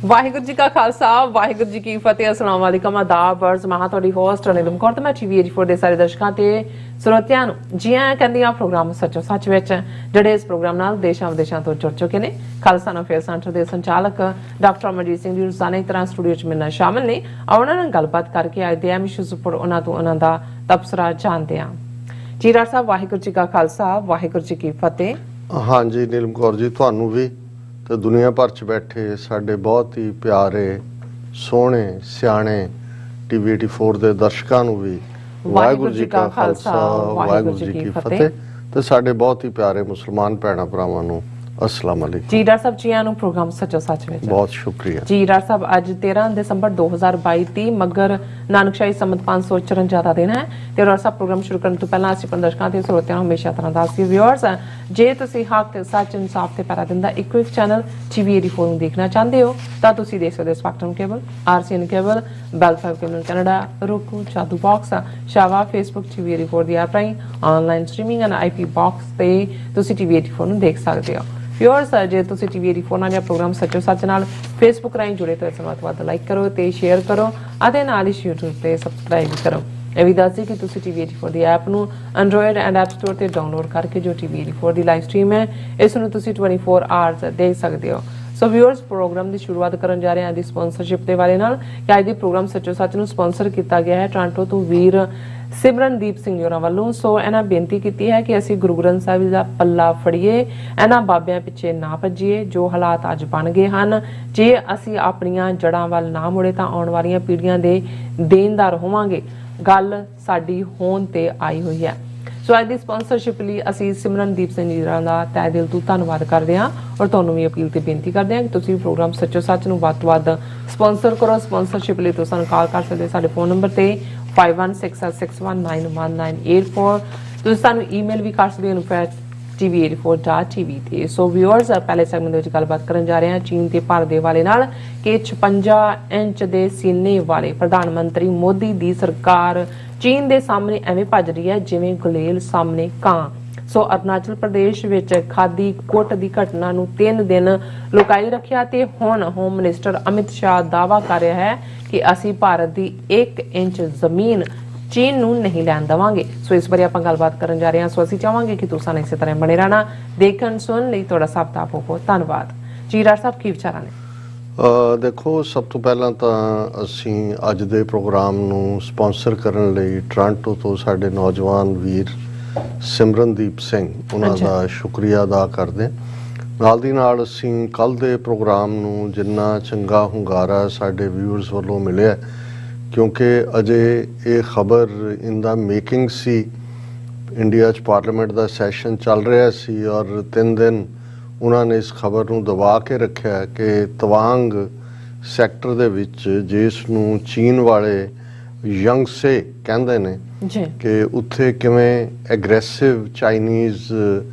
वाहिगुरू जी का खालसा वाहिगुरू जी की फतेह। अस्सलाम वालेकुम आदाब अर्ज मैं ਤੁਹਾਡੀ ਹੋਸਟ ਨੀਲਮ ਕੌਰ ਤੇ ਮੈਂ ਟੀਵੀ 84 ਦੇ ਸਾਰੇ ਦਰਸ਼ਕਾਂ ਤੇ ਸਰੋਤਿਆਂ ਨੂੰ ਜੀ ਆਇਆਂ ਕਹਿੰਦੀ ਆ ਪ੍ਰੋਗਰਾਮ ਸੱਚੋ ਸੱਚ ਵਿੱਚ ਜਿਹੜੇ ਇਸ ਪ੍ਰੋਗਰਾਮ ਨਾਲ ਦੇਸ਼ਾਂ ਵਿਦੇਸ਼ਾਂ ਤੋਂ ਜੁੜ ਚੁੱਕੇ ਨੇ। ਖਾਲਸਾ ਅਫੇਅਰ ਸੈਂਟਰ ਦੇ ਸੰਚਾਲਕ ਡਾਕਟਰ ਅਮਰਜੀਤ ਸਿੰਘ ਜੀ ਰੋਜ਼ਾਨਾ ਇਸ ਤਰ੍ਹਾਂ ਸਟੂਡੀਓ 'ਚ ਮਿਲਣਾ ਸ਼ਾਮਿਲ ਨੇ। ਉਹਨਾਂ ਨਾਲ ਗੱਲਬਾਤ ਕਰਕੇ ਅੱਜ ਦੇ ਅਹਿਮ ਇਸ਼ੂਜ਼ ਉੱਪਰ ਉਹਨਾਂ ਤੋਂ ਉਹਨਾਂ ਦਾ ਤਬਸਰਾ ਜਾਣਦੇ ਹਾਂ। ਜੀ ਡਾਕਟਰ ਸਾਹਿਬ ਵਾਹਿਗੁਰੂ ਜੀ का खालसा वाहिगुरू जी की फतेह। हाँ जी नीलम कौर जी ਤੁਹਾਨੂੰ ਵੀ ਤੇ ਦੁਨੀਆ ਭਰ 'ਚ ਬੈਠੇ ਸਾਡੇ ਬਹੁਤ ਹੀ ਪਿਆਰੇ ਸੋਹਣੇ ਸਿਆਣੇ ਟੀਵੀ 84 ਦੇ ਦਰਸ਼ਕਾਂ ਨੂੰ ਵੀ ਵਾਹਿਗੁਰੂ ਜੀ ਕਾ ਖਾਲਸਾ ਵਾਹਿਗੁਰੂ ਜੀ ਕੀ ਫਤਿਹ ਤੇ ਸਾਡੇ ਬਹੁਤ ਹੀ ਪਿਆਰੇ ਮੁਸਲਮਾਨ ਭੈਣਾਂ ਭਰਾਵਾਂ ਨੂੰ अस्सलाम वालेकुम। जी डॉक्टर साहब जी आनू प्रोग्राम सचो सच में बहुत शुक्रिया जी। डॉक्टर साहब आज 13 दिसंबर 2022 मगर नानकशाही संमत 554 ਦਾ ਦਿਨ ਹੈ ਤੇ ਡਾਕਟਰ ਸਾਹਿਬ ਪ੍ਰੋਗਰਾਮ ਸ਼ੁਰੂ ਕਰਨ ਤੋਂ ਪਹਿਲਾਂ ਅਸੀਂ ਦਰਸ਼ਕਾਂ ਤੇ ਸਰੋਤਿਆਂ ਨੂੰ ਹਮੇਸ਼ਾ ਤਰ੍ਹਾਂ ਦੱਸਦੇ ਵਿਊਅਰਸ ਜੇ ਤੁਸੀਂ ਹੱਕ ਤੇ ਸੱਚ ਇਨਸਾਫ ਤੇ ਪੈਰਾ ਦਿੰਦਾ ਇੱਕੋ ਇੱਕ ਚੈਨਲ ਟੀਵੀ 84 ਨੂੰ ਦੇਖਣਾ ਚਾਹੁੰਦੇ ਹੋ ਤਾਂ ਤੁਸੀਂ ਦੇਖ ਸਕਦੇ ਹੋ ਸਪੈਕਟਰਮ ਕੇਬਲ, ਆਰਸੀਐਨ ਕੇਬਲ, ਬੈਲ 5 ਕੇਬਲ ਕੈਨੇਡਾ, roku, ਜਾਦੂ ਬਾਕਸ, ਸ਼ਾਵਾ, ਫੇਸਬੁੱਕ ਟੀਵੀ 84 ਦੀ ਐਪ ਰਾਹੀਂ online streaming and IP box ਤੇ ਤੁਸੀਂ ਟੀਵੀ 84 ਨੂੰ ਦੇਖ ਸਕਦੇ ਹੋ। ਵਿਊਅਰਸ ਜੇ ਤੁਸੀਂ ਟੀਵੀ 84 ਨਾਲ ਜਾਂ ਪ੍ਰੋਗਰਾਮ ਸੱਚੋ ਸੱਚ ਨਾਲ ਫੇਸਬੁੱਕ ਰਾਹੀਂ ਜੁੜੇ ਤਾਂ ਇਸ ਨੂੰ ਵੱਧ ਲਾਈਕ ਕਰੋ ਤੇ ਸ਼ੇਅਰ ਕਰੋ ਅਤੇ ਨਾਲ ਹੀ YouTube ਤੇ ਸਬਸਕ੍ਰਾਈਬ ਵੀ ਕਰੋ। ਇਹ ਵੀ ਦੱਸ ਦਿਓ ਕਿ ਤੁਸੀਂ ਟੀਵੀ 84 ਦੀ ਐਪ ਨੂੰ ਐਂਡਰੋਇਡ ਐਂਡ ਐਪ ਸਟੋਰ ਤੇ ਡਾਊਨਲੋਡ ਕਰਕੇ ਜੋ ਟੀਵੀ 84 ਦੀ ਲਾਈਵ ਸਟ੍ਰੀਮ ਹੈ ਇਸ ਨੂੰ ਤੁਸੀਂ 24 ਆਵਰਸ ਦੇਖ ਸਕਦੇ ਹੋ। ਸੋ ਵਿਊਅਰਸ ਪ੍ਰੋਗਰਾਮ ਦੀ ਸ਼ੁਰੂਆਤ ਕਰਨ ਜਾ ਰਹੇ ਹਾਂ ਦੀ ਸਪਾਂਸਰਸ਼ਿਪ ਦੇ ਬਾਰੇ ਨਾਲ ਕਿ ਅੱਜ ਦੇ ਪ੍ਰੋਗਰਾਮ ਸੱਚੋ ਸੱਚ ਨੂੰ ਸਪਾਂਸਰ ਕੀਤਾ ਗਿਆ ਹੈ ਟੋਰਾਂਟੋ ਤੋਂ ਵੀਰ ਸਿਮਰਨਦੀਪ ਸਿੰਘ ਹੋਰਾਂ ਵੱਲੋਂ। ਸੋ ਇਹਨਾਂ ਬੇਨਤੀ ਕੀਤੀ ਹੈ ਕਿ ਅਸੀਂ ਗੁਰੂ ਗ੍ਰੰਥ ਸਾਹਿਬ ਦਾ ਪੱਲਾ ਫੜੀਏ, ਇਹਨਾਂ ਬਾਬਿਆਂ ਪਿੱਛੇ ਨਾ ਭੱਜੀਏ ਜੋ ਹਾਲਾਤ ਅੱਜ ਬਣ ਗਏ ਹਨ। ਜੇ ਅਸੀਂ ਆਪਣੀਆਂ ਜੜ੍ਹਾਂ ਵੱਲ ਨਾ ਮੁੜੇ ਤਾਂ ਆਉਣ ਵਾਲੀਆਂ ਪੀੜ੍ਹੀਆਂ ਦੇ ਦੇਣਦਾਰ ਹੋਵਾਂਗੇ। ਗੱਲ ਸਾਡੀ ਹੋਣ ਤੇ ਆਈ ਹੋਈ ਹੈ। ਸੋ ਅੱਜ ਦੀ ਸਪਾਂਸਰਸ਼ਿਪ ਲਈ ਅਸੀਂ ਸਿਮਰਨਦੀਪ ਸਿੰਘ ਜੀ ਦਾ ਤਹਿ ਦਿਲ ਤੋਂ ਧੰਨਵਾਦ ਕਰਦੇ ਹਾਂ ਔਰ ਤੁਹਾਨੂੰ ਵੀ ਅਪੀਲ ਤੇ ਬੇਨਤੀ ਕਰਦੇ ਹਾਂ ਕਿ ਤੁਸੀਂ ਪ੍ਰੋਗਰਾਮ ਸੱਚੋ ਸੱਚ ਨੂੰ ਵੱਧ ਤੋਂ ਵੱਧ ਸਪਾਂਸਰ ਕਰੋ। ਸਪਾਂਸਰਸ਼ਿਪ ਲਈ ਤੁਸੀਂ ਸਾਨੂੰ ਕਾਲ ਕਰ ਸਕਦੇ ਸਾਡੇ ਫੋਨ ਨੰਬਰ ਤੇ 5166191984। ਤੁਸੀਂ ਸਾਨੂੰ ਈਮੇਲ ਵੀ ਕਰ ਸਕਦੇ ਹੋ info@tv84.tv ਤੇ। ਸੋ ਵਿਊਅਰਸ ਪਹਿਲੇ ਸੈਗਮੈਂਟ ਦੇ ਵਿੱਚ ਗੱਲਬਾਤ ਕਰਨ ਜਾ ਰਹੇ ਹਾਂ ਚੀਨ ਤੇ ਭਾਰਤ ਦੇ ਵਾਲੇ ਨਾਲ ਕਿ 56 ਇੰਚ ਦੇ ਸੀਨੇ ਵਾਲੇ ਪ੍ਰਧਾਨ ਮੰਤਰੀ ਮੋਦੀ ਦੀ ਸਰਕਾਰ ਚੀਨ ਦੇ ਸਾਹਮਣੇ ਐਵੇਂ ਭੱਜ ਰਹੀ ਹੈ ਜਿਵੇਂ ਗੁਲੇਲ ਸਾਹਮਣੇ ਕਾਂ। ਸੋ ਅਰੁਣਾਚਲ ਪ੍ਰਦੇਸ਼ ਵਿੱਚ ਖਾਦੀ ਕੁੱਟ ਦੀ ਘਟਨਾ ਨੂੰ 3 ਦਿਨ ਲੁਕਾਈ ਰੱਖਿਆ ਤੇ ਹੁਣ ਹੋਮ ਮਿਨਿਸਟਰ ਅਮਿਤ ਸ਼ਾਹ ਦਾਅਵਾ ਕਰ ਰਿਹਾ ਹੈ ਕਿ ਅਸੀਂ ਭਾਰਤ ਦੀ 1 ਇੰਚ ਜ਼ਮੀਨ ਚੀਨ ਨੂੰ ਨਹੀਂ ਲੈਣ ਦੇਵਾਂਗੇ। ਸੋ ਇਸ ਬਾਰੇ ਆਪਾਂ ਗੱਲਬਾਤ ਕਰਨ ਜਾ ਰਹੇ ਹਾਂ। ਸੋ ਅਸੀਂ ਚਾਹਾਂਗੇ ਕਿ ਤੁਸੀਂ ਇਸੇ ਤਰ੍ਹਾਂ ਬਣੇ ਰਹਿਣਾ। ਦੇਖਣ ਸੁਣ ਲਈ ਤੁਹਾਡਾ ਸਭ ਦਾ ਬਹੁਤ ਧੰਨਵਾਦ। ਜੀ ਡਾਕਟਰ ਸਾਹਿਬ ਕੀ ਵਿਚਾਰਾਂ ਨੇ? ਦੇਖੋ ਸਭ ਤੋਂ ਪਹਿਲਾਂ ਤਾਂ ਅਸੀਂ ਅੱਜ ਦੇ ਪ੍ਰੋਗਰਾਮ ਨੂੰ ਸਪਾਂਸਰ ਕਰਨ ਲਈ ਟੋਰਾਂਟੋ ਤੋਂ ਸਾਡੇ ਨੌਜਵਾਨ ਵੀਰ ਸਿਮਰਨਦੀਪ ਸਿੰਘ ਉਹਨਾਂ ਦਾ ਸ਼ੁਕਰੀਆ ਅਦਾ ਕਰਦੇ। ਨਾਲ ਦੀ ਨਾਲ ਅਸੀਂ ਕੱਲ੍ਹ ਦੇ ਪ੍ਰੋਗਰਾਮ ਨੂੰ ਜਿੰਨਾ ਚੰਗਾ ਹੁੰਗਾਰਾ ਸਾਡੇ ਵਿਊਅਰਸ ਵੱਲੋਂ ਮਿਲਿਆ ਕਿਉਂਕਿ ਅਜੇ ਇਹ ਖਬਰ ਇਨ ਦਾ ਮੇਕਿੰਗ ਸੀ। ਇੰਡੀਆ 'ਚ ਪਾਰਲੀਮੈਂਟ ਦਾ ਸੈਸ਼ਨ ਚੱਲ ਰਿਹਾ ਸੀ ਔਰ 3 ਦਿਨ ਉਹਨਾਂ ਨੇ ਇਸ ਖਬਰ ਨੂੰ ਦਬਾ ਕੇ ਰੱਖਿਆ ਕਿ ਤਵਾਂਗ ਸੈਕਟਰ ਦੇ ਵਿੱਚ ਜਿਸ ਨੂੰ ਚੀਨ ਵਾਲੇ ਯੰਗਸੇ ਕਹਿੰਦੇ ਨੇ ਕਿ ਉੱਥੇ ਕਿਵੇਂ aggressive Chinese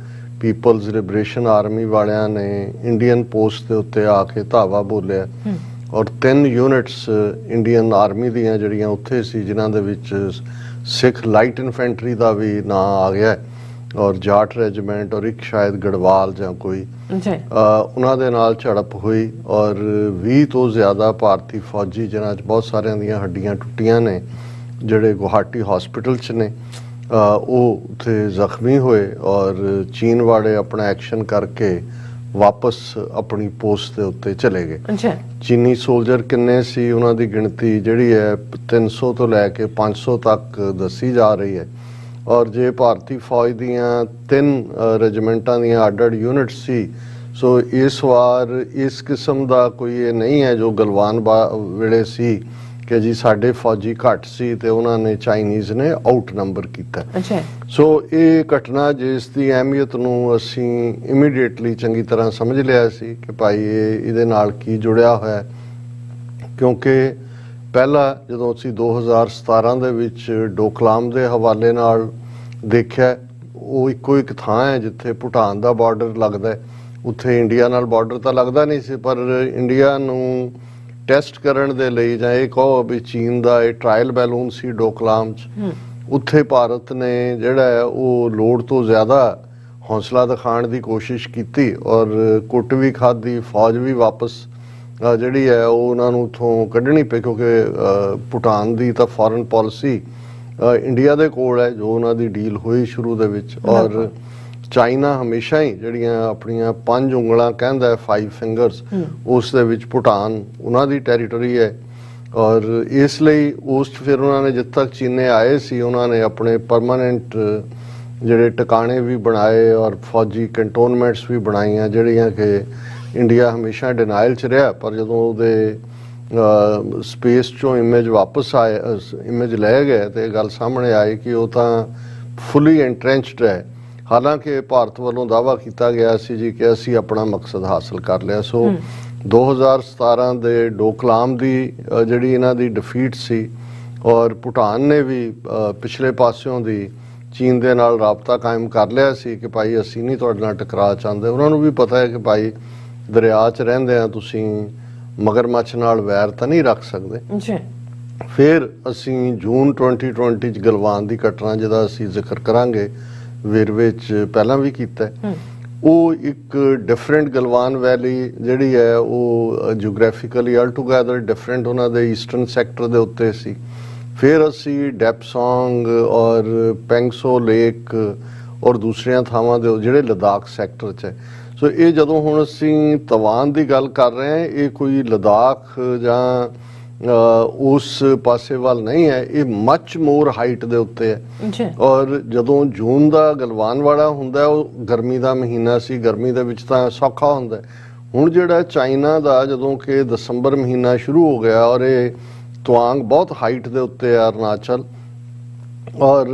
People's Liberation Army ਵਾਲਿਆਂ ਨੇ ਇੰਡੀਅਨ ਪੋਸਟ ਦੇ ਉੱਤੇ ਆ ਕੇ ਧਾਵਾ ਬੋਲਿਆ ਔਰ 3 ਯੂਨਿਟਸ ਇੰਡੀਅਨ ਆਰਮੀ ਦੀਆਂ ਜਿਹੜੀਆਂ ਉੱਥੇ ਸੀ ਜਿਨ੍ਹਾਂ ਦੇ ਵਿੱਚ ਸਿੱਖ ਲਾਈਟ ਇਨਫੈਂਟਰੀ ਦਾ ਵੀ ਨਾਂ ਆ ਗਿਆ ਔਰ ਜਾਟ ਰੈਜੀਮੈਂਟ ਔਰ ਇੱਕ ਸ਼ਾਇਦ ਗੜਵਾਲ ਜਾਂ ਕੋਈ ਉਹਨਾਂ ਦੇ ਨਾਲ ਝੜਪ ਹੋਈ ਔਰ 20 ਤੋਂ ਜ਼ਿਆਦਾ ਭਾਰਤੀ ਫੌਜੀ ਜਿਨ੍ਹਾਂ 'ਚ ਬਹੁਤ ਸਾਰਿਆਂ ਦੀਆਂ ਹੱਡੀਆਂ ਟੁੱਟੀਆਂ ਨੇ ਜਿਹੜੇ ਗੁਹਾਟੀ ਹਸਪੀਟਲ 'ਚ ਨੇ ਉਹ ਉੱਥੇ ਜ਼ਖਮੀ ਹੋਏ ਔਰ ਚੀਨ ਵਾਲੇ ਆਪਣਾ ਐਕਸ਼ਨ ਕਰਕੇ ਵਾਪਸ ਆਪਣੀ ਪੋਸਟ ਦੇ ਉੱਤੇ ਚਲੇ ਗਏ। ਚੀਨੀ ਸੋਲਜਰ ਕਿੰਨੇ ਸੀ ਉਹਨਾਂ ਦੀ ਗਿਣਤੀ ਜਿਹੜੀ ਹੈ 300 ਤੋਂ ਲੈ ਕੇ 500 ਤੱਕ ਦੱਸੀ ਜਾ ਰਹੀ ਹੈ ਔਰ ਜੇ ਭਾਰਤੀ ਫੌਜ ਦੀਆਂ 3 ਰੈਜੀਮੈਂਟਾਂ ਦੀਆਂ ਅੱਡ-ਅੱਡ ਯੂਨਿਟਸ ਸੀ। ਸੋ ਇਸ ਵਾਰ ਇਸ ਕਿਸਮ ਦਾ ਕੋਈ ਇਹ ਨਹੀਂ ਹੈ ਜੋ ਗਲਵਾਨ ਵੇਲੇ ਸੀ ਕਿ ਜੀ ਸਾਡੇ ਫੌਜੀ ਘੱਟ ਸੀ ਤੇ ਉਹਨਾਂ ਨੇ ਚਾਈਨੀਜ਼ ਨੇ ਆਊਟ ਨੰਬਰ ਕੀਤਾ। ਸੋ ਇਹ ਘਟਨਾ ਜਿਸ ਦੀ ਅਹਿਮੀਅਤ ਨੂੰ ਅਸੀਂ ਇਮੀਡੀਏਟਲੀ ਚੰਗੀ ਤਰ੍ਹਾਂ ਸਮਝ ਲਿਆ ਸੀ ਕਿ ਭਾਈ ਇਹਦੇ ਨਾਲ ਕੀ ਜੁੜਿਆ ਹੋਇਆ ਕਿਉਂਕਿ ਪਹਿਲਾਂ ਜਦੋਂ ਅਸੀਂ 2017 ਦੇ ਵਿੱਚ ਡੋਕਲਾਮ ਦੇ ਹਵਾਲੇ ਨਾਲ ਦੇਖਿਆ ਉਹ ਇੱਕੋ ਇੱਕ ਥਾਂ ਹੈ ਜਿੱਥੇ ਭੂਟਾਨ ਦਾ ਬਾਰਡਰ ਲੱਗਦਾ ਉੱਥੇ ਇੰਡੀਆ ਨਾਲ ਬਾਰਡਰ ਤਾਂ ਲੱਗਦਾ ਨਹੀਂ ਸੀ ਪਰ ਇੰਡੀਆ ਨੂੰ ਟੈਸਟ ਕਰਨ ਦੇ ਲਈ ਜਾਂ ਇਹ ਕਹੋ ਵੀ ਚੀਨ ਦਾ ਇਹ ਟਰਾਇਲ ਬੈਲੂਨ ਸੀ ਡੋਕਲਾਮ 'ਚ ਉੱਥੇ ਭਾਰਤ ਨੇ ਜਿਹੜਾ ਹੈ ਉਹ ਲੋੜ ਤੋਂ ਜ਼ਿਆਦਾ ਹੌਸਲਾ ਦਿਖਾਉਣ ਦੀ ਕੋਸ਼ਿਸ਼ ਕੀਤੀ ਔਰ ਕੁੱਟ ਵੀ ਖਾਧੀ, ਫੌਜ ਵੀ ਵਾਪਸ ਜਿਹੜੀ ਹੈ ਉਹ ਉਹਨਾਂ ਨੂੰ ਉੱਥੋਂ ਕੱਢਣੀ ਪਈ, ਕਿਉਂਕਿ ਭੂਟਾਨ ਦੀ ਤਾਂ ਫੋਰਨ ਪਾਲਿਸੀ ਇੰਡੀਆ ਦੇ ਕੋਲ ਹੈ, ਜੋ ਉਹਨਾਂ ਦੀ ਡੀਲ ਹੋਈ ਸ਼ੁਰੂ ਦੇ ਵਿੱਚ। ਔਰ ਚਾਈਨਾ ਹਮੇਸ਼ਾ ਹੀ ਜਿਹੜੀਆਂ ਆਪਣੀਆਂ 5 ਉਂਗਲਾਂ ਕਹਿੰਦਾ ਹੈ, 5 ਫਿੰਗਰਸ, ਉਸ ਦੇ ਵਿੱਚ ਭੂਟਾਨ ਉਹਨਾਂ ਦੀ ਟੈਰੀਟਰੀ ਹੈ। ਔਰ ਇਸ ਲਈ ਉਸ 'ਚ ਫਿਰ ਉਹਨਾਂ ਨੇ ਜਿੱਥੇ ਤੱਕ ਚੀਨੇ ਆਏ ਸੀ, ਉਹਨਾਂ ਨੇ ਆਪਣੇ ਪਰਮਾਨੈਂਟ ਜਿਹੜੇ ਟਿਕਾਣੇ ਵੀ ਬਣਾਏ ਔਰ ਫੌਜੀ ਕੰਟੋਨਮੈਂਟਸ ਵੀ ਬਣਾਈਆਂ, ਜਿਹੜੀਆਂ ਕਿ ਇੰਡੀਆ ਹਮੇਸ਼ਾ ਡਿਨਾਈਲ 'ਚ ਰਿਹਾ। ਪਰ ਜਦੋਂ ਉਹਦੇ ਸਪੇਸ 'ਚੋਂ ਇਮੇਜ ਵਾਪਸ ਆਏ, ਇਮੇਜ ਲੈ ਗਏ, ਤੇ ਇਹ ਗੱਲ ਸਾਹਮਣੇ ਆਈ ਕਿ ਉਹ ਤਾਂ ਫੁੱਲੀ ਐਂਟਰੈਂਚਡ ਹੈ। ਹਾਲਾਂਕਿ ਭਾਰਤ ਵੱਲੋਂ ਦਾਅਵਾ ਕੀਤਾ ਗਿਆ ਸੀ ਜੀ ਕਿ ਅਸੀਂ ਆਪਣਾ ਮਕਸਦ ਹਾਸਲ ਕਰ ਲਿਆ। ਸੋ 2017 ਦੇ ਡੋਕਲਾਮ ਦੀ ਜਿਹੜੀ ਇਹਨਾਂ ਦੀ ਡਿਫੀਟ ਸੀ, ਔਰ ਭੂਟਾਨ ਨੇ ਵੀ ਪਿਛਲੇ ਪਾਸਿਓਂ ਦੀ ਚੀਨ ਦੇ ਨਾਲ ਰਾਬਤਾ ਕਾਇਮ ਕਰ ਲਿਆ ਸੀ ਕਿ ਭਾਈ ਅਸੀਂ ਨਹੀਂ ਤੁਹਾਡੇ ਨਾਲ ਟਕਰਾਅ ਚਾਹੁੰਦੇ। ਉਹਨਾਂ ਨੂੰ ਵੀ ਪਤਾ ਹੈ ਕਿ ਭਾਈ ਦਰਿਆ 'ਚ ਰਹਿੰਦੇ ਆ, ਤੁਸੀਂ ਮਗਰਮੱਛ ਨਾਲ ਵੈਰ ਤਾਂ ਨਹੀਂ ਰੱਖ ਸਕਦੇ ਜੀ। ਫਿਰ ਅਸੀਂ ਜੂਨ 2020 'ਚ ਗਲਵਾਨ ਦੀ ਘਟਨਾ, ਜਿਹਦਾ ਅਸੀਂ ਜ਼ਿਕਰ ਕਰਾਂਗੇ, ਵੇਰਵੇ 'ਚ ਪਹਿਲਾਂ ਵੀ ਕੀਤਾ, ਉਹ ਇੱਕ ਡਿਫਰੈਂਟ ਗਲਵਾਨ ਵੈਲੀ ਜਿਹੜੀ ਹੈ ਉਹ ਜਿਓਗ੍ਰਾਫਿਕਲੀ ਆਲਟੂਗੈਦਰ ਡਿਫਰੈਂਟ ਉਹਨਾਂ ਦੇ ਈਸਟਰਨ ਸੈਕਟਰ ਦੇ ਉੱਤੇ ਸੀ। ਫਿਰ ਅਸੀਂ ਡੈਪਸੋਂਗ ਔਰ ਪੈਂਗਸੋ ਲੇਕ ਔਰ ਦੂਸਰੀਆਂ ਥਾਵਾਂ ਦੇ ਜਿਹੜੇ ਲਦਾਖ ਸੈਕਟਰ 'ਚ ਹੈ। ਸੋ ਇਹ ਜਦੋਂ ਹੁਣ ਅਸੀਂ ਤਵਾਨ ਦੀ ਗੱਲ ਕਰ ਰਹੇ ਹਾਂ, ਇਹ ਕੋਈ ਲਦਾਖ ਜਾਂ ਉਸ ਪਾਸੇ ਵੱਲ ਨਹੀਂ ਹੈ, ਇਹ ਮੱਚ ਮੋਰ ਹਾਈਟ ਦੇ ਉੱਤੇ ਹੈ। ਔਰ ਜਦੋਂ ਜੂਨ ਦਾ ਗਲਵਾਨ ਵਾਲਾ ਹੁੰਦਾ, ਉਹ ਗਰਮੀ ਦਾ ਮਹੀਨਾ ਸੀ, ਗਰਮੀ ਦੇ ਵਿੱਚ ਤਾਂ ਸੌਖਾ ਹੁੰਦਾ। ਹੁਣ ਜਿਹੜਾ ਚਾਈਨਾ ਦਾ ਜਦੋਂ ਕਿ ਦਸੰਬਰ ਮਹੀਨਾ ਸ਼ੁਰੂ ਹੋ ਗਿਆ, ਔਰ ਇਹ ਤਵਾਂਗ ਬਹੁਤ ਹਾਈਟ ਦੇ ਉੱਤੇ ਆ ਅਰੁਣਾਚਲ, ਔਰ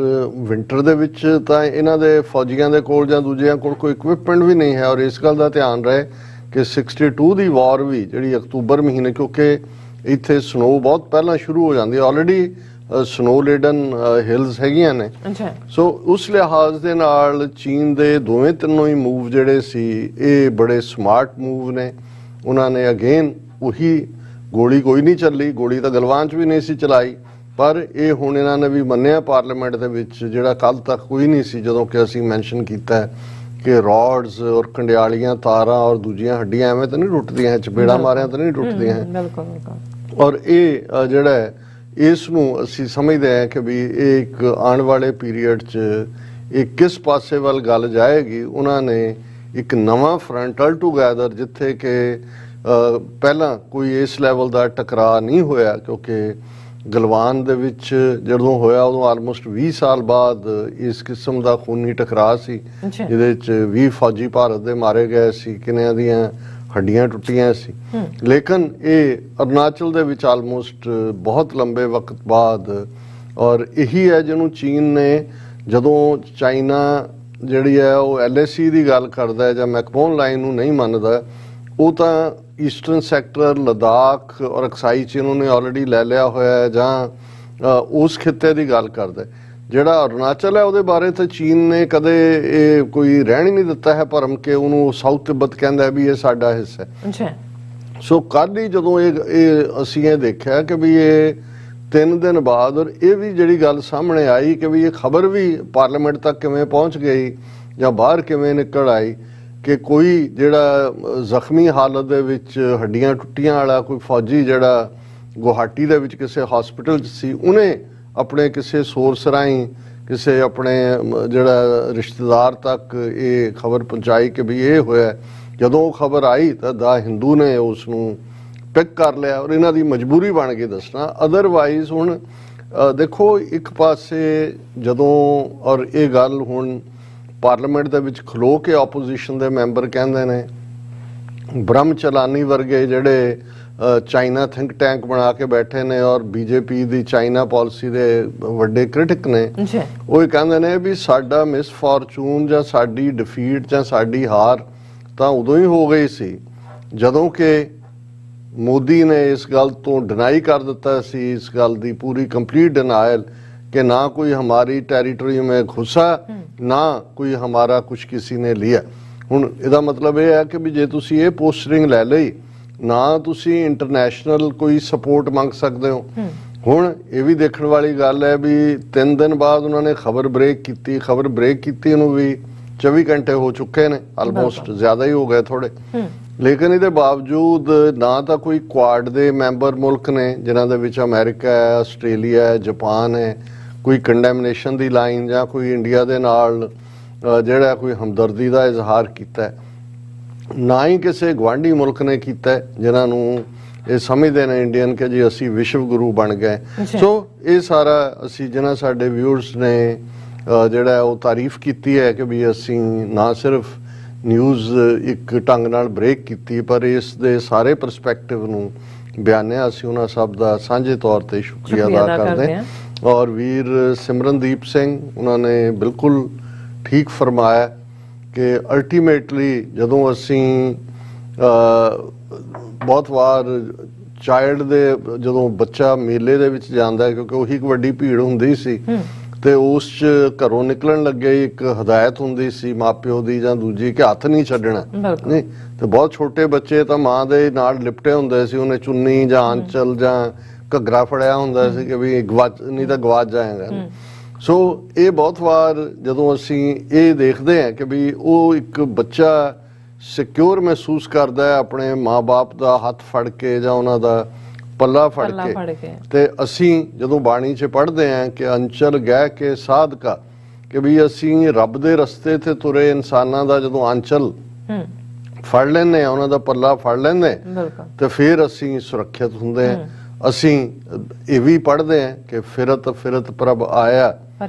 ਵਿੰਟਰ ਦੇ ਵਿੱਚ ਤਾਂ ਇਹਨਾਂ ਦੇ ਫੌਜੀਆਂ ਦੇ ਕੋਲ ਜਾਂ ਦੂਜਿਆਂ ਕੋਲ ਕੋਈ ਇਕਵਿਪਮੈਂਟ ਵੀ ਨਹੀਂ ਹੈ। ਔਰ ਇਸ ਗੱਲ ਦਾ ਧਿਆਨ ਰਹੇ ਕਿ 62 ਦੀ ਵਾਰ ਵੀ ਜਿਹੜੀ ਅਕਤੂਬਰ ਮਹੀਨੇ, ਕਿਉਂਕਿ ਇੱਥੇ ਸਨੋ ਬਹੁਤ ਪਹਿਲਾਂ ਸ਼ੁਰੂ ਹੋ ਜਾਂਦੀ ਹੈ, ਆਲਰੇਡੀ ਸਨੋ ਲੇਡਨ ਹਿਲਸ ਹੈਗੀਆਂ ਨੇ। ਸੋ ਉਸ ਲਿਹਾਜ਼ ਦੇ ਨਾਲ ਚੀਨ ਦੇ ਦੋਵੇਂ ਤਿੰਨੋਂ ਹੀ ਮੂਵ ਜਿਹੜੇ ਸੀ, ਇਹ ਬੜੇ ਸਮਾਰਟ ਮੂਵ ਨੇ। ਉਹਨਾਂ ਨੇ ਅਗੇਨ ਉਹੀ ਗੋਲੀ ਕੋਈ ਨਹੀਂ ਚੱਲੀ, ਗੋਲੀ ਤਾਂ ਗਲਵਾਨ 'ਚ ਵੀ ਨਹੀਂ ਸੀ ਚਲਾਈ, ਪਰ ਇਹ ਹੁਣ ਇਹਨਾਂ ਨੇ ਵੀ ਮੰਨਿਆ ਪਾਰਲੀਮੈਂਟ ਦੇ ਵਿੱਚ, ਜਿਹੜਾ ਕੱਲ ਤੱਕ ਕੋਈ ਨਹੀਂ ਸੀ, ਜਦੋਂ ਕਿ ਅਸੀਂ ਮੈਂਸ਼ਨ ਕੀਤਾ ਕਿ ਰੋਡਸ ਔਰ ਕੰਡਿਆਲੀਆਂ ਤਾਰਾਂ ਔਰ ਦੂਜੀਆਂ ਹੱਡੀਆਂ ਐਵੇਂ ਤਾਂ ਨਹੀਂ ਟੁੱਟਦੀਆਂ, ਚਪੇੜਾ ਮਾਰਿਆਂ ਤਾਂ ਨਹੀਂ ਟੁੱਟਦੀਆਂ। ਔਰ ਇਹ ਜਿਹੜਾ ਹੈ, ਇਸ ਨੂੰ ਅਸੀਂ ਸਮਝਦੇ ਹਾਂ ਕਿ ਵੀ ਇਹ ਇੱਕ ਆਉਣ ਵਾਲੇ ਪੀਰੀਅਡ 'ਚ ਇਹ ਕਿਸ ਪਾਸੇ ਵੱਲ ਗੱਲ ਜਾਏਗੀ। ਉਹਨਾਂ ਨੇ ਇੱਕ ਨਵਾਂ ਫਰੰਟ ਆਲਟੂਗੈਦਰ, ਜਿੱਥੇ ਕਿ ਪਹਿਲਾਂ ਕੋਈ ਇਸ ਲੈਵਲ ਦਾ ਟਕਰਾਅ ਨਹੀਂ ਹੋਇਆ, ਕਿਉਂਕਿ ਗਲਵਾਨ ਦੇ ਵਿੱਚ ਜਦੋਂ ਹੋਇਆ ਉਦੋਂ ਆਲਮੋਸਟ 20 ਸਾਲ ਬਾਅਦ ਇਸ ਕਿਸਮ ਦਾ ਖੂਨੀ ਟਕਰਾਅ ਸੀ, ਜਿਹਦੇ 'ਚ 20 ਫੌਜੀ ਭਾਰਤ ਦੇ ਮਾਰੇ ਗਏ ਸੀ, ਕਿੰਨਿਆਂ ਦੀਆਂ ਹੱਡੀਆਂ ਟੁੱਟੀਆਂ ਸੀ। ਲੇਕਿਨ ਇਹ ਅਰੁਣਾਚਲ ਦੇ ਵਿੱਚ ਆਲਮੋਸਟ ਬਹੁਤ ਲੰਬੇ ਵਕਤ ਬਾਅਦ, ਔਰ ਇਹੀ ਹੈ ਜਿਹਨੂੰ ਚੀਨ ਨੇ, ਜਦੋਂ ਚਾਈਨਾ ਜਿਹੜੀ ਹੈ ਉਹ LAC ਦੀ ਗੱਲ ਕਰਦਾ ਹੈ ਜਾਂ ਮੈਕਮੋਹਨ ਲਾਈਨ ਨੂੰ ਨਹੀਂ ਮੰਨਦਾ, ਉਹ ਤਾਂ ਈਸਟਰਨ ਸੈਕਟਰ ਲਦਾਖ ਔਰ ਅਕਸਾਈ 'ਚ ਉਹਨਾਂ ਨੇ ਆਲਰੇਡੀ ਲੈ ਲਿਆ ਹੋਇਆ ਹੈ, ਜਾਂ ਉਸ ਖਿੱਤੇ ਦੀ ਗੱਲ ਕਰਦਾ। ਜਿਹੜਾ ਅਰੁਣਾਚਲ ਹੈ ਉਹਦੇ ਬਾਰੇ ਤਾਂ ਚੀਨ ਨੇ ਕਦੇ ਇਹ ਕੋਈ ਰਹਿਣ ਹੀ ਨਹੀਂ ਦਿੱਤਾ ਹੈ ਭਰਮ ਕੇ ਉਹਨੂੰ ਸਾਊਥ ਤਿੱਬਤ ਕਹਿੰਦਾ ਵੀ ਇਹ ਸਾਡਾ ਹਿੱਸਾ ਹੈ। ਸੋ ਕੱਲ੍ਹ ਹੀ ਜਦੋਂ ਇਹ ਅਸੀਂ ਇਹ ਦੇਖਿਆ ਕਿ ਵੀ ਇਹ 3 ਦਿਨ ਬਾਅਦ, ਔਰ ਇਹ ਵੀ ਜਿਹੜੀ ਗੱਲ ਸਾਹਮਣੇ ਆਈ ਕਿ ਵੀ ਇਹ ਖਬਰ ਵੀ ਪਾਰਲੀਮੈਂਟ ਤੱਕ ਕਿਵੇਂ ਪਹੁੰਚ ਗਈ ਜਾਂ ਬਾਹਰ ਕਿਵੇਂ ਨਿਕਲ ਆਈ ਕਿ ਕੋਈ ਜਿਹੜਾ ਜ਼ਖਮੀ ਹਾਲਤ ਦੇ ਵਿੱਚ ਹੱਡੀਆਂ ਟੁੱਟੀਆਂ ਵਾਲਾ ਕੋਈ ਫੌਜੀ ਜਿਹੜਾ ਗੁਹਾਟੀ ਦੇ ਵਿੱਚ ਕਿਸੇ ਹਸਪੀਟਲ 'ਚ ਸੀ, ਉਹਨੇ ਆਪਣੇ ਕਿਸੇ ਸੋਰਸ ਰਾਹੀਂ ਕਿਸੇ ਆਪਣੇ ਜਿਹੜਾ ਰਿਸ਼ਤੇਦਾਰ ਤੱਕ ਇਹ ਖਬਰ ਪਹੁੰਚਾਈ ਕਿ ਵੀ ਇਹ ਹੋਇਆ। ਜਦੋਂ ਉਹ ਖਬਰ ਆਈ ਤਾਂ ਦਾ ਹਿੰਦੂ ਨੇ ਉਸ ਨੂੰ ਪਿਕ ਕਰ ਲਿਆ, ਔਰ ਇਹਨਾਂ ਦੀ ਮਜਬੂਰੀ ਬਣ ਕੇ ਦੱਸਣਾ। ਅਦਰਵਾਈਜ਼ ਹੁਣ ਦੇਖੋ, ਇੱਕ ਪਾਸੇ ਜਦੋਂ, ਔਰ ਇਹ ਗੱਲ ਹੁਣ ਪਾਰਲੀਮੈਂਟ ਦੇ ਵਿੱਚ ਖਲੋ ਕੇ ਆਪੋਜੀਸ਼ਨ ਦੇ ਮੈਂਬਰ ਕਹਿੰਦੇ ਨੇ, ਬ੍ਰਹਮ ਚਲਾਨੀ ਵਰਗੇ ਜਿਹੜੇ ਚਾਈਨਾ ਥਿੰਕ ਟੈਂਕ ਬਣਾ ਕੇ ਬੈਠੇ ਨੇ ਔਰ BJP ਦੀ ਚਾਈਨਾ ਪਾਲਿਸੀ ਦੇ ਵੱਡੇ ਕ੍ਰਿਟਿਕ ਨੇ, ਉਹ ਇਹ ਕਹਿੰਦੇ ਨੇ ਵੀ ਸਾਡਾ ਮਿਸ ਫਾਰਚੂਨ ਜਾਂ ਸਾਡੀ ਡਿਫੀਟ ਜਾਂ ਸਾਡੀ ਹਾਰ ਤਾਂ ਉਦੋਂ ਹੀ ਹੋ ਗਈ ਸੀ ਜਦੋਂ ਕਿ ਮੋਦੀ ਨੇ ਇਸ ਗੱਲ ਤੋਂ ਡਿਨਾਈ ਕਰ ਦਿੱਤਾ ਸੀ, ਇਸ ਗੱਲ ਦੀ ਪੂਰੀ ਕੰਪਲੀਟ ਡਿਨਾਇਲ कि ना कोई हमारी टेरिटरी में घुसा, ना कोई हमारा कुछ किसी ने लिया। हुण इहदा मतलब यह है कि भी जे तुसी ये पोस्टरिंग लै लई, ना तुसी इंटरनेशनल कोई सपोर्ट मंग सकते हो। हुण ये भी देखने वाली गल है भी 3 दिन बाद उन्होंने खबर ब्रेक की भी 24 घंटे हो चुके ने, आलमोस्ट ज़्यादा ही हो गए थोड़े। ਲੇਕਿਨ ਇਹਦੇ ਬਾਵਜੂਦ ਨਾ ਤਾਂ ਕੋਈ ਕੁਆਡ ਦੇ ਮੈਂਬਰ ਮੁਲਕ ਨੇ ਜਿਨ੍ਹਾਂ ਦੇ ਵਿੱਚ ਅਮਰੀਕਾ ਹੈ, ਆਸਟ੍ਰੇਲੀਆ ਹੈ, ਜਾਪਾਨ ਹੈ, ਕੋਈ ਕੰਡੈਮਨੇਸ਼ਨ ਦੀ ਲਾਈਨ ਜਾਂ ਕੋਈ ਇੰਡੀਆ ਦੇ ਨਾਲ ਜਿਹੜਾ ਕੋਈ ਹਮਦਰਦੀ ਦਾ ਇਜ਼ਹਾਰ ਕੀਤਾ ਹੈ, ਨਾ ਹੀ ਕਿਸੇ ਗੁਆਂਢੀ ਮੁਲਕ ਨੇ ਕੀਤਾ ਹੈ ਜਿਨ੍ਹਾਂ ਨੂੰ ਇਹ ਸਮਝਦੇ ਨੇ ਇੰਡੀਅਨ ਕਿ ਜੀ ਅਸੀਂ ਵਿਸ਼ਵ ਗੁਰੂ ਬਣ ਗਏ। ਸੋ ਇਹ ਸਾਰਾ ਅਸੀਂ ਜਿਹਨਾਂ ਸਾਡੇ ਵਿਊਅਰਸ ਨੇ ਜਿਹੜਾ ਉਹ ਤਾਰੀਫ ਕੀਤੀ ਹੈ ਕਿ ਵੀ ਅਸੀਂ ਨਾ ਸਿਰਫ ਨਿਊਜ਼ ਇੱਕ ਢੰਗ ਨਾਲ ਬ੍ਰੇਕ ਕੀਤੀ ਪਰ ਇਸ ਦੇ ਸਾਰੇ ਪਰਸਪੈਕਟਿਵ ਨੂੰ ਬਿਆਨਿਆ। ਅਸੀਂ ਉਹਨਾਂ ਸਭ ਦਾ ਸਾਂਝੇ ਤੌਰ ਤੇ ਸ਼ੁਕਰੀਆ ਅਦਾ ਕਰਦੇ ਹਾਂ। ਔਰ ਵੀਰ ਸਿਮਰਨਦੀਪ ਸਿੰਘ ਉਹਨਾਂ ਨੇ ਬਿਲਕੁਲ ਠੀਕ ਫਰਮਾਇਆ ਕਿ ਅਲਟੀਮੇਟਲੀ ਜਦੋਂ ਅਸੀਂ ਬਹੁਤ ਵਾਰ ਚਾਈਲਡ ਦੇ ਜਦੋਂ ਬੱਚਾ ਮੇਲੇ ਦੇ ਵਿੱਚ ਜਾਂਦਾ ਹੈ ਕਿਉਂਕਿ ਉਹੀ ਇੱਕ ਵੱਡੀ ਭੀੜ ਹੁੰਦੀ ਸੀ ਤੇ ਉਸ 'ਚ ਘਰੋਂ ਨਿਕਲਣ ਲੱਗੇ ਇੱਕ ਹਦਾਇਤ ਹੁੰਦੀ ਸੀ ਮਾਪਿਓ ਦੀ ਜਾਂ ਦੂਜੀ ਕਿ ਹੱਥ ਨਹੀਂ ਛੱਡਣਾ। ਨਹੀਂ ਤੇ ਬਹੁਤ ਛੋਟੇ ਬੱਚੇ ਤਾਂ ਮਾਂ ਦੇ ਨਾਲ ਲਿਪਟੇ ਹੁੰਦੇ ਸੀ, ਉਹਨੇ ਚੁੰਨੀ ਜਾਂ ਆਂਚਲ ਜਾਂ ਘੱਗਰਾ ਫੜਿਆ ਹੁੰਦਾ ਸੀ ਕਿ ਵੀ ਗਵਾਚ ਨਹੀਂ ਤਾਂ ਗਵਾਚ ਜਾਏਗਾ। ਸੋ ਇਹ ਬਹੁਤ ਵਾਰ ਜਦੋਂ ਅਸੀਂ ਇਹ ਦੇਖਦੇ ਹਾਂ ਕਿ ਵੀ ਉਹ ਇੱਕ ਬੱਚਾ ਸਿਕਿਉਰ ਮਹਿਸੂਸ ਕਰਦਾ ਹੈ ਆਪਣੇ ਮਾਂ-ਬਾਪ ਦਾ ਹੱਥ ਫੜ ਕੇ ਜਾਂ ਉਹਨਾਂ ਦਾ ਪੱਲਾ ਫੜ ਕੇ ਤੇ ਅਸੀਂ ਜਦੋਂ ਬਾਣੀ 'ਚ ਪੜ੍ਹਦੇ ਹਾਂ ਕਿ ਅੰਚਲ ਗਹਿ ਕੇ ਸਾਧਕਾ ਕਿ ਵੀ ਅਸੀਂ ਰੱਬ ਦੇ ਰਸਤੇ ਤੇ ਤੁਰੇ ਇਨਸਾਨਾਂ ਦਾ ਜਦੋਂ ਅੰਚਲ ਫੜ ਲੈਂਦੇ ਹਾਂ, ਉਹਨਾਂ ਦਾ ਪੱਲਾ ਫੜ ਲੈਂਦੇ ਤੇ ਫਿਰ ਅਸੀਂ ਸੁਰੱਖਿਅਤ ਹੁੰਦੇ ਹਾਂ। ਅਸੀਂ ਇਹ ਵੀ ਪੜ੍ਹਦੇ ਹਾਂ ਕਿ ਫਿਰਤ ਫਿਰਤ ਪ੍ਰਭ ਆਇਆ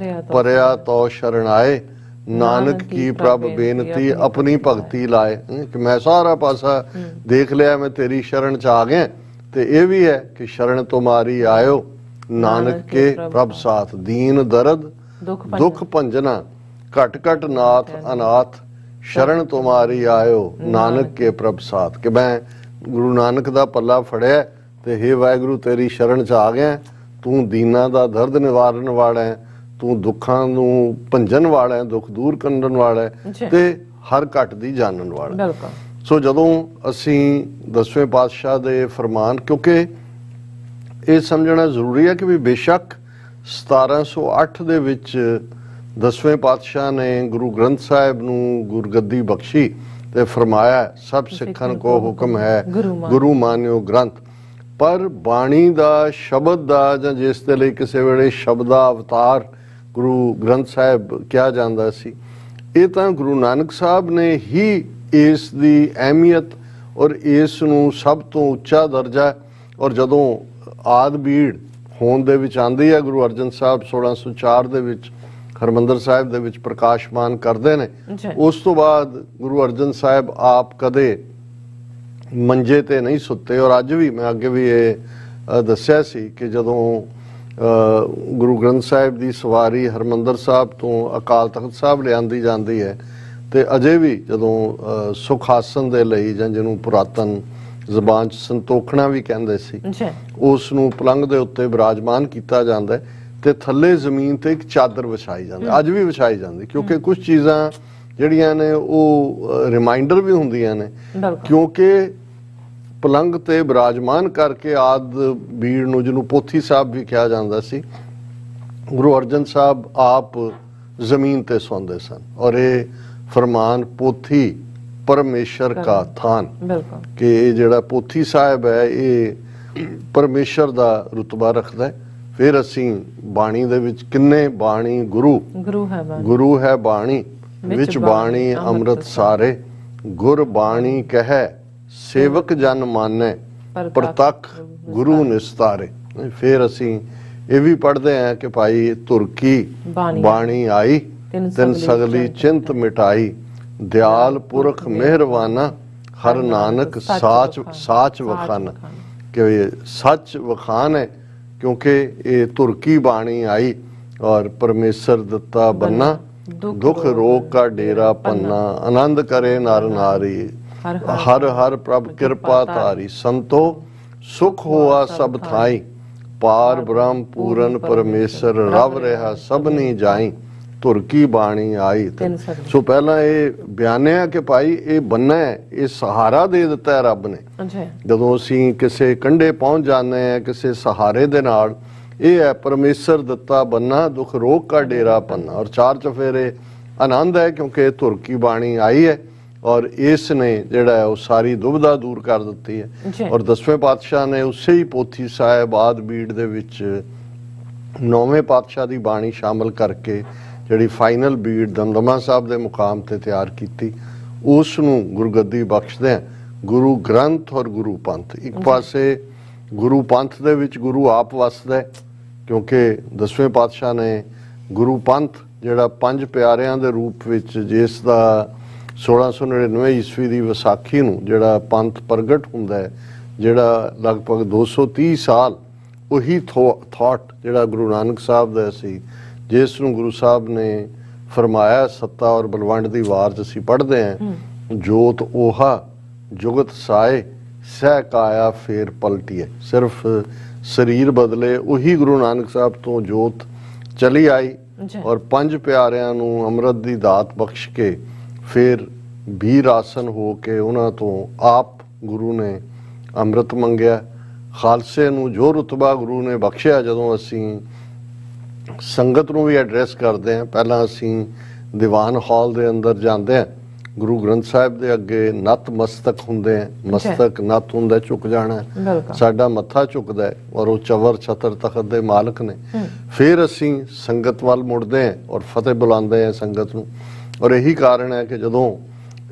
ਪਰਿਆ ਤੋ ਸ਼ਰਨ ਆਏ ਨਾਨਕ ਕੀ ਪ੍ਰਭ ਬੇਨਤੀ ਆਪਣੀ ਭਗਤੀ ਲਾਏ। ਕਿ ਮੈਂ ਸਾਰਾ ਪਾਸਾ ਦੇਖ ਲਿਆ, ਮੈਂ ਤੇਰੀ ਸ਼ਰਨ 'ਚ ਆ ਗਿਆ। ਤੇ ਇਹ ਵੀ ਹੈ ਕਿ ਸ਼ਰਨ ਤੁਮਾਰੀ ਆਇਓ ਨਾਨਕ ਕੇ ਪ੍ਰਭ ਸਾਥ ਦੀਨ ਦਰਦ ਦੁੱਖ ਭੰਜਨਾ ਘਟ ਘਟ ਨਾਥ ਅਨਾਥ ਸ਼ਰਨ ਤੁਮਾਰੀ ਆਇਓ ਨਾਨਕ ਕੇ ਪ੍ਰਭ ਸਾਥ। ਕਿ ਮੈਂ ਗੁਰੂ ਨਾਨਕ ਦਾ ਪੱਲਾ ਫੜਿਆ ਤੇ ਹੇ ਵਾਹਿਗੁਰੂ ਤੇਰੀ ਸ਼ਰਨ 'ਚ ਆ ਗਿਆ, ਤੂੰ ਦੀਨਾਂ ਦਾ ਦਰਦ ਨਿਵਾਰਨ ਵਾਲਾ ਹੈ, ਤੂੰ ਦੁੱਖਾਂ ਨੂੰ ਭੰਜਨ ਵਾਲਾ ਹੈ, ਦੁੱਖ ਦੂਰ ਕਰਨ ਵਾਲਾ ਹੈ ਤੇ ਹਰ ਘਟ ਦੀ ਜਾਣਨ ਵਾਲਾ ਹੈ। ਸੋ ਜਦੋਂ ਅਸੀਂ ਦਸਵੇਂ ਪਾਤਸ਼ਾਹ ਦੇ ਫਰਮਾਨ, ਕਿਉਂਕਿ ਇਹ ਸਮਝਣਾ ਜ਼ਰੂਰੀ ਹੈ ਕਿ ਵੀ ਬੇਸ਼ੱਕ 1708 ਦੇ ਵਿੱਚ ਦਸਵੇਂ ਪਾਤਸ਼ਾਹ ਨੇ ਗੁਰੂ ਗ੍ਰੰਥ ਸਾਹਿਬ ਨੂੰ ਗੁਰਗੱਦੀ ਬਖਸ਼ੀ ਤੇ ਫਰਮਾਇਆ ਸਭ ਸਿੱਖਣ ਕੋ ਹੁਕਮ ਹੈ ਗੁਰੂ ਮਾਨਿਓ ਗ੍ਰੰਥ, ਪਰ ਬਾਣੀ ਦਾ ਸ਼ਬਦ ਦਾ ਜਾਂ ਜਿਸ ਦੇ ਲਈ ਕਿਸੇ ਵੇਲੇ ਸ਼ਬਦ ਦਾ ਅਵਤਾਰ ਗੁਰੂ ਗ੍ਰੰਥ ਸਾਹਿਬ ਕਿਹਾ ਜਾਂਦਾ ਸੀ, ਇਹ ਤਾਂ ਗੁਰੂ ਨਾਨਕ ਸਾਹਿਬ ਨੇ ਹੀ ਇਸ ਦੀ ਅਹਿਮੀਅਤ ਔਰ ਇਸ ਨੂੰ ਸਭ ਤੋਂ ਉੱਚਾ ਦਰਜਾ। ਔਰ ਜਦੋਂ ਆਦ ਬੀੜ ਹੋਂਦ ਦੇ ਵਿੱਚ ਆਉਂਦੀ ਹੈ, ਗੁਰੂ ਅਰਜਨ ਸਾਹਿਬ 1604 ਦੇ ਵਿੱਚ ਹਰਿਮੰਦਰ ਸਾਹਿਬ ਦੇ ਵਿੱਚ ਪ੍ਰਕਾਸ਼ਮਾਨ ਕਰਦੇ ਨੇ, ਉਸ ਤੋਂ ਬਾਅਦ ਗੁਰੂ ਅਰਜਨ ਸਾਹਿਬ ਆਪ ਕਦੇ ਮੰਜੇ ਤੇ ਨਹੀਂ ਸੁੱਤੇ। ਔਰ ਅੱਜ ਵੀ ਮੈਂ ਅੱਗੇ ਵੀ ਇਹ ਦੱਸਿਆ ਸੀ ਕਿ ਜਦੋਂ ਗੁਰੂ ਗ੍ਰੰਥ ਸਾਹਿਬ ਦੀ ਸਵਾਰੀ ਹਰਿਮੰਦਰ ਸਾਹਿਬ ਤੋਂ ਅਕਾਲ ਤਖਤ ਸਾਹਿਬ ਲਿਆਂਦੀ ਜਾਂਦੀ ਹੈ ਤੇ ਅਜੇ ਵੀ ਜਦੋਂ ਸੁਖ ਆਸਨ ਦੇ ਲਈ ਜਾਂ ਜਿਹਨੂੰ ਪੁਰਾਤਨ ਜ਼ਬਾਨ 'ਚ ਸੰਤੋਖਣਾ ਵੀ ਕਹਿੰਦੇ ਸੀ, ਉਸ ਨੂੰ ਪਲੰਘ ਦੇ ਉੱਤੇ ਬਿਰਾਜਮਾਨ ਕੀਤਾ ਜਾਂਦਾ ਹੈ ਤੇ ਥੱਲੇ ਜ਼ਮੀਨ ਤੇ ਇੱਕ ਚਾਦਰ ਵਿਛਾਈ ਜਾਂਦੀ, ਅੱਜ ਵੀ ਵਿਛਾਈ ਜਾਂਦੀ, ਕਿਉਂਕਿ ਕੁਝ ਚੀਜ਼ਾਂ ਜਿਹੜੀਆਂ ਨੇ ਉਹ ਰਿਮਾਈਂਡਰ ਵੀ ਹੁੰਦੀਆਂ ਨੇ। ਕਿਉਂਕਿ ਪਲੰਘ ਤੇ ਬਿਰਾਜਮਾਨ ਕਰਕੇ ਆਦ ਬੀੜ ਨੂੰ, ਜਿਹਨੂੰ ਪੋਥੀ ਸਾਹਿਬ ਵੀ ਕਿਹਾ ਜਾਂਦਾ ਸੀ, ਗੁਰੂ ਅਰਜਨ ਸਾਹਿਬ ਆਪ ਜ਼ਮੀਨ ਤੇ ਸੌਂਦੇ ਸਨ। ਔਰ ਇਹ ਫਰਮਾਨ ਪੋਥੀ ਪਰਮੇਸ਼ਰ ਕਾ ਥਾਨ, ਕਿ ਇਹ ਜਿਹੜਾ ਪੋਥੀ ਸਾਹਿਬ ਹੈ ਇਹ ਪਰਮੇਸ਼ਰ ਦਾ ਰੁਤਬਾ ਰੱਖਦਾ ਹੈ। ਫਿਰ ਅਸੀਂ ਬਾਣੀ ਦੇ ਵਿੱਚ ਕਿੰਨੇ ਬਾਣੀ ਗੁਰੂ ਹੈ ਬਾਣੀ ਵਿੱਚ ਬਾਣੀ ਅੰਮ੍ਰਿਤ ਸਾਰੇ, ਗੁਰ ਬਾਣੀ ਕਹੈ ਸੇਵਕ ਜਨ ਮਾਨੈ ਪ੍ਰਤੱਖ ਗੁਰੂ ਨਿਸਤਾਰੇ। ਫਿਰ ਅਸੀਂ ਇਹ ਵੀ ਪੜ੍ਹਦੇ ਹਾਂ ਕਿ ਭਾਈ ਤੁਰਕੀ ਬਾਣੀ ਆਈ ਤਿਨ ਸਗਲੀ ਚਿੰਤ ਮਿਟਾਈ, ਦਿਆਲ ਪੁਰਖ ਮਿਹਰਵਾਨਾ ਹਰ ਨਾਨਕ ਸਾਚ ਵਖਾਨਾ। ਕਿ ਸੱਚ ਵਖਾਨ ਹੈ ਕਿਉਂਕਿ ਇਹ ਤੁਰਕੀ ਬਾਣੀ ਆਈ ਔਰ ਪਰਮੇਸ਼ਰ ਦਿੱਤਾ ਬੰਨਾ, ਦੁੱਖ ਰੋਗ ਕਾ ਡੇਰਾ ਪੰਨਾ, ਆਨੰਦ ਕਰੇ ਨਰ ਨਾਰੀ ਹਰ ਹਰ ਪ੍ਰਭ ਕਿਰਪਾ ਧਾਰੀ, ਸੰਤੋ ਸੁਖ ਹੋਆ ਸਭ ਥਾਈ, ਪਾਰ ਬ੍ਰਹਮ ਪੂਰਨ ਪਰਮੇਸ਼ਰ ਰਵ ਰਿਹਾ ਸਭਨੀ ਜਾਈ, ਤੁਰਕੀ ਬਾਣੀ ਆਈ। ਸੋ ਪਹਿਲਾਂ ਇਹ ਬਿਆਨਿਆ ਕਿ ਭਾਈ ਇਹ ਬੰਨਾ ਹੈ, ਇਹ ਸਹਾਰਾ ਦੇ ਦਿੱਤਾ ਹੈ ਰੱਬ ਨੇ। ਜਦੋਂ ਅਸੀਂ ਕਿਸੇ ਕੰਢੇ ਪਹੁੰਚ ਜਾਂਦੇ ਹਾਂ ਕਿਸੇ ਸਹਾਰੇ ਦੇ ਨਾਲ, ਇਹ ਹੈ ਪਰਮੇਸ਼ਰ ਦਿੱਤਾ ਬੰਨਾ, ਦੁੱਖ ਰੋਗ ਕਾ ਡੇਰਾ ਪੰਨਾ। ਔਰ ਚਾਰ ਚਫੇਰੇ ਆਨੰਦ ਹੈ ਕਿਉਂਕਿ ਤੁਰਕੀ ਬਾਣੀ ਆਈ ਹੈ। ਔਰ ਇਸ ਨੇ ਜਿਹੜਾ ਹੈ ਉਹ ਸਾਰੀ ਦੁਬਿਧਾ ਦੂਰ ਕਰ ਦਿੱਤੀ ਜੀ। ਹੈ। ਔਰ 10ਵੇਂ ਪਾਤਸ਼ਾਹ ਨੇ ਉਸੇ ਹੀ ਪੋਥੀ ਸਾਹਿਬ ਆਦਿ ਬੀੜ ਦੇ ਵਿੱਚ 9ਵੇਂ ਪਾਤਸ਼ਾਹ ਦੀ ਬਾਣੀ ਸ਼ਾਮਲ ਕਰਕੇ ਜਿਹੜੀ ਫਾਈਨਲ ਬੀੜ ਦਮਦਮਾ ਸਾਹਿਬ ਦੇ ਮੁਕਾਮ ਤੇ ਤਿਆਰ ਕੀਤੀ, ਉਸ ਨੂੰ ਗੁਰਗੱਦੀ ਬਖਸ਼ਦੇ ਆ। ਗੁਰੂ ਗ੍ਰੰਥ ਔਰ ਗੁਰੂ ਪੰਥ, ਇੱਕ ਪਾਸੇ ਗੁਰੂ ਪੰਥ ਦੇ ਵਿੱਚ ਗੁਰੂ ਆਪ ਵਸਦਾ ਹੈ, ਕਿਉਂਕਿ 10ਵੇਂ ਪਾਤਸ਼ਾਹ ਨੇ ਗੁਰੂ ਪੰਥ ਜਿਹੜਾ ਪੰਜ ਪਿਆਰਿਆਂ ਦੇ ਰੂਪ ਵਿੱਚ, ਜਿਸ ਦਾ 1699 ਈਸਵੀ ਦੀ ਵਿਸਾਖੀ ਨੂੰ ਜਿਹੜਾ ਪੰਥ ਪ੍ਰਗਟ ਹੁੰਦਾ ਹੈ, ਜਿਹੜਾ ਲਗਭਗ 230 ਸਾਲ ਉਹੀ ਥਾਟ ਜਿਹੜਾ ਗੁਰੂ ਨਾਨਕ ਸਾਹਿਬ ਦਾ ਸੀ, ਜਿਸ ਨੂੰ ਗੁਰੂ ਸਾਹਿਬ ਨੇ ਫਰਮਾਇਆ ਸੱਤਾ ਔਰ ਬਲਵੰਡ ਦੀ ਵਾਰ 'ਚ ਅਸੀਂ ਪੜ੍ਹਦੇ ਹਾਂ, ਜੋਤ ਓਹਾ ਜੁਗਤ ਸਾਏ ਸਹਿ ਕਾਇਆ ਫੇਰ ਪਲਟੀਏ। ਸਿਰਫ ਸਰੀਰ ਬਦਲੇ, ਉਹੀ ਗੁਰੂ ਨਾਨਕ ਸਾਹਿਬ ਤੋਂ ਜੋਤ ਚਲੀ ਆਈ ਔਰ ਪੰਜ ਪਿਆਰਿਆਂ ਨੂੰ ਅੰਮ੍ਰਿਤ ਦੀ ਦਾਤ ਬਖਸ਼ ਕੇ ਫਿਰ ਵੀਰ ਆਸਨ ਹੋ ਕੇ ਉਹਨਾਂ ਤੋਂ ਆਪ ਗੁਰੂ ਨੇ ਅੰਮ੍ਰਿਤ ਮੰਗਿਆ। ਖਾਲਸੇ ਨੂੰ ਜੋ ਰੁਤਬਾ ਗੁਰੂ ਨੇ ਬਖਸ਼ਿਆ, ਜਦੋਂ ਅਸੀਂ ਸੰਗਤ ਨੂੰ ਵੀ ਐਡਰੈਸ ਕਰਦੇ ਹਾਂ, ਪਹਿਲਾਂ ਅਸੀਂ ਦੀਵਾਨ ਹਾਲ ਦੇ ਅੰਦਰ ਜਾਂਦੇ ਹਾਂ, ਗੁਰੂ ਗ੍ਰੰਥ ਸਾਹਿਬ ਦੇ ਅੱਗੇ ਨਤ ਮਸਤਕ ਹੁੰਦੇ ਆ, ਮਸਤਕ ਨਤ ਹੁੰਦਾ, ਝੁਕ ਜਾਣਾ, ਸਾਡਾ ਮੱਥਾ ਝੁਕਦਾ ਹੈ ਔਰ ਉਹ ਚਵਰ ਛਤਰ ਤਖਤ ਦੇ ਮਾਲਕ ਨੇ। ਫਿਰ ਅਸੀਂ ਸੰਗਤ ਵੱਲ ਮੁੜਦੇ ਹਾਂ ਔਰ ਫਤਿਹ ਬੁਲਾਉਂਦੇ ਹਾਂ ਸੰਗਤ ਨੂੰ। ਔਰ ਇਹੀ ਕਾਰਨ ਹੈ ਕਿ ਜਦੋਂ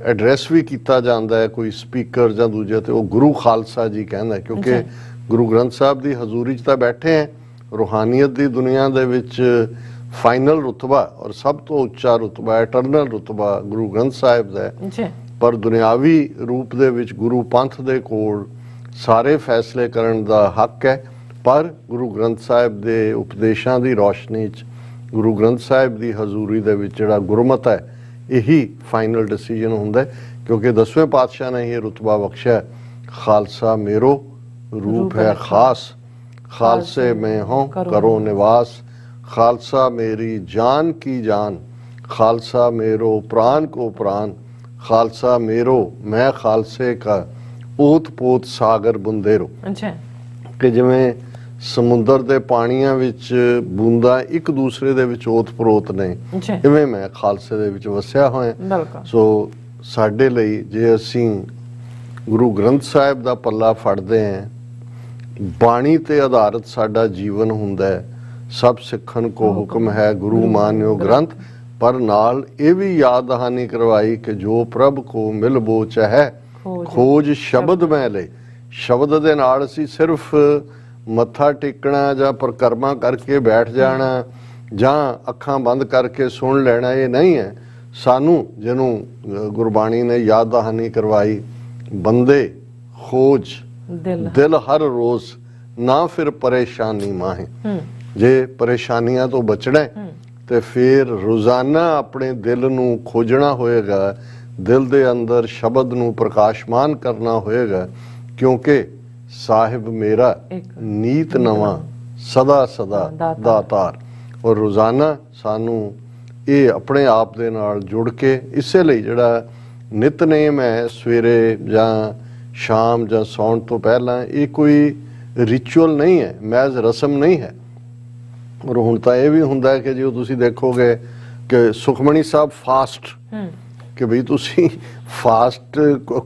ਐਡਰੈਸ ਵੀ ਕੀਤਾ ਜਾਂਦਾ ਹੈ ਕੋਈ ਸਪੀਕਰ ਜਾਂ ਦੂਜੇ, ਤੇ ਉਹ ਗੁਰੂ ਖਾਲਸਾ ਜੀ ਕਹਿੰਦਾ, ਕਿਉਂਕਿ ਗੁਰੂ ਗ੍ਰੰਥ ਸਾਹਿਬ ਦੀ ਹਜ਼ੂਰੀ 'ਚ ਤਾਂ ਬੈਠੇ ਹੈ। ਰੂਹਾਨੀਅਤ ਦੀ ਦੁਨੀਆ ਦੇ ਵਿੱਚ ਫਾਈਨਲ ਰੁਤਬਾ ਔਰ ਸਭ ਤੋਂ ਉੱਚਾ ਰੁਤਬਾ, ਐਟਰਨਲ ਰੁਤਬਾ ਗੁਰੂ ਗ੍ਰੰਥ ਸਾਹਿਬ ਦਾ ਹੈ, ਪਰ ਦੁਨਿਆਵੀ ਰੂਪ ਦੇ ਵਿੱਚ ਗੁਰੂ ਪੰਥ ਦੇ ਕੋਲ ਸਾਰੇ ਫੈਸਲੇ ਕਰਨ ਦਾ ਹੱਕ ਹੈ। ਪਰ ਗੁਰੂ ਗ੍ਰੰਥ ਸਾਹਿਬ ਦੇ ਉਪਦੇਸ਼ਾਂ ਦੀ ਰੌਸ਼ਨੀ 'ਚ, ਗੁਰੂ ਗ੍ਰੰਥ ਸਾਹਿਬ ਦੀ ਹਜ਼ੂਰੀ ਦੇ ਵਿੱਚ ਜਿਹੜਾ ਗੁਰਮਤਿ ਹੈ, ਇਹੀ ਫਾਈਨਲ ਡਿਸੀਜਨ ਹੁੰਦਾ ਹੈ, ਕਿਉਂਕਿ 10ਵੇਂ ਪਾਤਸ਼ਾਹ ਨੇ ਇਹ ਰੁਤਬਾ ਬਖਸ਼ਿਆ, ਖਾਲਸਾ ਮੇਰੋ रूप है खास, खालसे में हों करो निवास, खालसा मेरी जान की जान, खालसा मेरो प्राण को प्राण, खालसा मेरो मैं खालसे का ओत पोत सागर बुंदेरो। कि जिवें ਸਮੁੰਦਰ ਦੇ ਪਾਣੀਆਂ ਵਿੱਚ ਬੂੰਦਾਂ ਇੱਕ ਦੂਸਰੇ ਦੇ ਵਿੱਚ ਓਤ ਪਰੋਤ ਨੇ, ਇਵੇਂ ਮੈਂ ਖਾਲਸੇ ਦੇ ਵਿੱਚ ਵਸਿਆ ਹੋਇਆ। ਸੋ ਸਾਡੇ ਲਈ ਜੇ ਅਸੀਂ ਗੁਰੂ ਗ੍ਰੰਥ ਸਾਹਿਬ ਦਾ ਪੱਲਾ ਫੜਦੇ ਹਾਂ, ਬਾਣੀ ਤੇ ਆਧਾਰਿਤ ਸਾਡਾ ਜੀਵਨ ਹੁੰਦਾ ਹੈ, ਸਭ ਸਿੱਖਣ ਕੋ ਹੁਕਮ ਹੈ ਗੁਰੂ ਮਾਨਿਓ ਗ੍ਰੰਥ, ਪਰ ਨਾਲ ਇਹ ਵੀ ਯਾਦ ਦਹਾਨੀ ਕਰਵਾਈ ਕਿ ਜੋ ਪ੍ਰਭ ਕੋ ਮਿਲ ਬੋਚ ਹੈ ਖੋਜ ਸ਼ਬਦ ਮੈਂ ਲੈ। ਸ਼ਬਦ ਦੇ ਨਾਲ ਅਸੀਂ ਸਿਰਫ ਮੱਥਾ ਟੇਕਣਾ ਜਾਂ ਪਰਿਕਰਮਾ ਕਰਕੇ ਬੈਠ ਜਾਣਾ ਜਾਂ ਅੱਖਾਂ ਬੰਦ ਕਰਕੇ ਸੁਣ ਲੈਣਾ, ਇਹ ਨਹੀਂ ਹੈ। ਸਾਨੂੰ ਜਿਹਨੂੰ ਗੁਰਬਾਣੀ ਨੇ ਯਾਦ ਦਹਾਨੀ ਕਰਵਾਈ, ਬੰਦੇ ਖੋਜ ਦਿਲ ਹਰ ਰੋਜ਼ ਨਾ ਫਿਰ ਪਰੇਸ਼ਾਨੀ ਮਾਹੇ। ਜੇ ਪਰੇਸ਼ਾਨੀਆਂ ਤੋਂ ਬਚਣਾ ਤੇ ਫਿਰ ਰੋਜ਼ਾਨਾ ਆਪਣੇ ਦਿਲ ਨੂੰ ਖੋਜਣਾ ਹੋਏਗਾ, ਦਿਲ ਦੇ ਅੰਦਰ ਸ਼ਬਦ ਨੂੰ ਪ੍ਰਕਾਸ਼ਮਾਨ ਕਰਨਾ ਹੋਏਗਾ, ਕਿਉਂਕਿ ਸਾਹਿਬ ਮੇਰਾ ਨੀਤ ਨਵਾਂ ਸਦਾ ਸਦਾ ਦਾਤਾਰ। ਔਰ ਰੋਜ਼ਾਨਾ ਸਾਨੂੰ ਇਹ ਆਪਣੇ ਆਪ ਦੇ ਨਾਲ ਜੁੜ ਕੇ, ਇਸੇ ਲਈ ਜਿਹੜਾ ਨਿਤਨੇਮ ਹੈ ਸਵੇਰੇ ਜਾਂ ਸ਼ਾਮ ਜਾਂ ਸੌਣ ਤੋਂ ਪਹਿਲਾਂ, ਇਹ ਕੋਈ ਰਿਚੁਅਲ ਨਹੀਂ ਹੈ, ਮਹਿਜ਼ ਰਸਮ ਨਹੀਂ ਹੈ। ਔਰ ਹੁਣ ਤਾਂ ਇਹ ਵੀ ਹੁੰਦਾ ਹੈ ਕਿ ਜੇ ਤੁਸੀਂ ਦੇਖੋਗੇ ਕਿ ਸੁਖਮਣੀ ਸਾਹਿਬ ਫਾਸਟ, ਕਿ ਬਈ ਤੁਸੀਂ ਫਾਸਟ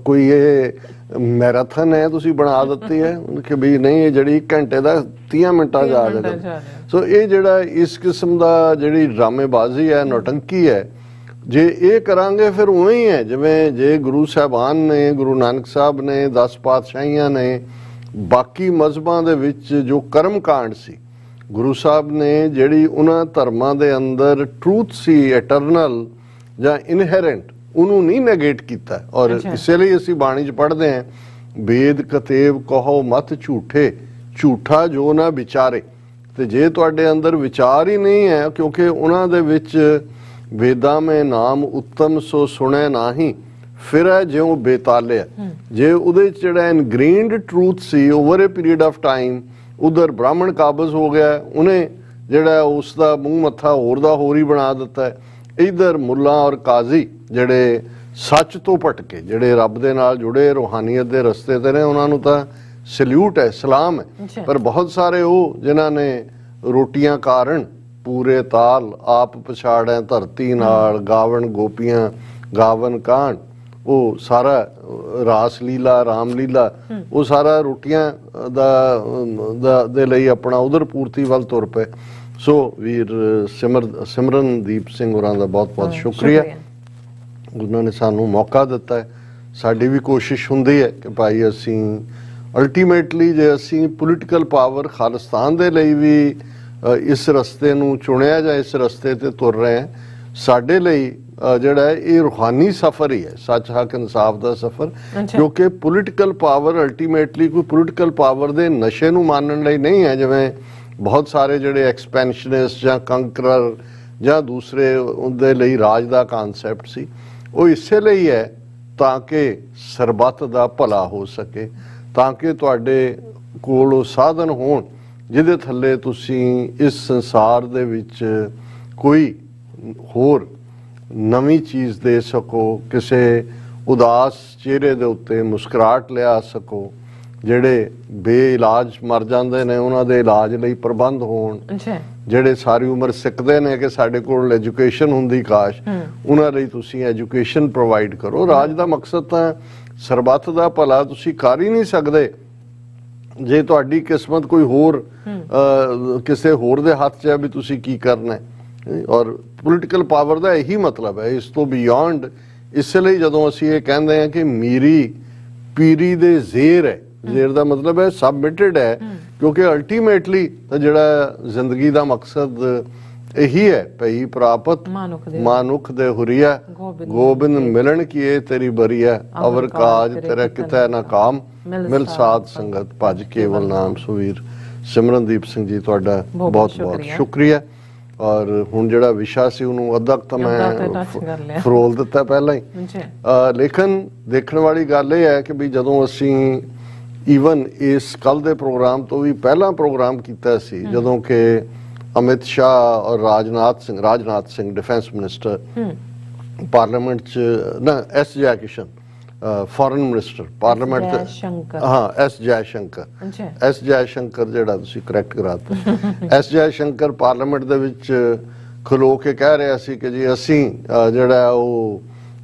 ਕੋਈ ਇਹ ਮੈਰਾਥਨ ਹੈ ਤੁਸੀਂ ਬਣਾ ਦਿੱਤੀ ਹੈ ਕਿ ਬਈ ਨਹੀਂ, ਇਹ ਜਿਹੜੀ 1 ਘੰਟੇ ਦਾ 30 ਮਿੰਟਾਂ ਜਾ ਜਾਏਗਾ। ਸੋ ਇਹ ਜਿਹੜਾ ਇਸ ਕਿਸਮ ਦਾ ਜਿਹੜੀ ਡਰਾਮੇਬਾਜ਼ੀ ਹੈ, ਨੌਟੰਕੀ ਹੈ, ਜੇ ਇਹ ਕਰਾਂਗੇ ਫਿਰ ਉਵੇਂ ਹੀ ਹੈ ਜਿਵੇਂ ਜੇ ਗੁਰੂ ਸਾਹਿਬਾਨ ਨੇ, ਗੁਰੂ ਨਾਨਕ ਸਾਹਿਬ ਨੇ, 10 ਪਾਤਸ਼ਾਹੀਆਂ ਨੇ, ਬਾਕੀ ਮਜ਼ਹਬਾਂ ਦੇ ਵਿੱਚ ਜੋ ਕਰਮ ਕਾਂਡ ਸੀ, ਗੁਰੂ ਸਾਹਿਬ ਨੇ ਜਿਹੜੀ ਉਹਨਾਂ ਧਰਮਾਂ ਦੇ ਅੰਦਰ ਟਰੂਥ ਸੀ, ਐਟਰਨਲ ਜਾਂ ਇਨਹੈਰੈਂਟ, ਉਹਨੂੰ ਨਹੀਂ ਨੈਗੇਟ ਕੀਤਾ। ਔਰ ਇਸੇ ਲਈ ਅਸੀਂ ਬਾਣੀ 'ਚ ਪੜ੍ਹਦੇ ਹਾਂ, ਵੇਦ ਕਤੇਬ ਕਹੋ ਮਤ ਝੂਠੇ, ਝੂਠਾ ਜੋ ਨਾ ਵਿਚਾਰੇ। ਤੇ ਜੇ ਤੁਹਾਡੇ ਅੰਦਰ ਵਿਚਾਰ ਹੀ ਨਹੀਂ ਹੈ, ਕਿਉਂਕਿ ਉਹਨਾਂ ਦੇ ਵਿੱਚ ਵੇਦਾਂ ਮੈਂ ਨਾਮ ਉੱਤਮ ਸੋ ਸੁਣੈ ਨਾਹੀ, ਫਿਰ ਹੈ ਜਿਉਂ ਬੇਤਾਲਿਆ। ਜੇ ਉਹਦੇ 'ਚ ਜਿਹੜਾ ਇਨਗ੍ਰੇਨਡ ਟਰੂਥ ਸੀ, over a period of time ਉਧਰ ਬ੍ਰਾਹਮਣ ਕਾਬਜ਼ ਹੋ ਗਿਆ, ਉਹਨੇ ਜਿਹੜਾ ਉਸ ਦਾ ਮੂੰਹ ਮੱਥਾ ਹੋਰ ਦਾ ਹੋਰ ਹੀ ਬਣਾ ਦਿੱਤਾ ਹੈ। ਇਧਰ ਮੁੱਲਾ ਔਰ ਕਾਜ਼ੀ ਜਿਹੜੇ ਸੱਚ ਤੋਂ ਭਟਕੇ, ਜਿਹੜੇ ਰੱਬ ਦੇ ਨਾਲ ਜੁੜੇ, ਰੂਹਾਨੀਅਤ ਦੇ ਰਸਤੇ ਤੇ ਨੇ, ਉਹਨਾਂ ਨੂੰ ਤਾਂ ਸਲੂਟ ਹੈ, ਸਲਾਮ ਹੈ। ਪਰ ਬਹੁਤ ਸਾਰੇ ਉਹ ਜਿਨ੍ਹਾਂ ਨੇ ਰੋਟੀਆਂ ਕਾਰਨ ਪੂਰੇ ਤਾਲ ਆਪ ਪਛਾੜੈ ਧਰਤੀ ਨਾਲ, ਗਾਵਣ ਗੋਪੀਆਂ ਗਾਵਨ ਕਾਂਡ, ਉਹ ਸਾਰਾ ਰਾਸ ਲੀਲਾ ਰਾਮ ਲੀਲਾ ਉਹ ਸਾਰਾ ਰੋਟੀਆਂ ਦੇ ਲਈ ਆਪਣਾ ਉਧਰ ਪੂਰਤੀ ਵੱਲ ਤੁਰ ਪਏ। ਸੋ ਵੀਰ ਸਿਮਰਨਦੀਪ ਸਿੰਘ ਹੋਰਾਂ ਦਾ ਬਹੁਤ ਬਹੁਤ ਸ਼ੁਕਰੀਆ, ਉਹਨਾਂ ਨੇ ਸਾਨੂੰ ਮੌਕਾ ਦਿੱਤਾ ਹੈ। ਸਾਡੀ ਵੀ ਕੋਸ਼ਿਸ਼ ਹੁੰਦੀ ਹੈ ਕਿ ਭਾਈ ਅਸੀਂ ਅਲਟੀਮੇਟਲੀ ਜੇ ਅਸੀਂ ਪੋਲੀਟੀਕਲ ਪਾਵਰ ਖਾਲਿਸਤਾਨ ਦੇ ਲਈ ਵੀ ਇਸ ਰਸਤੇ ਨੂੰ ਚੁਣਿਆ ਜਾਂ ਇਸ ਰਸਤੇ ਤੇ ਤੁਰ ਰਹੇ ਹਾਂ, ਸਾਡੇ ਲਈ ਜਿਹੜਾ ਹੈ ਇਹ ਰੂਹਾਨੀ ਸਫ਼ਰ ਹੀ ਹੈ, ਸੱਚ ਹੱਕ ਇਨਸਾਫ ਦਾ ਸਫ਼ਰ। ਕਿਉਂਕਿ ਪੋਲੀਟੀਕਲ ਪਾਵਰ ਅਲਟੀਮੇਟਲੀ ਕੋਈ ਪੋਲੀਟੀਕਲ ਪਾਵਰ ਦੇ ਨਸ਼ੇ ਨੂੰ ਮਾਨਣ ਲਈ ਨਹੀਂ ਹੈ, ਜਿਵੇਂ ਬਹੁਤ ਸਾਰੇ ਜਿਹੜੇ ਐਕਸਪੈਂਸ਼ਨਿਸਟ ਜਾਂ ਕੰਕਰਰ ਜਾਂ ਦੂਸਰੇ ਉਹਦੇ ਲਈ ਰਾਜ ਦਾ ਕਨਸੈਪਟ ਸੀ। ਉਹ ਇਸੇ ਲਈ ਹੈ ਤਾਂ ਕਿ ਸਰਬੱਤ ਦਾ ਭਲਾ ਹੋ ਸਕੇ, ਤਾਂ ਕਿ ਤੁਹਾਡੇ ਕੋਲ ਉਹ ਸਾਧਨ ਹੋਣ ਜਿਹਦੇ ਥੱਲੇ ਤੁਸੀਂ ਇਸ ਸੰਸਾਰ ਦੇ ਵਿੱਚ ਕੋਈ ਹੋਰ ਨਵੀਂ ਚੀਜ਼ ਦੇ ਸਕੋ, ਕਿਸੇ ਉਦਾਸ ਚਿਹਰੇ ਦੇ ਉੱਤੇ ਮੁਸਕਰਾਹਟ ਲਿਆ ਸਕੋ। ਜਿਹੜੇ ਬੇਇਲਾਜ ਮਰ ਜਾਂਦੇ ਨੇ ਉਹਨਾਂ ਦੇ ਇਲਾਜ ਲਈ ਪ੍ਰਬੰਧ ਹੋਣ, ਜਿਹੜੇ ਸਾਰੀ ਉਮਰ ਸਿੱਖਦੇ ਨੇ ਕਿ ਸਾਡੇ ਕੋਲ ਐਜੂਕੇਸ਼ਨ ਹੁੰਦੀ ਕਾਸ਼, ਉਹਨਾਂ ਲਈ ਤੁਸੀਂ ਐਜੂਕੇਸ਼ਨ ਪ੍ਰੋਵਾਈਡ ਕਰੋ। ਰਾਜ ਦਾ ਮਕਸਦ ਤਾਂ ਸਰਬੱਤ ਦਾ ਭਲਾ, ਤੁਸੀਂ ਕਰ ਹੀ ਨਹੀਂ ਸਕਦੇ ਜੇ ਤੁਹਾਡੀ ਕਿਸਮਤ ਕੋਈ ਹੋਰ ਕਿਸੇ ਹੋਰ ਦੇ ਹੱਥ 'ਚ ਹੈ ਵੀ ਤੁਸੀਂ ਕੀ ਕਰਨਾ ਹੈ। ਔਰ ਪੋਲੀਟੀਕਲ ਪਾਵਰ ਦਾ ਇਹੀ ਮਤਲਬ ਹੈ, ਇਸ ਤੋਂ ਬਿਯੋਂਡ। ਇਸ ਲਈ ਜਦੋਂ ਅਸੀਂ ਇਹ ਕਹਿੰਦੇ ਹਾਂ ਕਿ ਮੀਰੀ ਪੀਰੀ ਦੇ ਜ਼ੇਰ ਹੈ, ਜ਼ੇਰ ਦਾ ਮਤਲਬ ਹੈ ਸਬਮਿਟਡ ਹੈ, ਕਿਉਂਕਿ ਅਲਟੀਮੇਟਲੀ ਤਾਂ ਜਿਹੜਾ ਜ਼ਿੰਦਗੀ ਦਾ ਮਕਸਦ ਇਹੀ ਹੈ, ਭਈ ਪ੍ਰਾਪਤ ਮਾਨੁਖ ਦੇ ਹੁਰੀਆ ਗੋਬਿੰਦ ਮਿਲਣ ਕੀਏ ਤੇਰੀ ਬਰੀਆ, ਅਵਰ ਕਾਜ ਤੇਰਾ ਕਿਤੈ ਨਾ ਕਾਮ, ਮਿਲ ਸਾਧ ਸੰਗਤ ਭਜ ਕੇਵਲ ਨਾਮ। ਸੁਵੀਰ ਸਿਮਰਨਦੀਪ ਸਿੰਘ ਜੀ ਤੁਹਾਡਾ ਬਹੁਤ ਬਹੁਤ ਸ਼ੁਕਰੀਆ। ਔਰ ਹੁਣ ਜਿਹੜਾ ਵਿਸ਼ਾ ਸੀ ਉਹਨੂੰ ਅੱਧਾ ਤਾਂ ਮੈਂ ਫਰੋਲ ਦਿੱਤਾ ਪਹਿਲਾਂ ਹੀ। ਲੇਕਿਨ ਦੇਖਣ ਵਾਲੀ ਗੱਲ ਇਹ ਹੈ ਕਿ ਵੀ ਜਦੋਂ ਅਸੀਂ ਈਵਨ ਇਸ ਕੱਲ ਦੇ ਪ੍ਰੋਗਰਾਮ ਤੋਂ ਵੀ ਪਹਿਲਾਂ ਪ੍ਰੋਗਰਾਮ ਕੀਤਾ ਸੀ, ਜਦੋਂ ਕਿ ਅਮਿਤ ਸ਼ਾਹ ਔਰ Rajnath Singh defence minister parliament 'ਚ ਨਾ ਐਸ ਜੈ ਕਿਸ਼ਨ ਫੋਰਨ ਮਿਨਿਸਟਰ ਪਾਰਲੀਮੈਂਟ, ਹਾਂ ਐਸ ਜੈ ਸ਼ੰਕਰ ਜਿਹੜਾ ਤੁਸੀਂ ਕਰੈਕਟ ਕਰਾਤਾ, ਐਸ ਜੈ ਸ਼ੰਕਰ ਪਾਰਲੀਮੈਂਟ ਦੇ ਵਿੱਚ ਖਲੋ ਕੇ ਕਹਿ ਰਿਹਾ ਸੀ ਕਿ ਜੀ ਅਸੀਂ ਜਿਹੜਾ ਉਹ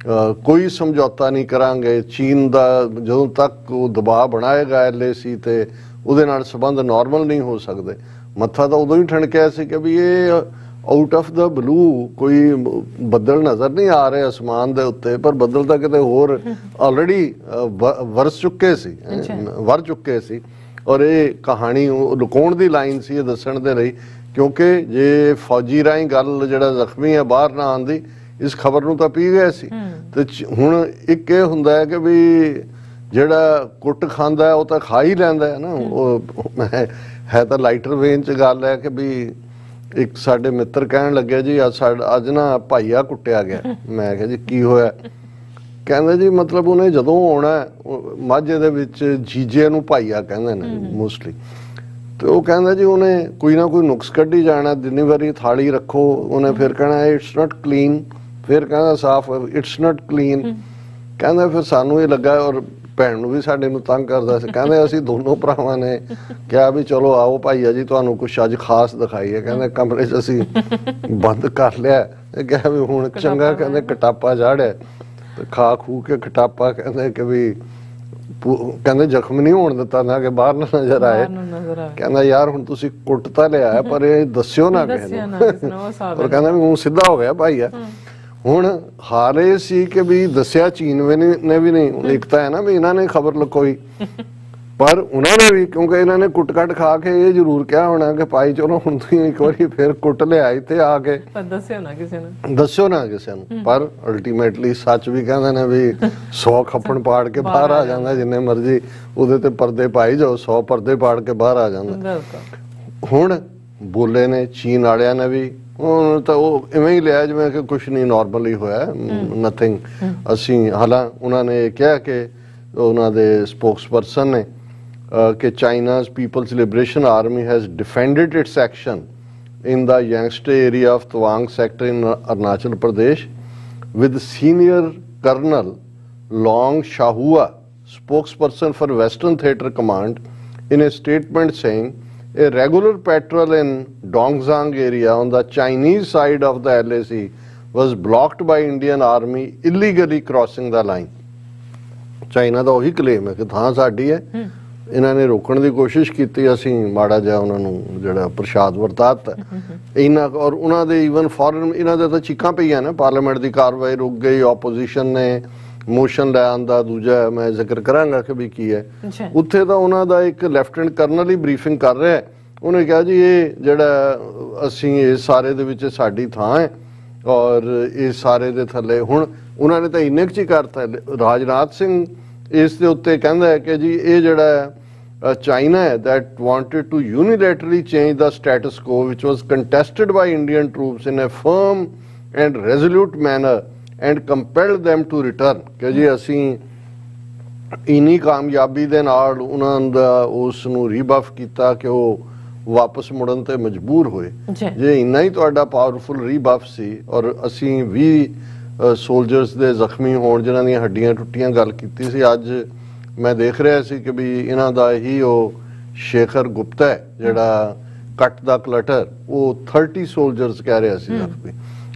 ਕੋਈ ਸਮਝੌਤਾ ਨਹੀਂ ਕਰਾਂਗੇ ਚੀਨ ਦਾ, ਜਦੋਂ ਤੱਕ ਉਹ ਦਬਾਅ ਬਣਾਏਗਾ LAC ਤੇ ਉਹਦੇ ਨਾਲ ਸੰਬੰਧ ਨਾਰਮਲ ਨਹੀਂ ਹੋ ਸਕਦੇ। ਮੱਥਾ ਤਾਂ ਉਦੋਂ ਹੀ ਠਣਕਿਆ ਸੀ ਕਿ ਵੀ ਇਹ ਆਊਟ ਆਫ ਦਾ ਬਲੂ ਕੋਈ ਬੱਦਲ ਨਜ਼ਰ ਨਹੀਂ ਆ ਰਹੇ ਅਸਮਾਨ ਦੇ ਉੱਤੇ, ਪਰ ਬੱਦਲ ਤਾਂ ਕਿਤੇ ਹੋਰ ਆਲਰੇਡੀ ਵਰ ਚੁੱਕੇ ਸੀ। ਔਰ ਇਹ ਕਹਾਣੀ ਲੁਕਾਉਣ ਦੀ ਲਾਈਨ ਸੀ, ਇਹ ਦੱਸਣ ਦੇ ਲਈ, ਕਿਉਂਕਿ ਜੇ ਫੌਜੀ ਰਾਹੀਂ ਗੱਲ ਜਿਹੜਾ ਜ਼ਖਮੀ ਹੈ ਬਾਹਰ ਨਾ ਆਉਂਦੀ, ਇਸ ਖਬਰ ਨੂੰ ਤਾਂ ਪੀ ਗਏ ਸੀ। ਤੇ ਹੁਣ ਇੱਕ ਇਹ ਹੁੰਦਾ ਹੈ ਕਿ ਵੀ ਜਿਹੜਾ ਕੁੱਟ ਖਾਂਦਾ ਉਹ ਤਾਂ ਖਾ ਹੀ ਲੈਂਦਾ ਹੈ ਨਾ। ਉਹ ਹੈ ਤਾਂ ਲਾਈਟਰ ਵੇਨ 'ਚ ਗੱਲ ਹੈ ਕਿ ਵੀ ਇੱਕ ਸਾਡੇ ਮਿੱਤਰ ਕਹਿਣ ਲੱਗਿਆ ਜੀ ਅੱਜ ਨਾ ਭਾਈਆ ਕੁੱਟਿਆ ਗਿਆ। ਮੈਂ ਕਿਹਾ ਜੀ ਕੀ ਹੋਇਆ? ਕਹਿੰਦੇ ਜੀ ਮਤਲਬ ਉਹਨੇ ਜਦੋਂ ਆਉਣਾ ਮਾਝੇ ਦੇ ਵਿੱਚ ਜੀਜੇ ਨੂੰ ਭਾਈਆ ਕਹਿੰਦੇ ਨੇ ਮੋਸਟਲੀ, ਤੇ ਉਹ ਕਹਿੰਦਾ ਜੀ ਉਹਨੇ ਕੋਈ ਨਾ ਕੋਈ ਨੁਕਸ ਕੱਢੀ ਜਾਣਾ, ਜਿੰਨੀ ਵਾਰੀ ਥਾਲੀ ਰੱਖੋ ਉਹਨੇ ਫਿਰ ਕਹਿਣਾ ਇਟਸ ਨਾਟ ਕਲੀਨ, ਫਿਰ ਕਹਿੰਦਾ ਸਾਫ਼ ਇਟਸ ਨਾਟ ਕਲੀਨ। ਕਹਿੰਦਾ ਫਿਰ ਸਾਨੂੰ ਇਹ ਲੱਗਾ, ਔਰ ਭੈਣ ਨੂੰ ਵੀ ਸਾਡੇ ਨੂੰ ਤੰਗ ਕਰਦਾ ਸੀ। ਕਹਿੰਦੇ ਅਸੀਂ ਦੋਨੋਂ ਭਰਾਵਾਂ ਨੇ ਕਿਹਾ ਵੀ ਚਲੋ ਆਓ ਭਾਈਆ ਜੀ ਤੁਹਾਨੂੰ ਕੁਛ ਅੱਜ ਖਾਸ ਦਿਖਾਈਏ। ਕਹਿੰਦੇ ਕਮਰੇ 'ਚ ਅਸੀਂ ਬੰਦ ਕਰ ਲਿਆ, ਕਿਹਾ ਵੀ ਹੁਣ ਚੰਗਾ ਕਹਿੰਦੇ ਕਟਾਪਾ ਚਾੜਿਆ ਤੇ ਖਾ ਖੂ ਕੇ ਕਟਾਪਾ ਕਹਿੰਦੇ ਕਿ ਵੀ ਕਹਿੰਦੇ ਜ਼ਖਮ ਨਹੀਂ ਹੋਣ ਦਿੱਤਾ ਨਾ ਕਿ ਬਾਹਰ ਨਾ ਨਜ਼ਰ ਆਏ। ਕਹਿੰਦਾ ਯਾਰ ਹੁਣ ਤੁਸੀਂ ਕੁੱਟ ਤਾਂ ਲਿਆ ਪਰ ਇਹ ਦੱਸਿਓ ਨਾ ਕਿਸੇ ਨੂੰ। ਔਰ ਕਹਿੰਦਾ ਵੀ ਹੁਣ ਸਿੱਧਾ ਹੋ ਗਿਆ ਭਾਈਆ। ਹੁਣ ਹਾਲ ਇਹ ਸੀ ਕਿ ਵੀ ਦੱਸਿਆ ਚੀਨ ਨੇ ਵੀ ਨਹੀਂ, ਇੱਕ ਤਾਂ ਹੈ ਨਾ ਵੀ ਇਹਨਾਂ ਨੇ ਖਬਰ ਲੁਕੋਈ, ਪਰ ਉਹਨਾਂ ਨੇ ਵੀ ਕਿਉਂਕਿ ਇਹਨਾਂ ਨੇ ਕੁੱਟ-ਕੱਟ ਖਾ ਕੇ ਇਹ ਜ਼ਰੂਰ ਕਿਹਾ ਹੋਣਾ ਕਿ ਭਾਈ ਚਲੋ ਹੁਣ ਤੁਸੀਂ ਇੱਕ ਵਾਰੀ ਫਿਰ ਕੁੱਟ ਲਿਆ ਇੱਥੇ ਆ ਕੇ, ਦੱਸਿਓ ਨਾ ਕਿਸੇ ਨੂੰ। ਪਰ ਅਲਟੀਮੇਟਲੀ ਸੱਚ ਵੀ ਕਹਿੰਦੇ ਨੇ ਵੀ 100 ਖੱਪਣ ਪਾੜ ਕੇ ਬਾਹਰ ਆ ਜਾਂਦਾ, ਜਿੰਨੇ ਮਰਜ਼ੀ ਉਹਦੇ ਤੇ ਪਰਦੇ ਪਾਈ ਜਾਓ 100 ਪਰਦੇ ਪਾੜ ਕੇ ਬਾਹਰ ਆ ਜਾਂਦਾ। ਹੁਣ ਬੋਲੇ ਨੇ ਚੀਨ ਵਾਲਿਆਂ ਨੇ ਵੀ, ਹੁਣ ਤਾਂ ਉਹ ਇਵੇਂ ਹੀ ਲਿਆ ਜਿਵੇਂ ਕਿ ਕੁਛ ਨਹੀਂ, ਨਾਰਮਲ ਹੀ ਹੋਇਆ, ਨਥਿੰਗ। ਅਸੀਂ ਹਾਲਾਂ ਉਹਨਾਂ ਨੇ ਕਿਹਾ ਕਿ ਉਹਨਾਂ ਦੇ ਸਪੋਕਸਪਰਸਨ ਨੇ ਕਿ ਚਾਈਨਾ's People's Liberation Army has defended its action in the Yangtze area of Tawang sector in Arunachal Pradesh with senior Colonel Long Shahua, spokesperson for Western Theatre Command, in a statement saying a regular patrol in Dongzang area on the Chinese side of the LAC was blocked by Indian Army illegally crossing the line. China ਦਾ ਉਹੀ claim ਹੈ ਕਿ ਥਾਂ ਸਾਡੀ ਹੈ। ਇਹਨਾਂ ਨੇ ਰੋਕਣ ਦੀ ਕੋਸ਼ਿਸ਼ ਕੀਤੀ, ਅਸੀਂ ਮਾੜਾ ਜਿਹਾ ਉਹਨਾਂ ਨੂੰ ਜਿਹੜਾ ਪ੍ਰਸ਼ਾਦ ਵਰਤਾਤਾ ਇਹਨਾਂ। ਔਰ ਉਹਨਾਂ ਦੇ ਈਵਨ ਫੋਰਨ ਇਹਨਾਂ ਦੇ ਤਾਂ ਚੀਕਾਂ ਪਈਆਂ ਨੇ, ਪਾਰਲੀਮੈਂਟ ਦੀ ਕਾਰਵਾਈ ਰੁਕ ਗਈ, ਆਪੋਜੀਸ਼ਨ ਨੇ ਮੋਸ਼ਨ ਲੈ ਆਂਦਾ। ਦੂਜਾ ਮੈਂ ਜ਼ਿਕਰ ਕਰਾਂਗਾ ਕਿ ਵੀ ਕੀ ਹੈ ਉੱਥੇ ਤਾਂ ਉਹਨਾਂ ਦਾ ਇੱਕ ਲੈਫਟੀਨੈਂਟ ਕਰਨਲ ਹੀ ਬਰੀਫਿੰਗ ਕਰ ਰਿਹਾ, ਉਹਨੇ ਕਿਹਾ ਜੀ ਇਹ ਜਿਹੜਾ ਅਸੀਂ ਇਸ ਸਾਰੇ ਦੇ ਵਿੱਚ ਸਾਡੀ ਥਾਂ ਹੈ ਔਰ ਇਸ ਸਾਰੇ ਦੇ ਥੱਲੇ ਹੁਣ ਉਹਨਾਂ ਨੇ ਤਾਂ ਇੰਨੇ ਕੁ 'ਚ ਹੀ ਕਰਤਾ। ਰਾਜਨਾਥ ਸਿੰਘ ਇਸ ਦੇ ਉੱਤੇ ਕਹਿੰਦਾ ਹੈ ਕਿ ਜੀ ਇਹ ਜਿਹੜਾ China that wanted to unilaterally change the status quo which was contested by Indian troops in a firm and resolute manner and compelled them to return ਕਿ ਜੀ ਅਸੀਂ ਇੰਨੀ ਕਾਮਯਾਬੀ ਦੇ ਨਾਲ ਉਹਨਾਂ ਦਾ ਉਸ ਨੂੰ ਰੀਬਫ ਕੀਤਾ ਕਿ ਉਹ ਵਾਪਸ ਮੁੜਨ ਤੇ ਮਜਬੂਰ ਹੋਏ। ਜੇ ਇੰਨਾ ਹੀ ਤੁਹਾਡਾ ਪਾਵਰਫੁਲ ਰੀਬਫ ਸੀ ਔਰ ਅਸੀਂ 20 ਸੋਲਜਰਸ ਦੇ ਜ਼ਖਮੀ ਹੋਣ ਜਿਨ੍ਹਾਂ ਦੀਆਂ ਹੱਡੀਆਂ ਟੁੱਟੀਆਂ ਗੱਲ ਕੀਤੀ ਸੀ, ਅੱਜ ਮੈਂ ਦੇਖ ਰਿਹਾ ਸੀ ਕਿ ਵੀ ਇਹਨਾਂ ਦਾ ਹੀ ਉਹ ਸ਼ੇਖਰ ਗੁਪਤਾ ਹੈ ਜਿਹੜਾ ਕੱਟ ਦਾ ਕਲਟਰ, ਉਹ 30 ਸੋਲਜਰਸ ਕਹਿ ਰਿਹਾ ਸੀ ਜ਼ਖਮੀ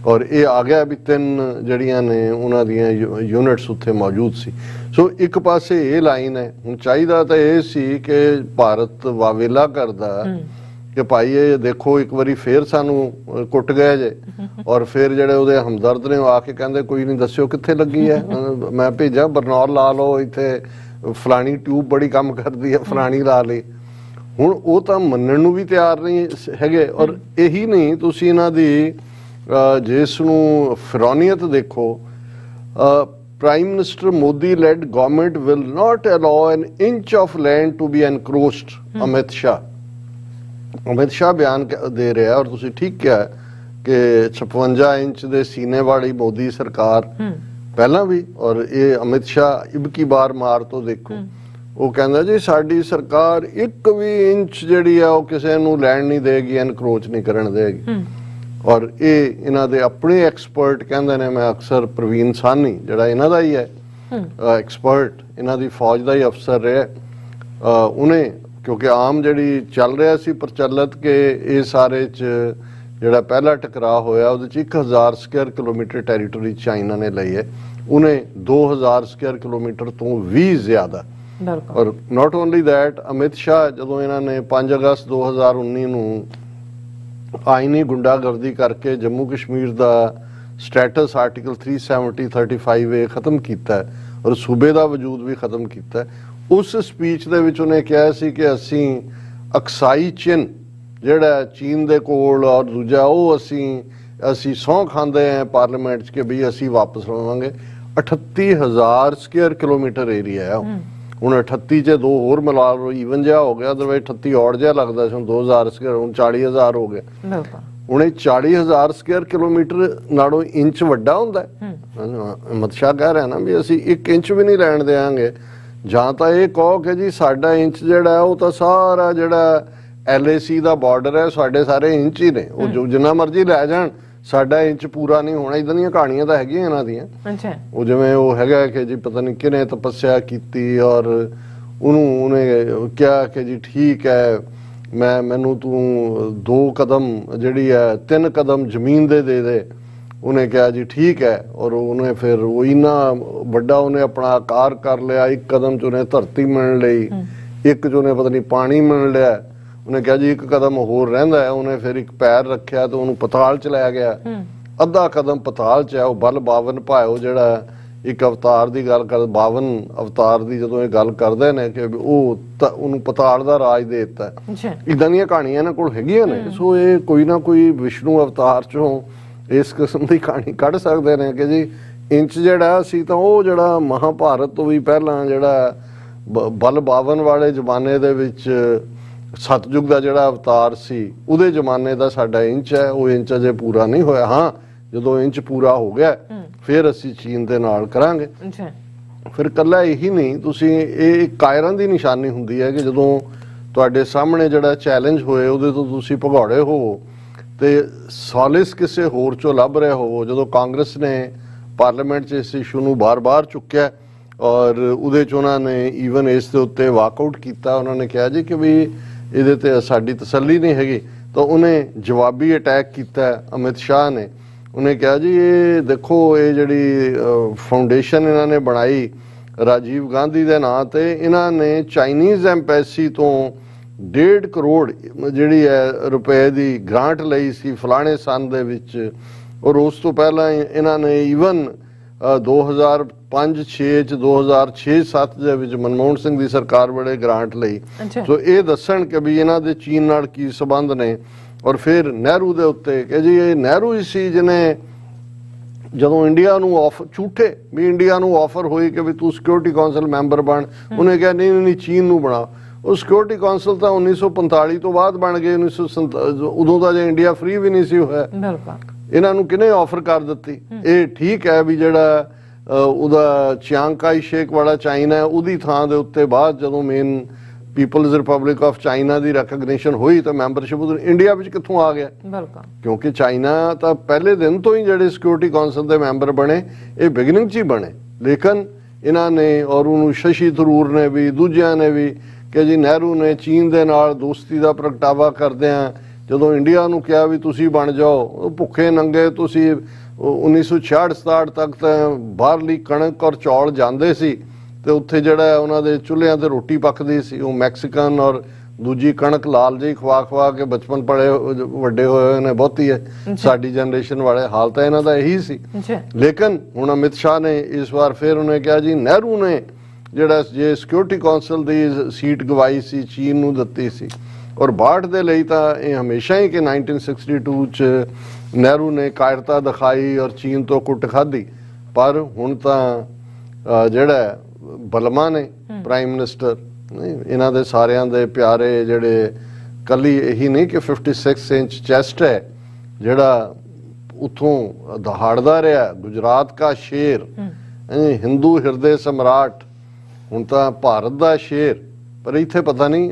ਔਰ ਇਹ ਆ ਗਿਆ ਵੀ 3 ਜਿਹੜੀਆਂ ਨੇ ਉਹਨਾਂ ਦੀਆਂ ਯੂਨਿਟਸ ਉੱਥੇ ਮੌਜੂਦ ਸੀ। ਸੋ ਇੱਕ ਪਾਸੇ ਇਹ ਲਾਈਨ ਹੈ, ਹੁਣ ਚਾਹੀਦਾ ਤਾਂ ਇਹ ਸੀ ਕਿ ਭਾਰਤ ਵਾਵੇਲਾ ਕਰਦਾ ਕਿ ਭਾਈ ਇਹ ਦੇਖੋ ਇੱਕ ਵਾਰੀ ਫੇਰ ਸਾਨੂੰ ਕੁੱਟ ਗਏ ਜੇ ਔਰ ਫਿਰ ਜਿਹੜੇ ਉਹਦੇ ਹਮਦਰਦ ਨੇ ਉਹ ਆ ਕੇ ਕਹਿੰਦੇ ਕੋਈ ਨਹੀਂ ਦੱਸਿਓ ਕਿੱਥੇ ਲੱਗੀ ਹੈ, ਮੈਂ ਭੇਜਾਂ ਬਰਨੌਰ ਲਾ ਲਓ, ਇੱਥੇ ਫਲਾਣੀ ਟਿਊਬ ਬੜੀ ਕੰਮ ਕਰਦੀ ਹੈ, ਫਲਾਣੀ ਲਾ ਲਈ। ਹੁਣ ਉਹ ਤਾਂ ਮੰਨਣ ਨੂੰ ਵੀ ਤਿਆਰ ਨਹੀਂ ਹੈਗੇ। ਔਰ ਇਹੀ ਨਹੀਂ, ਤੁਸੀਂ ਇਹਨਾਂ ਦੀ ਜਿਸ ਨੂੰ ਫਿਰੌਨੀਅਤ ਦੇਖੋ, prime minister Modi led government will not allow an inch of land to be encroached. Amit Shah ਬਿਆਨ ਦੇ ਰਿਹਾ ਔਰ ਤੁਸੀਂ ਠੀਕ ਕਿਹਾ ਕਿ 56 ਇੰਚ ਦੇ ਸੀਨੇ ਵਾਲੀ ਮੋਦੀ ਸਰਕਾਰ ਪਹਿਲਾਂ ਵੀ, ਔਰ ਇਹ ਅਮਿਤ ਸ਼ਾਹ ਇਬ ਕੀ ਬਾਰ ਮਾਰ ਤੋਂ ਦੇਖੋ, ਉਹ ਕਹਿੰਦਾ ਜੀ ਸਾਡੀ ਸਰਕਾਰ 1 ਵੀ ਇੰਚ ਜਿਹੜੀ ਆ ਉਹ ਕਿਸੇ ਨੂੰ ਲੈਣ ਨਹੀਂ ਦੇਗੀ, ਐਨਕਰੋਚ ਨਹੀਂ ਕਰਨ ਦੇਗੀ। ਔਰ ਇਹ ਇਹਨਾਂ ਦੇ ਆਪਣੇ ਐਕਸਪਰਟ ਕਹਿੰਦੇ ਨੇ, ਮੈਂ ਅਕਸਰ ਪ੍ਰਵੀਨ ਸਾਨੀ ਜਿਹੜਾ ਇਹਨਾਂ ਦਾ ਹੀ ਹੈ ਐਕਸਪਰਟ, ਇਹਨਾਂ ਦੀ ਫੌਜ ਦਾ ਹੀ ਅਫਸਰ ਰਿਹਾ, ਉਹਨੇ ਕਿਉਂਕਿ ਆਮ ਜਿਹੜੀ ਚੱਲ ਰਿਹਾ ਸੀ ਪ੍ਰਚਲਿਤ ਕਿ ਇਹ ਸਾਰੇ 'ਚ ਜਿਹੜਾ ਪਹਿਲਾ ਟਕਰਾਅ ਹੋਇਆ ਉਹਦੇ 'ਚ 1000 ਸਕੁਅਰ ਕਿਲੋਮੀਟਰ ਟੈਰੀਟਰੀ ਚਾਈਨਾ ਨੇ ਲਈ ਹੈ, ਉਹਨੇ 2000 ਸਕੁਅਰ ਕਿਲੋਮੀਟਰ ਤੋਂ ਵੀ ਜ਼ਿਆਦਾ। ਔਰ not only that, Amit Shah ਜਦੋਂ ਇਹਨਾਂ ਨੇ 5 ਅਗਸਤ 2019 ਨੂੰ ਆਈਨੀ ਗੁੰਡਾਗਰਦੀ ਕਰਕੇ ਜੰਮੂ ਕਸ਼ਮੀਰ ਦਾ ਸਟੇਟਸ ਆਰਟੀਕਲ 370-35A ਖਤਮ ਕੀਤਾ ਔਰ ਸੂਬੇ ਦਾ ਵਜੂਦ ਵੀ ਖਤਮ ਕੀਤਾ, ਉਸ ਸਪੀਚ ਦੇ ਵਿੱਚ ਉਹਨੇ ਕਿਹਾ ਸੀ ਕਿ ਅਸੀਂ ਅਕਸਾਈ ਚਿੰਨ ਜਿਹੜਾ ਚੀਨ ਦੇ ਕੋਲ ਔਰ ਦੂਜਾ ਉਹ ਅਸੀਂ ਸਹੁੰ ਖਾਂਦੇ ਹਾਂ ਪਾਰਲੀਮੈਂਟ 'ਚ ਕਿ ਵੀ ਅਸੀਂ ਵਾਪਸ ਲਵਾਂਗੇ। 38,000 ਸਕੁਅਰ ਕਿਲੋਮੀਟਰ ਏਰੀਆ ਹੈ ਹੁਣ 38 'ਚ 2 ਹੋਰ ਮਿਲਾ ਲਓ ਈਵਨ ਜਿਹਾ ਹੋ ਗਿਆ, ਅਦਰਵਾਈਜ਼ 38 ਔੜ ਜਿਹਾ ਲੱਗਦਾ ਸੀ, ਹੁਣ 2000 ਸਕੁਅਰ ਹੁਣ 40,000 ਹੋ ਗਿਆ। ਹੁਣ ਇਹ 40,000 ਸਕੁਅਰ ਕਿਲੋਮੀਟਰ ਨਾਲੋਂ ਇੰਚ ਵੱਡਾ ਹੁੰਦਾ। ਅਮਿਤ ਸ਼ਾਹ ਕਹਿ ਰਿਹਾ ਨਾ ਵੀ ਅਸੀਂ 1 ਇੰਚ ਵੀ ਨਹੀਂ ਲੈਣ ਦੇਵਾਂਗੇ। ਜਾਂ ਤਾਂ ਇਹ ਕਹੋ ਕਿ ਜੀ ਸਾਡਾ ਇੰਚ ਜਿਹੜਾ ਉਹ ਤਾਂ ਸਾਰਾ ਜਿਹੜਾ LAC ਦਾ ਬਾਰਡਰ ਹੈ ਸਾਡੇ ਸਾਰੇ ਇੰਚ ਹੀ ਨੇ, ਉਹ ਜੋ ਜਿੰਨਾ ਮਰਜ਼ੀ ਲੈ ਜਾਣ ਸਾਡਾ ਇੰਚ ਪੂਰਾ ਨਹੀਂ ਹੋਣਾ। ਇਦਾਂ ਦੀਆਂ ਕਹਾਣੀਆਂ ਤਾਂ ਹੈਗੀਆਂ ਇਹਨਾਂ ਦੀਆਂ। ਉਹ ਜਿਵੇਂ ਉਹ ਹੈਗਾ ਕਿ ਜੀ ਪਤਾ ਨਹੀਂ ਕਿਹਨੇ ਤਪੱਸਿਆ ਕੀਤੀ ਔਰ ਉਹਨੇ ਕਿਹਾ ਕਿ ਜੀ ਠੀਕ ਹੈ ਮੈਨੂੰ ਤੂੰ 2 ਕਦਮ ਜਿਹੜੀ ਹੈ 3 ਕਦਮ ਜ਼ਮੀਨ ਦੇ ਦੇ। ਉਹਨੇ ਕਿਹਾ ਜੀ ਠੀਕ ਹੈ ਔਰ ਉਹਨੇ ਫਿਰ ਉਹ ਇੰਨਾ ਵੱਡਾ ਉਹਨੇ ਆਪਣਾ ਆਕਾਰ ਕਰ ਲਿਆ, 1 ਕਦਮ 'ਚ ਉਹਨੇ ਧਰਤੀ ਮਿਲਣ ਲਈ, 1 'ਚ ਉਹਨੇ ਪਤਾ ਨਹੀਂ ਪਾਣੀ ਮਿਲਣ ਲਿਆ। ਉਹਨੇ ਕਿਹਾ ਜੀ 1 ਕਦਮ ਹੋਰ ਰਹਿੰਦਾ ਹੈ, ਉਹਨੇ ਫਿਰ 1 ਪੈਰ ਰੱਖਿਆ ਤੇ ਉਹਨੂੰ ਪਤਾਲ 'ਚ ਲੈ ਗਿਆ, ਅੱਧਾ ਕਦਮ ਪਤਾਲ 'ਚ ਹੈ। ਉਹ ਬਲ 52 ਭਾਇਓ ਜਿਹੜਾ ਇੱਕ ਅਵਤਾਰ ਦੀ ਗੱਲ ਕਰ 52 ਅਵਤਾਰ ਦੀ ਜਦੋਂ ਇਹ ਗੱਲ ਕਰਦੇ ਨੇ ਕਿ ਉਹ ਉਹਨੂੰ ਪਤਾਲ ਦਾ ਰਾਜ ਦੇ ਦਿੱਤਾ। ਇੱਦਾਂ ਦੀਆਂ ਕਹਾਣੀਆਂ ਇਹਨਾਂ ਕੋਲ ਹੈਗੀਆਂ ਨੇ। ਸੋ ਇਹ ਕੋਈ ਨਾ ਕੋਈ ਵਿਸ਼ਨੂੰ ਅਵਤਾਰ 'ਚੋਂ ਇਸ ਕਿਸਮ ਦੀ ਕਹਾਣੀ ਕੱਢ ਸਕਦੇ ਨੇ ਕਿ ਜੀ ਇੰਚ ਜਿਹੜਾ ਸੀ ਤਾਂ ਉਹ ਜਿਹੜਾ ਮਹਾਭਾਰਤ ਤੋਂ ਵੀ ਪਹਿਲਾਂ ਜਿਹੜਾ ਬਲ 52 ਵਾਲੇ ਜ਼ਮਾਨੇ ਦੇ ਵਿੱਚ ਸਤਯੁਗ ਦਾ ਜਿਹੜਾ ਅਵਤਾਰ ਸੀ ਉਹਦੇ ਜ਼ਮਾਨੇ ਦਾ ਸਾਡਾ ਇੰਚ ਹੈ, ਉਹ ਇੰਚ ਅਜੇ ਪੂਰਾ ਨਹੀਂ ਹੋਇਆ। ਹਾਂ ਜਦੋਂ ਇੰਚ ਪੂਰਾ ਹੋ ਗਿਆ ਫਿਰ ਅਸੀਂ ਚੀਨ ਦੇ ਨਾਲ ਕਰਾਂਗੇ। ਫਿਰ ਇਕੱਲਾ ਇਹੀ ਨਹੀਂ, ਤੁਸੀਂ ਇਹ ਕਾਇਰਾਂ ਦੀ ਨਿਸ਼ਾਨੀ ਹੁੰਦੀ ਹੈ ਕਿ ਜਦੋਂ ਤੁਹਾਡੇ ਸਾਹਮਣੇ ਜਿਹੜਾ ਚੈਲੰਜ ਹੋਏ ਉਹਦੇ ਤੋਂ ਤੁਸੀਂ ਭਗੌੜੇ ਹੋਵੋ ਤੇ ਸੋਲਿਸ ਕਿਸੇ ਹੋਰ ਚੋਂ ਲੱਭ ਰਹੇ ਹੋਵੋ। ਜਦੋਂ ਕਾਂਗਰਸ ਨੇ ਪਾਰਲੀਮੈਂਟ 'ਚ ਇਸ ਇਸ਼ੂ ਨੂੰ ਬਾਰ-ਬਾਰ ਚੁੱਕਿਆ ਔਰ ਉਹਦੇ 'ਚ ਉਹਨਾਂ ਨੇ ਈਵਨ ਇਸ ਦੇ ਉੱਤੇ ਵਾਕਆਊਟ ਕੀਤਾ, ਉਹਨਾਂ ਨੇ ਕਿਹਾ ਜੀ ਕਿ ਵੀ ਇਹਦੇ ਤੇ ਸਾਡੀ ਤਸੱਲੀ ਨਹੀਂ ਹੈਗੀ, ਤਾਂ ਉਹਨੇ ਜਵਾਬੀ ਅਟੈਕ ਕੀਤਾ ਅਮਿਤ ਸ਼ਾਹ ਨੇ। ਉਹਨੇ ਕਿਹਾ ਜੀ ਇਹ ਦੇਖੋ ਇਹ ਜਿਹੜੀ ਫਾਊਂਡੇਸ਼ਨ ਇਹਨਾਂ ਨੇ ਬਣਾਈ ਰਾਜੀਵ ਗਾਂਧੀ ਦੇ ਨਾਂ ਤੇ ਇਹਨਾਂ ਨੇ ਚਾਈਨੀਜ਼ ਐਮਬੈਸੀ ਤੋਂ 1.5 ਕਰੋੜ ਜਿਹੜੀ ਹੈ ਰੁਪਏ ਦੀ ਗ੍ਰਾਂਟ ਲਈ ਸੀ ਫਲਾਣੇ ਸੰਨ ਦੇ ਵਿੱਚ। ਔਰ ਉਸ ਤੋਂ ਪਹਿਲਾਂ ਇਹਨਾਂ ਨੇ ਈਵਨ 2005-6 ਚ 2006-7 ਦੇ ਵਿੱਚ ਮਨਮੋਹਨ ਸਿੰਘ ਦੀ ਸਰਕਾਰ ਵੇਲੇ ਗ੍ਰਾਂਟ ਲਈ। ਸੋ ਇਹ ਦੱਸਣ ਕਿ ਵੀ ਇਹਨਾਂ ਦੇ ਚੀਨ ਨਾਲ ਕੀ ਸੰਬੰਧ ਨੇ। ਔਰ ਫਿਰ ਨਹਿਰੂ ਦੇ ਉੱਤੇ ਕਿ ਜੀ ਇਹ ਨਹਿਰੂ ਹੀ ਸੀ ਜਿਹਨੇ ਜਦੋਂ ਇੰਡੀਆ ਨੂੰ ਝੂਠੇ ਵੀ ਇੰਡੀਆ ਨੂੰ ਆਫਰ ਹੋਈ ਕਿ ਵੀ ਤੂੰ ਸਿਕਿਉਰਿਟੀ ਕੌਂਸਲ ਮੈਂਬਰ ਬਣ, ਉਹਨੇ ਕਿਹਾ ਨਹੀਂ ਨਹੀਂ ਚੀਨ ਨੂੰ ਬਣਾ। ਉਹ ਸਿਕਿਉਰਿਟੀ ਕੌਂਸਲ ਤਾਂ 1945 ਤੋਂ ਬਾਅਦ ਬਣ ਗਏ, 1947 ਉਦੋਂ ਦਾ ਜੇ ਇੰਡੀਆ ਫ੍ਰੀ ਵੀ ਨਹੀਂ ਸੀ ਹੋਇਆ। ਇਹਨਾਂ ਨੂੰ ਕਿਹਨੇ ਆਫਰ ਕਰ ਦਿੱਤੀ? ਇਹ ਠੀਕ ਹੈ ਵੀ ਜਿਹੜਾ ਉਹਦਾ ਚਿਆਂਗ ਕਾਈ ਸ਼ੇਕ ਵਾਲਾ ਚਾਈਨਾ ਹੈ ਉਹਦੀ ਥਾਂ ਦੇ ਉੱਤੇ ਬਾਅਦ ਜਦੋਂ main People's Republic of China ਦੀ ਰੈਕਗਨੀਸ਼ਨ ਹੋਈ ਤਾਂ ਮੈਂਬਰਸ਼ਿਪ ਇੰਡੀਆ ਵਿੱਚ ਕਿੱਥੋਂ ਆ ਗਿਆ? ਕਿਉਂਕਿ ਚਾਈਨਾ ਤਾਂ ਪਹਿਲੇ ਦਿਨ ਤੋਂ ਹੀ ਜਿਹੜੇ ਸਿਕਿਉਰਿਟੀ ਕੌਂਸਲ ਦੇ ਮੈਂਬਰ ਬਣੇ ਇਹ ਬਿਗਨਿੰਗ 'ਚ ਹੀ ਬਣੇ। ਲੇਕਿਨ ਇਹਨਾਂ ਨੇ ਔਰ ਉਹਨੂੰ ਸ਼ਸ਼ੀ ਥਰੂਰ ਨੇ ਵੀ ਦੂਜਿਆਂ ਨੇ ਵੀ ਕਿ ਜੀ ਨਹਿਰੂ ਨੇ ਚੀਨ ਦੇ ਨਾਲ ਦੋਸਤੀ ਦਾ ਪ੍ਰਗਟਾਵਾ ਕਰਦਿਆਂ ਜਦੋਂ ਇੰਡੀਆ ਨੂੰ ਕਿਹਾ ਵੀ ਤੁਸੀਂ ਬਣ ਜਾਓ ਭੁੱਖੇ ਨੰਗੇ, ਤੁਸੀਂ 1966-67 ਤੱਕ ਤਾਂ ਬਾਹਰਲੀ ਕਣਕ ਔਰ ਚੌਲ ਜਾਂਦੇ ਸੀ ਤੇ ਉੱਥੇ ਜਿਹੜਾ ਉਹਨਾਂ ਦੇ ਚੁੱਲ੍ਹਿਆਂ ਤੇ ਰੋਟੀ ਪੱਕਦੀ ਸੀ ਉਹ ਮੈਕਸੀਕਨ ਔਰ ਦੂਜੀ ਕਣਕ ਲਾਲ ਜਿਹੀ ਖਵਾ ਕੇ ਬਚਪਨ ਪੜੇ ਵੱਡੇ ਹੋਏ ਨੇ ਬਹੁਤੀ ਹੈ ਸਾਡੀ ਜਨਰੇਸ਼ਨ ਵਾਲੇ। ਹਾਲ ਤਾਂ ਇਹਨਾਂ ਦਾ ਇਹੀ ਸੀ। ਲੇਕਿਨ ਹੁਣ ਅਮਿਤ ਸ਼ਾਹ ਨੇ ਇਸ ਵਾਰ ਫਿਰ ਉਹਨੇ ਕਿਹਾ ਜੀ ਨਹਿਰੂ ਨੇ ਜਿਹੜਾ ਜੇ ਸਿਕਿਉਰਿਟੀ ਕੌਂਸਲ ਦੀ ਸੀਟ ਗਵਾਈ ਸੀ ਚੀਨ ਨੂੰ ਦਿੱਤੀ ਸੀ। ਔਰ 62 ਦੇ ਲਈ ਤਾਂ ਇਹ ਹਮੇਸ਼ਾ ਹੀ ਕਿ 1962 ਚ ਨਹਿਰੂ ਨੇ ਕਾਇਰਤਾ ਦਿਖਾਈ ਔਰ ਚੀਨ ਤੋਂ ਕੁੱਟ ਖਾਧੀ। ਪਰ ਹੁਣ ਤਾਂ ਜਿਹੜਾ ਬਲਮਾ ਨੇ ਪ੍ਰਾਈਮ ਮਿਨਿਸਟਰ ਇਹਨਾਂ ਦੇ ਸਾਰਿਆਂ ਦੇ ਪਿਆਰੇ ਜਿਹੜੇ ਕੱਲੀ ਇਹੀ ਨਹੀਂ ਕਿ 56 ਇੰਚ ਚੈਸਟ ਹੈ ਜਿਹੜਾ ਉਥੋਂ ਦਹਾੜਦਾ ਰਿਹਾ, ਗੁਜਰਾਤ ਦਾ ਸ਼ੇਰ, ਹਿੰਦੂ ਹਿਰਦੇ ਸਮਰਾਟ, ਹੁਣ ਤਾਂ ਭਾਰਤ ਦਾ ਸ਼ੇਰ। ਪਰ ਇੱਥੇ ਪਤਾ ਨਹੀਂ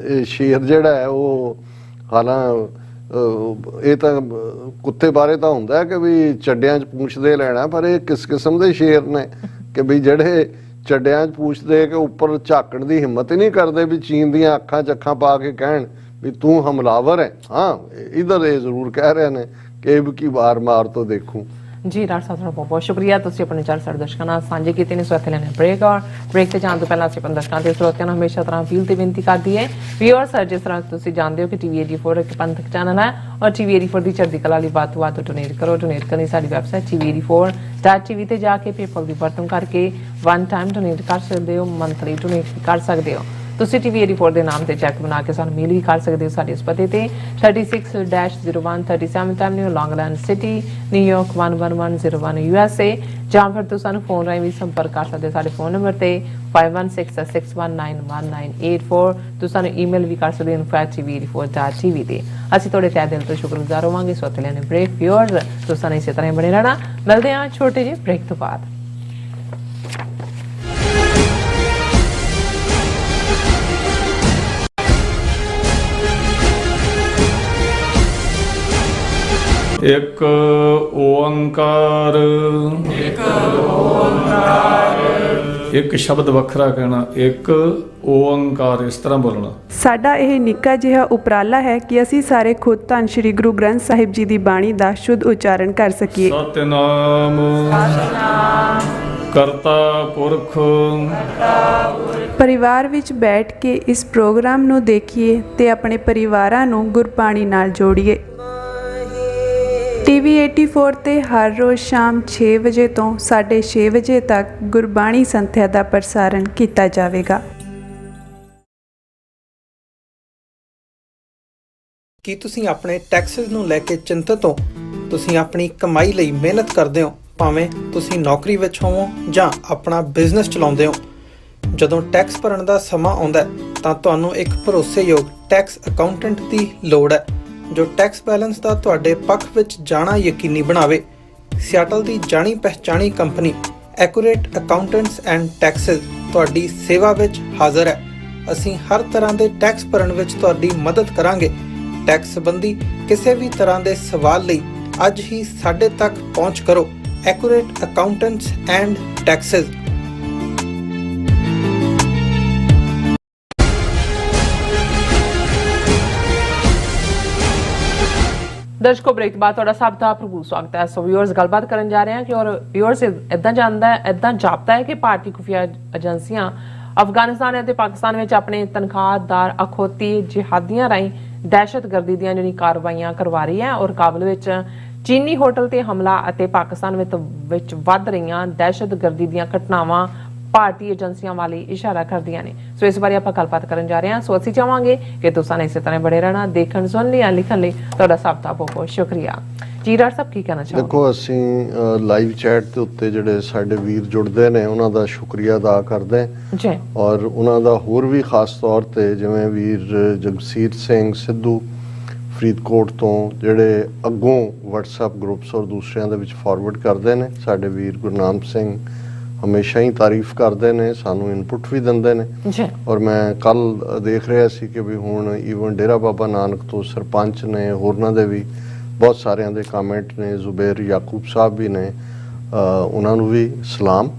ਇਹ ਸ਼ੇਰ ਜਿਹੜਾ ਹੈ ਉਹ ਹਾਲਾਂ ਇਹ ਤਾਂ ਕੁੱਤੇ ਬਾਰੇ ਤਾਂ ਹੁੰਦਾ ਕਿ ਵੀ ਚੱਡਿਆਂ 'ਚ ਪੂੰਛਦੇ ਲੈਣਾ, ਪਰ ਇਹ ਕਿਸ ਕਿਸਮ ਦੇ ਸ਼ੇਰ ਨੇ ਕਿ ਵੀ ਜਿਹੜੇ ਚੱਡਿਆਂ 'ਚ ਪੂਛਦੇ ਕਿ ਉੱਪਰ ਝਾਕਣ ਦੀ ਹਿੰਮਤ ਹੀ ਨਹੀਂ ਕਰਦੇ ਵੀ ਚੀਨ ਦੀਆਂ ਅੱਖਾਂ 'ਚ ਅੱਖਾਂ ਪਾ ਕੇ ਕਹਿਣ ਵੀ ਤੂੰ ਹਮਲਾਵਰ ਹੈ। ਹਾਂ ਇਧਰ ਇਹ ਜ਼ਰੂਰ ਕਹਿ ਰਹੇ ਨੇ ਕਿ ਇਹ ਕੀ ਵਾਰ ਮਾਰ ਤੋਂ ਦੇਖੂੰ। ਜੀ ਡਾਕਟਰ ਸਾਹਿਬ ਤੁਹਾਡਾ ਬਹੁਤ ਬਹੁਤ ਸ਼ੁਕਰੀਆ। ਤੁਸੀਂ ਆਪਣੇ ਚਾਰ ਸਾਡੇ ਦਰਸ਼ਕਾਂ ਨਾਲ ਸਾਂਝੇ ਕੀਤੇ ਨੇ। ਸੋ ਲੈਣੇ ਬ੍ਰੇਕ ਔਰ ਬ੍ਰੇਕ ਤੇ ਜਾਣ ਤੋਂ ਪਹਿਲਾਂ ਅਸੀਂ ਆਪਣੇ ਦਰਸ਼ਕਾਂ ਤੇ ਸਰੋਤਿਆਂ ਨੂੰ ਹਮੇਸ਼ਾ ਤਰ੍ਹਾਂ ਅਪੀਲ ਤੇ ਬੇਨਤੀ ਕਰਦੀ ਹੈ ਵੀਅਰਸ ਜਿਸ ਤਰ੍ਹਾਂ ਤੁਸੀਂ ਜਾਣਦੇ ਹੋ ਕਿ TV 84 ਇੱਕ ਪੰਥਕ ਚੈਨਲ ਹੈ ਔਰ TV 84 ਦੀ ਚੜ੍ਹਦੀ ਕਲਾ ਲਈ ਵੱਧ ਤੋਂ ਵੱਧ ਡੋਨੇਟ ਕਰੋ। ਡੋਨੇਟ ਕਰਨੀ ਸਾਡੀ ਵੈਬਸਾਈਟ TV84.tv ਤੇ ਜਾ ਕੇ ਪੇਪਲ ਦੀ ਵਰਤੋਂ ਕਰਕੇ ਵਨ ਟਾਈਮ ਡੋਨੇਟ ਕਰ ਸਕਦੇ ਹੋ, ਮੰਥਲੀ ਡੋਨੇਟ ਵੀ ਕਰ ਸਕਦੇ ਹੋ। ਤੁਸੀਂ TV 84 ਦੇ ਨਾਮ ਤੇ ਚੈੱਕ ਬਣਾ ਕੇ ਸਾਨੂੰ ਮੇਲ ਵੀ ਕਰ ਸਕਦੇ ਹੋ ਸਾਡੇ ਇਸ ਪਤੇ ਤੇ 36-01 37 ਐਵਨਿਊ ਲੌਂਗਲੈਂਡ ਸਿਟੀ ਨਿਊਯਾਰਕ 11101 USA ਜਾਂ ਫਿਰ ਤੁਸੀਂ ਸਾਨੂੰ ਫੋਨ ਰਾਹੀਂ ਵੀ ਸੰਪਰਕ ਕਰ ਸਕਦੇ ਸਾਡੇ ਫੋਨ ਨੰਬਰ ਤੇ 5166191984। ਤੁਸੀਂ ਸਾਨੂੰ ਈਮੇਲ ਵੀ ਕਰ ਸਕਦੇ ਹੋ info@tv84.tv ਤੇ। ਅਸੀਂ ਤੁਹਾਡੇ ਤਹਿ ਦਿਲ ਤੋਂ ਸ਼ੁਕਰਗੁਜ਼ਾਰ ਹੋਵਾਂਗੇ। ਸੋ ਤੇ ਲੈਣੇ ਬ੍ਰੇਕ ਵਿਊਅਰਸ ਤੁਸੀਂ ਇਸੇ ਤਰ੍ਹਾਂ ਬਣੇ ਰਹਿਣਾ। ਮਿਲਦੇ ਹਾਂ ਛੋਟੇ ਜਿਹੇ ਬ੍ਰੇਕ ਤੋਂ ਬਾਅਦ। ਇੱਕ ਓੰਕਾਰ, ਇੱਕ ਸ਼ਬਦ ਵੱਖਰਾ ਕਹਿਣਾ, ਇੱਕ ਓੰਕਾਰ ਇਸ ਤਰ੍ਹਾਂ ਬੋਲਣਾ। ਸਾਡਾ ਇਹ ਨਿੱਕਾ ਜਿਹਾ ਉਪਰਾਲਾ ਹੈ ਕਿ ਅਸੀਂ ਸਾਰੇ ਖੁਦ ਧੰਨ ਸ਼੍ਰੀ ਗੁਰੂ ਗ੍ਰੰਥ ਸਾਹਿਬ ਜੀ ਦੀ ਬਾਣੀ ਦਾ ਸ਼ੁੱਧ ਉਚਾਰਨ ਕਰ ਸਕੀਏ। ਸਤਿਨਾਮ ਕਰਤਾ ਪੁਰਖ। ਪਰਿਵਾਰ ਵਿੱਚ ਬੈਠ ਕੇ ਇਸ ਪ੍ਰੋਗਰਾਮ ਨੂੰ ਦੇਖੀਏ ਤੇ ਆਪਣੇ ਪਰਿਵਾਰਾਂ ਨੂੰ ਗੁਰਬਾਣੀ ਨਾਲ ਜੋੜੀਏ। TV 84 ਤੇ ਹਰ ਰੋਜ਼ ਸ਼ਾਮ 6 ਵਜੇ ਤੋਂ 6:30 ਵਜੇ ਤੱਕ ਗੁਰਬਾਣੀ ਸੰਥਿਆ ਦਾ ਪ੍ਰਸਾਰਣ ਕੀਤਾ ਜਾਵੇਗਾ। ਕੀ ਤੁਸੀਂ ਆਪਣੇ ਟੈਕਸਸ ਨੂੰ ਲੈ ਕੇ ਚਿੰਤਤ ਹੋ? ਤੁਸੀਂ ਆਪਣੀ ਕਮਾਈ ਲਈ ਮਿਹਨਤ ਕਰਦੇ ਹੋ, ਭਾਵੇਂ ਤੁਸੀਂ ਨੌਕਰੀ ਵਿੱਚ ਹੋਵੋ ਜਾਂ ਆਪਣਾ ਬਿਜ਼ਨਸ ਚਲਾਉਂਦੇ ਹੋ। ਜਦੋਂ ਟੈਕਸ ਭਰਨ ਦਾ ਸਮਾਂ ਆਉਂਦਾ ਤਾਂ ਤੁਹਾਨੂੰ ਇੱਕ ਭਰੋਸੇਯੋਗ ਟੈਕਸ ਅਕਾਊਂਟੈਂਟ ਦੀ ਲੋੜ ਹੈ ਜੋ ਟੈਕਸ ਬੈਲੈਂਸ ਦਾ ਤੁਹਾਡੇ ਪੱਖ ਵਿੱਚ ਜਾਣਾ ਯਕੀਨੀ ਬਣਾਵੇ। ਸਿਆਟਲ ਦੀ ਜਾਣੀ ਪਹਿਚਾਣੀ company Accurate Accountants and Taxes ਤੁਹਾਡੀ ਸੇਵਾ ਵਿੱਚ ਹਾਜ਼ਰ ਹੈ। ਅਸੀਂ ਹਰ ਤਰ੍ਹਾਂ ਦੇ ਟੈਕਸ ਭਰਨ ਵਿੱਚ ਤੁਹਾਡੀ ਮਦਦ ਕਰਾਂਗੇ। ਟੈਕਸ ਸੰਬੰਧੀ ਕਿਸੇ ਵੀ ਤਰ੍ਹਾਂ ਦੇ ਸਵਾਲ ਲਈ ਅੱਜ ਹੀ ਸਾਡੇ ਤੱਕ ਪਹੁੰਚ ਕਰੋ। Accurate Accountants and Taxes. ਦਰਸ਼ਕੋ ਬ੍ਰੇਕ ਤੋਂ ਬਾਅਦ ਤੁਹਾਡਾ ਸਭ ਦਾ ਭਰਪੂਰ ਸਵਾਗਤ ਹੈ। ਸੋ ਵਿਊਅਰਸ ਗੱਲਬਾਤ ਕਰਨ ਜਾ ਰਹੇ ਹਾਂ ਕਿ ਔਰ ਵਿਊਅਰਸ ਇਦਾਂ ਜਾਪਦਾ ਹੈ ਕਿ ਭਾਰਤੀ ਖੁਫੀਆ ਏਜੰਸੀਆਂ ਅਫਗਾਨਿਸਤਾਨ ਅਤੇ ਪਾਕਿਸਤਾਨ ਵਿੱਚ ਆਪਣੇ ਤਨਖਾਹਦਾਰ ਅਖੌਤੀ ਜਿਹਾਦੀਆਂ ਰਾਹੀਂ ਦਹਿਸ਼ਤਗਰਦੀ ਦੀਆਂ ਜਿਹੜੀ ਕਾਰਵਾਈਆਂ ਕਰਵਾ ਰਹੀ ਹੈ ਔਰ ਕਾਬਲ ਵਿੱਚ ਚੀਨੀ ਹੋਟਲ ਤੇ ਹਮਲਾ ਅਤੇ ਪਾਕਿਸਤਾਨ ਵਿੱਚ ਵੱਧ ਰਹੀਆਂ ਦਹਿਸ਼ਤਗਰਦੀ ਦੀਆਂ ਘਟਨਾਵਾਂ ਭਾਰਤੀ ਏਜੰਸੀਆਂ ਵਾਲੀ ਇਸ਼ਾਰਾ ਕਰਦੀਆਂ ਨੇ। ਸੋ ਇਸ ਬਾਰੇ ਆਪਾਂ ਗੱਲਬਾਤ ਕਰਨ ਜਾ ਰਹੇ ਹਾਂ। ਸੋ ਅਸੀਂ ਚਾਹਾਂਗੇ ਕਿ ਤੁਸੀਂ ਇਸੇ ਤਰ੍ਹਾਂ ਬੜੇ ਰਹਿਣਾ, ਦੇਖਣ ਸੁਣ ਲਈ ਲਿਖਣ ਲਈ ਤੁਹਾਡਾ ਸਭ ਦਾ ਬਹੁਤ ਬਹੁਤ ਸ਼ੁਕਰੀਆ ਜੀ। ਡਾਕਟਰ ਸਾਹਿਬ ਕੀ ਕਹਿਣਾ ਚਾਹੋਗੇ? ਦੇਖੋ, ਅਸੀਂ ਲਾਈਵ ਚੈਟ ਦੇ ਉੱਤੇ ਜਿਹੜੇ ਸਾਡੇ ਵੀਰ ਜੁੜਦੇ ਨੇ ਉਹਨਾਂ ਦਾ ਸ਼ੁਕਰੀਆ ਅਦਾ ਕਰਦੇ ਹਾਂ ਜੀ, ਔਰ ਉਹਨਾਂ ਦਾ ਹੋਰ ਵੀ ਖਾਸ ਤੌਰ ਤੇ ਜਿਵੇਂ ਵੀਰ ਜਗਸੀਰ ਸਿੰਘ ਸਿੱਧੂ ਫਰੀਦਕੋਟ ਤੋਂ ਜਿਹੜੇ ਅੱਗੋਂ WhatsApp ਗਰੁੱਪਸ ਔਰ ਦੂਸਰਿਆਂ ਦੇ ਵਿੱਚ ਫਾਰਵਰਡ ਕਰਦੇ ਨੇ, ਸਾਡੇ ਵੀਰ ਗੁਰਨਾਮ ਸਿੰਘ ਹਮੇਸ਼ਾ ਹੀ ਤਾਰੀਫ ਕਰਦੇ ਨੇ, ਸਾਨੂੰ ਇਨਪੁਟ ਵੀ ਦਿੰਦੇ ਨੇ। ਔਰ ਮੈਂ ਕੱਲ ਦੇਖ ਰਿਹਾ ਸੀ ਕਿ ਵੀ ਹੁਣ ਈਵਨ ਡੇਰਾ ਬਾਬਾ ਨਾਨਕ ਤੋਂ ਸਰਪੰਚ ਨੇ, ਹੋਰਨਾਂ ਦੇ ਵੀ ਬਹੁਤ ਸਾਰਿਆਂ ਦੇ ਕਮੈਂਟ ਨੇ, ਜ਼ੁਬੈਰ ਯਾਕੂਬ ਸਾਹਿਬ ਵੀ ਨੇ, ਉਹਨਾਂ ਨੂੰ ਵੀ ਸਲਾਮ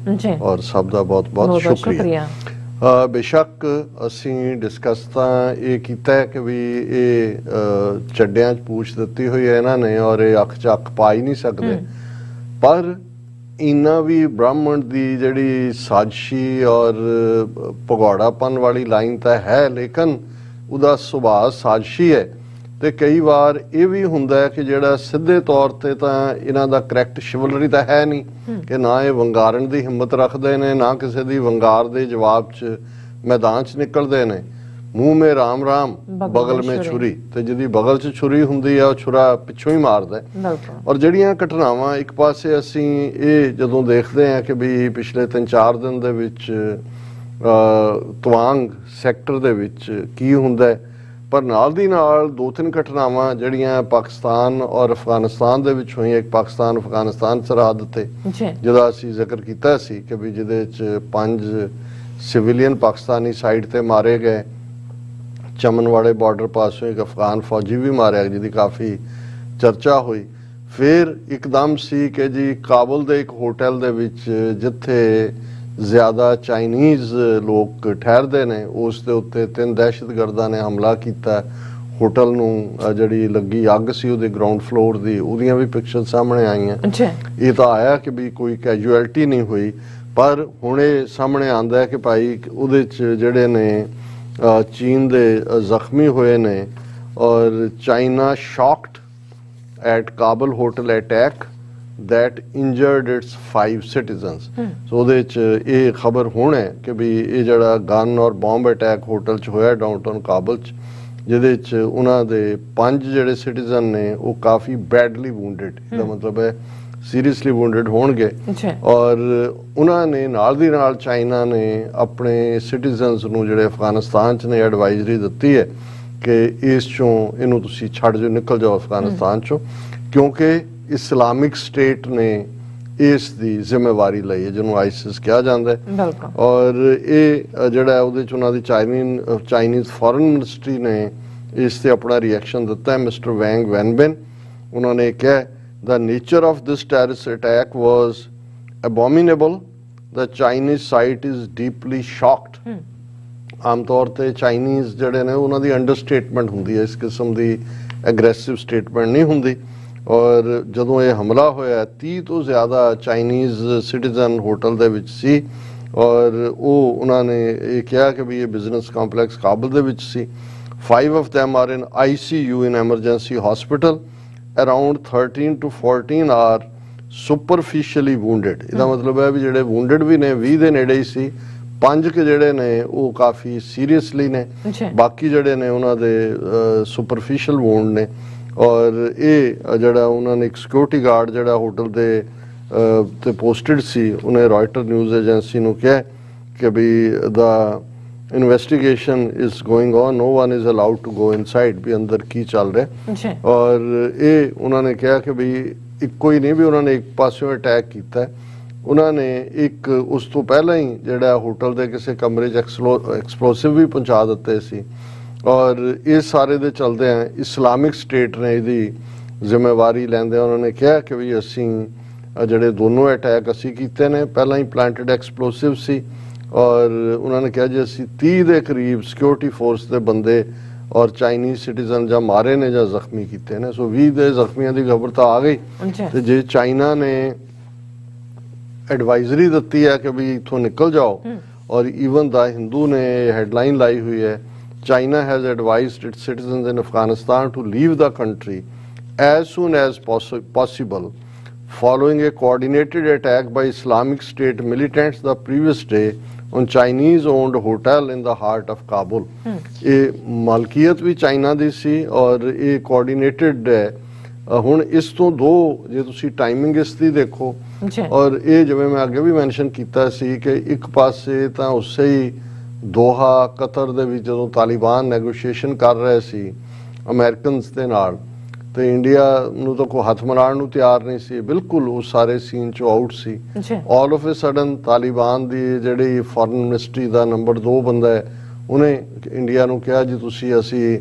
ਔਰ ਸਭ ਦਾ ਬਹੁਤ ਬਹੁਤ ਸ਼ੁਕਰੀਆ। ਬੇਸ਼ੱਕ ਅਸੀਂ ਡਿਸਕਸ ਤਾਂ ਇਹ ਕੀਤਾ ਹੈ ਕਿ ਵੀ ਇਹ ਚੱਡਿਆਂ 'ਚ ਪੂਛ ਦਿੱਤੀ ਹੋਈ ਹੈ ਇਹਨਾਂ ਨੇ ਔਰ ਇਹ ਅੱਖ 'ਚ ਅੱਖ ਪਾ ਹੀ ਨਹੀਂ ਸਕਦੇ, ਪਰ ਇੰਨਾ ਵੀ ਬ੍ਰਾਹਮਣ ਦੀ ਜਿਹੜੀ ਸਾਜ਼ਿਸ਼ੀ ਔਰ ਭਗੌੜਾਪਨ ਵਾਲੀ ਲਾਈਨ ਤਾਂ ਹੈ, ਲੇਕਿਨ ਉਹਦਾ ਸੁਭਾਅ ਸਾਜ਼ਿਸ਼ੀ ਹੈ। ਤੇ ਕਈ ਵਾਰ ਇਹ ਵੀ ਹੁੰਦਾ ਹੈ ਕਿ ਜਿਹੜਾ ਸਿੱਧੇ ਤੌਰ ਤੇ ਤਾਂ ਇਹਨਾਂ ਦਾ ਕਰੈਕਟ ਸ਼ਿਵਲਰੀ ਤਾਂ ਹੈ ਨਹੀਂ ਕਿ ਨਾ ਇਹ ਵੰਗਾਰਨ ਦੀ ਹਿੰਮਤ ਰੱਖਦੇ ਨੇ, ਨਾ ਕਿਸੇ ਦੀ ਵੰਗਾਰ ਦੇ ਜਵਾਬ 'ਚ ਮੈਦਾਨ 'ਚ ਨਿਕਲਦੇ ਨੇ। ਮੂੰਹ ਮੇ ਰਾਮ ਰਾਮ ਬਗਲ ਮੇ ਛੁਰੀ, ਤੇ ਜਿਹਦੀ ਬਗਲ 'ਚ ਛੁਰੀ ਹੁੰਦੀ ਆ ਉਹ ਛੁਰਾ ਪਿੱਛੋਂ ਹੀ ਮਾਰਦਾ। ਔਰ ਜਿਹੜੀਆਂ ਘਟਨਾਵਾਂ ਇੱਕ ਪਾਸੇ ਅਸੀਂ ਇਹ ਜਦੋਂ ਦੇਖਦੇ ਹਾਂ ਕਿ ਵੀ ਪਿਛਲੇ 3-4 ਦਿਨ ਦੇ ਵਿੱਚ ਤਵਾਂਗ ਸੈਕਟਰ ਦੇ ਵਿੱਚ ਕੀ ਹੁੰਦਾ, ਪਰ ਨਾਲ ਦੀ ਨਾਲ 2-3 ਘਟਨਾਵਾਂ ਜਿਹੜੀਆਂ ਪਾਕਿਸਤਾਨ ਔਰ ਅਫਗਾਨਿਸਤਾਨ ਦੇ ਵਿੱਚ ਹੋਈਆਂ, ਇੱਕ ਪਾਕਿਸਤਾਨ ਅਫਗਾਨਿਸਤਾਨ ਸਰਹੱਦ ਤੇ ਜਿਹਦਾ ਅਸੀਂ ਜ਼ਿਕਰ ਕੀਤਾ ਸੀ ਕਿ ਵੀ ਜਿਹਦੇ 'ਚ 5 ਸਿਵਿਲੀਅਨ ਪਾਕਿਸਤਾਨੀ ਸਾਈਡ ਤੇ ਮਾਰੇ ਗਏ, ਚਮਨਵਾੜੇ ਬਾਰਡਰ ਪਾਸੋਂ ਇੱਕ ਅਫਗਾਨ ਫੌਜੀ ਵੀ ਮਾਰਿਆ ਜਿਹਦੀ ਕਾਫੀ ਚਰਚਾ ਹੋਈ। ਫਿਰ ਇੱਕਦਮ ਸੀ ਕਿ ਜੀ ਕਾਬਲ ਦੇ ਇੱਕ ਹੋਟਲ ਦੇ ਵਿੱਚ ਜਿੱਥੇ ਜ਼ਿਆਦਾ ਚਾਈਨੀਜ਼ ਲੋਕ ਠਹਿਰਦੇ ਨੇ ਉਸ ਦੇ ਉੱਤੇ 3 ਦਹਿਸ਼ਤਗਰਦਾਂ ਨੇ ਹਮਲਾ ਕੀਤਾ। ਹੋਟਲ ਨੂੰ ਜਿਹੜੀ ਲੱਗੀ ਅੱਗ ਸੀ ਉਹਦੇ ਗਰਾਊਂਡ ਫਲੋਰ ਦੀ, ਉਹਦੀਆਂ ਵੀ ਪਿਕਚਰ ਸਾਹਮਣੇ ਆਈਆਂ। ਇਹ ਤਾਂ ਆਇਆ ਕਿ ਵੀ ਕੋਈ ਕੈਜੂਅਲਟੀ ਨਹੀਂ ਹੋਈ, ਪਰ ਹੁਣ ਇਹ ਸਾਹਮਣੇ ਆਉਂਦਾ ਹੈ ਕਿ ਭਾਈ ਉਹਦੇ 'ਚ ਜਿਹੜੇ ਨੇ ਚੀਨ ਦੇ ਜ਼ਖਮੀ ਹੋਏ ਨੇ ਔਰ ਚਾਈਨਾ ਸ਼ੌਕਡ ਐਟ ਕਾਬਲ hotel attack that injured its 5 citizens। ਸੋ ਉਹਦੇ 'ਚ ਇਹ ਖਬਰ ਹੁਣ ਹੈ ਕਿ ਵੀ ਇਹ ਜਿਹੜਾ ਗਨ ਔਰ ਬੰਬ ਅਟੈਕ ਹੋਟਲ 'ਚ ਹੋਇਆ ਡਾਊਨਟਾਊਨ ਕਾਬਲ 'ਚ, ਜਿਹਦੇ 'ਚ ਉਹਨਾਂ ਦੇ 5 ਜਿਹੜੇ ਸਿਟੀਜ਼ਨ ਨੇ ਉਹ ਕਾਫੀ ਬੈਡਲੀ ਵੂਨਡਡ, ਇਹਦਾ ਮਤਲਬ ਹੈ ਸੀਰੀਅਸਲੀ ਵੂਨਡਡ ਹੋਣਗੇ। ਔਰ ਉਹਨਾਂ ਨੇ ਨਾਲ ਦੀ ਨਾਲ ਚਾਈਨਾ ਨੇ ਆਪਣੇ ਸਿਟੀਜ਼ਨਸ ਨੂੰ ਜਿਹੜੇ ਅਫਗਾਨਿਸਤਾਨ 'ਚ ਨੇ ਐਡਵਾਈਜ਼ਰੀ ਦਿੱਤੀ ਹੈ ਕਿ ਇਸ 'ਚੋਂ ਇਹਨੂੰ ਤੁਸੀਂ ਛੱਡ ਜਾਓ, ਨਿਕਲ ਜਾਓ ਅਫਗਾਨਿਸਤਾਨ 'ਚੋਂ, ਕਿਉਂਕਿ ਇਸਲਾਮਿਕ ਸਟੇਟ ਨੇ ਇਸ ਦੀ ਜ਼ਿੰਮੇਵਾਰੀ ਲਈ ਹੈ ਜਿਹਨੂੰ ਆਈਸਿਸ ਕਿਹਾ ਜਾਂਦਾ ਹੈ। ਔਰ ਇਹ ਜਿਹੜਾ ਉਹਦੇ 'ਚ ਉਹਨਾਂ ਦੀ ਚਾਈਨੀਜ਼ ਫੋਰਨ ਮਿਨਿਸਟਰੀ ਨੇ ਇਸ ਤੇ ਆਪਣਾ ਰਿਐਕਸ਼ਨ ਦਿੱਤਾ ਹੈ। ਮਿਸਟਰ ਵੈਂਗ ਵੈਨਬਿਨ ਉਹਨਾਂ ਨੇ ਕਿਹਾ the nature of this terrorist attack was abominable, the Chinese side is deeply shocked। ਆਮ ਤੌਰ ਤੇ ਚਾਈਨੀਜ਼ ਜਿਹੜੇ ਨੇ ਉਹਨਾਂ ਦੀ ਅੰਡਰਸਟੇਟਮੈਂਟ ਹੁੰਦੀ ਹੈ, ਇਸ ਕਿਸਮ ਦੀ ਐਗਰੈਸਿਵ ਸਟੇਟਮੈਂਟ ਨਹੀਂ ਹੁੰਦੀ। ਔਰ ਜਦੋਂ ਇਹ ਹਮਲਾ ਹੋਇਆ 30 ਤੋਂ ਜ਼ਿਆਦਾ ਚਾਈਨੀਜ਼ ਸਿਟੀਜ਼ਨ ਹੋਟਲ ਦੇ ਵਿੱਚ ਸੀ ਔਰ ਉਹ ਉਹਨਾਂ ਨੇ ਇਹ ਕਿਹਾ ਕਿ ਵੀ ਇਹ ਬਿਜ਼ਨਸ ਕੰਪਲੈਕਸ ਕਾਬਲ ਦੇ ਵਿੱਚ ਸੀ। 5 of them are in ICU in emergency hospital, around 13 to 14 are superficially wounded। ਇਹਦਾ ਮਤਲਬ ਹੈ ਵੀ ਜਿਹੜੇ wounded ਵੀ ਨੇ 20 ਦੇ ਨੇੜੇ ਹੀ ਸੀ, 5 ਕੇ ਜਿਹੜੇ ਨੇ ਉਹ ਕਾਫੀ ਸੀਰੀਅਸਲੀ ਨੇ, ਬਾਕੀ ਜਿਹੜੇ ਨੇ ਉਹਨਾਂ ਦੇ ਸੁਪਰਫਿਸ਼ੀਅਲ ਵੂੰਡ ਨੇ। ਔਰ ਇਹ ਜਿਹੜਾ ਉਹਨਾਂ ਨੇ ਇੱਕ ਸਿਕਿਉਰਿਟੀ ਗਾਰਡ ਜਿਹੜਾ ਹੋਟਲ ਦੇ ਤੇ ਪੋਸਟਡ ਸੀ, ਉਹਨੇ ਰॉयटर ਨਿਊਜ਼ ਏਜੰਸੀ ਨੂੰ ਕਿਹਾ ਕਿ ਵੀ ਦਾ investigation is going on, no one is allowed to go inside, ਵੀ ਅੰਦਰ ਕੀ ਚੱਲ ਰਿਹਾ। ਔਰ ਇਹ ਉਹਨਾਂ ਨੇ ਕਿਹਾ ਕਿ ਵੀ ਇੱਕੋ ਹੀ ਨਹੀਂ ਵੀ ਉਹਨਾਂ ਨੇ ਇੱਕ ਪਾਸਿਓਂ ਅਟੈਕ ਕੀਤਾ, ਉਹਨਾਂ ਨੇ ਇੱਕ ਉਸ ਤੋਂ ਪਹਿਲਾਂ ਹੀ ਜਿਹੜਾ ਹੋਟਲ ਦੇ ਕਿਸੇ ਕਮਰੇ 'ਚ ਐਕਸਪਲੋਸਿਵ ਵੀ ਪਹੁੰਚਾ ਦਿੱਤੇ ਸੀ। ਔਰ ਇਸ ਸਾਰੇ ਦੇ ਚਲਦੇ ਆ ਇਸਲਾਮਿਕ ਸਟੇਟ ਨੇ ਇਹਦੀ ਜ਼ਿੰਮੇਵਾਰੀ ਲੈਂਦੇ ਉਹਨਾਂ ਨੇ ਕਿਹਾ ਕਿ ਵੀ ਅਸੀਂ ਜਿਹੜੇ ਦੋਨੋਂ ਅਟੈਕ ਅਸੀਂ ਕੀਤੇ ਨੇ ਪਹਿਲਾਂ ਹੀ ਪਲਾਂਟਡ ਐਕਸਪਲੋਸਿਵ ਸੀ। ਔਰ ਉਹਨਾਂ ਨੇ ਕਿਹਾ ਜੀ ਅਸੀਂ 30 ਦੇ ਕਰੀਬ ਸਿਕਿਉਰਿਟੀ ਫੋਰਸ ਦੇ ਬੰਦੇ ਔਰ ਚਾਈਨੀਜ਼ ਸਿਟੀਜ਼ਨ ਜਾਂ ਮਾਰੇ ਨੇ ਜਾਂ ਜ਼ਖਮੀ ਕੀਤੇ ਨੇ। ਸੋ 20 ਦੇ ਜ਼ਖਮੀਆਂ ਦੀ ਖਬਰ ਤਾਂ ਆ ਗਈ ਤੇ ਜੇ ਚਾਈਨਾ ਨੇ ਐਡਵਾਈਜ਼ਰੀ ਦਿੱਤੀ ਹੈ ਕਿ ਵੀ ਇੱਥੋਂ ਨਿਕਲ ਜਾਓ, ਔਰ ਈਵਨ ਦਾ ਹਿੰਦੂ ਨੇ ਹੈਡਲਾਈਨ ਲਾਈ ਹੋਈ ਹੈ, China has advised its citizens in Afghanistan to leave the country as soon as possible following a coordinated attack by Islamic State militants the previous day on Chinese owned hotel in the heart of Kabul। ਇਹ ਮਾਲਕੀਅਤ ਵੀ China ਦੀ ਸੀ ਔਰ ਇਹ coordinated ਹੈ। ਹੁਣ ਇਸ ਤੋਂ ਦੋ ਜੇ ਤੁਸੀਂ ਟਾਈਮਿੰਗ ਇਸ ਦੀ ਦੇਖੋ, ਔਰ ਇਹ ਜਿਵੇਂ ਮੈਂ ਅੱਗੇ ਵੀ ਮੈਂਸ਼ਨ ਕੀਤਾ ਸੀ ਕਿ ਇੱਕ ਪਾਸੇ ਤਾਂ ਉਸੇ ਹੀ ਦੋਹਾ ਕਤਰ ਦੇ ਵਿੱਚ ਜਦੋਂ ਤਾਲਿਬਾਨ ਨੈਗੋਸ਼ੀਏਸ਼ਨ ਕਰ ਰਹੇ ਸੀ ਅਮਰੀਕਨਸ ਦੇ ਨਾਲ, ਤੇ ਇੰਡੀਆ ਨੂੰ ਤਾਂ ਕੋਈ ਹੱਥ ਮਿਲਾਉਣ ਨੂੰ ਤਿਆਰ ਨਹੀਂ ਸੀ, ਬਿਲਕੁਲ ਉਹ ਸਾਰੇ ਸੀਨ ਚੋਂ ਆਊਟ ਸੀ। All of a sudden Taliban ਦੀ ਜਿਹੜੀ ਫੋਰਨ ਮਿਨਿਸਟਰੀ ਦਾ ਨੰਬਰ 2 ਬੰਦਾ ਹੈ, ਉਹਨੇ ਇੰਡੀਆ ਨੂੰ ਕਿਹਾ ਜੀ ਅਸੀਂ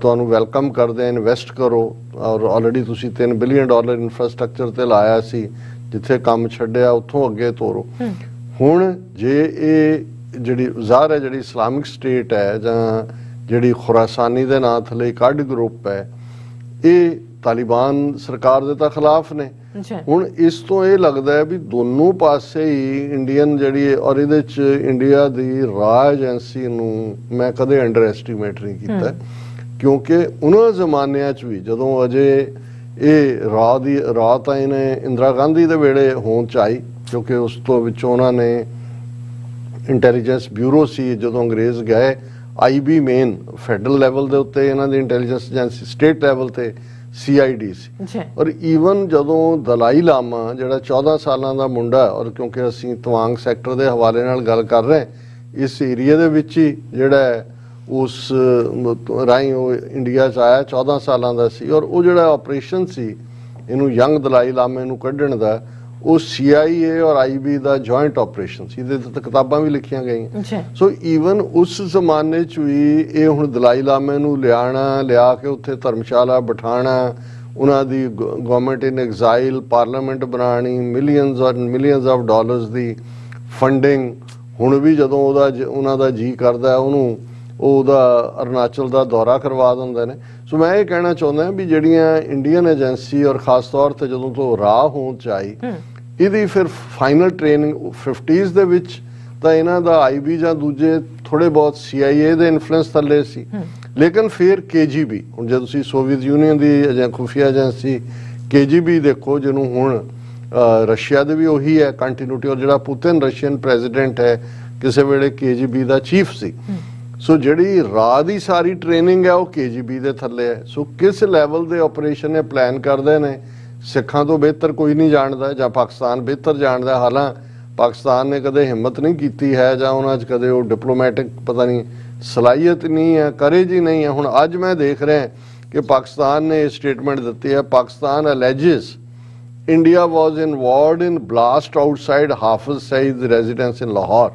ਤੁਹਾਨੂੰ ਵੈਲਕਮ ਕਰਦੇ ਹਾਂ, ਇਨਵੈਸਟ ਕਰੋ, ਔਰ ਆਲਰੇਡੀ ਤੁਸੀਂ $3 ਬਿਲੀਅਨ ਇਨਫਰਾਸਟ੍ਰਕਚਰ ਤੇ ਲਾਇਆ ਸੀ, ਜਿੱਥੇ ਕੰਮ ਛੱਡਿਆ ਉੱਥੋਂ ਅੱਗੇ ਤੋਰੋ। ਹੁਣ ਜੇ ਇਹ ਜਿਹੜੀ ਜ਼ਾਹਰ ਹੈ ਜਿਹੜੀ ਇਸਲਾਮਿਕ ਸਟੇਟ ਹੈ ਜਾਂ ਜਿਹੜੀ ਖੁਰਾਸਾਨੀ ਦੇ ਨਾਂ ਥੱਲੇ ਕੱਢ ਗਰੁੱਪ ਹੈ, ਇਹ ਤਾਲਿਬਾਨ ਸਰਕਾਰ ਦੇ ਤਾਂ ਖਿਲਾਫ ਨੇ। ਹੁਣ ਇਸ ਤੋਂ ਇਹ ਲੱਗਦਾ ਹੈ ਵੀ ਦੋਨੋਂ ਪਾਸੇ ਹੀ ਇੰਡੀਅਨ ਜਿਹੜੀ, ਔਰ ਇਹਦੇ ਚ ਇੰਡੀਆ ਦੀ ਰਾਹ ਏਜੰਸੀ ਨੂੰ ਮੈਂ ਕਦੇ ਅੰਡਰ ਐਸਟੀਮੇਟ ਨਹੀਂ ਕੀਤਾ, ਕਿਉਂਕਿ ਉਹਨਾਂ ਜ਼ਮਾਨਿਆਂ 'ਚ ਵੀ ਜਦੋਂ ਅਜੇ ਇਹ ਰਾਹ ਤਾਂ ਇਹਨੇ ਇੰਦਰਾ ਗਾਂਧੀ ਦੇ ਵੇਲੇ ਹੋਂਦ 'ਚ ਆਈ, ਕਿਉਂਕਿ ਉਸ ਤੋਂ ਵਿੱਚ ਉਹਨਾਂ ਨੇ ਇੰਟੈਲੀਜੈਂਸ ਬਿਊਰੋ ਸੀ, ਜਦੋਂ ਅੰਗਰੇਜ਼ ਗਏ IB ਮੇਨ ਫੈਡਰਲ ਲੈਵਲ ਦੇ ਉੱਤੇ ਇਹਨਾਂ ਦੀ ਇੰਟੈਲੀਜੈਂਸ ਏਜੰਸੀ, ਸਟੇਟ ਲੈਵਲ ਤੇ CID ਸੀ। ਔਰ ਈਵਨ ਜਦੋਂ ਦਲਾਈ ਲਾਮਾ ਜਿਹੜਾ 14 ਸਾਲਾਂ ਦਾ ਮੁੰਡਾ, ਔਰ ਕਿਉਂਕਿ ਅਸੀਂ ਤਵਾਂਗ ਸੈਕਟਰ ਦੇ ਹਵਾਲੇ ਨਾਲ ਗੱਲ ਕਰ ਰਹੇ, ਇਸ ਏਰੀਆ ਦੇ ਵਿੱਚ ਹੀ ਜਿਹੜਾ ਉਸ ਰਾਹੀਂ ਉਹ ਇੰਡੀਆ 'ਚ ਆਇਆ, 14 ਸਾਲਾਂ ਦਾ ਸੀ, ਔਰ ਉਹ ਜਿਹੜਾ ਆਪਰੇਸ਼ਨ ਸੀ ਇਹਨੂੰ ਯੰਗ ਦਲਾਈ ਲਾਮੇ ਨੂੰ ਕੱਢਣ ਦਾ, ਉਹ CIA ਔਰ IB ਦਾ ਜੁਆਇੰਟ ਆਪਰੇਸ਼ਨ ਸੀ, ਇਹਦੇ ਤੇ ਕਿਤਾਬਾਂ ਵੀ ਲਿਖੀਆਂ ਗਈਆਂ। ਸੋ ਈਵਨ ਉਸ ਜ਼ਮਾਨੇ 'ਚ ਵੀ ਇਹ ਹੁਣ ਦਲਾਈ ਲਾਮੇ ਨੂੰ ਲਿਆ ਕੇ ਉੱਥੇ ਧਰਮਸ਼ਾਲਾ ਬਿਠਾਣਾ, ਉਹਨਾਂ ਦੀ ਗਵਰਨਮੈਂਟ ਇਨ ਐਗਜ਼ਾਈਲ, ਪਾਰਲੀਮੈਂਟ ਬਣਾਉਣੀ, ਮਿਲੀਅਨਸ ਔਰ millions of dollars the funding. ਹੁਣ ਵੀ ਜਦੋਂ ਉਹਨਾਂ ਦਾ ਜੀ ਕਰਦਾ ਉਹਦਾ ਅਰੁਣਾਚਲ ਦਾ ਦੌਰਾ ਕਰਵਾ ਦਿੰਦੇ ਨੇ। ਸੋ ਮੈਂ ਇਹ ਕਹਿਣਾ ਚਾਹੁੰਦਾ ਵੀ ਜਿਹੜੀਆਂ ਇੰਡੀਅਨ ਏਜੰਸੀ ਔਰ ਖਾਸ ਤੌਰ ਤੇ ਜਦੋਂ ਤੋਂ ਰਾਹ ਹੋਂਦ 'ਚ ਆਈ, ਇਹਦੀ ਫਿਰ ਫਾਈਨਲ ਟ੍ਰੇਨਿੰਗ 50s ਦੇ ਵਿੱਚ ਤਾਂ ਇਹਨਾਂ ਦਾ IB ਜਾਂ ਦੂਜੇ ਥੋੜੇ ਬਹੁਤ CIA ਦੇ ਇਨਫਲੂਐਂਸ ਥੱਲੇ ਸੀ, ਲੇਕਿਨ ਫਿਰ KGB, ਹੁਣ ਜੇ ਤੁਸੀਂ ਸੋਵੀਅਤ ਯੂਨੀਅਨ ਦੀ ਖੁਫੀਆ ਏਜੰਸੀ KGB ਦੇਖੋ, ਜਿਹਨੂੰ ਹੁਣ ਰਸ਼ੀਆ ਦੇ ਵੀ ਉਹੀ ਹੈ ਕੰਟੀਨਿਊਟੀ, ਔਰ ਜਿਹੜਾ ਪੁਤਿਨ ਰਸ਼ੀਅਨ ਪ੍ਰੈਜ਼ੀਡੈਂਟ ਹੈ ਕਿਸੇ ਵੇਲੇ KGB ਦਾ ਚੀਫ ਸੀ। ਸੋ ਜਿਹੜੀ ਰਾਹ ਦੀ ਸਾਰੀ ਟ੍ਰੇਨਿੰਗ ਹੈ ਉਹ KGB ਦੇ ਥੱਲੇ ਹੈ। ਸੋ ਕਿਸ ਲੈਵਲ ਦੇ ਆਪਰੇਸ਼ਨ ਇਹ ਪਲਾਨ ਕਰਦੇ ਨੇ, ਸਿੱਖਾਂ ਤੋਂ ਬਿਹਤਰ ਕੋਈ ਨਹੀਂ ਜਾਣਦਾ, ਜਾਂ ਪਾਕਿਸਤਾਨ ਬਿਹਤਰ ਜਾਣਦਾ। ਹਾਲਾਂਕਿ ਪਾਕਿਸਤਾਨ ਨੇ ਕਦੇ ਹਿੰਮਤ ਨਹੀਂ ਕੀਤੀ ਹੈ, ਜਾਂ ਉਹਨਾਂ 'ਚ ਕਦੇ ਉਹ ਡਿਪਲੋਮੈਟਿਕ ਪਤਾ ਨਹੀਂ ਸਲਾਹੀਅਤ ਨਹੀਂ ਹੈ, ਕਰੇਜ ਹੀ ਨਹੀਂ ਹੈ। ਹੁਣ ਅੱਜ ਮੈਂ ਦੇਖ ਰਿਹਾ ਕਿ ਪਾਕਿਸਤਾਨ ਨੇ ਇਹ ਸਟੇਟਮੈਂਟ ਦਿੱਤੀ ਹੈ, Pakistan ਅਲੈਜਿਸ India was involved in blast outside Hafiz Saeed's residence in Lahore.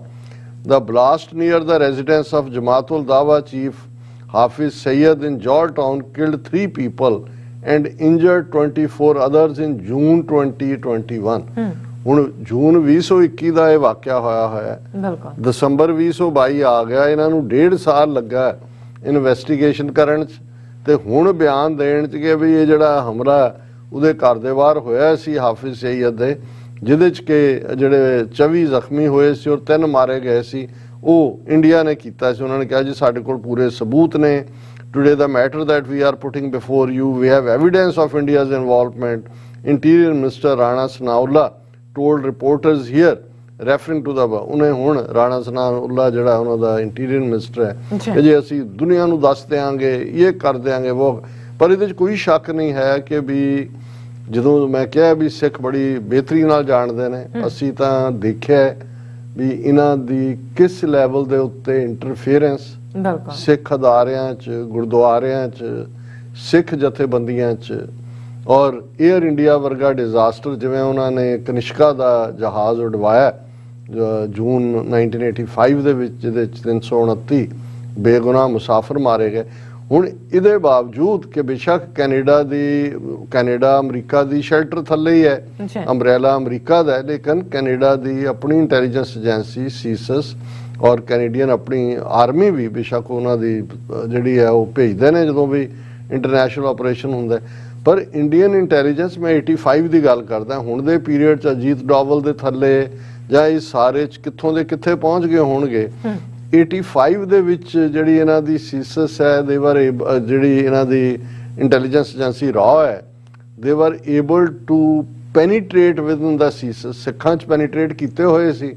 The blast near the residence of Jamaatul Dawa chief Hafiz Saeed in Georgetown killed 3 people and injured 24 others in June 2021. ਹੁਣ ਜੂਨ 2021 ਦਾ ਇਹ ਵਾਕਿਆ ਹੋਇਆ ਹੈ, ਦਸੰਬਰ 2022 ਆ ਗਿਆ, ਇਹਨਾਂ ਨੂੰ 1.5 ਸਾਲ ਲੱਗਾ ਇਨਵੈਸਟੀਗੇਸ਼ਨ ਕਰਨ 'ਚ, ਤੇ ਹੁਣ ਬਿਆਨ ਦੇਣ 'ਚ ਕਿ ਵੀ ਇਹ ਜਿਹੜਾ ਹਮਲਾ ਉਹਦੇ ਘਰ ਦੇ ਬਾਹਰ ਹੋਇਆ ਸੀ ਹਾਫਿਜ਼ ਸਈਦ ਦੇ, ਜਿਹਦੇ 'ਚ ਕਿ ਜਿਹੜੇ 24 ਜ਼ਖਮੀ ਹੋਏ ਸੀ ਔਰ 3 ਮਾਰੇ ਗਏ ਸੀ, ਉਹ ਇੰਡੀਆ ਨੇ ਕੀਤਾ ਸੀ। ਉਹਨਾਂ ਨੇ ਕਿਹਾ ਜੀ ਸਾਡੇ ਕੋਲ ਪੂਰੇ ਸਬੂਤ ਨੇ। ਟੁਡੇ ਦਾ matter that we are putting before you, we have evidence of India's involvement. Interior minister Rana Sanaullah told reporters here referring to the ਉਹਨੇ ਹੁਣ ਰਾਣਾ ਸਨਾਉਲਾ ਜਿਹੜਾ ਉਹਨਾਂ ਦਾ ਇੰਟੀਰੀਅਰ ਮਿਨਿਸਟਰ ਹੈ ਕਿ ਜੇ ਅਸੀਂ ਦੁਨੀਆ ਨੂੰ ਦੱਸ ਦਿਆਂਗੇ, ਇਹ ਕਰ ਦਿਆਂਗੇ ਉਹ। ਪਰ ਇਹਦੇ 'ਚ ਕੋਈ ਸ਼ੱਕ ਨਹੀਂ ਹੈ ਕਿ ਵੀ ਜਦੋਂ ਮੈਂ ਕਿਹਾ ਵੀ ਸਿੱਖ ਬੜੀ ਬਿਹਤਰੀ ਨਾਲ ਜਾਣਦੇ ਨੇ, ਅਸੀਂ ਤਾਂ ਦੇਖਿਆ ਵੀ ਇਹਨਾਂ ਦੀ ਕਿਸ ਲੈਵਲ ਦੇ ਉੱਤੇ ਇੰਟਰਫੇਰੈਂਸ ਸਿੱਖ ਅਦਾਰਿਆਂ 'ਚ, ਗੁਰਦੁਆਰਿਆਂ 'ਚ, ਸਿੱਖ ਜਥੇਬੰਦੀਆਂ 'ਚ, ਔਰ ਏਅਰ ਇੰਡੀਆ ਵਰਗਾ ਡਿਜ਼ਾਸਟਰ ਜਿਵੇਂ ਉਹਨਾਂ ਨੇ ਕਨਿਸ਼ਕਾ ਦਾ ਜਹਾਜ਼ ਉਡਵਾਇਆ ਜੂਨ 1985 ਦੇ ਵਿੱਚ, ਜਿਹਦੇ 'ਚ 329 ਬੇਗੁਨਾਹ ਮੁਸਾਫਰ ਮਾਰੇ ਗਏ। ਹੁਣ ਇਹਦੇ ਬਾਵਜੂਦ ਕਿ ਬੇਸ਼ੱਕ ਕੈਨੇਡਾ ਅਮਰੀਕਾ ਦੀ ਸ਼ੈਲਟਰ ਥੱਲੇ ਹੀ ਹੈ, ਅੰਬਰੇਲਾ ਅਮਰੀਕਾ ਦਾ ਹੈ, ਲੇਕਿਨ ਕੈਨੇਡਾ ਦੀ ਆਪਣੀ ਇੰਟੈਲੀਜੈਂਸ ਏਜੰਸੀ ਸੀਸਸ ਔਰ ਕੈਨੇਡੀਅਨ ਆਪਣੀ ਆਰਮੀ ਵੀ ਬੇਸ਼ੱਕ ਉਹਨਾਂ ਦੀ ਜਿਹੜੀ ਹੈ ਉਹ ਭੇਜਦੇ ਨੇ ਜਦੋਂ ਵੀ ਇੰਟਰਨੈਸ਼ਨਲ ਆਪਰੇਸ਼ਨ ਹੁੰਦਾ ਹੈ। ਪਰ ਇੰਡੀਅਨ ਇੰਟੈਲੀਜੈਂਸ, ਮੈਂ 85 ਦੀ ਗੱਲ ਕਰਦਾ, ਹੁਣ ਦੇ ਪੀਰੀਅਡ 'ਚ ਅਜੀਤ ਡੋਵਲ ਦੇ ਥੱਲੇ ਜਾਂ ਇਸ ਸਾਰੇ 'ਚ ਕਿੱਥੋਂ ਦੇ ਕਿੱਥੇ ਪਹੁੰਚ ਗਏ ਹੋਣਗੇ। 85 ਦੇ ਵਿੱਚ ਜਿਹੜੀ ਇਹਨਾਂ ਦੀ ਸੀਸਸ ਹੈ, ਜਿਹੜੀ ਇਹਨਾਂ ਦੀ ਇੰਟੈਲੀਜੈਂਸ ਏਜੰਸੀ ਰਾਅ ਹੈ, ਦੇ ਵਰ ਏਬਲ ਟੂ ਪੈਨੀਟ੍ਰੇਟ ਵਿਦਨ ਦਾ ਸੀਸਸ। ਸਿੱਖਾਂ 'ਚ ਪੈਨੀਟ੍ਰੇਟ ਕੀਤੇ ਹੋਏ ਸੀ,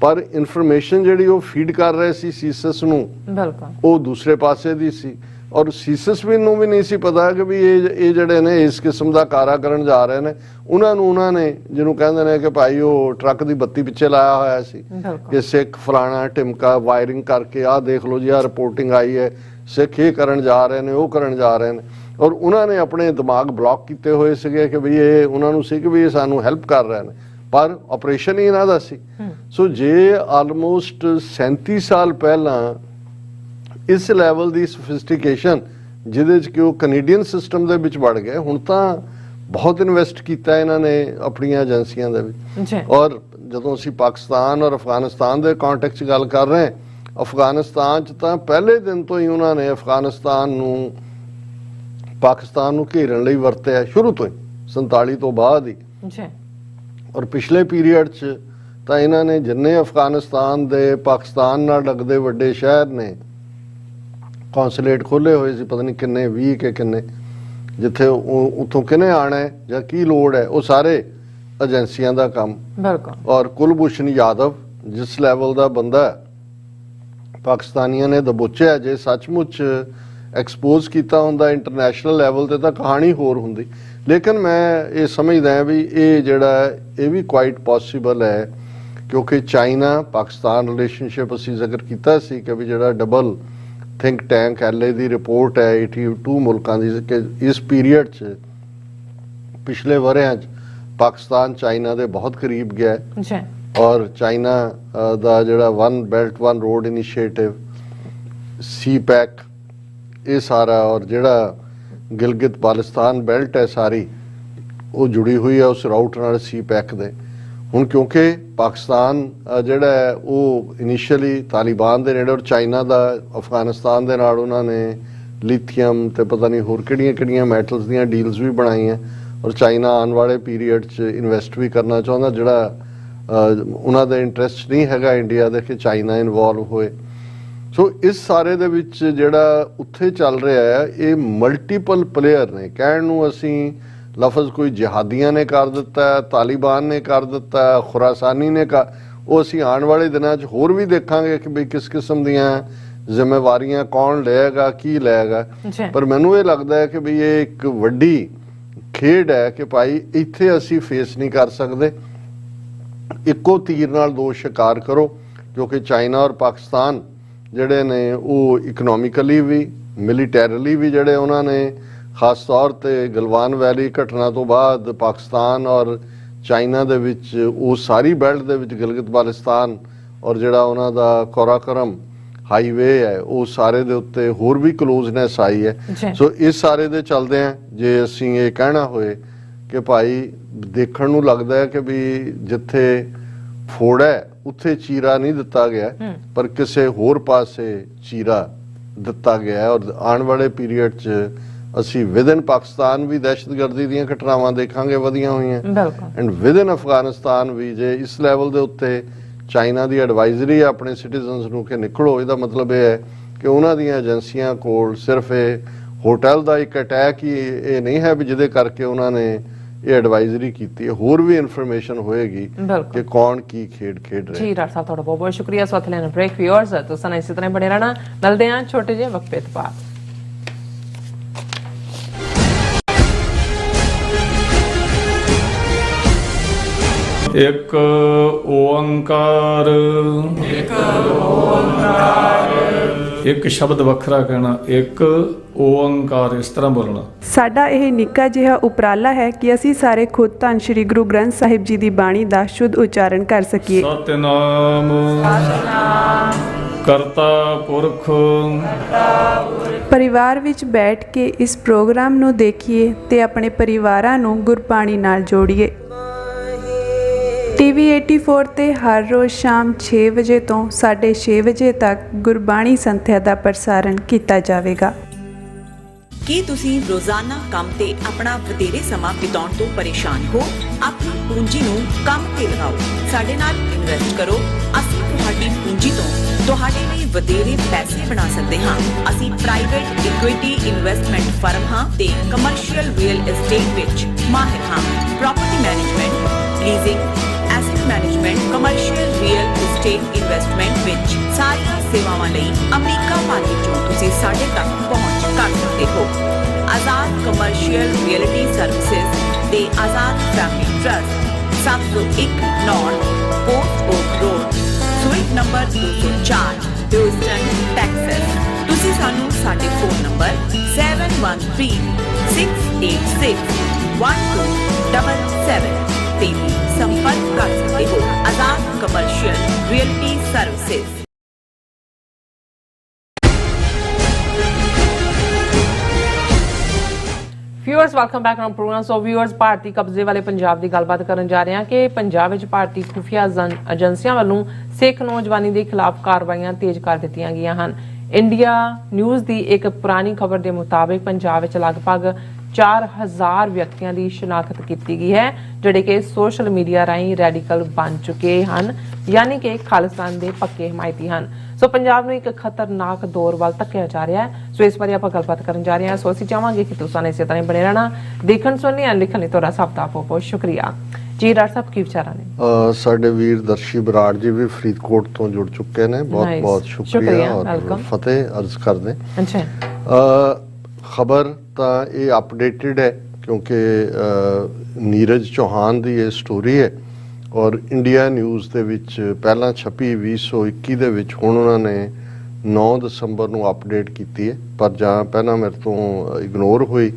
ਪਰ ਇਨਫੋਰਮੇਸ਼ਨ ਜਿਹੜੀ ਉਹ ਫੀਡ ਕਰ ਰਹੇ ਸੀ ਸੀਸਸ ਨੂੰ, ਉਹ ਦੂਸਰੇ ਪਾਸੇ ਦੀ ਸੀ। ਔਰ ਸੀਸਸ ਵੀ ਨੂੰ ਵੀ ਨਹੀਂ ਸੀ ਪਤਾ ਕਿ ਵੀ ਇਹ ਜਿਹੜੇ ਨੇ ਇਸ ਕਿਸਮ ਦਾ ਕਾਰਾ ਕਰਨ ਜਾ ਰਹੇ ਨੇ। ਉਹਨਾਂ ਨੇ ਜਿਹਨੂੰ ਕਹਿੰਦੇ ਨੇ ਕਿ ਭਾਈ ਉਹ ਟਰੱਕ ਦੀ ਬੱਤੀ ਪਿੱਛੇ ਲਾਇਆ ਹੋਇਆ ਸੀ ਕਿ ਸਿੱਖ ਫਲਾਣਾ ਢਿਮਕਾ ਵਾਇਰਿੰਗ ਕਰਕੇ ਆਹ ਦੇਖ ਲਓ ਜੀ, ਆਹ ਰਿਪੋਰਟਿੰਗ ਆਈ ਹੈ, ਸਿੱਖ ਇਹ ਕਰਨ ਜਾ ਰਹੇ ਨੇ, ਉਹ ਕਰਨ ਜਾ ਰਹੇ ਨੇ। ਔਰ ਉਹਨਾਂ ਨੇ ਆਪਣੇ ਦਿਮਾਗ ਬਲੌਕ ਕੀਤੇ ਹੋਏ ਸੀਗੇ ਕਿ ਵੀ ਇਹ ਉਹਨਾਂ ਨੂੰ ਸੀ ਕਿ ਵੀ ਇਹ ਸਾਨੂੰ ਹੈਲਪ ਕਰ ਰਹੇ ਨੇ, ਪਰ ਆਪਰੇਸ਼ਨ ਹੀ ਇਹਨਾਂ ਦਾ ਸੀ। ਸੋ ਜੇ ਆਲਮੋਸਟ 37 ਸਾਲ ਪਹਿਲਾਂ ਇਸ ਲੈਵਲ ਦੀ ਸੋਫਿਸਟੀਕੇਸ਼ਨ ਜਿਹਦੇ 'ਚ ਕਿ ਉਹ ਕੈਨੇਡੀਅਨ ਸਿਸਟਮ ਦੇ ਵਿੱਚ ਵੜ ਗਏ, ਹੁਣ ਤਾਂ ਬਹੁਤ ਇਨਵੈਸਟ ਕੀਤਾ ਇਹਨਾਂ ਨੇ ਆਪਣੀਆਂ ਏਜੰਸੀਆਂ ਦੇ ਵਿੱਚ। ਔਰ ਜਦੋਂ ਅਸੀਂ ਪਾਕਿਸਤਾਨ ਔਰ ਅਫਗਾਨਿਸਤਾਨ ਦੇ ਕੰਟੈਕਸਟ 'ਚ ਗੱਲ ਕਰ ਰਹੇ, ਅਫਗਾਨਿਸਤਾਨ 'ਚ ਤਾਂ ਪਹਿਲੇ ਦਿਨ ਤੋਂ ਹੀ ਉਹਨਾਂ ਨੇ ਪਾਕਿਸਤਾਨ ਨੂੰ ਘੇਰਨ ਲਈ ਵਰਤਿਆ, ਸ਼ੁਰੂ ਤੋਂ ਹੀ, 47 ਤੋਂ ਬਾਅਦ ਹੀ। ਔਰ ਪਿਛਲੇ ਪੀਰੀਅਡ 'ਚ ਤਾਂ ਇਹਨਾਂ ਨੇ ਜਿੰਨੇ ਅਫਗਾਨਿਸਤਾਨ ਦੇ ਪਾਕਿਸਤਾਨ ਨਾਲ ਲੱਗਦੇ ਵੱਡੇ ਸ਼ਹਿਰ ਨੇ ਕੌਂਸੂਲੇਟ ਖੋਲ੍ਹੇ ਹੋਏ ਸੀ, ਪਤਾ ਨਹੀਂ ਕਿੰਨੇ, 20 ਕੇ ਕਿੰਨੇ, ਜਿੱਥੇ ਉੱਥੋਂ ਕਿਹਨੇ ਆਉਣਾ ਹੈ ਜਾਂ ਕੀ ਲੋੜ ਹੈ, ਉਹ ਸਾਰੇ ਏਜੰਸੀਆਂ ਦਾ ਕੰਮ। ਔਰ ਕੁਲਭੂਸ਼ਣ ਯਾਦਵ ਜਿਸ ਲੈਵਲ ਦਾ ਬੰਦਾ ਪਾਕਿਸਤਾਨੀਆਂ ਨੇ ਦਬੋਚਿਆ, ਜੇ ਸੱਚਮੁੱਚ ਐਕਸਪੋਜ਼ ਕੀਤਾ ਹੁੰਦਾ ਇੰਟਰਨੈਸ਼ਨਲ ਲੈਵਲ ਤੇ ਤਾਂ ਕਹਾਣੀ ਹੋਰ ਹੁੰਦੀ। ਲੇਕਿਨ ਮੈਂ ਇਹ ਸਮਝਦਾ ਵੀ ਇਹ ਜਿਹੜਾ ਇਹ ਵੀ ਕੁਆਇਟ ਪੋਸੀਬਲ ਹੈ, ਕਿਉਂਕਿ ਚਾਈਨਾ ਪਾਕਿਸਤਾਨ ਰਿਲੇਸ਼ਨਸ਼ਿਪ ਅਸੀਂ ਜ਼ਿਕਰ ਕੀਤਾ ਸੀ ਕਿ ਵੀ ਜਿਹੜਾ ਡਬਲ ਥਿੰਕ ਟੈਂਕ LA ਦੀ ਰਿਪੋਰਟ ਹੈ 82 ਮੁਲਕਾਂ ਦੀ ਕਿ ਇਸ ਪੀਰੀਅਡ 'ਚ ਪਿਛਲੇ ਵਰ੍ਹਿਆਂ 'ਚ ਪਾਕਿਸਤਾਨ ਚਾਈਨਾ ਦੇ ਬਹੁਤ ਕਰੀਬ ਗਿਆ ਹੈ। ਔਰ ਚਾਈਨਾ ਦਾ ਜਿਹੜਾ one belt one road initiative, CPEC, ਇਹ ਸਾਰਾ, ਔਰ ਜਿਹੜਾ ਗਿਲਗਿਤ ਬਾਲਸਤਾਨ ਬੈਲਟ ਹੈ ਸਾਰੀ, ਉਹ ਜੁੜੀ ਹੋਈ ਹੈ ਉਸ ਰਾਊਟ ਨਾਲ CPEC ਦੇ। ਹੁਣ ਕਿਉਂਕਿ ਪਾਕਿਸਤਾਨ ਜਿਹੜਾ ਹੈ ਉਹ ਇਨੀਸ਼ੀਅਲੀ ਤਾਲਿਬਾਨ ਦੇ ਨੇੜੇ, ਔਰ ਚਾਈਨਾ ਦਾ ਅਫਗਾਨਿਸਤਾਨ ਦੇ ਨਾਲ ਉਹਨਾਂ ਨੇ ਲਿਥੀਅਮ ਤੇ ਪਤਾ ਨਹੀਂ ਹੋਰ ਕਿਹੜੀਆਂ ਮੈਟਲਸ ਦੀਆਂ ਡੀਲਸ ਵੀ ਬਣਾਈਆਂ। ਔਰ ਚਾਈਨਾ ਆਉਣ ਵਾਲੇ ਪੀਰੀਅਡ 'ਚ ਇਨਵੈਸਟ ਵੀ ਕਰਨਾ ਚਾਹੁੰਦਾ, ਜਿਹੜਾ ਉਹਨਾਂ ਦਾ ਇੰਟਰਸਟ ਨਹੀਂ ਹੈਗਾ ਇੰਡੀਆ ਦੇ ਕਿ ਚਾਈਨਾ ਇਨਵੋਲਵ ਹੋਏ। ਸੋ ਇਸ ਸਾਰੇ ਦੇ ਵਿੱਚ ਜਿਹੜਾ ਉੱਥੇ ਚੱਲ ਰਿਹਾ ਹੈ, ਇਹ ਮਲਟੀਪਲ ਪਲੇਅਰ ਨੇ। ਕਹਿਣ ਨੂੰ ਅਸੀਂ ਲਫ਼ਜ਼ ਕੋਈ ਜਿਹਾਦੀਆਂ ਨੇ ਕਰ ਦਿੱਤਾ, ਤਾਲਿਬਾਨ ਨੇ ਕਰ ਦਿੱਤਾ, ਖੁਰਾਸਾਨੀ ਨੇ ਉਹ ਅਸੀਂ ਆਉਣ ਵਾਲੇ ਦਿਨਾਂ 'ਚ ਹੋਰ ਵੀ ਦੇਖਾਂਗੇ ਕਿ ਵੀ ਕਿਸ ਕਿਸਮ ਦੀਆਂ ਜ਼ਿੰਮੇਵਾਰੀਆਂ ਕੌਣ ਲਏਗਾ, ਕੀ ਲਏਗਾ। ਪਰ ਮੈਨੂੰ ਇਹ ਲੱਗਦਾ ਹੈ ਕਿ ਵੀ ਇਹ ਇੱਕ ਵੱਡੀ ਖੇਡ ਹੈ ਕਿ ਭਾਈ ਇੱਥੇ ਅਸੀਂ ਫੇਸ ਨਹੀਂ ਕਰ ਸਕਦੇ। ਇੱਕੋ ਤੀਰ ਨਾਲ ਦੋ ਸ਼ਿਕਾਰ ਕਰੋ, ਕਿਉਂਕਿ ਚਾਈਨਾ ਔਰ ਪਾਕਿਸਤਾਨ ਜਿਹੜੇ ਨੇ ਉਹ ਇਕਨੋਮਿਕਲੀ ਵੀ ਮਿਲੀਟੈਰਲੀ ਵੀ ਜਿਹੜੇ ਉਹਨਾਂ ਨੇ ਖਾਸ ਤੌਰ ਤੇ ਗਲਵਾਨ ਵੈਲੀ ਘਟਨਾ ਤੋਂ ਬਾਅਦ ਪਾਕਿਸਤਾਨ ਔਰ ਚਾਈਨਾ ਦੇ ਵਿੱਚ ਉਹ ਸਾਰੀ ਬੈਲਟ ਦੇ ਵਿੱਚ ਗਿਲਗਿਤ ਬਾਲਸਤਾਨ ਔਰ ਜਿਹੜਾ ਉਹਨਾਂ ਦਾ ਕੋਰਾਕਰਮ ਹਾਈਵੇ ਹੈ, ਉਹ ਸਾਰੇ ਦੇ ਉੱਤੇ ਹੋਰ ਵੀ ਕਲੋਜ਼ਨੈਸ ਆਈ ਹੈ। ਸੋ ਇਸ ਸਾਰੇ ਦੇ ਚੱਲਦੇ ਆ ਜੇ ਅਸੀਂ ਇਹ ਕਹਿਣਾ ਹੋਏ ਕਿ ਭਾਈ ਦੇਖਣ ਨੂੰ ਲੱਗਦਾ ਹੈ ਕਿ ਵੀ ਜਿੱਥੇ ਫੋੜ ਹੈ ਉੱਥੇ ਚੀਰਾ ਨਹੀਂ ਦਿੱਤਾ ਗਿਆ, ਪਰ ਕਿਸੇ ਹੋਰ ਪਾਸੇ ਚੀਰਾ ਦਿੱਤਾ ਗਿਆ। ਔਰ ਆਉਣ ਵਾਲੇ ਪੀਰੀਅਡ 'ਚ ਅਸੀਂ ਵਿਦਨ ਪਾਕਿਸਤਾਨ ਵੀ ਦਹਿਸ਼ਤਗਰਦੀ ਦੀਆਂ ਘਟਨਾਵਾਂ ਦੇਖਾਂਗੇ ਵਧੀਆਂ ਹੋਈਆਂ, ਐਂਡ ਵਿਦਨ ਅਫਗਾਨਿਸਤਾਨ ਵੀ। ਜੇ ਇਸ ਲੈਵਲ ਦੇ ਉੱਤੇ ਚਾਈਨਾ ਦੀ ਐਡਵਾਈਜ਼ਰੀ ਹੈ ਆਪਣੇ ਸਿਟੀਜ਼ਨਸ ਨੂੰ ਕਿ ਨਿਕਲੋ, ਇਹਦਾ ਮਤਲਬ ਇਹ ਹੈ ਕਿ ਉਹਨਾਂ ਦੀਆਂ ਏਜੰਸੀਆਂ ਕੋਲ ਸਿਰਫ ਇਹ ਹੋਟਲ ਦਾ ਇੱਕ ਅਟੈਕ ਹੀ ਇਹ ਨਹੀਂ ਹੈ ਵੀ ਜਿਹਦੇ ਕਰਕੇ ਉਹਨਾਂ ਨੇ ਇਹ ਐਡਵਾਈਜ਼ਰੀ ਕੀਤੀ ਹੈ, ਹੋਰ ਵੀ ਇਨਫੋਰਮੇਸ਼ਨ ਹੋਏਗੀ ਕਿ ਕੌਣ ਕੀ ਖੇਡ ਰਿਹਾ। ਜੀ ਡਾਕਟਰ ਸਾਹਿਬ, ਤੁਹਾਡਾ ਬਹੁਤ ਬਹੁਤ ਸ਼ੁਕਰੀਆ। ਸੋ ਲੈਣ ਬ੍ਰੇਕ ਵਿਊਅਰਸ, ਤੁਸੀਂ ਨਾਲ ਇਸੇ ਤਰ੍ਹਾਂ ਬਣੇ ਰਹਿਣਾ। ਮਿਲਦੇ ਹਾਂ ਛੋਟੇ ਜਿਹੇ ਵਕਫੇ ਤੋਂ ਬਾਅਦ। ਇੱਕ ਓੰਕਾਰ, ਇੱਕ ਸ਼ਬਦ ਵੱਖਰਾ ਕਹਿਣਾ, ਇੱਕ ਓੰਕਾਰ, ਇਸ ਤਰ੍ਹਾਂ ਬੋਲਣਾ। ਸਾਡਾ ਇਹ ਨਿੱਕਾ ਜਿਹਾ ਉਪਰਾਲਾ ਹੈ ਕਿ ਅਸੀਂ ਸਾਰੇ ਖੁਦ ਧੰਨ ਸ਼੍ਰੀ ਗੁਰੂ ਗ੍ਰੰਥ ਸਾਹਿਬ ਜੀ ਦੀ ਬਾਣੀ ਦਾ ਸ਼ੁੱਧ ਉਚਾਰਨ ਕਰ ਸਕੀਏ। ਸਤਿਨਾਮ ਕਰਤਾ ਪੁਰਖ। ਪਰਿਵਾਰ ਵਿੱਚ ਬੈਠ ਕੇ ਇਸ ਪ੍ਰੋਗਰਾਮ ਨੂੰ ਦੇਖੀਏ ਤੇ ਆਪਣੇ ਪਰਿਵਾਰਾਂ ਨੂੰ ਗੁਰਬਾਣੀ ਨਾਲ ਜੋੜੀਏ। ਟੀਵੀ 84 ਤੇ ਹਰ ਰੋਜ਼ ਸ਼ਾਮ 6 ਵਜੇ ਤੋਂ 6:30 ਵਜੇ ਤੱਕ ਗੁਰਬਾਣੀ ਸੰਥਿਆ ਦਾ ਪ੍ਰਸਾਰਣ ਕੀਤਾ ਜਾਵੇਗਾ। ਕੀ ਤੁਸੀਂ ਰੋਜ਼ਾਨਾ ਕੰਮ ਤੇ ਆਪਣਾ ਵਧੇਰੇ ਸਮਾਂ ਬਿਤਾਉਣ ਤੋਂ ਪਰੇਸ਼ਾਨ ਹੋ? ਆਪਣੀ ਪੂੰਜੀ ਨੂੰ ਕੰਮ ਤੇ ਲਗਾਓ, ਸਾਡੇ ਨਾਲ ਇਨਵੈਸਟ ਕਰੋ। ਅਸੀਂ ਤੁਹਾਡੀ ਪੂੰਜੀ ਤੋਂ ਤੁਹਾਡੇ ਲਈ ਵਧੇਰੇ ਪੈਸੇ ਬਣਾ ਸਕਦੇ ਹਾਂ। ਅਸੀਂ ਪ੍ਰਾਈਵੇਟ ਇਕੁਇਟੀ ਇਨਵੈਸਟਮੈਂਟ ਫਰਮ ਹਾਂ ਤੇ ਕਮਰਸ਼ੀਅਲ ਰੀਅਲ ਏਸਟੇਟ ਵਿੱਚ ਮਾਹਿਰ ਹਾਂ। Property management, leasing, asset management, commercial real estate investment ਵਿੱਚ ਸਾਰੀਆਂ ਸੇਵਾਵਾਂ ਲਈ ਅਮਰੀਕਾ ਭਰ ਵਿੱਚੋਂ ਤੁਸੀਂ ਸਾਡੇ ਤੱਕ ਪਹੁੰਚ ਕਰ ਸਕਦੇ ਹੋ। ਆਜ਼ਾਦ ਕਮਰਸ਼ੀਅਲ ਰੀਅਲਟੀ ਸਰਵਿਸਿਜ਼ ਤੇ Azad family trust 701 North Post Oak Road, suite number 204, Houston, Texas. ਤੁਸੀਂ ਸਾਨੂੰ ਸਾਡੇ ਫੋਨ ਨੰਬਰ 7136861277 ਤੇ ਵੀ ਸੰਪਰਕ ਕਰ ਸਕਦੇ ਹੋ। Azad commercial realty services. Viewers welcome back on programme. So viewers, ਭਾਰਤੀ ਕਬਜ਼ੇ ਵਾਲੇ ਪੰਜਾਬ ਦੀ ਗੱਲਬਾਤ ਕਰਨ ਜਾ ਰਹੇ ਹਾਂ ਕਿ ਪੰਜਾਬ ਵਿੱਚ ਭਾਰਤੀ ਖੁਫੀਆ ਏਜੰਸੀਆਂ ਵੱਲੋਂ ਸਿੱਖ ਨੌਜਵਾਨੀ ਦੇ ਖਿਲਾਫ ਕਾਰਵਾਈਆਂ ਤੇਜ਼ ਕਰ ਦਿੱਤੀਆਂ ਗਈਆਂ ਹਨ। ਇੰਡੀਆ ਨਿਊਜ਼ ਦੀ ਇੱਕ ਪੁਰਾਣੀ ਖਬਰ ਦੇ ਮੁਤਾਬਿਕ ਪੰਜਾਬ ਵਿੱਚ ਲਗਭਗ 4000 ਵਿਅਕਤੀਆਂ ਦੀ ਸ਼ਨਾਖਤ ਕੀਤੀ ਗਈ ਹੈ ਜਿਹੜੇ ਕਿ ਸੋਸ਼ਲ ਮੀਡੀਆ ਰਾਹੀਂ ਰੈਡੀਕਲ ਬਣ ਚੁੱਕੇ ਹਨ, ਯਾਨੀ ਕਿ ਖਾਲਿਸਤਾਨ ਦੇ ਪੱਕੇ ਹਮਾਇਤੀ ਹਨ। ਸੋ ਪੰਜਾਬ ਨੂੰ ਇੱਕ ਖਤਰਨਾਕ ਦੌਰ ਵੱਲ ਧੱਕਿਆ ਜਾ ਰਿਹਾ ਹੈ। ਸੋ ਇਸ ਬਾਰੇ ਆਪਾਂ ਗੱਲਬਾਤ ਕਰਨ ਜਾ ਰਹੇ ਹਾਂ। ਸੋ ਅਸੀਂ ਚਾਹਾਂਗੇ ਕਿ ਤੁਸੀਂ ਇਸੇ ਤਰ੍ਹਾਂ ਬਣੇ ਰਹਿਣਾ। ਦੇਖਣ ਸੁਣਨੇ ਅਤੇ ਲਿਖਣ ਲਈ ਤੁਹਾਡਾ ਸਭ ਦਾ ਬਹੁਤ ਬਹੁਤ ਸ਼ੁਕਰੀਆ ਜੀ। ਡਾਕਟਰ ਸਾਹਿਬ ਕੀ ਵਿਚਾਰਾਂ ਨੇ? ਸਾਡੇ ਵੀਰ ਦਰਸ਼ੀ ਬਰਾੜ ਜੀ ਵੀ ਫਰੀਦਕੋਟ ਤੋਂ ਜੁੜ ਚੁੱਕੇ ਨੇ, ਬਹੁਤ ਬਹੁਤ ਸ਼ੁਕਰੀਆ ਔਰ ਫਤਿਹ ਅਰਜ਼ ਕਰਦੇ। ਅੱਛਾ, ਖਬਰ ਤਾਂ ਇਹ ਅਪਡੇਟਡ ਹੈ ਕਿਉਂਕਿ ਨੀਰਜ ਚੌਹਾਨ ਦੀ ਇਹ ਸਟੋਰੀ ਹੈ ਔਰ ਇੰਡੀਆ ਨਿਊਜ਼ ਦੇ ਵਿੱਚ ਪਹਿਲਾਂ ਛਪੀ 2021 ਦੇ ਵਿੱਚ, ਹੁਣ ਉਹਨਾਂ ਨੇ 9 ਦਸੰਬਰ ਨੂੰ ਅਪਡੇਟ ਕੀਤੀ ਹੈ, ਪਰ ਜਾਂ ਪਹਿਲਾਂ ਮੇਰੇ ਤੋਂ ਇਗਨੋਰ ਹੋਈ।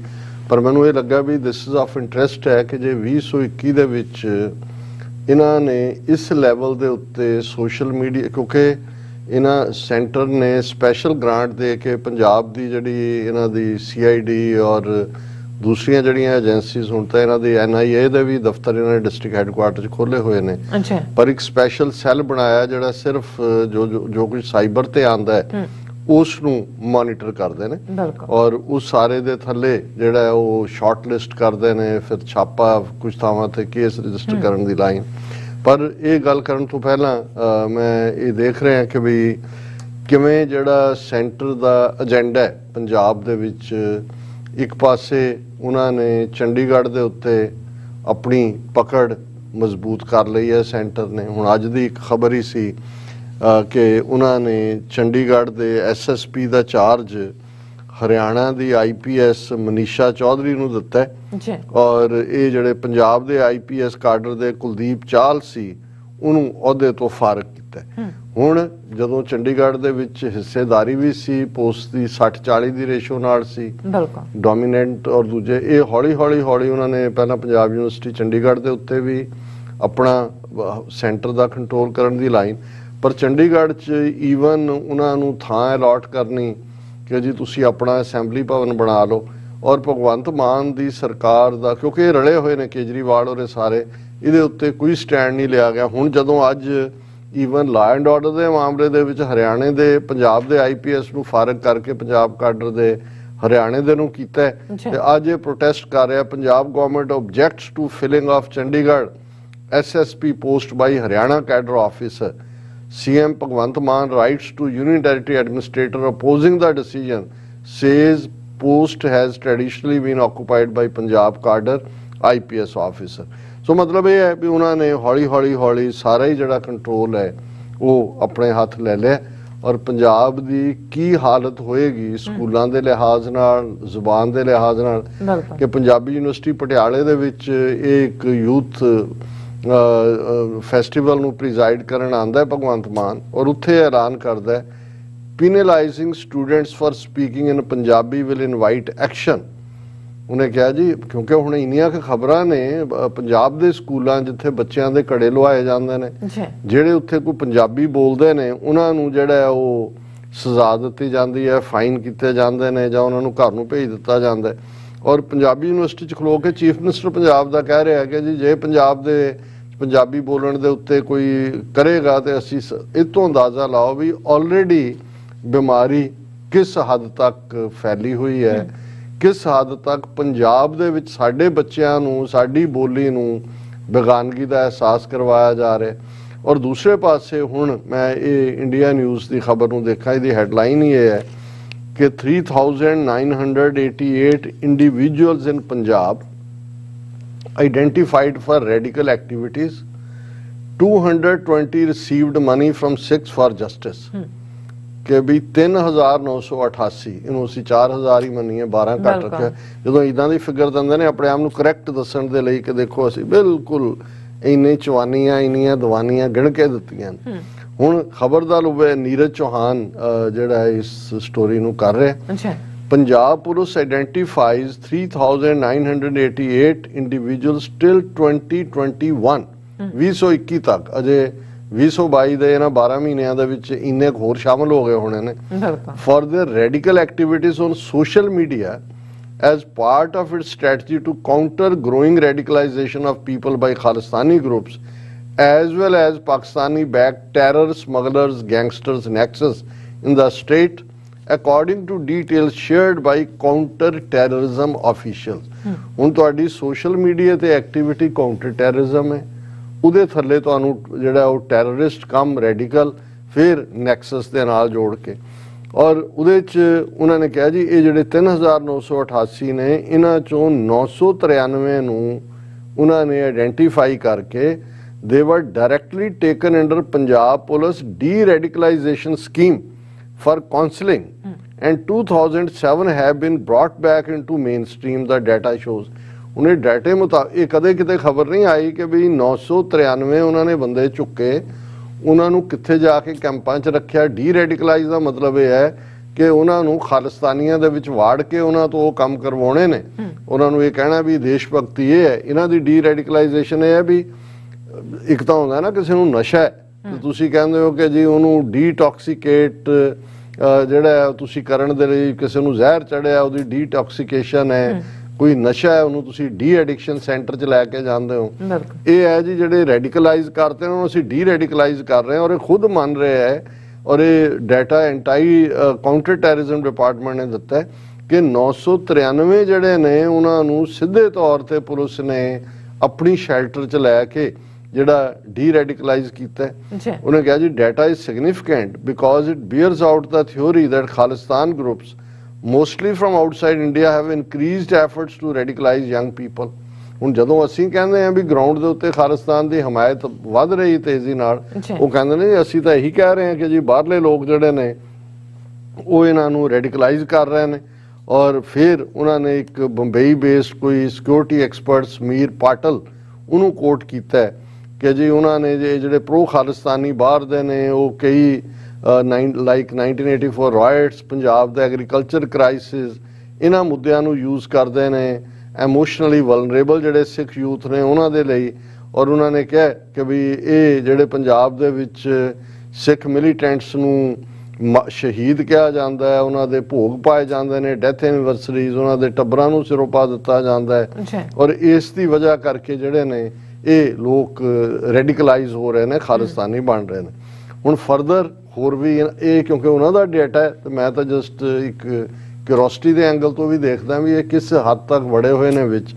ਪਰ ਮੈਨੂੰ ਇਹ ਲੱਗਾ ਵੀ ਦਿਸ ਇਜ਼ ਆਫ ਇੰਟਰਸਟ ਹੈ ਕਿ ਜੇ 2021 ਦੇ ਵਿੱਚ ਇਹਨਾਂ ਨੇ ਇਸ ਲੈਵਲ ਦੇ ਉੱਤੇ ਸੋਸ਼ਲ ਮੀਡੀਆ, ਕਿਉਂਕਿ ਇਹਨਾਂ ਸੈਂਟਰ ਨੇ ਸਪੈਸ਼ਲ ਗ੍ਰਾਂਟ ਦੇ ਕੇ ਪੰਜਾਬ ਦੀ ਜਿਹੜੀ ਇਹਨਾਂ ਦੀ CID ਔਰ ਦੂਸਰੀਆਂ ਜਿਹੜੀਆਂ ਏਜੰਸੀਜ਼, ਹੁਣ ਤਾਂ ਇਹਨਾਂ ਦੀ NIA ਦੇ ਵੀ ਦਫ਼ਤਰ ਇਹਨਾਂ ਨੇ ਡਿਸਟ੍ਰਿਕਟ ਹੈੱਡਕੁਆਰਟਰ 'ਚ ਖੋਲ੍ਹੇ ਹੋਏ ਨੇ, ਪਰ ਇੱਕ ਸਪੈਸ਼ਲ ਸੈੱਲ ਬਣਾਇਆ ਜਿਹੜਾ ਸਿਰਫ ਜੋ ਕੁਝ ਸਾਈਬਰ ਤੇ ਆਉਂਦਾ ਹੈ ਉਸ ਨੂੰ ਮੋਨੀਟਰ ਕਰਦੇ ਨੇ ਔਰ ਉਸ ਸਾਰੇ ਦੇ ਥੱਲੇ ਜਿਹੜਾ ਉਹ ਸ਼ਾਰਟ ਲਿਸਟ ਕਰਦੇ ਨੇ, ਫਿਰ ਛਾਪਾ ਕੁਝ ਥਾਵਾਂ ਤੇ ਕੇਸ ਰਜਿਸਟਰ ਕਰਨ ਦੀ ਲਾਈਨ। ਪਰ ਇਹ ਗੱਲ ਕਰਨ ਤੋਂ ਪਹਿਲਾਂ ਮੈਂ ਇਹ ਦੇਖ ਰਿਹਾ ਕਿ ਵੀ ਕਿਵੇਂ ਜਿਹੜਾ ਸੈਂਟਰ ਦਾ ਏਜੰਡਾ ਹੈ ਪੰਜਾਬ ਦੇ ਵਿੱਚ, ਇੱਕ ਪਾਸੇ ਉਹਨਾਂ ਨੇ ਚੰਡੀਗੜ੍ਹ ਦੇ ਉੱਤੇ ਆਪਣੀ ਪਕੜ ਮਜ਼ਬੂਤ ਕਰ ਲਈ ਹੈ ਸੈਂਟਰ ਨੇ। ਹੁਣ ਅੱਜ ਦੀ ਇੱਕ ਖਬਰ ਹੀ ਸੀ ਕਿ ਉਹਨਾਂ ਨੇ ਚੰਡੀਗੜ੍ਹ ਦੇ SSP ਦਾ ਚਾਰਜ ਹਰਿਆਣਾ ਦੀ IPS ਮਨੀਸ਼ਾ ਚੌਧਰੀ ਨੂੰ ਦਿੱਤਾ ਹੈ ਔਰ ਇਹ ਜਿਹੜੇ ਪੰਜਾਬ ਦੇ IPS ਕਾਡਰ ਦੇ ਕੁਲਦੀਪ ਚਾਹਲ ਸੀ ਉਹਨੂੰ ਅਹੁਦੇ ਤੋਂ ਫਾਰਗ ਕੀਤਾ ਹੈ। ਹੁਣ ਜਦੋਂ ਚੰਡੀਗੜ੍ਹ ਦੇ ਵਿੱਚ ਹਿੱਸੇਦਾਰੀ ਵੀ ਸੀ ਪੋਸਟ ਦੀ 60-40 ਦੀ ਰੇਸ਼ੋ ਨਾਲ ਸੀ ਡੋਮੀਨੈਂਟ, ਔਰ ਦੂਜੇ ਇਹ ਹੌਲੀ ਉਹਨਾਂ ਨੇ ਪਹਿਲਾਂ ਪੰਜਾਬ ਯੂਨੀਵਰਸਿਟੀ ਚੰਡੀਗੜ੍ਹ ਦੇ ਉੱਤੇ ਵੀ ਆਪਣਾ ਸੈਂਟਰ ਦਾ ਕੰਟਰੋਲ ਕਰਨ ਦੀ ਲਾਈਨ, ਪਰ ਚੰਡੀਗੜ੍ਹ 'ਚ ਈਵਨ ਉਹਨਾਂ ਨੂੰ ਥਾਂ ਅਲਾਟ ਕਰਨੀ ਕਿ ਜੀ ਤੁਸੀਂ ਆਪਣਾ ਅਸੈਂਬਲੀ ਭਵਨ ਬਣਾ ਲਓ। ਔਰ ਭਗਵੰਤ ਮਾਨ ਦੀ ਸਰਕਾਰ ਦਾ, ਕਿਉਂਕਿ ਇਹ ਰਲੇ ਹੋਏ ਨੇ ਕੇਜਰੀਵਾਲ ਔਰ ਇਹ ਸਾਰੇ, ਇਹਦੇ ਉੱਤੇ ਕੋਈ ਸਟੈਂਡ ਨਹੀਂ ਲਿਆ ਗਿਆ। ਹੁਣ ਜਦੋਂ ਅੱਜ ਈਵਨ ਲਾਅ ਐਂਡ ਆਰਡਰ ਦੇ ਮਾਮਲੇ ਦੇ ਵਿੱਚ ਹਰਿਆਣੇ ਦੇ ਪੰਜਾਬ ਦੇ IPS ਨੂੰ ਫਾਰਗ ਕਰਕੇ ਪੰਜਾਬ ਕਾਡਰ ਦੇ ਹਰਿਆਣੇ ਦੇ ਨੂੰ ਕੀਤਾ ਤੇ ਅੱਜ ਇਹ ਪ੍ਰੋਟੈਸਟ ਕਰ ਰਿਹਾ Punjab government objects to filling of Chandigarh SSP post by Haryana cadre officer. CM Bhagwant Mann writes to Union Territory Administrator opposing the decision, says post has traditionally been occupied by Punjab cadre IPS officer. ਸੋ ਮਤਲਬ ਇਹ ਹੈ ਵੀ ਉਹਨਾਂ ਨੇ ਹੌਲੀ ਸਾਰਾ ਹੀ ਜਿਹੜਾ control ਹੈ ਉਹ ਆਪਣੇ ਹੱਥ ਲੈ ਲਿਆ ਔਰ ਪੰਜਾਬ ਦੀ ਕੀ ਹਾਲਤ ਹੋਏਗੀ ਸਕੂਲਾਂ ਦੇ ਲਿਹਾਜ਼ ਨਾਲ, ਜ਼ੁਬਾਨ ਦੇ ਲਿਹਾਜ਼ ਨਾਲ, ਕਿ ਪੰਜਾਬੀ ਯੂਨੀਵਰਸਿਟੀ ਪਟਿਆਲੇ ਦੇ ਵਿੱਚ ਇਹ ਇੱਕ ਯੂਥ ਫੈਸਟੀਵਲ ਨੂੰ ਪ੍ਰੀਜ਼ਾਈਡ ਕਰਨ ਆਉਂਦਾ ਹੈ ਭਗਵੰਤ ਮਾਨ ਔਰ ਉੱਥੇ ਐਲਾਨ ਕਰਦਾ ਹੈ penalising students for speaking in Punjabi will invite action. ਉਹਨੇ ਕਿਹਾ ਜੀ ਕਿਉਂਕਿ ਹੁਣ ਇੰਨੀਆਂ ਕੁ ਖਬਰਾਂ ਨੇ ਪੰਜਾਬ ਦੇ ਸਕੂਲਾਂ ਜਿੱਥੇ ਬੱਚਿਆਂ ਦੇ ਘੜੇ ਲਵਾਏ ਜਾਂਦੇ ਨੇ, ਜਿਹੜੇ ਉੱਥੇ ਕੋਈ ਪੰਜਾਬੀ ਬੋਲਦੇ ਨੇ ਉਹਨਾਂ ਨੂੰ ਜਿਹੜਾ ਉਹ ਸਜ਼ਾ ਦਿੱਤੀ ਜਾਂਦੀ ਹੈ, ਫਾਈਨ ਕੀਤੇ ਜਾਂਦੇ ਨੇ ਜਾਂ ਉਹਨਾਂ ਨੂੰ ਘਰ ਨੂੰ ਭੇਜ ਦਿੱਤਾ ਜਾਂਦਾ ਹੈ। ਔਰ ਪੰਜਾਬੀ ਯੂਨੀਵਰਸਿਟੀ 'ਚ ਖਲੋ ਕੇ ਚੀਫ ਮਿਨਿਸਟਰ ਪੰਜਾਬ ਦਾ ਕਹਿ ਰਿਹਾ ਕਿ ਜੀ ਜੇ ਪੰਜਾਬ ਦੇ ਪੰਜਾਬੀ ਬੋਲਣ ਦੇ ਉੱਤੇ ਕੋਈ ਕਰੇਗਾ ਤੇ ਅਸੀਂ ਇਹ ਤੋਂ ਅੰਦਾਜ਼ਾ ਲਾਓ ਵੀ ਆਲਰੇਡੀ ਬਿਮਾਰੀ ਕਿਸ ਹੱਦ ਤੱਕ ਫੈਲੀ ਹੋਈ ਹੈ, ਕਿਸ ਹੱਦ ਤੱਕ ਪੰਜਾਬ ਦੇ ਵਿੱਚ ਸਾਡੇ ਬੱਚਿਆਂ ਨੂੰ ਸਾਡੀ ਬੋਲੀ ਨੂੰ ਬੇਗਾਨਗੀ ਦਾ ਅਹਿਸਾਸ ਕਰਵਾਇਆ ਜਾ ਰਿਹਾ। ਔਰ ਦੂਸਰੇ ਪਾਸੇ ਹੁਣ ਮੈਂ ਇਹ ਇੰਡੀਆ ਨਿਊਜ਼ ਦੀ ਖਬਰ ਨੂੰ ਦੇਖਾਂ, ਇਹਦੀ ਹੈਡਲਾਈਨ ਹੀ ਇਹ ਹੈ ਕਿ 3988 individuals in Punjab identified for radical activities, 220 received money from Sikhs for Justice। ਕਿ ਵੀ 3988 ਇਹਨੂੰ ਅਸੀਂ 4000 ਹੀ ਮੰਨੀਏ, 12 ਘੱਟ ਰੱਖਿਆ। ਜਦੋਂ ਇਦਾਂ ਦੀ ਫਿਗਰ ਦਿੰਦੇ ਨੇ ਆਪਣੇ ਆਪ ਨੂੰ ਕਰੈਕਟ ਦੱਸਣ ਦੇ ਲਈ ਕਿ ਦੇਖੋ ਅਸੀਂ ਬਿਲਕੁਲ ਇੰਨੇ ਚਵਾਨੀਆਂ ਇੰਨੀਆਂ ਦਵਾਨੀਆਂ ਗਿਣ ਕੇ ਦਿੱਤੀਆਂ। ਹੁਣ ਖਬਰ ਦਾ ਲੁਬੇ ਨੀਰਜ ਚੌਹਾਨ ਜਿਹੜਾ ਇਸ ਸਟੋਰੀ ਨੂੰ ਕਰ ਰਿਹਾ। Punjab Police identifies 3,988 individuals till 2021 2021 ਤੱਕ। ਅਜੇ 2022 ਦੇ ਇਹਨਾਂ 12 ਮਹੀਨਿਆਂ ਦੇ ਵਿੱਚ ਇੰਨੇ ਹੋਰ ਸ਼ਾਮਲ ਹੋ ਗਏ ਹੋਣੇ ਨੇ for their radical activities on social media as part of its strategy to counter growing radicalization of people by Khalistani groups as well as Pakistani backed terror smugglers gangsters nexus in the state, according to details shared by counter terrorism officials। ਹੁਣ ਤੁਹਾਡੀ social media ਤੇ activity counter terrorism ਹੈ, ਉਹਦੇ ਥੱਲੇ ਤੁਹਾਨੂੰ ਜਿਹੜਾ ਉਹ terrorist ਕਮ radical ਫਿਰ ਨੈਕਸਸ ਦੇ ਨਾਲ ਜੋੜ ਕੇ, ਔਰ ਉਹਦੇ ਚ ਉਹਨਾਂ ਨੇ ਕਿਹਾ ਜੀ ਇਹ ਜਿਹੜੇ 3988 ਨੇ ਇਹਨਾਂ ਚੋਂ 993 ਨੂੰ ਉਹਨਾਂ ਨੇ ਆਇਡੈਂਟੀਫਾਈ ਕਰਕੇ they were directly taken under Punjab Police de-radicalization scheme for counseling and 2007 have been brought back into mainstream, the data shows। ਉਹਨੇ ਡਾਟੇ ਮੁਤਾਬਿਕ ਇਹ ਕਦੇ ਕਿਤੇ ਖਬਰ ਨਹੀਂ ਆਈ ਕਿ ਵੀ 993 ਉਹਨਾਂ ਨੇ ਬੰਦੇ ਚੁੱਕੇ, ਉਹਨਾਂ ਨੂੰ ਕਿੱਥੇ ਜਾ ਕੇ ਕੈਂਪਾਂ 'ਚ ਰੱਖਿਆ। ਡੀ ਰੈਡੀਕਲਾਈਜ਼ ਦਾ ਮਤਲਬ ਇਹ ਹੈ ਕਿ ਉਹਨਾਂ ਨੂੰ ਖਾਲਿਸਤਾਨੀਆਂ ਦੇ ਵਿੱਚ ਵਾੜ ਕੇ ਉਹਨਾਂ ਤੋਂ ਉਹ ਕੰਮ ਕਰਵਾਉਣੇ ਨੇ, ਉਹਨਾਂ ਨੂੰ ਇਹ ਕਹਿਣਾ ਵੀ ਦੇਸ਼ ਭਗਤੀ ਇਹ ਹੈ। ਇਹਨਾਂ ਦੀ ਡੀ ਰੈਡੀਕਲਾਈਜੇਸ਼ਨ ਇਹ ਹੈ ਵੀ ਇੱਕ ਤਾਂ ਹੁੰਦਾ ਨਾ ਕਿਸੇ ਨੂੰ ਨਸ਼ਾ ਹੈ ਤੇ ਤੁਸੀਂ ਕਹਿੰਦੇ ਹੋ ਕਿ ਜੀ ਉਹਨੂੰ ਡੀਟੌਕਸੀਕੇਟ ਜਿਹੜਾ ਤੁਸੀਂ ਕਰਨ ਦੇ ਲਈ ਕਿਸੇ ਨੂੰ ਜ਼ਹਿਰ ਚੜਿਆ ਉਹਦੀ ਡੀਟੌਕਸੀਕੇਸ਼ਨ ਹੈ, ਕੋਈ ਨਸ਼ਾ ਹੈ ਉਹਨੂੰ ਤੁਸੀਂ ਡੀ ਐਡਿਕਸ਼ਨ ਸੈਂਟਰ 'ਚ ਲੈ ਕੇ ਜਾਂਦੇ ਹੋ। ਇਹ ਹੈ ਜੀ ਜਿਹੜੇ ਰੈਡੀਕਲਾਈਜ਼ ਕਰਦੇ ਨੇ ਉਹਨੂੰ ਅਸੀਂ ਡੀ ਰੈਡੀਕਲਾਈਜ਼ ਕਰ ਰਹੇ ਹਾਂ, ਔਰ ਇਹ ਖੁਦ ਮੰਨ ਰਿਹਾ ਹੈ। ਔਰ ਇਹ ਡਾਟਾ ਐਂਟਾਈ ਕਾਊਂਟਰ ਟੈਰਰਿਜ਼ਮ ਡਿਪਾਰਟਮੈਂਟ ਨੇ ਦਿੱਤਾ ਹੈ ਕਿ 993 ਜਿਹੜੇ ਨੇ ਉਹਨਾਂ ਨੂੰ ਸਿੱਧੇ ਤੌਰ ਤੇ ਪੁਲਿਸ ਨੇ ਆਪਣੀ ਸ਼ੈਲਟਰ 'ਚ ਲੈ ਕੇ ਜਿਹੜਾ ਡੀ ਰੈਡੀਕਲਾਈਜ਼ ਕੀਤਾ। ਉਹਨੇ ਕਿਹਾ ਜੀ data is significant because it bears out the theory that Khalistan groups mostly from outside India have increased efforts to radicalize young people। ਹੁਣ ਜਦੋਂ ਅਸੀਂ ਕਹਿੰਦੇ ਹਾਂ ਵੀ ਗਰਾਊਂਡ ਦੇ ਉੱਤੇ ਖਾਲਿਸਤਾਨ ਦੀ ਹਮਾਇਤ ਵੱਧ ਰਹੀ ਤੇਜ਼ੀ ਨਾਲ, ਉਹ ਕਹਿੰਦੇ ਨੇ ਅਸੀਂ ਤਾਂ ਇਹੀ ਕਹਿ ਰਹੇ ਹਾਂ ਕਿ ਜੀ ਬਾਹਰਲੇ ਲੋਕ ਜਿਹੜੇ ਨੇ ਉਹ ਇਹਨਾਂ ਨੂੰ ਰੈਡੀਕਲਾਈਜ਼ ਕਰ ਰਹੇ ਨੇ। ਔਰ ਫਿਰ ਉਹਨਾਂ ਨੇ ਇੱਕ ਬੰਬਈ ਬੇਸਡ ਕੋਈ ਸਿਕਿਉਰਿਟੀ ਐਕਸਪਰਟ ਸਮੀਰ ਪਾਟਲ ਉਹਨੂੰ ਕੋਟ ਕੀਤਾ ਹੈ ਕਿ ਜੀ ਉਹਨਾਂ ਨੇ ਜਿਹੜੇ ਪ੍ਰੋ ਖਾਲਿਸਤਾਨੀ ਬਾਹਰ ਦੇ ਨੇ ਉਹ ਕਈ ਲਾਈਕ 1984 ਰਾਇਟਸ, ਪੰਜਾਬ ਦਾ ਐਗਰੀਕਲਚਰ ਕ੍ਰਾਈਸਿਸ, ਇਹਨਾਂ ਮੁੱਦਿਆਂ ਨੂੰ ਯੂਜ਼ ਕਰਦੇ ਨੇ ਇਮੋਸ਼ਨਲੀ ਵਲਨਰੇਬਲ ਜਿਹੜੇ ਸਿੱਖ ਯੂਥ ਨੇ ਉਹਨਾਂ ਦੇ ਲਈ। ਔਰ ਉਹਨਾਂ ਨੇ ਕਿਹਾ ਕਿ ਵੀ ਇਹ ਜਿਹੜੇ ਪੰਜਾਬ ਦੇ ਵਿੱਚ ਸਿੱਖ ਮਿਲੀਟੈਂਟਸ ਨੂੰ ਸ਼ਹੀਦ ਕਿਹਾ ਜਾਂਦਾ ਹੈ, ਉਹਨਾਂ ਦੇ ਭੋਗ ਪਾਏ ਜਾਂਦੇ ਨੇ, ਡੈਥ ਐਨੀਵਰਸਰੀਜ਼ ਉਹਨਾਂ ਦੇ ਟੱਬਰਾਂ ਨੂੰ ਸਿਰੋਪਾ ਦਿੱਤਾ ਜਾਂਦਾ ਹੈ। ਔਰ ਇਸ ਦੀ ਵਜ੍ਹਾ ਕਰਕੇ ਜਿਹੜੇ ਨੇ ਇਹ ਲੋਕ ਰੈਡੀਕਲਾਈਜ਼ ਹੋ ਰਹੇ ਨੇ, ਖਾਲਿਸਤਾਨੀ ਬਣ ਰਹੇ ਨੇ। ਹੁਣ ਫਰਦਰ ਹੋਰ ਵੀ ਇਹ ਕਿਉਂਕਿ ਉਹਨਾਂ ਦਾ ਡੇਟਾ ਹੈ ਤੇ ਮੈਂ ਤਾਂ ਜਸਟ ਇੱਕ ਕਿਉਰਿਓਸਿਟੀ ਦੇ ਐਂਗਲ ਤੋਂ ਵੀ ਦੇਖਦਾ ਵੀ ਇਹ ਕਿਸ ਹੱਦ ਤੱਕ ਵੜੇ ਹੋਏ ਨੇ ਵਿੱਚ।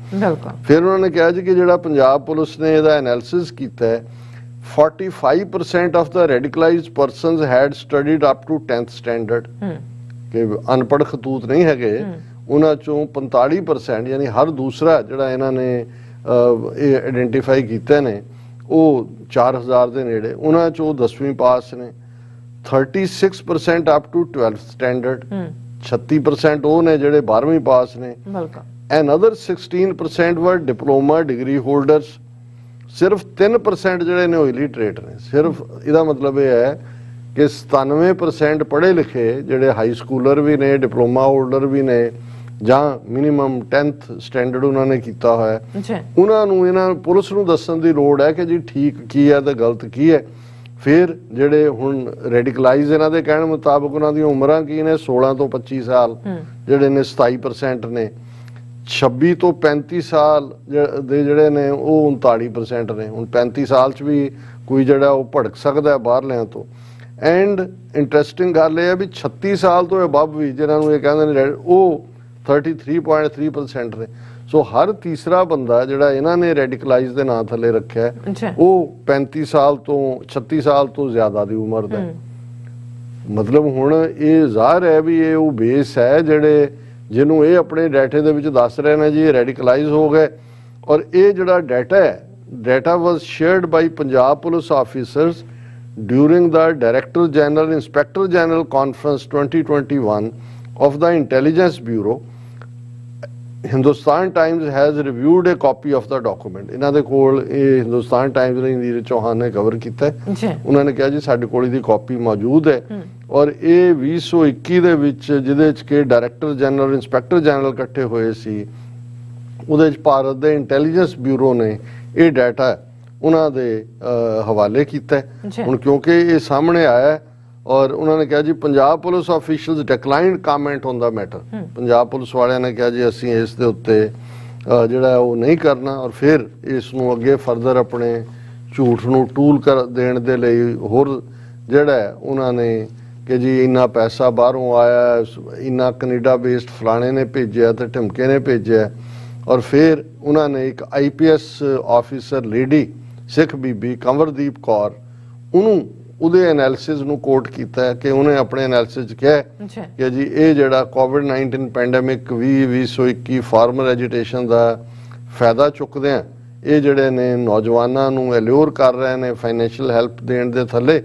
ਫਿਰ ਉਹਨਾਂ ਨੇ ਕਿਹਾ ਜੀ ਕਿ ਜਿਹੜਾ ਪੰਜਾਬ ਪੁਲਿਸ ਨੇ ਇਹਦਾ ਐਨਾਲਿਸਿਸ ਕੀਤਾ ਹੈ, 45% of the radicalised persons had studied up to 10th standard, ਕਿ ਅਨਪੜ੍ਹ ਖਤੂਤ ਨਹੀਂ ਹੈਗੇ। ਉਹਨਾਂ ਚੋਂ 45% ਯਾਨੀ ਹਰ ਦੂਸਰਾ ਜਿਹੜਾ ਇਹਨਾਂ ਨੇ ਇਹ ਆਇਡੈਂਟੀਫਾਈ ਕੀਤੇ ਨੇ ਉਹ 4000 ਦੇ ਨੇੜੇ, ਉਹਨਾਂ ਚੋਂ 10ਵੀਂ ਪਾਸ ਨੇ। 36% ਅਪ ਟੂ 12th ਸਟੈਂਡਰਡ, 36% ਉਹ ਨੇ ਜਿਹੜੇ 12ਵੀਂ ਪਾਸ ਨੇ। another 16% were diploma degree holders। ਸਿਰਫ 3% ਜਿਹੜੇ ਨੇ ਉਹ ਇਲਿਟਰੇਟ ਨੇ। ਸਿਰਫ ਇਹਦਾ ਮਤਲਬ ਇਹ ਹੈ ਕਿ 97% ਪੜ੍ਹੇ ਲਿਖੇ ਜਿਹੜੇ ਹਾਈ ਸਕੂਲਰ ਵੀ ਨੇ, ਡਿਪਲੋਮਾ ਹੋਲਡਰ ਵੀ ਨੇ, ਜਾਂ ਮਿਨੀਮਮ 10th ਸਟੈਂਡਰਡ ਉਹਨਾਂ ਨੇ ਕੀਤਾ ਹੋਇਆ, ਉਹਨਾਂ ਨੂੰ ਇਹਨਾਂ ਪੁਲਿਸ ਨੂੰ ਦੱਸਣ ਦੀ ਲੋੜ ਹੈ ਕਿ ਜੀ ਠੀਕ ਕੀ ਹੈ ਤੇ ਗਲਤ ਕੀ ਹੈ। ਫਿਰ ਜਿਹੜੇ ਹੁਣ ਰੈਡੀਕਲਾਈਜ਼ ਇਹਨਾਂ ਦੇ ਕਹਿਣ ਮੁਤਾਬਕ ਉਹਨਾਂ ਦੀਆਂ ਉਮਰਾਂ ਕੀ ਨੇ, 16 ਤੋਂ 25 ਸਾਲ ਜਿਹੜੇ ਨੇ 27% ਨੇ। 26 ਤੋਂ 35 ਸਾਲ ਦੇ ਜਿਹੜੇ ਨੇ ਉਹ 39% ਨੇ। ਹੁਣ 35 ਸਾਲ 'ਚ ਵੀ ਕੋਈ ਜਿਹੜਾ ਉਹ ਭੜਕ ਸਕਦਾ ਬਾਹਰਲਿਆਂ ਤੋਂ। ਐਂਡ ਇੰਟਰਸਟਿੰਗ ਗੱਲ ਇਹ ਹੈ ਵੀ 36 ਸਾਲ ਤੋਂ ਅਬਵ ਵੀ ਜਿਹਨਾਂ ਨੂੰ ਇਹ ਕਹਿੰਦੇ ਨੇ ਉਹ 33.3% ਨੇ। ਸੋ ਹਰ ਤੀਸਰਾ ਬੰਦਾ ਜਿਹੜਾ ਇਹਨਾਂ ਨੇ ਰੈਡੀਕਲਾਈਜ਼ ਦੇ ਨਾਂ ਥੱਲੇ ਰੱਖਿਆ ਉਹ 35 ਸਾਲ ਤੋਂ 36 ਸਾਲ ਤੋਂ ਜ਼ਿਆਦਾ ਦੀ ਉਮਰ ਦਾ। ਮਤਲਬ ਹੁਣ ਇਹ ਜ਼ਾਹਰ ਹੈ ਵੀ ਇਹ ਉਹ ਬੇਸ ਹੈ ਜਿਹੜੇ ਜਿਹਨੂੰ ਇਹ ਆਪਣੇ ਡਾਟੇ ਦੇ ਵਿੱਚ ਦੱਸ ਰਹੇ ਨੇ ਜੀ ਇਹ ਰੈਡੀਕਲਾਈਜ਼ ਹੋ ਗਏ। ਔਰ ਇਹ ਜਿਹੜਾ ਡਾਟਾ ਹੈ, data was shared by Punjab police officers during the director general inspector general conference 2021 of the Intelligence Bureau. Hindustan Times has reviewed a copy of the document. ਇਹਨਾਂ ਦੇ ਕੋਲ ਇਹ ਹਿੰਦੁਸਤਾਨ ਟਾਈਮਜ਼ ਨੇ ਨੀਰਜ ਚੌਹਾਨ ਨੇ ਕਵਰ ਕੀਤਾ ਹੈ। ਉਹਨਾਂ ਨੇ ਕਿਹਾ ਜੀ ਸਾਡੇ ਕੋਲ ਇਹਦੀ ਕਾਪੀ ਮੌਜੂਦ ਹੈ ਔਰ ਇਹ 2021 ਦੇ ਵਿੱਚ ਜਿਹਦੇ ਚ ਕਿ ਡਾਇਰੈਕਟਰ ਜਨਰਲ ਇੰਸਪੈਕਟਰ ਜਨਰਲ ਇਕੱਠੇ ਹੋਏ ਸੀ ਉਹਦੇ ਚ ਭਾਰਤ ਦੇ ਇੰਟੈਲੀਜੈਂਸ ਬਿਊਰੋ ਨੇ ਇਹ ਡਾਟਾ ਉਹਨਾਂ ਦੇ ਹਵਾਲੇ ਕੀਤਾ ਹੈ। ਹੁਣ ਕਿਉਂਕਿ ਇਹ ਸਾਹਮਣੇ ਆਇਆ ਔਰ ਉਹਨਾਂ ਨੇ ਕਿਹਾ ਜੀ Punjab police officials declined comment on the matter. Punjab police ਵਾਲਿਆਂ ਨੇ ਕਿਹਾ ਜੀ ਅਸੀਂ ਇਸ ਦੇ ਉੱਤੇ ਜਿਹੜਾ ਉਹ ਨਹੀਂ ਕਰਨਾ ਔਰ ਫਿਰ ਇਸ ਨੂੰ ਅੱਗੇ ਫਰਦਰ ਆਪਣੇ ਝੂਠ ਨੂੰ ਟੂਲ ਕਰ ਦੇਣ ਦੇ ਲਈ ਹੋਰ ਜਿਹੜਾ ਉਹਨਾਂ ਨੇ ਕਿ ਜੀ ਇੰਨਾ ਪੈਸਾ ਬਾਹਰੋਂ ਆਇਆ, ਇੰਨਾ ਕੈਨੇਡਾ ਬੇਸਡ ਫਲਾਣੇ ਨੇ ਭੇਜਿਆ ਤੇ ਢਿਮਕੇ ਨੇ ਭੇਜਿਆ। ਔਰ ਫਿਰ ਉਹਨਾਂ ਨੇ ਇੱਕ IPS ਆਫੀਸਰ ਲੇਡੀ ਸਿੱਖ ਬੀਬੀ ਕੰਵਰਦੀਪ ਕੌਰ ਉਹਨੂੰ ਉਹਦੇ ਐਨਾਲਿਸਿਸ ਨੂੰ ਕੋਟ ਕੀਤਾ ਹੈ ਕਿ ਉਹਨੇ ਆਪਣੇ ਐਨਾਲਿਸਿਸ 'ਚ ਕਿਹਾ ਕਿ ਜੀ ਇਹ ਜਿਹੜਾ COVID-19 ਪੈਂਡੇਮਿਕ 2021 ਫਾਰਮਰ ਐਜੀਟੇਸ਼ਨ ਦਾ ਫਾਇਦਾ ਚੁੱਕਦੇ ਆ ਇਹ ਜਿਹੜੇ ਨੇ ਨੌਜਵਾਨਾਂ ਨੂੰ ਐਲਿਓਰ ਕਰ ਰਹੇ ਨੇ ਫਾਈਨੈਂਸ਼ੀਅਲ ਹੈਲਪ ਦੇਣ ਦੇ ਥੱਲੇ।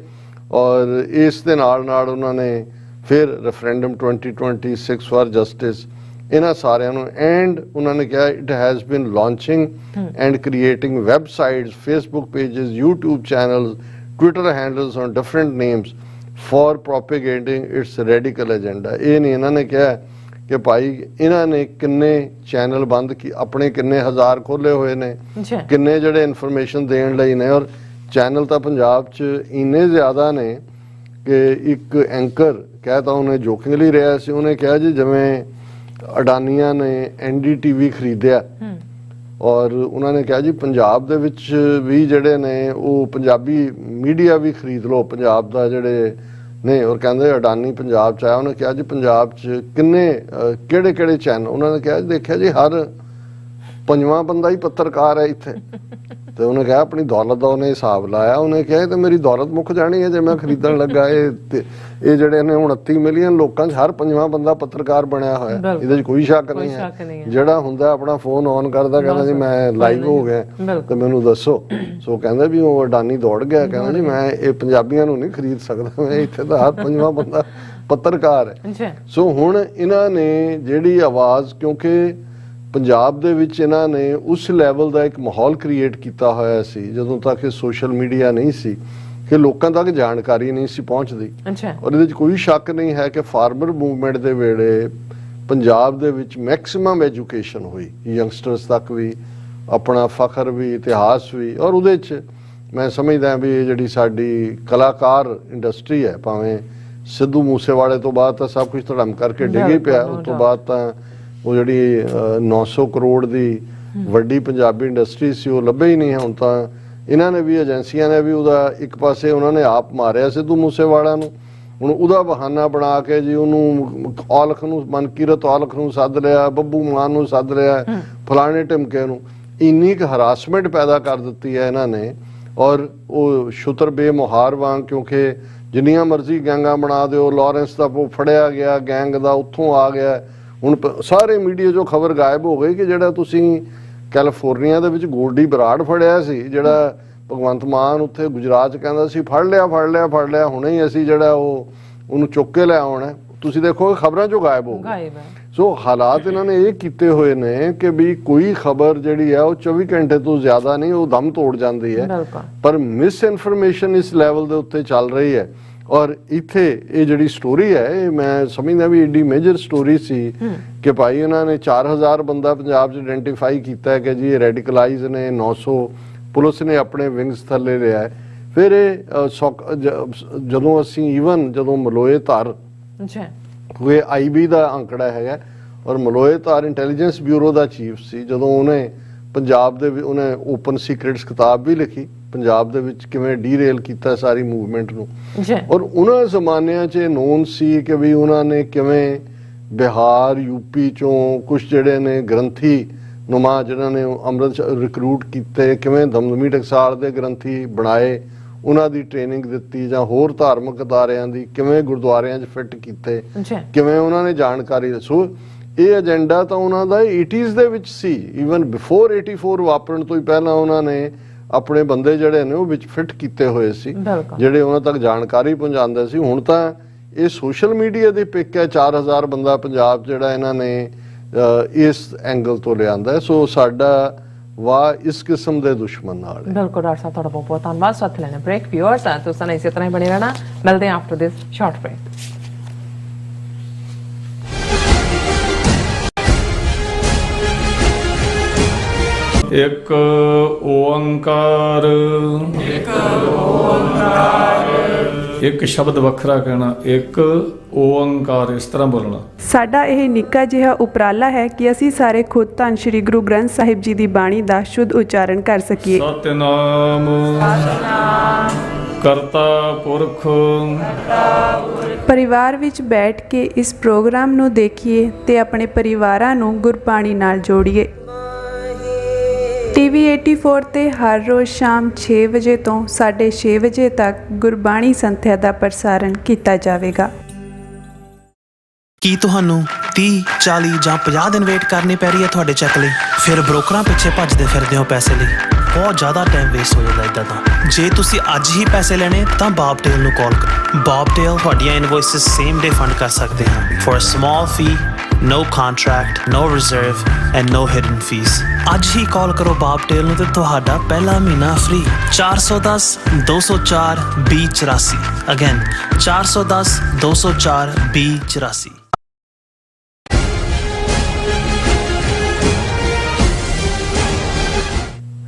ਔਰ ਇਸ ਦੇ ਨਾਲ ਉਹਨਾਂ ਨੇ ਫਿਰ ਰੈਫਰੈਂਡਮ 2026 ਫਾਰ ਜਸਟਿਸ ਇਹਨਾਂ ਸਾਰਿਆਂ ਨੂੰ ਐਂਡ ਉਹਨਾਂ ਨੇ ਕਿਹਾ it has been launching and creating websites, Facebook pages, YouTube channels, Twitter handles on different names for propagating its radical agenda। ਇਹ ਨਹੀਂ ਇਹਨਾਂ ਨੇ ਕਿਹਾ ਕਿ ਭਾਈ ਇਹਨਾਂ ਨੇ ਕਿੰਨੇ ਚੈਨਲ ਬੰਦ ਕੀ ਆਪਣੇ ਕਿੰਨੇ ਹਜ਼ਾਰ ਖੋਲੇ ਹੋਏ ਨੇ, ਕਿੰਨੇ ਜਿਹੜੇ ਇਨਫੋਰਮੇਸ਼ਨ ਦੇਣ ਲਈ ਨੇ। ਔਰ ਚੈਨਲ ਤਾਂ ਪੰਜਾਬ 'ਚ ਇੰਨੇ ਜ਼ਿਆਦਾ ਨੇ ਕਿ ਇੱਕ ਐਂਕਰ ਕਹਿਤਾ ਉਹਨੇ ਜੋਕਿੰਗਲੀ ਰਿਹਾ ਸੀ, ਉਹਨੇ ਕਿਹਾ ਜੀ ਜਿਵੇਂ ਅਡਾਨੀਆਂ ਨੇ NDTV ਖਰੀਦਿਆ ਔਰ ਉਹਨਾਂ ਨੇ ਕਿਹਾ ਜੀ ਪੰਜਾਬ ਦੇ ਵਿੱਚ ਵੀ ਜਿਹੜੇ ਨੇ ਉਹ ਪੰਜਾਬੀ ਮੀਡੀਆ ਵੀ ਖਰੀਦ ਲਓ ਪੰਜਾਬ ਦਾ ਜਿਹੜੇ ਨੇ। ਔਰ ਕਹਿੰਦੇ ਅਡਾਨੀ ਪੰਜਾਬ 'ਚ ਆਇਆ, ਉਹਨੇ ਕਿਹਾ ਜੀ ਪੰਜਾਬ 'ਚ ਕਿੰਨੇ ਕਿਹੜੇ ਚੈਨਲ, ਉਹਨਾਂ ਨੇ ਕਿਹਾ ਦੇਖਿਆ ਜੀ ਹਰ 5ਵਾਂ ਬੰਦਾ ਹੀ ਪੱਤਰਕਾਰ ਹੈ ਇੱਥੇ। ਤੇ ਉਹਨੇ ਕਿਹਾ ਆਪਣੀ ਦੌਲਤ ਦਾ ਉਹਨੇ ਹਿਸਾਬ ਲਾਇਆ, ਉਹਨੇ ਕਿਹਾ ਤੇ ਮੇਰੀ ਦੌਲਤ ਮੁੱਕ ਜਾਣੀ ਹੈ ਜੇ ਮੈਂ ਖਰੀਦਣ ਲੱਗਾ। ਇਹ ਜਿਹੜੇ ਨੇ 29 ਮਿਲੀਅਨ ਲੋਕਾਂ 'ਚ ਹਰ 5ਵਾਂ ਬੰਦਾ ਪੱਤਰਕਾਰ ਬਣਿਆ ਹੋਇਆ, ਇਹਦੇ 'ਚ ਕੋਈ ਸ਼ੱਕ ਨਹੀਂ ਹੈ। ਜਿਹੜਾ ਹੁੰਦਾ ਆਪਣਾ ਫੋਨ ਔਨ ਕਰਦਾ ਕਹਿੰਦਾ ਜੀ ਮੈਂ ਲਾਈਵ ਹੋ ਗਿਆ ਤੇ ਮੈਨੂੰ ਦੱਸੋ। ਸੋ ਕਹਿੰਦਾ ਵੀ ਉਹ ਅਡਾਨੀ ਦੌੜ ਗਿਆ, ਕਹਿੰਦਾ ਜੀ ਮੈਂ ਇਹ ਪੰਜਾਬੀਆਂ ਨੂੰ ਨਹੀਂ ਖਰੀਦ ਸਕਦਾ, ਮੈਂ ਇੱਥੇ ਤਾਂ ਹਰ 5ਵਾਂ ਬੰਦਾ ਪੱਤਰਕਾਰ ਹੈ। ਸੋ ਹੁਣ ਇਹਨਾਂ ਨੇ ਜਿਹੜੀ ਆਵਾਜ਼, ਕਿਉਂਕਿ ਪੰਜਾਬ ਦੇ ਵਿੱਚ ਇਹਨਾਂ ਨੇ ਉਸ ਲੈਵਲ ਦਾ ਇੱਕ ਮਾਹੌਲ ਕ੍ਰੀਏਟ ਕੀਤਾ ਹੋਇਆ ਸੀ ਜਦੋਂ ਤੱਕ ਇਹ ਸੋਸ਼ਲ ਮੀਡੀਆ ਨਹੀਂ ਸੀ ਕਿ ਲੋਕਾਂ ਤੱਕ ਜਾਣਕਾਰੀ ਨਹੀਂ ਸੀ ਪਹੁੰਚਦੀ। ਔਰ ਇਹਦੇ 'ਚ ਕੋਈ ਸ਼ੱਕ ਨਹੀਂ ਹੈ ਕਿ ਫਾਰਮਰ ਮੂਵਮੈਂਟ ਦੇ ਵੇਲੇ ਪੰਜਾਬ ਦੇ ਵਿੱਚ ਮੈਕਸਿਮਮ ਐਜੂਕੇਸ਼ਨ ਹੋਈ, ਯੰਗਸਟਰਸ ਤੱਕ ਵੀ ਆਪਣਾ ਫਖਰ ਵੀ ਇਤਿਹਾਸ ਵੀ। ਔਰ ਉਹਦੇ 'ਚ ਮੈਂ ਸਮਝਦਾ ਵੀ ਇਹ ਜਿਹੜੀ ਸਾਡੀ ਕਲਾਕਾਰ ਇੰਡਸਟਰੀ ਹੈ, ਭਾਵੇਂ ਸਿੱਧੂ ਮੂਸੇਵਾਲੇ ਤੋਂ ਬਾਅਦ ਤਾਂ ਸਭ ਕੁਝ ਧੜਮ ਕਰਕੇ ਡਿੱਗ ਹੀ ਪਿਆ, ਉਸ ਤੋਂ ਬਾਅਦ ਤਾਂ ਉਹ ਜਿਹੜੀ 900 ਕਰੋੜ ਦੀ ਵੱਡੀ ਪੰਜਾਬੀ ਇੰਡਸਟਰੀ ਸੀ ਉਹ ਲੱਭੇ ਹੀ ਨਹੀਂ ਹੈ। ਹੁਣ ਤਾਂ ਇਹਨਾਂ ਨੇ ਵੀ ਏਜੰਸੀਆਂ ਨੇ ਵੀ ਉਹਦਾ ਇੱਕ ਪਾਸੇ ਉਹਨਾਂ ਨੇ ਆਪ ਮਾਰਿਆ ਸਿੱਧੂ ਮੂਸੇਵਾਲਾ ਨੂੰ, ਹੁਣ ਉਹਦਾ ਬਹਾਨਾ ਬਣਾ ਕੇ ਜੀ ਉਹਨੂੰ ਔਲਖ ਨੂੰ, ਮਨਕੀਰਤ ਔਲਖ ਨੂੰ ਸੱਦ ਲਿਆ, ਬੱਬੂ ਮਾਨ ਨੂੰ ਸੱਦ ਲਿਆ, ਫਲਾਣੇ ਢਿਮਕੇ ਨੂੰ। ਇੰਨੀ ਕੁ ਹਰਾਸਮੈਂਟ ਪੈਦਾ ਕਰ ਦਿੱਤੀ ਹੈ ਇਹਨਾਂ ਨੇ। ਔਰ ਉਹ ਸ਼ੁਤਰ ਬੇਮੁਹਾਰ ਵਾਂਗ, ਕਿਉਂਕਿ ਜਿੰਨੀਆਂ ਮਰਜ਼ੀ ਗੈਂਗਾਂ ਬਣਾ ਦਿਓ, ਲਾਰੈਂਸ ਦਾ ਉਹ ਫੜਿਆ ਗਿਆ ਗੈਂਗ ਦਾ, ਉੱਥੋਂ ਆ ਗਿਆ। ਹੁਣ ਸਾਰੇ ਮੀਡੀਆ 'ਚੋਂ ਖਬਰ ਗਾਇਬ ਹੋ ਗਈ ਕਿ ਜਿਹੜਾ ਤੁਸੀਂ ਕੈਲੀਫੋਰਨੀਆ ਦੇ ਵਿੱਚ ਗੋਲਡੀ ਬਰਾੜ ਫੜਿਆ ਸੀ, ਜਿਹੜਾ ਭਗਵੰਤ ਮਾਨ ਉੱਥੇ ਗੁਜਰਾਤ 'ਚ ਕਹਿੰਦਾ ਸੀ ਫੜ ਲਿਆ ਹੁਣੇ ਹੀ ਅਸੀਂ ਜਿਹੜਾ ਉਹਨੂੰ ਚੁੱਕ ਕੇ ਲੈ ਆਉਣਾ, ਤੁਸੀਂ ਦੇਖੋ ਖਬਰਾਂ 'ਚੋਂ ਗਾਇਬ ਹੋ ਗਏ। ਸੋ ਹਾਲਾਤ ਇਹਨਾਂ ਨੇ ਇਹ ਕੀਤੇ ਹੋਏ ਨੇ ਕਿ ਵੀ ਕੋਈ ਖਬਰ ਜਿਹੜੀ ਹੈ ਉਹ 24 ਘੰਟੇ ਤੋਂ ਜ਼ਿਆਦਾ ਨਹੀਂ ਉਹ ਦਮ ਤੋੜ ਜਾਂਦੀ ਹੈ। ਪਰ ਮਿਸ ਇਨਫੋਰਮੇਸ਼ਨ ਇਸ ਲੈਵਲ ਦੇ ਉੱਤੇ ਚੱਲ ਰਹੀ ਹੈ। ਔਰ ਇੱਥੇ ਇਹ ਜਿਹੜੀ ਸਟੋਰੀ ਹੈ ਇਹ ਮੈਂ ਸਮਝਦਾ ਵੀ ਏਡੀ ਮੇਜਰ ਸਟੋਰੀ ਸੀ ਕਿ ਭਾਈ ਉਹਨਾਂ ਨੇ 4000 ਬੰਦਾ ਪੰਜਾਬ 'ਚ ਆਇਡੈਂਟੀਫਾਈ ਕੀਤਾ ਕਿ ਜੀ ਇਹ ਰੈਡੀਕਲਾਈਜ਼ ਨੇ, 900 ਪੁਲਿਸ ਨੇ ਆਪਣੇ ਵਿੰਗਸ ਥੱਲੇ ਲਿਆ। ਫਿਰ ਇਹ ਜਦੋਂ ਅਸੀਂ ਜਦੋਂ ਮਲੋਏ ਧਰ ਹੋਏ IB ਦਾ ਅੰਕੜਾ ਹੈਗਾ ਔਰ ਮਲੋਏ ਧਾਰ ਇੰਟੈਲੀਜੈਂਸ ਬਿਊਰੋ ਦਾ ਚੀਫ ਸੀ ਜਦੋਂ ਉਹਨੇ ਪੰਜਾਬ ਦੇ ਉਹਨੇ ਓਪਨ ਸੀਕ੍ਰੇਟਸ ਕਿਤਾਬ ਵੀ ਲਿਖੀ ਪੰਜਾਬ ਦੇ ਵਿੱਚ ਕਿਵੇਂ ਡੀਰੇਲ ਕੀਤਾ ਸਾਰੀ ਮੂਵਮੈਂਟ ਨੂੰ ਜੀ ਔਰ ਉਹਨਾਂ ਜ਼ਮਾਨਿਆਂ 'ਚ ਨੋਨ ਸੀ ਕਿ ਵੀ ਉਹਨਾਂ ਨੇ ਕਿਵੇਂ ਬਿਹਾਰ ਯੂਪੀ ਚੋਂ ਕੁਝ ਜਿਹੜੇ ਨੇ ਗ੍ਰੰਥੀ ਨੁਮਾ ਜਿਹਨਾਂ ਨੇ ਅੰਮ੍ਰਿਤ ਰਿਕਰੂਟ ਕੀਤੇ ਕਿਵੇਂ ਦਮਦਮੀ ਟਕਸਾਲ ਦੇ ਗ੍ਰੰਥੀ ਬਣਾਏ ਉਹਨਾਂ ਦੀ ਟ੍ਰੇਨਿੰਗ ਦਿੱਤੀ ਜਾਂ ਹੋਰ ਧਾਰਮਿਕ ਅਦਾਰਿਆਂ ਦੀ ਕਿਵੇਂ ਗੁਰਦੁਆਰਿਆਂ 'ਚ ਫਿੱਟ ਕੀਤੇ ਜੀ ਕਿਵੇਂ ਉਹਨਾਂ ਨੇ ਜਾਣਕਾਰੀ ਦੱਸੋ ਇਹ ਏਜੰਡਾ ਤਾਂ ਉਹਨਾਂ ਦਾ 80s ਦੇ ਵਿੱਚ ਸੀ ਈਵਨ ਬਿਫੋਰ 84 ਵਾਪਰਨ ਤੋਂ ਹੀ ਪਹਿਲਾਂ ਉਹਨਾਂ ਨੇ ਆਪਣੇ ਬੰਦੇ ਜਿਹੜੇ ਨੇ ਉਹ ਵਿੱਚ ਫਿੱਟ ਕੀਤੇ ਹੋਏ ਸੀ ਜਿਹੜੇ ਉਹਨਾਂ ਤੱਕ ਜਾਣਕਾਰੀ ਪਹੁੰਚਾਉਂਦੇ ਸੀ ਹੁਣ ਤਾਂ ਇਹ ਸੋਸ਼ਲ ਮੀਡੀਆ ਦੀ ਪਿਕ ਹੈ 4000 ਬੰਦਾ ਪੰਜਾਬ ਜਿਹੜਾ ਇਹਨਾਂ ਨੇ ਇਸ ਐਂਗਲ ਤੋਂ ਲਿਆਂਦਾ ਸੋ ਸਾਡਾ ਵਾਹ ਇਸ ਕਿਸਮ ਦੇ ਦੁਸ਼ਮਣ ਨਾਲ ਬਿਲਕੁਲ ਡਾਕਟਰ ਸਾਹਿਬ ਤੁਹਾਡਾ ਬਹੁਤ ਬਹੁਤ ਧੰਨਵਾਦ ਸਾਥ ਲੈਣੇ ਬ੍ਰੇਕ ਵਿਊਅਰਸ ਤੁਸੀਂ ਇਸੇ ਤਰ੍ਹਾਂ ਹੀ ਬਣੇ ਰਹਿਣਾ ਮਿਲਦੇ ਹਾਂ ਆਫਟਰ ਦਿਸ ਸ਼ਾਰਟ ਬ੍ਰੇਕ ਇੱਕ ਓੰਕਾਰ ਇੱਕ ਸ਼ਬਦ ਵੱਖਰਾ ਕਹਿਣਾ ਇੱਕ ਓੰਕਾਰ ਇਸ ਤਰ੍ਹਾਂ ਬੋਲਣਾ ਸਾਡਾ ਇਹ ਨਿੱਕਾ ਜਿਹਾ ਉਪਰਾਲਾ ਹੈ ਕਿ ਅਸੀਂ ਸਾਰੇ ਖੁਦ ਧੰਨ ਸ਼੍ਰੀ ਗੁਰੂ ਗ੍ਰੰਥ ਸਾਹਿਬ ਜੀ ਦੀ ਬਾਣੀ ਦਾ ਸ਼ੁੱਧ ਉਚਾਰਨ ਕਰ ਸਕੀਏ ਸਤਿਨਾਮ ਕਰਤਾ ਪੁਰਖ ਪਰਿਵਾਰ ਵਿੱਚ ਬੈਠ ਕੇ ਇਸ ਪ੍ਰੋਗਰਾਮ ਨੂੰ ਦੇਖੀਏ ਤੇ ਆਪਣੇ ਪਰਿਵਾਰਾਂ ਨੂੰ ਗੁਰਬਾਣੀ ਨਾਲ ਜੋੜੀਏ TV 84 ਤੇ ਹਰ ਰੋਜ਼ ਸ਼ਾਮ 6 ਵਜੇ ਤੋਂ 6:30 ਵਜੇ ਤੱਕ ਗੁਰਬਾਣੀ ਸੰਥਿਆ ਦਾ ਪ੍ਰਸਾਰਣ ਕੀਤਾ ਜਾਵੇਗਾ। ਕੀ ਤੁਹਾਨੂੰ 30, 40 ਜਾਂ 50 ਦਿਨ ਵੇਟ ਕਰਨੀ ਪੈ ਰਹੀ ਹੈ ਤੁਹਾਡੇ ਚੈੱਕ ਲਈ? ਫਿਰ ਬ੍ਰੋਕਰਾਂ ਪਿੱਛੇ ਭੱਜਦੇ ਫਿਰਦੇ ਹੋ ਪੈਸੇ ਲਈ। ਬਹੁਤ ਜ਼ਿਆਦਾ ਟਾਈਮ ਵੇਸਟ ਹੋ ਜਾਂਦਾ ਇੱਦਾਂ ਤਾਂ। ਜੇ ਤੁਸੀਂ ਅੱਜ ਹੀ ਪੈਸੇ ਲੈਣੇ ਤਾਂ ਬੌਬਟੇਲ ਨੂੰ ਕਾਲ ਕਰੋ। ਬੌਬਟੇਲ ਤੁਹਾਡੀਆਂ ਇਨਵੌਇਸਸ ਸੇਮ ਡੇ ਫੰਡ ਕਰ ਸਕਦੇ ਹਨ for a small fee no contract, no reserve and no hidden fees. ਅੱਜ ਹੀ ਕਾਲ ਕਰੋ ਬੌਬਟੇਲ ਨੂੰ ਤੇ ਤੁਹਾਡਾ ਪਹਿਲਾ ਮਹੀਨਾ free. 410 204 2084 again 410 204 2084।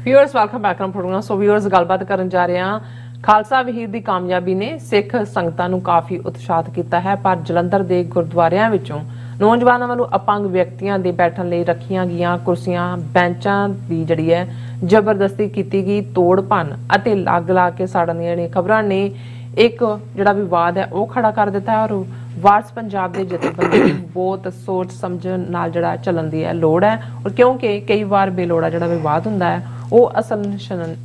Viewers welcome back to programme. So viewers ਗੱਲਬਾਤ ਕਰਨ ਜਾ ਰਹੇ ਹਾਂ ਖਾਲਸਾ ਵਹੀਰ ਦੀ ਕਾਮਯਾਬੀ ਨੇ ਸਿੱਖ ਸੰਗਤਾਂ ਨੂੰ ਕਾਫੀ ਉਤਸ਼ਾਹਿਤ ਕੀਤਾ ਹੈ ਪਰ ਜਲੰਧਰ ਦੇ ਗੁਰਦੁਆਰਿਆਂ ਵਿੱਚੋਂ ਨੌਜਵਾਨਾਂ ਵੱਲੋਂ ਅਪੰਗ ਵਿਅਕਤੀਆਂ ਦੇ ਬੈਠਣ ਲਈ ਰੱਖੀਆਂ ਗਈਆਂ ਕੁਰਸੀਆਂ ਬੈਂਚਾਂ ਦੀ ਜਿਹੜੀ ਹੈ ਜ਼ਬਰਦਸਤੀ ਕੀਤੀ ਗਈ ਤੋੜ ਭੰਨ ਅਤੇ ਲੱਗ ਲਾ ਕੇ ਸਾੜਨ ਦੀਆਂ ਜਿਹੜੀਆਂ ਖਬਰਾਂ ਨੇ ਇੱਕ ਜਿਹੜਾ ਵਿਵਾਦ ਹੈ ਉਹ ਖੜਾ ਕਰ ਦਿੱਤਾ ਹੈ ਔਰ ਵਾਰਸ ਪੰਜਾਬ ਦੇ ਜਥੇਬੰਦੀ ਨੂੰ ਬਹੁਤ ਸੋਚ ਸਮਝਣ ਨਾਲ ਜਿਹੜਾ ਚੱਲਣ ਦੀ ਹੈ ਲੋੜ ਹੈ ਔਰ ਕਿਉਂਕਿ ਕਈ ਵਾਰ ਬੇਲੋੜਾ ਜਿਹੜਾ ਵਿਵਾਦ ਹੁੰਦਾ ਹੈ ਉਹ ਅਸਲ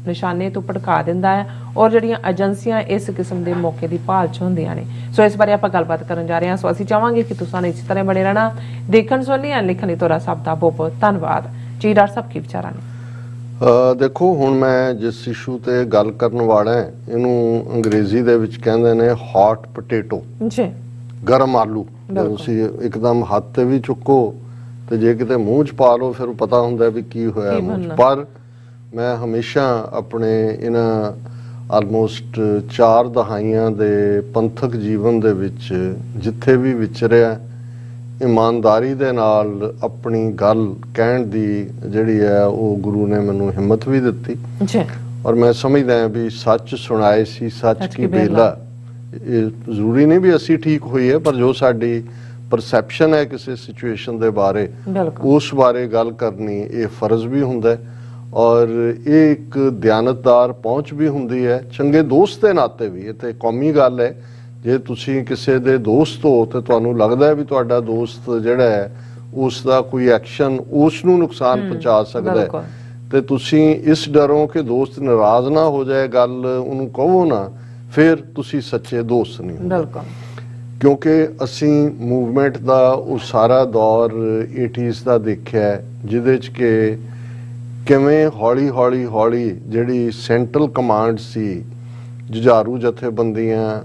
ਨਿਸ਼ਾਨੇ ਤੋਂ ਭਟਕਾ ਦਿੰਦਾ ਹੈ ਔਰ ਜਿਹੜੀਆਂ ਏਜੰਸੀਆਂ ਇਸ ਕਿਸਮ ਦੇ ਮੌਕੇ ਦੀ ਭਾਲ 'ਚ ਹੁੰਦੀਆਂ ਨੇ। ਸੋ ਇਸ ਬਾਰੇ ਆਪਾਂ ਗੱਲਬਾਤ ਕਰਨ ਜਾ ਰਹੇ ਹਾਂ। ਸੋ ਅਸੀਂ ਚਾਹਾਂਗੇ ਕਿ ਤੁਸੀਂ ਇਸੇ ਤਰ੍ਹਾਂ ਬਣੇ ਰਹਿਣਾ ਦੇਖਣ ਸੁਣਨੀ ਐਂਡ ਲਿਖਣ ਲਈ ਤੁਹਾਡਾ ਸਭ ਦਾ ਬਹੁਤ ਬਹੁਤ ਧੰਨਵਾਦ ਜੀ। ਡਾਕਟਰ ਸਾਹਿਬ ਕੀ ਵਿਚਾਰਾਂ ਨੇ? ਦੇਖੋ ਹੁਣ ਮੈਂ ਜਿਸ ਇਸ਼ੂ ਤੇ ਗੱਲ ਕਰਨ ਵਾਲਾ ਇਹਨੂੰ ਅੰਗਰੇਜ਼ੀ ਦੇ ਵਿੱਚ ਕਹਿੰਦੇ ਨੇ ਹੌਟ ਪੋਟੇਟੋ ਜੀ ਗਰਮ ਆਲੂ। ਤੁਸੀਂ ਇੱਕਦਮ ਹੱਥ ਤੇ ਵੀ ਚੁੱਕੋ ਤੇ ਜੇ ਕਿਤੇ ਮੂੰਹ 'ਚ ਪਾ ਲਓ ਫਿਰ ਪਤਾ ਹੁੰਦਾ ਵੀ ਕੀ ਹੋਇਆ ਮੂੰਹ 'ਚ। ਪਰ ਮੈਂ ਹਮੇਸ਼ਾ ਆਪਣੇ ਇਹਨਾਂ ਆਲਮੋਸਟ 4 ਦਹਾਈਆਂ ਦੇ ਪੰਥਕ ਜੀਵਨ ਦੇ ਵਿੱਚ ਜਿੱਥੇ ਵੀ ਵਿਚਰਿਆ ਇਮਾਨਦਾਰੀ ਦੇ ਨਾਲ ਆਪਣੀ ਗੱਲ ਕਹਿਣ ਦੀ ਜਿਹੜੀ ਹੈ ਉਹ ਗੁਰੂ ਨੇ ਮੈਨੂੰ ਹਿੰਮਤ ਵੀ ਦਿੱਤੀ ਜੀ ਔਰ ਮੈਂ ਸਮਝਦਾ ਹਾਂ ਵੀ ਸੱਚ ਸੁਣਾਏ ਸੀ ਸੱਚ ਕੀ ਬੇਲਾ। ਇਹ ਜ਼ਰੂਰੀ ਨਹੀਂ ਵੀ ਅਸੀਂ ਠੀਕ ਹੋਈਏ ਪਰ ਜੋ ਸਾਡੀ ਪਰਸੈਪਸ਼ਨ ਹੈ ਕਿਸੇ ਸਿਚੁਏਸ਼ਨ ਦੇ ਬਾਰੇ ਉਸ ਬਾਰੇ ਗੱਲ ਕਰਨੀ ਇਹ ਫਰਜ਼ ਵੀ ਹੁੰਦਾ ਔਰ ਇਹ ਇੱਕ ਦਿਆਨਤਦਾਰ ਪਹੁੰਚ ਵੀ ਹੁੰਦੀ ਹੈ ਚੰਗੇ ਦੋਸਤ ਦੇ ਨਾਤੇ ਵੀ। ਇਹ ਤੇ ਕੌਮੀ ਗੱਲ ਹੈ ਜੇ ਤੁਸੀਂ ਕਿਸੇ ਦੇ ਦੋਸਤ ਹੋ ਤੇ ਤੁਹਾਨੂੰ ਲੱਗਦਾ ਹੈ ਵੀ ਤੁਹਾਡਾ ਦੋਸਤ ਜਿਹੜਾ ਹੈ ਉਸ ਦਾ ਕੋਈ ਐਕਸ਼ਨ ਉਸ ਨੂੰ ਨੁਕਸਾਨ ਪਹੁੰਚਾ ਸਕਦਾ ਹੈ ਤੇ ਤੁਸੀਂ ਇਸ ਡਰੋਂ ਕਿ ਦੋਸਤ ਨਾਰਾਜ਼ ਨਾ ਹੋ ਜਾਏ ਗੱਲ ਉਹਨੂੰ ਕਹੋ ਨਾ ਫਿਰ ਤੁਸੀਂ ਸੱਚੇ ਦੋਸਤ ਨਹੀਂ ਹੋ। ਕਿਉਂਕਿ ਅਸੀਂ ਮੂਵਮੈਂਟ ਦਾ ਉਹ ਸਾਰਾ ਦੌਰ 80s ਦਾ ਦੇਖਿਆ ਜਿਹਦੇ 'ਚ ਕਿ ਕਿਵੇਂ ਹੌਲੀ ਜਿਹੜੀ ਸੈਂਟਰਲ ਕਮਾਂਡ ਸੀ ਜੁਝਾਰੂ ਜਥੇਬੰਦੀਆਂ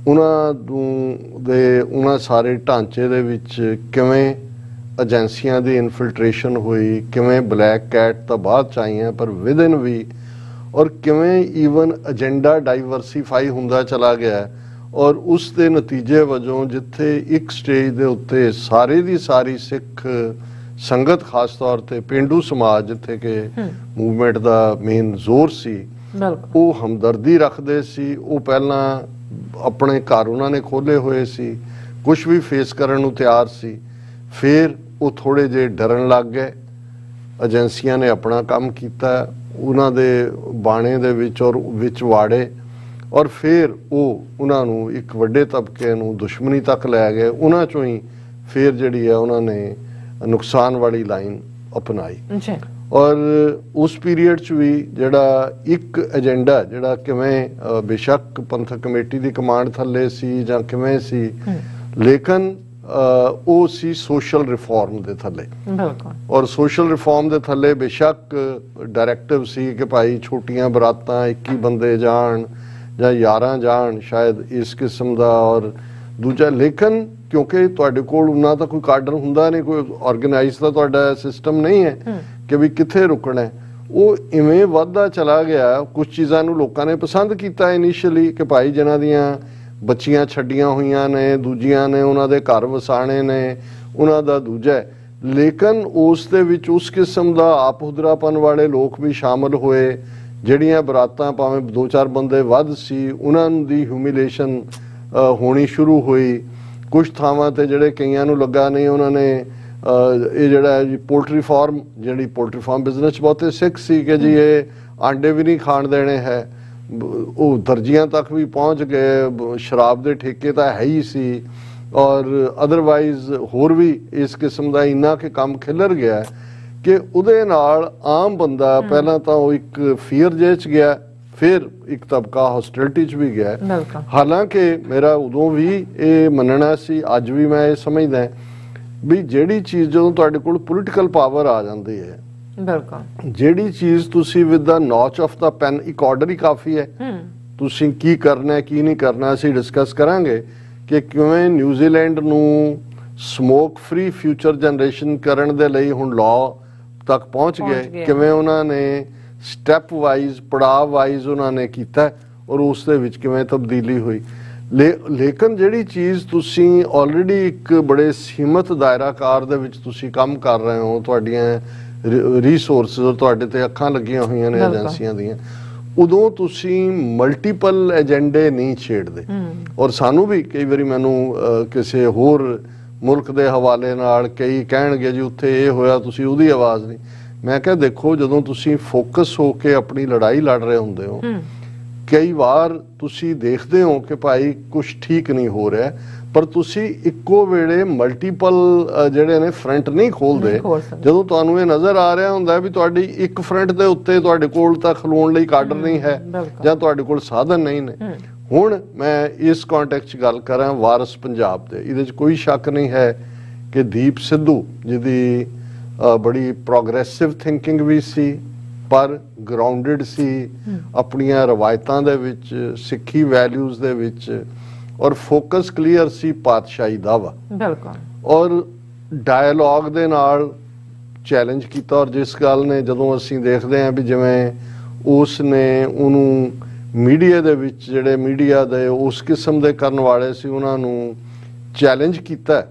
ਉਹਨਾਂ ਸਾਰੇ ਢਾਂਚੇ ਦੇ ਵਿੱਚ ਕਿਵੇਂ ਏਜੰਸੀਆਂ ਦੀ ਇਨਫਿਲਟ੍ਰੇਸ਼ਨ ਹੋਈ ਕਿਵੇਂ ਬਲੈਕ ਕੈਟ ਤਾਂ ਬਾਅਦ 'ਚ ਆਈਆਂ ਪਰ ਵਿਦਨ ਵੀ ਔਰ ਕਿਵੇਂ ਈਵਨ ਏਜੰਡਾ ਡਾਈਵਰਸੀਫਾਈ ਹੁੰਦਾ ਚਲਾ ਗਿਆ ਔਰ ਉਸ ਦੇ ਨਤੀਜੇ ਵਜੋਂ ਜਿੱਥੇ ਇੱਕ ਸਟੇਜ ਦੇ ਉੱਤੇ ਸਾਰੇ ਦੀ ਸਾਰੀ ਸਿੱਖ ਸੰਗਤ ਖਾਸ ਤੌਰ ਤੇ ਪੇਂਡੂ ਸਮਾਜ ਜਿੱਥੇ ਕਿ ਮੂਵਮੈਂਟ ਦਾ ਮੇਨ ਜ਼ੋਰ ਸੀ ਉਹ ਹਮਦਰਦੀ ਰੱਖਦੇ ਸੀ। ਉਹ ਪਹਿਲਾਂ ਆਪਣੇ ਘਰ ਉਹਨਾਂ ਨੇ ਖੋਲੇ ਹੋਏ ਸੀ ਕੁਝ ਵੀ ਫੇਸ ਕਰਨ ਨੂੰ ਤਿਆਰ ਸੀ ਫਿਰ ਉਹ ਥੋੜ੍ਹੇ ਜਿਹੇ ਡਰਨ ਲੱਗ ਗਏ। ਏਜੰਸੀਆਂ ਨੇ ਆਪਣਾ ਕੰਮ ਕੀਤਾ, ਉਹਨਾਂ ਦੇ ਬਾਣੇ ਦੇ ਵਿੱਚ ਔਰ ਵਿੱਚ ਵਾੜੇ, ਔਰ ਫਿਰ ਉਹ ਉਹਨਾਂ ਨੂੰ ਇੱਕ ਵੱਡੇ ਤਬਕੇ ਨੂੰ ਦੁਸ਼ਮਣੀ ਤੱਕ ਲੈ ਗਏ। ਉਹਨਾਂ 'ਚੋਂ ਹੀ ਫਿਰ ਜਿਹੜੀ ਹੈ ਉਹਨਾਂ ਨੇ ਨੁਕਸਾਨ ਵਾਲੀ ਲਾਈਨ ਅਪਣਾਈ। ਜੀ। ਔਰ ਉਸ ਪੀਰੀਅਡ 'ਚ ਵੀ ਜਿਹੜਾ ਇੱਕ ਏਜੰਡਾ ਜਿਹੜਾ ਕਿਵੇਂ ਬੇਸ਼ੱਕ ਪੰਥਕ ਕਮੇਟੀ ਦੀ ਕਮਾਂਡ ਥੱਲੇ ਸੀ ਜਾਂ ਕਿਵੇਂ ਸੀ, ਲੇਕਿਨ ਉਹ ਸੀ ਸੋਸ਼ਲ ਰਿਫਾਰਮ ਦੇ ਥੱਲੇ। ਬਿਲਕੁਲ। ਔਰ ਸੋਸ਼ਲ ਰਿਫਾਰਮ ਦੇ ਥੱਲੇ ਬੇਸ਼ੱਕ ਡਾਇਰੈਕਟਿਵ ਸੀ ਕਿ ਭਾਈ ਛੋਟੀਆਂ ਬਰਾਤਾਂ 21 ਬੰਦੇ ਜਾਣ ਜਾਂ 11 ਜਾਣ, ਸ਼ਾਇਦ ਇਸ ਕਿਸਮ ਦਾ। ਔਰ ਦੂਜਾ, ਲੇਕਿਨ ਕਿਉਂਕਿ ਤੁਹਾਡੇ ਕੋਲ ਉਹਨਾਂ ਦਾ ਕੋਈ ਕਾਡਰ ਹੁੰਦਾ ਨਹੀਂ, ਕੋਈ ਆਰਗੇਨਾਈਜ਼ ਦਾ ਤੁਹਾਡਾ ਸਿਸਟਮ ਨਹੀਂ ਹੈ ਕਿ ਵੀ ਕਿੱਥੇ ਰੁਕਣਾ, ਉਹ ਇਵੇਂ ਵੱਧਦਾ ਚਲਾ ਗਿਆ। ਕੁਝ ਚੀਜ਼ਾਂ ਨੂੰ ਲੋਕਾਂ ਨੇ ਪਸੰਦ ਕੀਤਾ ਇਨੀਸ਼ੀਅਲੀ ਕਿ ਭਾਈ ਜਿਨ੍ਹਾਂ ਦੀਆਂ ਬੱਚੀਆਂ ਛੱਡੀਆਂ ਹੋਈਆਂ ਨੇ, ਦੂਜੀਆਂ ਨੇ ਉਹਨਾਂ ਦੇ ਘਰ ਵਸਾਣੇ ਨੇ, ਉਹਨਾਂ ਦਾ ਦੂਜਾ। ਲੇਕਿਨ ਉਸ ਦੇ ਵਿੱਚ ਉਸ ਕਿਸਮ ਦਾ ਆਪਹੁਦਰਾਪਨ ਵਾਲੇ ਲੋਕ ਵੀ ਸ਼ਾਮਲ ਹੋਏ। ਜਿਹੜੀਆਂ ਬਰਾਤਾਂ ਭਾਵੇਂ 2-4 ਬੰਦੇ ਵੱਧ ਸੀ, ਉਹਨਾਂ ਦੀ ਹਿਊਮਿਲੇਸ਼ਨ ਹੋਣੀ ਸ਼ੁਰੂ ਹੋਈ। ਕੁਝ ਥਾਵਾਂ ਤੇ ਜਿਹੜੇ ਕਈਆਂ ਨੂੰ ਲੱਗਾ ਨਹੀਂ, ਉਹਨਾਂ ਨੇ ਇਹ ਜਿਹੜਾ ਹੈ ਜੀ ਪੋਲਟਰੀ ਫਾਰਮ, ਜਿਹੜੀ ਪੋਲਟਰੀ ਫਾਰਮ ਬਿਜ਼ਨਸ 'ਚ ਬਹੁਤੇ ਸਿੱਖ ਸੀ ਕਿ ਜੀ ਇਹ ਆਂਡੇ ਵੀ ਨਹੀਂ ਖਾਣ ਦੇਣੇ ਹੈ, ਉਹ ਦਰਜੀਆਂ ਤੱਕ ਵੀ ਪਹੁੰਚ ਗਏ। ਸ਼ਰਾਬ ਦੇ ਠੇਕੇ ਤਾਂ ਹੈ ਹੀ ਸੀ, ਔਰ ਅਦਰਵਾਈਜ਼ ਹੋਰ ਵੀ ਇਸ ਕਿਸਮ ਦਾ ਇੰਨਾ ਕਿ ਕੰਮ ਖਿਲਰ ਗਿਆ ਕਿ ਉਹਦੇ ਨਾਲ ਆਮ ਬੰਦਾ ਪਹਿਲਾਂ ਤਾਂ ਉਹ ਇੱਕ ਫੀਅਰ ਜਿਹੇ 'ਚ ਗਿਆ, ਫਿਰ ਇੱਕ ਤਬਕਾ ਹੌਸਟੈਲਿਟੀ 'ਚ ਵੀ ਗਿਆ। ਹਾਲਾਂਕਿ ਮੇਰਾ ਉਦੋਂ ਵੀ ਇਹ ਮੰਨਣਾ ਸੀ, ਅੱਜ ਵੀ ਮੈਂ ਇਹ ਸਮਝਦਾ ਵੀ ਜਿਹੜੀ ਚੀਜ਼ ਜਦੋਂ ਤੁਹਾਡੇ ਕੋਲ ਪੋਲੀਟੀਕਲ ਪਾਵਰ ਆ ਜਾਂਦੀ ਹੈ, ਬਿਲਕੁਲ, ਜਿਹੜੀ ਚੀਜ਼ ਤੁਸੀਂ with the notch of the pan, ਇੱਕ ਆਰਡਰ ਹੀ ਕਾਫੀ ਹੈ। ਤੁਸੀਂ ਕੀ ਕਰਨਾ ਕੀ ਨਹੀਂ ਕਰਨਾ ਅਸੀਂ ਡਿਸਕਸ ਕਰਾਂਗੇ ਕਿ ਕਿਵੇਂ ਨਿਊਜ਼ੀਲੈਂਡ ਨੂੰ ਸਮੋਕ ਫ੍ਰੀ ਫਿਊਚਰ ਜਨਰੇਸ਼ਨ ਕਰਨ ਦੇ ਲਈ ਹੁਣ ਲਾਅ ਤੱਕ ਪਹੁੰਚ ਗਏ, ਕਿਵੇਂ ਉਹਨਾਂ ਨੇ ਸਟੈਪ ਵਾਈਜ਼, ਪੜਾਅ ਵਾਈਜ਼ ਉਹਨਾਂ ਨੇ ਕੀਤਾ, ਔਰ ਉਸ ਦੇ ਵਿੱਚ ਕਿਵੇਂ ਤਬਦੀਲੀ ਹੋਈ। ਲੇਕਿਨ ਜਿਹੜੀ ਚੀਜ਼ ਤੁਸੀਂ ਆਲਰੇਡੀ ਇੱਕ ਬੜੇ ਸੀਮਤ ਦਾਇਰਾਕਾਰ ਦੇ ਵਿੱਚ ਤੁਸੀਂ ਕੰਮ ਕਰ ਰਹੇ ਹੋ, ਤੁਹਾਡੀਆਂ ਰਿਸੋਰਸਿਸ ਤੁਹਾਡੇ ਤੇ ਅੱਖਾਂ ਲੱਗੀਆਂ ਹੋਈਆਂ ਨੇ ਏਜੰਸੀਆਂ ਦੀਆਂ, ਉਦੋਂ ਤੁਸੀਂ ਮਲਟੀਪਲ ਏਜੰਡੇ ਨਹੀਂ ਛੇੜਦੇ। ਔਰ ਸਾਨੂੰ ਵੀ ਕਈ ਵਾਰੀ ਮੈਨੂੰ ਕਿਸੇ ਹੋਰ ਮੁਲਕ ਦੇ ਹਵਾਲੇ ਨਾਲ ਕਈ ਕਹਿਣਗੇ ਜੀ ਉੱਥੇ ਇਹ ਹੋਇਆ, ਤੁਸੀਂ ਉਹਦੀ ਆਵਾਜ਼ ਨਹੀਂ। ਮੈਂ ਕਿਹਾ ਦੇਖੋ, ਜਦੋਂ ਤੁਸੀਂ ਫੋਕਸ ਹੋ ਕੇ ਆਪਣੀ ਲੜਾਈ ਲੜ ਰਹੇ ਹੁੰਦੇ ਹੋ, ਕਈ ਵਾਰ ਤੁਸੀਂ ਦੇਖਦੇ ਹੋ ਕਿ ਭਾਈ ਕੁਝ ਠੀਕ ਨਹੀਂ ਹੋ ਰਿਹਾ, ਪਰ ਤੁਸੀਂ ਇੱਕੋ ਵੇਲੇ ਮਲਟੀਪਲ ਜਿਹੜੇ ਨੇ ਫਰੰਟ ਨਹੀਂ ਖੋਲਦੇ। ਜਦੋਂ ਤੁਹਾਨੂੰ ਇਹ ਨਜ਼ਰ ਆ ਰਿਹਾ ਹੁੰਦਾ ਵੀ ਤੁਹਾਡੀ ਇੱਕ ਫਰੰਟ ਦੇ ਉੱਤੇ ਤੁਹਾਡੇ ਕੋਲ ਤਾਂ ਖਲੋਣ ਲਈ ਕਾਡਰ ਨਹੀਂ ਹੈ ਜਾਂ ਤੁਹਾਡੇ ਕੋਲ ਸਾਧਨ ਨਹੀਂ ਨੇ। ਹੁਣ ਮੈਂ ਇਸ ਕੰਟੈਕਸਟ 'ਚ ਗੱਲ ਕਰਾਂ ਵਾਰਸ ਪੰਜਾਬ ਦੇ, ਇਹਦੇ 'ਚ ਕੋਈ ਸ਼ੱਕ ਨਹੀਂ ਹੈ ਕਿ ਦੀਪ ਸਿੱਧੂ ਜਿਹਦੀ ਬੜੀ ਪ੍ਰੋਗਰੈਸਿਵ ਥਿੰਕਿੰਗ ਵੀ ਸੀ, ਪਰ ਗਰਾਊਂਡਡ ਸੀ ਆਪਣੀਆਂ ਰਵਾਇਤਾਂ ਦੇ ਵਿੱਚ, ਸਿੱਖੀ ਵੈਲਿਊਜ਼ ਦੇ ਵਿੱਚ, ਔਰ ਫੋਕਸ ਕਲੀਅਰ ਸੀ ਪਾਤਸ਼ਾਹੀ ਦਾ ਵਾ। ਬਿਲਕੁਲ। ਔਰ ਡਾਇਲੌਗ ਦੇ ਨਾਲ ਚੈਲੰਜ ਕੀਤਾ। ਔਰ ਜਿਸ ਗੱਲ ਨੇ, ਜਦੋਂ ਅਸੀਂ ਦੇਖਦੇ ਹਾਂ ਵੀ ਜਿਵੇਂ ਉਸ ਨੇ ਉਹਨੂੰ ਮੀਡੀਆ ਦੇ ਵਿੱਚ, ਜਿਹੜੇ ਮੀਡੀਆ ਦੇ ਉਸ ਕਿਸਮ ਦੇ ਕਰਨ ਵਾਲੇ ਸੀ, ਉਹਨਾਂ ਨੂੰ ਚੈਲੰਜ ਕੀਤਾ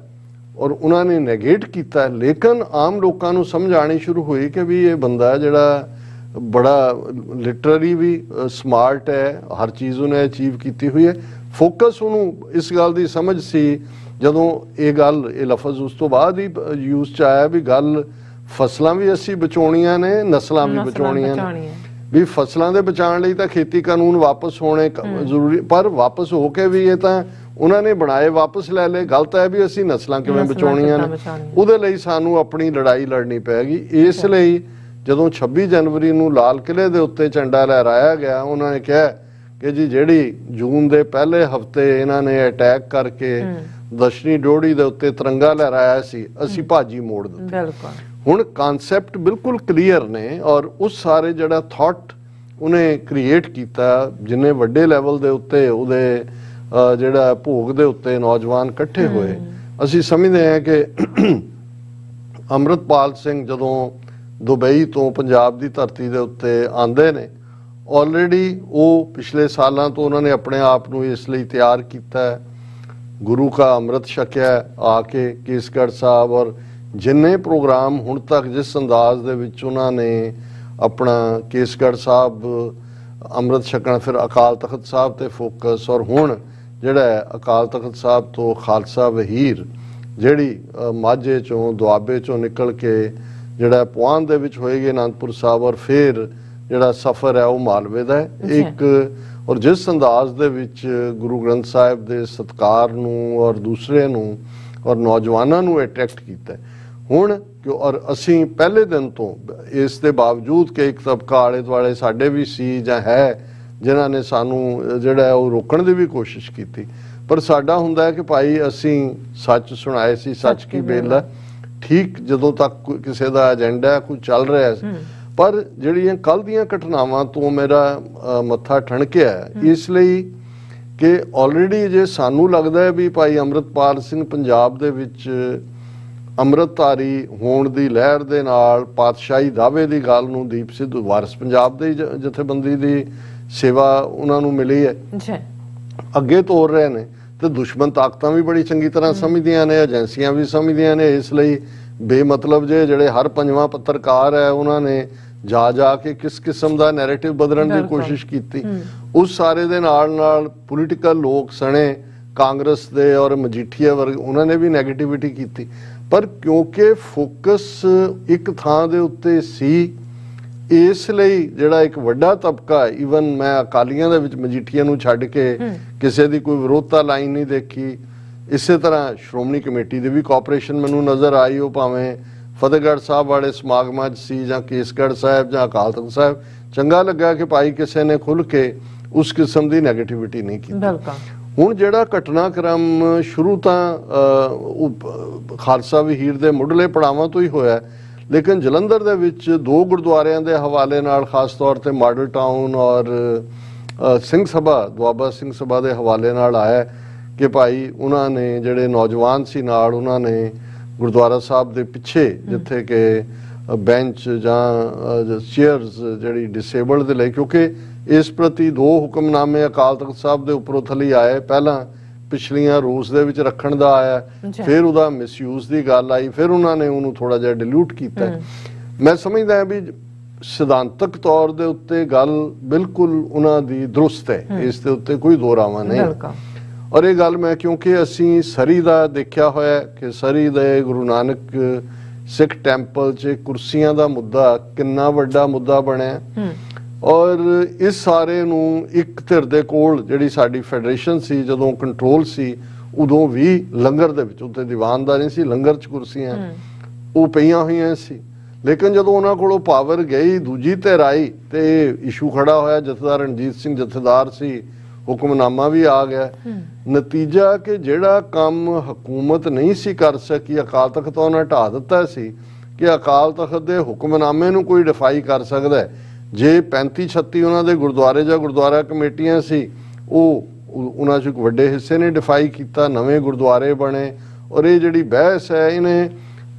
ਔਰ ਉਹਨਾਂ ਨੇ ਨੈਗੇਟ ਕੀਤਾ। ਲੇਕਿਨ ਆਮ ਲੋਕਾਂ ਨੂੰ ਸਮਝ ਆਣੀ ਸ਼ੁਰੂ ਹੋਈ ਕਿ ਵੀ ਇਹ ਬੰਦਾ ਜਿਹੜਾ ਬੜਾ ਲਿਟਰਰੀ ਵੀ ਸਮਾਰਟ ਹੈ, ਹਰ ਚੀਜ਼ ਉਹਨੇ ਅਚੀਵ ਕੀਤੀ ਹੋਈ ਹੈ। ਫੋਕਸ ਉਹਨੂੰ ਇਸ ਗੱਲ ਦੀ ਸਮਝ ਸੀ। ਜਦੋਂ ਇਹ ਗੱਲ, ਇਹ ਲਫ਼ਜ਼ ਉਸ ਤੋਂ ਬਾਅਦ ਹੀ ਯੂਜ਼ 'ਚ ਆਇਆ ਵੀ ਗੱਲ ਫਸਲਾਂ ਵੀ ਅਸੀਂ ਬਚਾਉਣੀਆਂ ਨੇ, ਨਸਲਾਂ ਵੀ ਬਚਾਉਣੀਆਂ ਨੇ। ਵੀ ਫਸਲਾਂ ਦੇ ਬਚਾਉਣ ਲਈ ਤਾਂ ਖੇਤੀ ਕਾਨੂੰਨ ਵਾਪਸ ਹੋਣੇ ਜ਼ਰੂਰੀ, ਪਰ ਵਾਪਸ ਹੋ ਕੇ ਵੀ ਇਹ ਤਾਂ ਉਹਨਾਂ ਨੇ ਬਣਾਏ ਵਾਪਸ ਲੈ ਲਏ। ਗਲਤ ਹੈ ਵੀ ਅਸੀਂ ਨਸਲਾਂ ਕਿਵੇਂ ਬਚਾਉਣੀਆਂ ਨੇ, ਉਹਦੇ ਲਈ ਸਾਨੂੰ ਆਪਣੀ ਲੜਾਈ ਲੜਨੀ ਪੈਗੀ। ਇਸ ਲਈ ਜਦੋਂ 26 ਜਨਵਰੀ ਨੂੰ ਲਾਲ ਕਿਲ੍ਹੇ ਦੇ ਉੱਤੇ ਝੰਡਾ ਲਹਿਰਾਇਆ ਗਿਆ, ਉਹਨਾਂ ਨੇ ਕਿਹਾ ਕਿ ਜੀ ਜਿਹੜੀ ਜੂਨ ਦੇ ਪਹਿਲੇ ਹਫ਼ਤੇ ਇਹਨਾਂ ਨੇ ਅਟੈਕ ਕਰਕੇ ਦਸ਼ਨੀ ਡੋੜੀ ਦੇ ਉੱਤੇ ਤਿਰੰਗਾ ਲਹਿਰਾਇਆ ਸੀ, ਅਸੀਂ ਭਾਜੀ ਮੋੜ ਦਿੱਤੇ। ਹੁਣ ਕਨਸੈਪਟ ਬਿਲਕੁਲ ਕਲੀਅਰ ਨੇ, ਔਰ ਉਸ ਸਾਰੇ ਜਿਹੜਾ ਥਾਟ ਉਹਨੇ ਕ੍ਰੀਏਟ ਕੀਤਾ, ਜਿੰਨੇ ਵੱਡੇ ਲੈਵਲ ਦੇ ਉੱਤੇ ਉਹਦੇ ਜਿਹੜਾ ਭੋਗ ਦੇ ਉੱਤੇ ਨੌਜਵਾਨ ਇਕੱਠੇ ਹੋਏ। ਅਸੀਂ ਸਮਝਦੇ ਹਾਂ ਕਿ ਅੰਮ੍ਰਿਤਪਾਲ ਸਿੰਘ ਜਦੋਂ ਦੁਬਈ ਤੋਂ ਪੰਜਾਬ ਦੀ ਧਰਤੀ ਦੇ ਉੱਤੇ ਆਉਂਦੇ ਨੇ, ਆਲਰੇਡੀ ਉਹ ਪਿਛਲੇ ਸਾਲਾਂ ਤੋਂ ਉਹਨਾਂ ਨੇ ਆਪਣੇ ਆਪ ਨੂੰ ਇਸ ਲਈ ਤਿਆਰ ਕੀਤਾ ਹੈ, ਗੁਰੂ ਕਾ ਅੰਮ੍ਰਿਤ ਛਕਿਆ ਆ ਕੇ ਕੇਸਗੜ੍ਹ ਸਾਹਿਬ। ਔਰ ਜਿੰਨੇ ਪ੍ਰੋਗਰਾਮ ਹੁਣ ਤੱਕ ਜਿਸ ਅੰਦਾਜ਼ ਦੇ ਵਿੱਚ ਉਹਨਾਂ ਨੇ ਆਪਣਾ ਕੇਸਗੜ੍ਹ ਸਾਹਿਬ ਅੰਮ੍ਰਿਤ ਛਕਣਾ, ਫਿਰ ਅਕਾਲ ਤਖਤ ਸਾਹਿਬ ਤੇ ਫੋਕਸ, ਔਰ ਹੁਣ ਜਿਹੜਾ ਅਕਾਲ ਤਖਤ ਸਾਹਿਬ ਤੋਂ ਖਾਲਸਾ ਵਹੀਰ ਜਿਹੜੀ ਮਾਝੇ ਚੋਂ ਦੁਆਬੇ ਚੋਂ ਨਿਕਲ ਕੇ ਜਿਹੜਾ ਪੁਆਂਧ ਦੇ ਵਿੱਚ ਹੋਏਗੀ ਅਨੰਦਪੁਰ ਸਾਹਿਬ, ਔਰ ਫਿਰ ਜਿਹੜਾ ਸਫ਼ਰ ਹੈ ਉਹ ਮਾਲਵੇ ਦਾ ਹੈ ਇੱਕ। ਔਰ ਜਿਸ ਅੰਦਾਜ਼ ਦੇ ਵਿੱਚ ਗੁਰੂ ਗ੍ਰੰਥ ਸਾਹਿਬ ਦੇ ਸਤਿਕਾਰ ਨੂੰ ਔਰ ਦੂਸਰੇ ਨੂੰ ਔਰ ਨੌਜਵਾਨਾਂ ਨੂੰ ਅਟਰੈਕਟ ਕੀਤਾ ਹੁਣ ਔਰ ਅਸੀਂ ਪਹਿਲੇ ਦਿਨ ਤੋਂ ਇਸ ਦੇ ਬਾਵਜੂਦ ਕਿ ਇੱਕ ਤਬਕਾ ਆਲੇ ਦੁਆਲੇ ਸਾਡੇ ਵੀ ਸੀ ਜਾਂ ਹੈ ਜਿਨ੍ਹਾਂ ਨੇ ਸਾਨੂੰ ਜਿਹੜਾ ਹੈ ਉਹ ਰੋਕਣ ਦੀ ਵੀ ਕੋਸ਼ਿਸ਼ ਕੀਤੀ, ਪਰ ਸਾਡਾ ਹੁੰਦਾ ਹੈ ਕਿ ਭਾਈ ਅਸੀਂ ਸੱਚ ਸੁਣਾਏ ਸੀ, ਸੱਚ ਕੀ ਬੇਲ ਹੈ। ਠੀਕ ਜਦੋਂ ਤੱਕ ਕਿਸੇ ਦਾ ਏਜੰਡਾ ਕੋਈ ਚੱਲ ਰਿਹਾ ਸੀ, ਪਰ ਜਿਹੜੀਆਂ ਕੱਲ ਦੀਆਂ ਘਟਨਾਵਾਂ ਤੋਂ ਮੇਰਾ ਮੱਥਾ ਠਣਕਿਆ ਇਸ ਲਈ ਕਿ ਆਲਰੇਡੀ ਜੇ ਸਾਨੂੰ ਲੱਗਦਾ ਹੈ ਵੀ ਭਾਈ ਅੰਮ੍ਰਿਤਪਾਲ ਸਿੰਘ ਪੰਜਾਬ ਦੇ ਵਿੱਚ ਅੰਮ੍ਰਿਤਧਾਰੀ ਹੋਣ ਦੀ ਲਹਿਰ ਦੇ ਨਾਲ ਪਾਤਸ਼ਾਹੀ ਦਾਅਵੇ ਦੀ ਗੱਲ ਨੂੰ ਦੀਪ ਸਿੱਧੂ ਵਾਰਿਸ ਪੰਜਾਬ ਦੇ ਜਥੇਬੰਦੀ ਦੀ ਸੇਵਾ ਉਹਨਾਂ ਨੂੰ ਮਿਲੀ ਹੈ, ਅੱਗੇ ਤੋਰ ਰਹੇ ਨੇ, ਤੇ ਦੁਸ਼ਮਣ ਤਾਕਤਾਂ ਵੀ ਬੜੀ ਚੰਗੀ ਤਰ੍ਹਾਂ ਸਮਝਦੀਆਂ ਨੇ, ਏਜੰਸੀਆਂ ਵੀ ਸਮਝਦੀਆਂ ਨੇ। ਇਸ ਲਈ ਬੇਮਤਲਬ ਜਿਹੜੇ ਹਰ ਪੰਜਵਾਂ ਪੱਤਰਕਾਰ ਹੈ ਉਹਨਾਂ ਨੇ ਜਾ ਕੇ ਕਿਸ ਕਿਸਮ ਦਾ ਨੈਰੇਟਿਵ ਬਦਲਣ ਦੀ ਕੋਸ਼ਿਸ਼ ਕੀਤੀ। ਉਸ ਸਾਰੇ ਦੇ ਨਾਲ ਪੋਲੀਟੀਕਲ ਲੋਕ ਸਣੇ ਕਾਂਗਰਸ ਦੇ ਔਰ ਮਜੀਠੀਆ ਵਰਗੇ ਉਹਨਾਂ ਨੇ ਵੀ ਨੈਗੇਟਿਵਿਟੀ ਕੀਤੀ, ਪਰ ਕਿਉਂਕਿ ਫੋਕਸ ਇੱਕ ਥਾਂ ਦੇ ਉੱਤੇ ਸੀ ਇਸ ਲਈ ਜਿਹੜਾ ਇੱਕ ਵੱਡਾ ਤਬਕਾ, ਈਵਨ ਮੈਂ ਅਕਾਲੀਆਂ ਦੇ ਵਿੱਚ ਮਜੀਠੀਆ ਨੂੰ ਛੱਡ ਕੇ ਕਿਸੇ ਦੀ ਕੋਈ ਵਿਰੋਧਤਾ ਲਾਈਨ ਨਹੀਂ ਦੇਖੀ। ਇਸੇ ਤਰ੍ਹਾਂ ਸ਼੍ਰੋਮਣੀ ਕਮੇਟੀ ਦੀ ਵੀ ਕੋਆਪਰੇਸ਼ਨ ਮੈਨੂੰ ਨਜ਼ਰ ਆਈ, ਉਹ ਭਾਵੇਂ ਫਤਿਹਗੜ੍ਹ ਸਾਹਿਬ ਵਾਲੇ ਸਮਾਗਮਾਂ 'ਚ ਸੀ ਜਾਂ ਕੇਸਗੜ੍ਹ ਸਾਹਿਬ ਜਾਂ ਅਕਾਲ ਤਖ਼ਤ ਸਾਹਿਬ। ਚੰਗਾ ਲੱਗਾ ਕਿ ਭਾਈ ਕਿਸੇ ਨੇ ਖੁੱਲ੍ਹ ਕੇ ਉਸ ਕਿਸਮ ਦੀ ਨੈਗੇਟਿਵਿਟੀ ਨਹੀਂ ਕੀਤੀ। ਹੁਣ ਜਿਹੜਾ ਘਟਨਾਕ੍ਰਮ ਸ਼ੁਰੂ ਤਾਂ ਖਾਲਸਾ ਵਹੀਰ ਦੇ ਮੁੱਢਲੇ ਪੜਾਵਾਂ ਤੋਂ ਹੀ ਹੋਇਆ, ਲੇਕਿਨ ਜਲੰਧਰ ਦੇ ਵਿੱਚ 2 ਗੁਰਦੁਆਰਿਆਂ ਦੇ ਹਵਾਲੇ ਨਾਲ ਖਾਸ ਤੌਰ ਤੇ ਮਾਡਲ ਟਾਊਨ ਔਰ ਸਿੰਘ ਸਭਾ ਦੁਆਬਾ ਸਿੰਘ ਸਭਾ ਦੇ ਹਵਾਲੇ ਨਾਲ ਆਇਆ ਕਿ ਭਾਈ ਉਹਨਾਂ ਨੇ ਜਿਹੜੇ ਨੌਜਵਾਨ ਸੀ ਨਾਲ ਉਹਨਾਂ ਨੇ ਗੁਰਦੁਆਰਾ ਸਾਹਿਬ ਦੇ ਪਿੱਛੇ ਜਿੱਥੇ ਕਿ ਬੈਂਚ ਜਾਂ ਚੇਅਰਸ ਜਿਹੜੀ ਡਿਸੇਬਲਡ ਦੇ ਲਈ, ਕਿਉਂਕਿ ਇਸ ਪ੍ਰਤੀ 2 ਹੁਕਮਨਾਮੇ ਅਕਾਲ ਤਖ਼ਤ ਸਾਹਿਬ ਦੇ ਉੱਪਰੋਂ ਥੱਲੇ ਆਏ, ਪਹਿਲਾਂ ਪਿਛਲੀਆਂ ਰੂਸ ਦੇ ਵਿੱਚ ਰੱਖਣ ਦਾ ਆਇਆ, ਫਿਰ ਉਹਦਾ ਮਿਸਯੂਜ਼ ਦੀ ਗੱਲ ਆਈ, ਫਿਰ ਉਹਨਾਂ ਨੇ ਉਹਨੂੰ ਥੋੜਾ ਜਿਹਾ ਡਿਲੂਟ ਕੀਤਾ। ਮੈਂ ਸਮਝਦਾ ਹਾਂ ਵੀ ਸਿਧਾਂਤਕ ਤੌਰ ਦੇ ਉੱਤੇ ਗੱਲ ਬਿਲਕੁਲ ਉਹਨਾਂ ਦੀ ਦਰੁਸਤ ਹੈ, ਇਸ ਦੇ ਉੱਤੇ ਕੋਈ ਦੋਰਾਵਾ ਨਹੀਂ। ਔਰ ਇਹ ਗੱਲ ਮੈਂ ਕਿਉਂਕਿ ਅਸੀਂ ਸਰੀ ਦਾ ਦੇਖਿਆ ਹੋਇਆ ਕਿ ਸਰੀ ਦੇ ਗੁਰੂ ਨਾਨਕ ਸਿੱਖ ਟੈਂਪਲ 'ਚ ਕੁਰਸੀਆਂ ਦਾ ਮੁੱਦਾ ਕਿੰਨਾ ਵੱਡਾ ਮੁੱਦਾ ਬਣਿਆ, ਔਰ ਇਸ ਸਾਰੇ ਨੂੰ ਇੱਕ ਧਿਰ ਦੇ ਕੋਲ ਜਿਹੜੀ ਸਾਡੀ ਫੈਡਰੇਸ਼ਨ ਸੀ ਜਦੋਂ ਕੰਟਰੋਲ ਸੀ ਉਦੋਂ ਵੀ ਲੰਗਰ ਦੇ ਵਿੱਚ ਉੱਤੇ ਦੀਵਾਨਦਾਰੀ ਸੀ, ਲੰਗਰ 'ਚ ਕੁਰਸੀਆਂ ਉਹ ਪਈਆਂ ਹੋਈਆਂ ਸੀ, ਲੇਕਿਨ ਜਦੋਂ ਉਹਨਾਂ ਕੋਲੋਂ ਪਾਵਰ ਗਈ ਦੂਜੀ ਧਿਰ ਆਈ ਤੇ ਇਸ਼ੂ ਖੜਾ ਹੋਇਆ। ਜਥੇਦਾਰ ਰਣਜੀਤ ਸਿੰਘ ਜਥੇਦਾਰ ਸੀ, ਹੁਕਮਨਾਮਾ ਵੀ ਆ ਗਿਆ। ਨਤੀਜਾ ਕਿ ਜਿਹੜਾ ਕੰਮ ਹਕੂਮਤ ਨਹੀਂ ਸੀ ਕਰ ਸਕੀ ਅਕਾਲ ਤਖ਼ਤ ਉਹਨਾਂ ਢਾਹ ਦਿੱਤਾ ਸੀ ਕਿ ਅਕਾਲ ਤਖ਼ਤ ਦੇ ਹੁਕਮਨਾਮੇ ਨੂੰ ਕੋਈ ਡਿਫਾਈ ਕਰ ਸਕਦਾ। ਜੇ 35-36 ਉਹਨਾਂ ਦੇ ਗੁਰਦੁਆਰੇ ਜਾਂ ਗੁਰਦੁਆਰਾ ਕਮੇਟੀਆਂ ਸੀ ਉਹਨਾਂ 'ਚ ਇੱਕ ਵੱਡੇ ਹਿੱਸੇ ਨੇ ਡਿਫਾਈ ਕੀਤਾ, ਨਵੇਂ ਗੁਰਦੁਆਰੇ ਬਣੇ, ਔਰ ਇਹ ਜਿਹੜੀ ਬਹਿਸ ਹੈ ਇਹਨੇ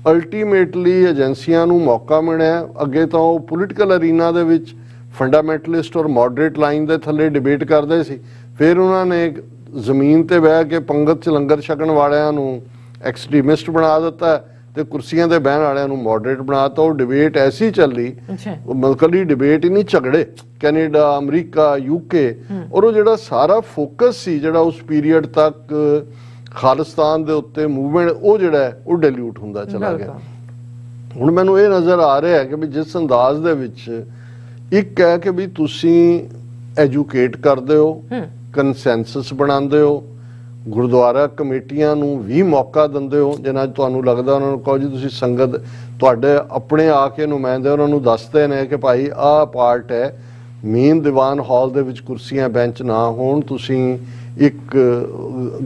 ਅਲਟੀਮੇਟਲੀ ਏਜੰਸੀਆਂ ਨੂੰ ਮੌਕਾ ਮਿਲਿਆ। ਅੱਗੇ ਤਾਂ ਉਹ ਪੋਲੀਟੀਕਲ ਅਰੀਨਾ ਦੇ ਵਿੱਚ ਫੰਡਾਮੈਂਟਲਿਸਟ ਔਰ ਮੋਡਰੇਟ ਲਾਈਨ ਦੇ ਥੱਲੇ ਡਿਬੇਟ ਕਰਦੇ ਸੀ, ਫਿਰ ਉਹਨਾਂ ਨੇ ਜ਼ਮੀਨ ਤੇ ਬਹਿ ਕੇ ਪੰਗਤ 'ਚ ਲੰਗਰ ਛਕਣ ਵਾਲਿਆਂ ਨੂੰ ਐਕਸਟ੍ਰੀਮਿਸਟ ਬਣਾ ਦਿੱਤਾ ਤੇ ਕੁਰਸੀਆਂ ਤੇ ਬਹਿਣ ਵਾਲਿਆਂ ਨੂੰ ਮੋਡਰੇਟ ਬਣਾਤਾ। ਉਹ ਡਿਬੇਟ ਐਸੀ ਚੱਲੀ, ਮਤਲਬ ਡਿਬੇਟ ਹੀ ਨਹੀਂ, ਝਗੜੇ, ਕੈਨੇਡਾ, ਅਮਰੀਕਾ, UK, ਔਰ ਉਹ ਜਿਹੜਾ ਸਾਰਾ ਫੋਕਸ ਸੀ ਜਿਹੜਾ ਉਸ ਪੀਰੀਅਡ ਤੱਕ ਖਾਲਿਸਤਾਨ ਦੇ ਉੱਤੇ ਮੂਵਮੈਂਟ ਉਹ ਜਿਹੜਾ ਉਹ ਡਿਲੂਟ ਹੁੰਦਾ ਚਲਾ ਗਿਆ। ਹੁਣ ਮੈਨੂੰ ਇਹ ਨਜ਼ਰ ਆ ਰਿਹਾ ਹੈ ਕਿ ਵੀ ਜਿਸ ਅੰਦਾਜ਼ ਦੇ ਵਿੱਚ ਇੱਕ ਹੈ ਕਿ ਵੀ ਤੁਸੀਂ ਐਜੂਕੇਟ ਕਰਦੇ ਹੋ, ਕੰਸੈਂਸਸ ਬਣਾਉਂਦੇ ਹੋ, ਗੁਰਦੁਆਰਾ ਕਮੇਟੀਆਂ ਨੂੰ ਵੀ ਮੌਕਾ ਦਿੰਦੇ ਹੋ, ਜਿਨ੍ਹਾਂ 'ਚ ਤੁਹਾਨੂੰ ਲੱਗਦਾ ਉਹਨਾਂ ਨੂੰ ਕਹੋ ਜੀ ਤੁਸੀਂ ਸੰਗਤ ਤੁਹਾਡੇ ਆਪਣੇ ਆ ਕੇ ਨੁਮਾਇੰਦੇ ਉਹਨਾਂ ਨੂੰ ਦੱਸਦੇ ਨੇ ਕਿ ਭਾਈ ਆਹ ਪਾਰਟ ਹੈ, ਮੇਨ ਦੀਵਾਨ ਹਾਲ ਦੇ ਵਿੱਚ ਕੁਰਸੀਆਂ ਬੈਂਚ ਨਾ ਹੋਣ, ਤੁਸੀਂ ਇੱਕ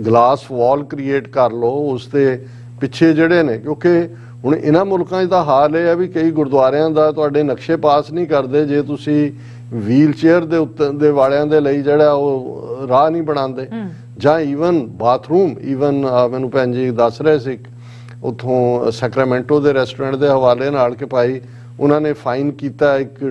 ਗਲਾਸ ਵਾਲ ਕ੍ਰੀਏਟ ਕਰ ਲਓ ਉਸ ਦੇ ਪਿੱਛੇ ਜਿਹੜੇ ਨੇ, ਕਿਉਂਕਿ ਹੁਣ ਇਹਨਾਂ ਮੁਲਕਾਂ 'ਚ ਤਾਂ ਹਾਲ ਇਹ ਹੈ ਵੀ ਕਈ ਗੁਰਦੁਆਰਿਆਂ ਦਾ ਤੁਹਾਡੇ ਨਕਸ਼ੇ ਪਾਸ ਨਹੀਂ ਕਰਦੇ ਜੇ ਤੁਸੀਂ ਵੀਲ ਚੇਅਰ ਦੇ ਉੱਤੇ ਦੇ ਵਾਲਿਆਂ ਦੇ ਲਈ ਜਿਹੜਾ ਉਹ ਰਾਹ ਨਹੀਂ ਬਣਾਉਂਦੇ, ਜਾਂ ਈਵਨ ਬਾਥਰੂਮ, ਈਵਨ ਮੈਨੂੰ ਭੈਣ ਜੀ ਦੱਸ ਰਹੇ ਸੀ ਉੱਥੋਂ ਸੈਕਰਾਮੈਂਟੋ ਦੇ ਰੈਸਟੋਰੈਂਟ ਦੇ ਹਵਾਲੇ ਨਾਲ ਕਿ ਭਾਈ ਉਹਨਾਂ ਨੇ ਫਾਈਨ ਕੀਤਾ ਇੱਕ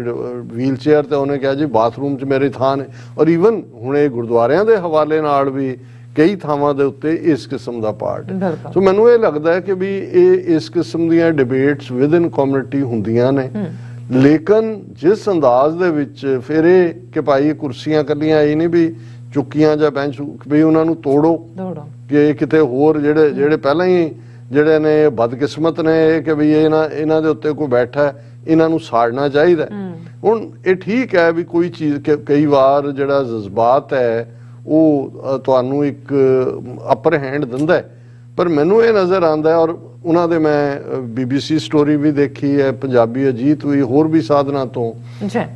ਵੀਲ ਚੇਅਰ ਤੇ ਉਹਨੇ ਕਿਹਾ ਜੀ ਬਾਥਰੂਮ 'ਚ ਮੇਰੀ ਥਾਂ ਨੇ। ਔਰ ਈਵਨ ਹੁਣ ਇਹ ਗੁਰਦੁਆਰਿਆਂ ਦੇ ਹਵਾਲੇ ਨਾਲ ਵੀ ਕਈ ਥਾਵਾਂ ਦੇ ਉੱਤੇ ਇਸ ਕਿਸਮ ਦਾ ਪਾਰਟ। ਸੋ ਮੈਨੂੰ ਇਹ ਲੱਗਦਾ ਹੈ ਕਿ ਵੀ ਇਹ ਇਸ ਕਿਸਮ ਦੀਆਂ ਡਿਬੇਟਸ ਵਿਦ ਇਨ ਕਮਿਊਨਿਟੀ ਹੁੰਦੀਆਂ ਨੇ, ਲੇਕਿਨ ਜਿਸ ਅੰਦਾਜ਼ ਦੇ ਵਿੱਚ ਫਿਰ ਇਹ ਕਿ ਭਾਈ ਕੁਰਸੀਆਂ ਕੱਲੀਆਂ ਇਹ ਨਹੀਂ ਵੀ ਚੁੱਕੀਆਂ ਜਾਂ ਬੈਂਚ ਵੀ ਉਹਨਾਂ ਨੂੰ ਤੋੜੋ ਕਿ ਕਿਤੇ ਹੋਰ ਜਿਹੜੇ ਪਹਿਲਾਂ ਹੀ ਜਿਹੜੇ ਨੇ ਬਦਕਿਸਮਤ ਨੇ ਇਹ ਕਿ ਵੀ ਇਹਨਾਂ ਦੇ ਉੱਤੇ ਕੋਈ ਬੈਠਾ, ਇਹਨਾਂ ਨੂੰ ਸਾੜਨਾ ਚਾਹੀਦਾ। ਹੁਣ ਇਹ ਠੀਕ ਹੈ ਵੀ ਕੋਈ ਚੀਜ਼ ਕਈ ਵਾਰ ਜਿਹੜਾ ਜਜ਼ਬਾਤ ਹੈ ਉਹ ਤੁਹਾਨੂੰ ਇੱਕ ਅਪਰ ਹੈਂਡ ਦਿੰਦਾ ਹੈ, ਪਰ ਮੈਨੂੰ ਇਹ ਨਜ਼ਰ ਆਉਂਦਾ ਹੈ, ਔਰ ਉਹਨਾਂ ਦੇ ਮੈਂ BBC ਸਟੋਰੀ ਵੀ ਦੇਖੀ ਹੈ, ਪੰਜਾਬੀ ਅਜੀਤ ਵੀ, ਹੋਰ ਵੀ ਸਾਧਨਾਂ ਤੋਂ।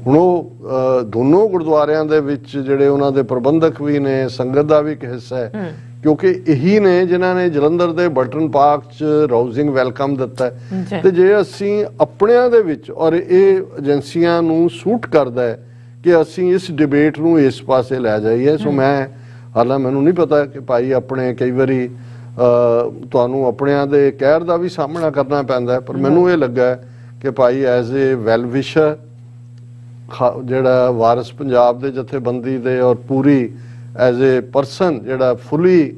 ਹੁਣ ਉਹ ਦੋਨੋਂ ਗੁਰਦੁਆਰਿਆਂ ਦੇ ਵਿੱਚ ਜਿਹੜੇ ਉਹਨਾਂ ਦੇ ਪ੍ਰਬੰਧਕ ਵੀ ਨੇ, ਸੰਗਤ ਦਾ ਵੀ ਇੱਕ ਹਿੱਸਾ ਹੈ, ਕਿਉਂਕਿ ਇਹੀ ਨੇ ਜਿਨ੍ਹਾਂ ਨੇ ਜਲੰਧਰ ਦੇ ਬਟਨ ਪਾਰਕ 'ਚ ਰਾਊਜ਼ਿੰਗ ਵੈਲਕਮ ਦਿੱਤਾ ਹੈ। ਤੇ ਜੇ ਅਸੀਂ ਆਪਣਿਆਂ ਦੇ ਵਿੱਚ, ਔਰ ਇਹ ਏਜੰਸੀਆਂ ਨੂੰ ਸੂਟ ਕਰਦਾ ਹੈ ਕਿ ਅਸੀਂ ਇਸ ਡਿਬੇਟ ਨੂੰ ਇਸ ਪਾਸੇ ਲੈ ਜਾਈਏ। ਸੋ ਮੈਂ ਹਾਲਾਂ ਮੈਨੂੰ ਨਹੀਂ ਪਤਾ ਕਿ ਭਾਈ ਆਪਣੇ ਕਈ ਵਾਰੀ ਤੁਹਾਨੂੰ ਆਪਣਿਆਂ ਦੇ ਕਹਿਰ ਦਾ ਵੀ ਸਾਹਮਣਾ ਕਰਨਾ ਪੈਂਦਾ ਹੈ, ਪਰ ਮੈਨੂੰ ਇਹ ਲੱਗਾ ਕਿ ਭਾਈ ਐਜ਼ ਏ ਵੈਲ ਵਿਸ਼ਰ ਜਿਹੜਾ ਵਾਰਿਸ ਪੰਜਾਬ ਦੇ ਜਥੇਬੰਦੀ ਦੇ, ਔਰ ਪੂਰੀ ਐਜ਼ ਏ ਪਰਸਨ ਜਿਹੜਾ ਫੁੱਲੀ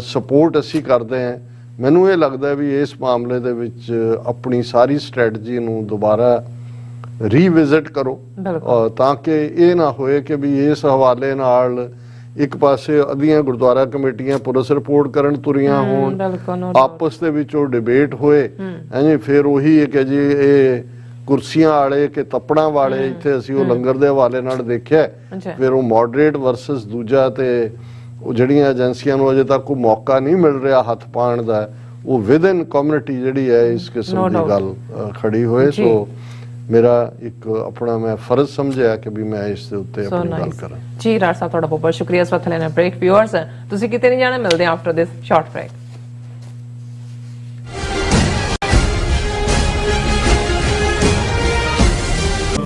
ਸਪੋਰਟ ਅਸੀਂ ਕਰਦੇ ਹਾਂ, ਮੈਨੂੰ ਇਹ ਲੱਗਦਾ ਵੀ ਇਸ ਮਾਮਲੇ ਦੇ ਵਿੱਚ ਆਪਣੀ ਸਾਰੀ ਸਟ੍ਰੈਟਜੀ ਨੂੰ ਦੁਬਾਰਾ ਰੀਵਿਜ਼ਿਟ ਕਰੋ, ਤਾਂ ਕਿ ਇਹ ਨਾ ਹੋਏ ਕਿ ਵੀ ਇਸ ਹਵਾਲੇ ਨਾਲ ਇੱਕ ਪਾਸੇ ਅੱਧੀਆਂ ਗੁਰਦੁਆਰਾ ਕਮੇਟੀਆਂ ਪੁਲਿਸ ਰਿਪੋਰਟ ਕਰਨ ਤੁਰੀਆਂ ਹੋਣ, ਆਪਸ ਦੇ ਵਿੱਚ ਉਹ ਡਿਬੇਟ ਹੋਏ, ਫਿਰ ਉਹੀ ਹੈ ਕਿ ਜੀ ਇਹ ਕੁਰਸੀਆਂ ਵਾਲੇ ਕਿ ਤੱਪੜਾਂ ਵਾਲੇ, ਇੱਥੇ ਅਸੀਂ ਉਹ ਲੰਗਰ ਦੇ ਹਵਾਲੇ ਨਾਲ ਦੇਖਿਆ, ਫਿਰ ਉਹ ਮੋਡਰੇਟ ਵਰਸਸ ਦੂਜਾ, ਤੇ ਉਹ ਜਿਹੜੀਆਂ ਏਜੰਸੀਆਂ ਨੂੰ ਅਜੇ ਤੱਕ ਕੋਈ ਮੌਕਾ ਨਹੀਂ ਮਿਲ ਰਿਹਾ ਹੱਥ ਪਾਉਣ ਦਾ, ਉਹ ਵਿਦਨ ਕਮਿਊਨਿਟੀ ਜਿਹੜੀ ਹੈ ਇਸ ਕਿਸਮ ਦੀ ਗੱਲ ਖੜੀ ਹੋਏ। ਸੋ ਮੇਰਾ ਇੱਕ ਆਪਣਾ ਮੈਂ ਫਰਜ਼ ਸਮਝਿਆ ਕਿ ਵੀ ਮੈਂ ਇਸ ਦੇ ਉੱਤੇ ਆਪਣੀ ਗੱਲ ਕਰਾਂ। ਜੀ ਰਾਜ ਸਾਹਿਬ, ਤੁਹਾਡਾ ਬਹੁਤ ਸ਼ੁਕਰੀਆ। ਇਸ ਵਕਤ ਲੈਣਾ ਬ੍ਰੇਕ। ਵਿਊਅਰਸ, ਤੁਸੀਂ ਕਿਤੇ ਨਹੀਂ ਜਾਣਾ, ਮਿਲਦੇ ਹਾਂ ਆਫਟਰ ਦਿਸ ਸ਼ਾਰਟ ਬ੍ਰੇਕ।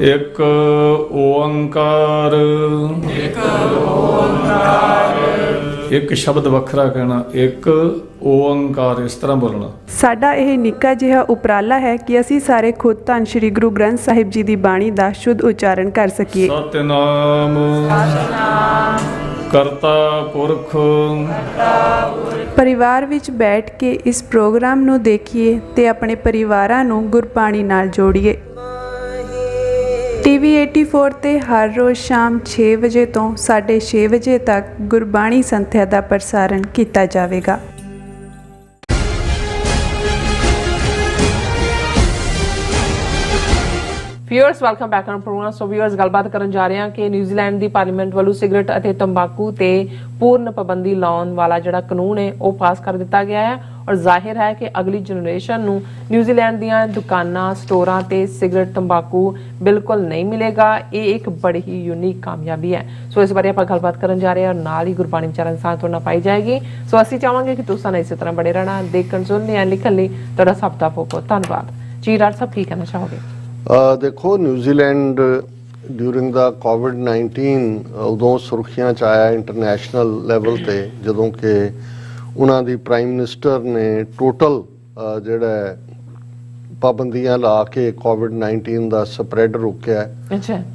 ਇੱਕ ਓੰਕਾਰ, ਇੱਕ ਸ਼ਬਦ ਵੱਖਰਾ ਕਹਿਣਾ, ਇੱਕ ਓੰਕਾਰ, ਇਸ ਤਰ੍ਹਾਂ ਬੋਲਣਾ। ਸਾਡਾ ਇਹ ਨਿੱਕਾ ਜਿਹਾ ਉਪਰਾਲਾ ਹੈ ਕਿ ਅਸੀਂ ਸਾਰੇ ਖੁਦ ਧੰਨ ਸ਼੍ਰੀ ਗੁਰੂ ਗ੍ਰੰਥ ਸਾਹਿਬ ਜੀ ਦੀ ਬਾਣੀ ਦਾ ਸ਼ੁੱਧ ਉਚਾਰਨ ਕਰ ਸਕੀਏ। ਸਤਿਨਾਮ ਕਰਤਾ ਪੁਰਖ। ਪਰਿਵਾਰ ਵਿੱਚ ਬੈਠ ਕੇ ਇਸ ਪ੍ਰੋਗਰਾਮ ਨੂੰ ਦੇਖੀਏ ਤੇ ਆਪਣੇ ਪਰਿਵਾਰਾਂ ਨੂੰ ਗੁਰਬਾਣੀ ਨਾਲ ਜੋੜੀਏ। TV 84 ਤੇ ਹਰ ਰੋਜ਼ ਸ਼ਾਮ 6 ਵਜੇ ਤੋਂ 6:30 ਵਜੇ ਤੱਕ ਗੁਰਬਾਣੀ ਸੰਥਿਆ ਦਾ ਪ੍ਰਸਾਰਣ ਕੀਤਾ ਜਾਵੇਗਾ। Viewers, welcome back on programme. So viewers, ਗੱਲਬਾਤ ਕਰਨ ਜਾ ਰਹੇ ਹਾਂ ਕਿ ਨਿਊਜ਼ੀਲੈਂਡ ਦੀ ਪਾਰਲੀਮੈਂਟ ਵੱਲੋਂ ਸਿਗਰਟ ਅਤੇ ਤੰਬਾਕੂ ਤੇ ਪੂਰਨ ਪਾਬੰਦੀ ਲਾਉਣ ਵਾਲਾ ਜਿਹੜਾ ਕਾਨੂੰਨ ਹੈ ਉਹ ਪਾਸ ਕਰ ਦਿੱਤਾ ਗਿਆ ਹੈ, ਔਰ ਜ਼ਾਹਿਰ ਹੈ ਕਿ ਅਗਲੀ ਜਨਰੇਸ਼ਨ ਨੂੰ ਨਿਊਜ਼ੀਲੈਂਡ ਦੀਆਂ ਦੁਕਾਨਾਂ, ਸਟੋਰਾਂ ਤੇ ਸਿਗਰਟ, ਤੰਬਾਕੂ ਬਿਲਕੁਲ ਨਹੀਂ ਮਿਲੇਗਾ। ਇਹ ਇੱਕ ਬੜੀ ਹੀ ਯੂਨੀਕ ਕਾਮਯਾਬੀ ਹੈ। ਸੋ ਇਸ ਬਾਰੇ ਆਪਾਂ ਗੱਲਬਾਤ ਕਰਨ ਜਾ ਰਹੇ ਹਾਂ, ਔਰ ਨਾਲ ਹੀ ਗੁਰਬਾਣੀ ਵਿਚਾਰਨ ਸਾਂਝ ਤੁਹਾਡੇ ਨਾਲ ਪਾਈ ਜਾਏਗੀ। ਸੋ ਅਸੀਂ ਚਾਹਾਂਗੇ ਕਿ ਤੁਸੀਂ ਇਸੇ ਤਰ੍ਹਾਂ ਬੜੇ ਰਹਿਣਾ। ਦੇਖਣ, ਸੁਣਨ ਜਾਂ ਲਿਖਣ ਲਈ ਤੁਹਾਡਾ ਸਭ ਦਾ ਬਹੁਤ ਬਹੁਤ ਧੰਨਵਾਦ। ਜੀ ਰਾਜ ਸਾਹਿਬ, ਕੀ ਕਹਿਣਾ ਚਾਹੋਗੇ? ਦੇਖੋ, ਨਿਊਜ਼ੀਲੈਂਡ ਡਿਊਰਿੰਗ ਦਾ COVID-19 ਉਦੋਂ ਸੁਰਖੀਆਂ 'ਚ ਆਇਆ ਇੰਟਰਨੈਸ਼ਨਲ ਲੈਵਲ ਤੇ, ਜਦੋਂ ਕਿ ਉਹਨਾਂ ਦੀ ਪ੍ਰਾਈਮ ਮਿਨਿਸਟਰ ਨੇ ਟੋਟਲ ਜਿਹੜਾ ਪਾਬੰਦੀਆਂ ਲਾ ਕੇ COVID-19 ਦਾ ਸਪਰੈਡ ਰੋਕਿਆ।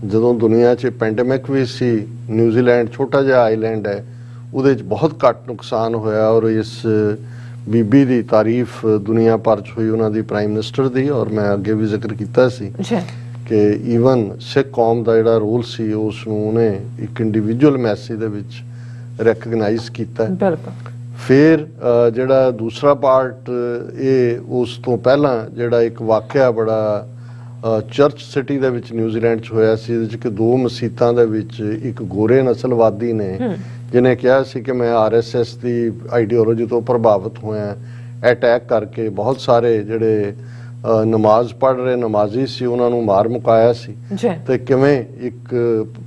ਜਦੋਂ ਦੁਨੀਆ 'ਚ ਪੈਂਡੇਮਿਕ ਵੀ ਸੀ, ਨਿਊਜ਼ੀਲੈਂਡ ਛੋਟਾ ਜਿਹਾ ਆਈਲੈਂਡ ਹੈ, ਉਹਦੇ 'ਚ ਬਹੁਤ ਘੱਟ ਨੁਕਸਾਨ ਹੋਇਆ, ਔਰ ਇਸ ਬੀਬੀ ਦੀ ਤਾਰੀਫ ਦੁਨੀਆ ਭਰ 'ਚ ਹੋਈ, ਉਹਨਾਂ ਦੀ ਪ੍ਰਾਈਮ ਮਿਨਿਸਟਰ ਦੀ। ਔਰ ਮੈਂ ਅੱਗੇ ਵੀ ਜ਼ਿਕਰ ਕੀਤਾ ਸੀ ਕਿ ਈਵਨ ਸਿੱਖ ਕੌਮ ਦਾ ਜਿਹੜਾ ਰੋਲ ਸੀ ਉਸ ਨੂੰ ਉਹਨੇ ਇੱਕ ਇੰਡੀਵਿਜੂਅਲ ਮੈਸੇਜ ਦੇ ਵਿੱਚ ਰੈਕਗਨਾਈਜ਼ ਕੀਤਾ। ਫਿਰ ਜਿਹੜਾ ਦੂਸਰਾ ਪਾਰਟ, ਇਹ ਉਸ ਤੋਂ ਪਹਿਲਾਂ ਜਿਹੜਾ ਇੱਕ ਵਾਕਿਆ ਬੜਾ ਚਰਚ ਸਿਟੀ ਦੇ ਵਿੱਚ ਨਿਊਜ਼ੀਲੈਂਡ 'ਚ ਹੋਇਆ ਸੀ, ਇਹਦੇ 'ਚ ਕਿ 2 ਮਸੀਤਾਂ ਦੇ ਵਿੱਚ ਇੱਕ ਗੋਰੇ ਨਸਲਵਾਦੀ ਨੇ ਜਿਹਨੇ ਕਿਹਾ ਸੀ ਕਿ ਮੈਂ RSS ਦੀ ਆਈਡੀਓਲੋਜੀ ਤੋਂ ਪ੍ਰਭਾਵਿਤ ਹੋਇਆ, ਅਟੈਕ ਕਰਕੇ ਬਹੁਤ ਸਾਰੇ ਜਿਹੜੇ ਨਮਾਜ਼ ਪੜ੍ਹ ਰਹੇ ਨਮਾਜ਼ੀ ਸੀ ਉਹਨਾਂ ਨੂੰ ਮਾਰ ਮੁਕਾਇਆ ਸੀ। ਤੇ ਕਿਵੇਂ ਇੱਕ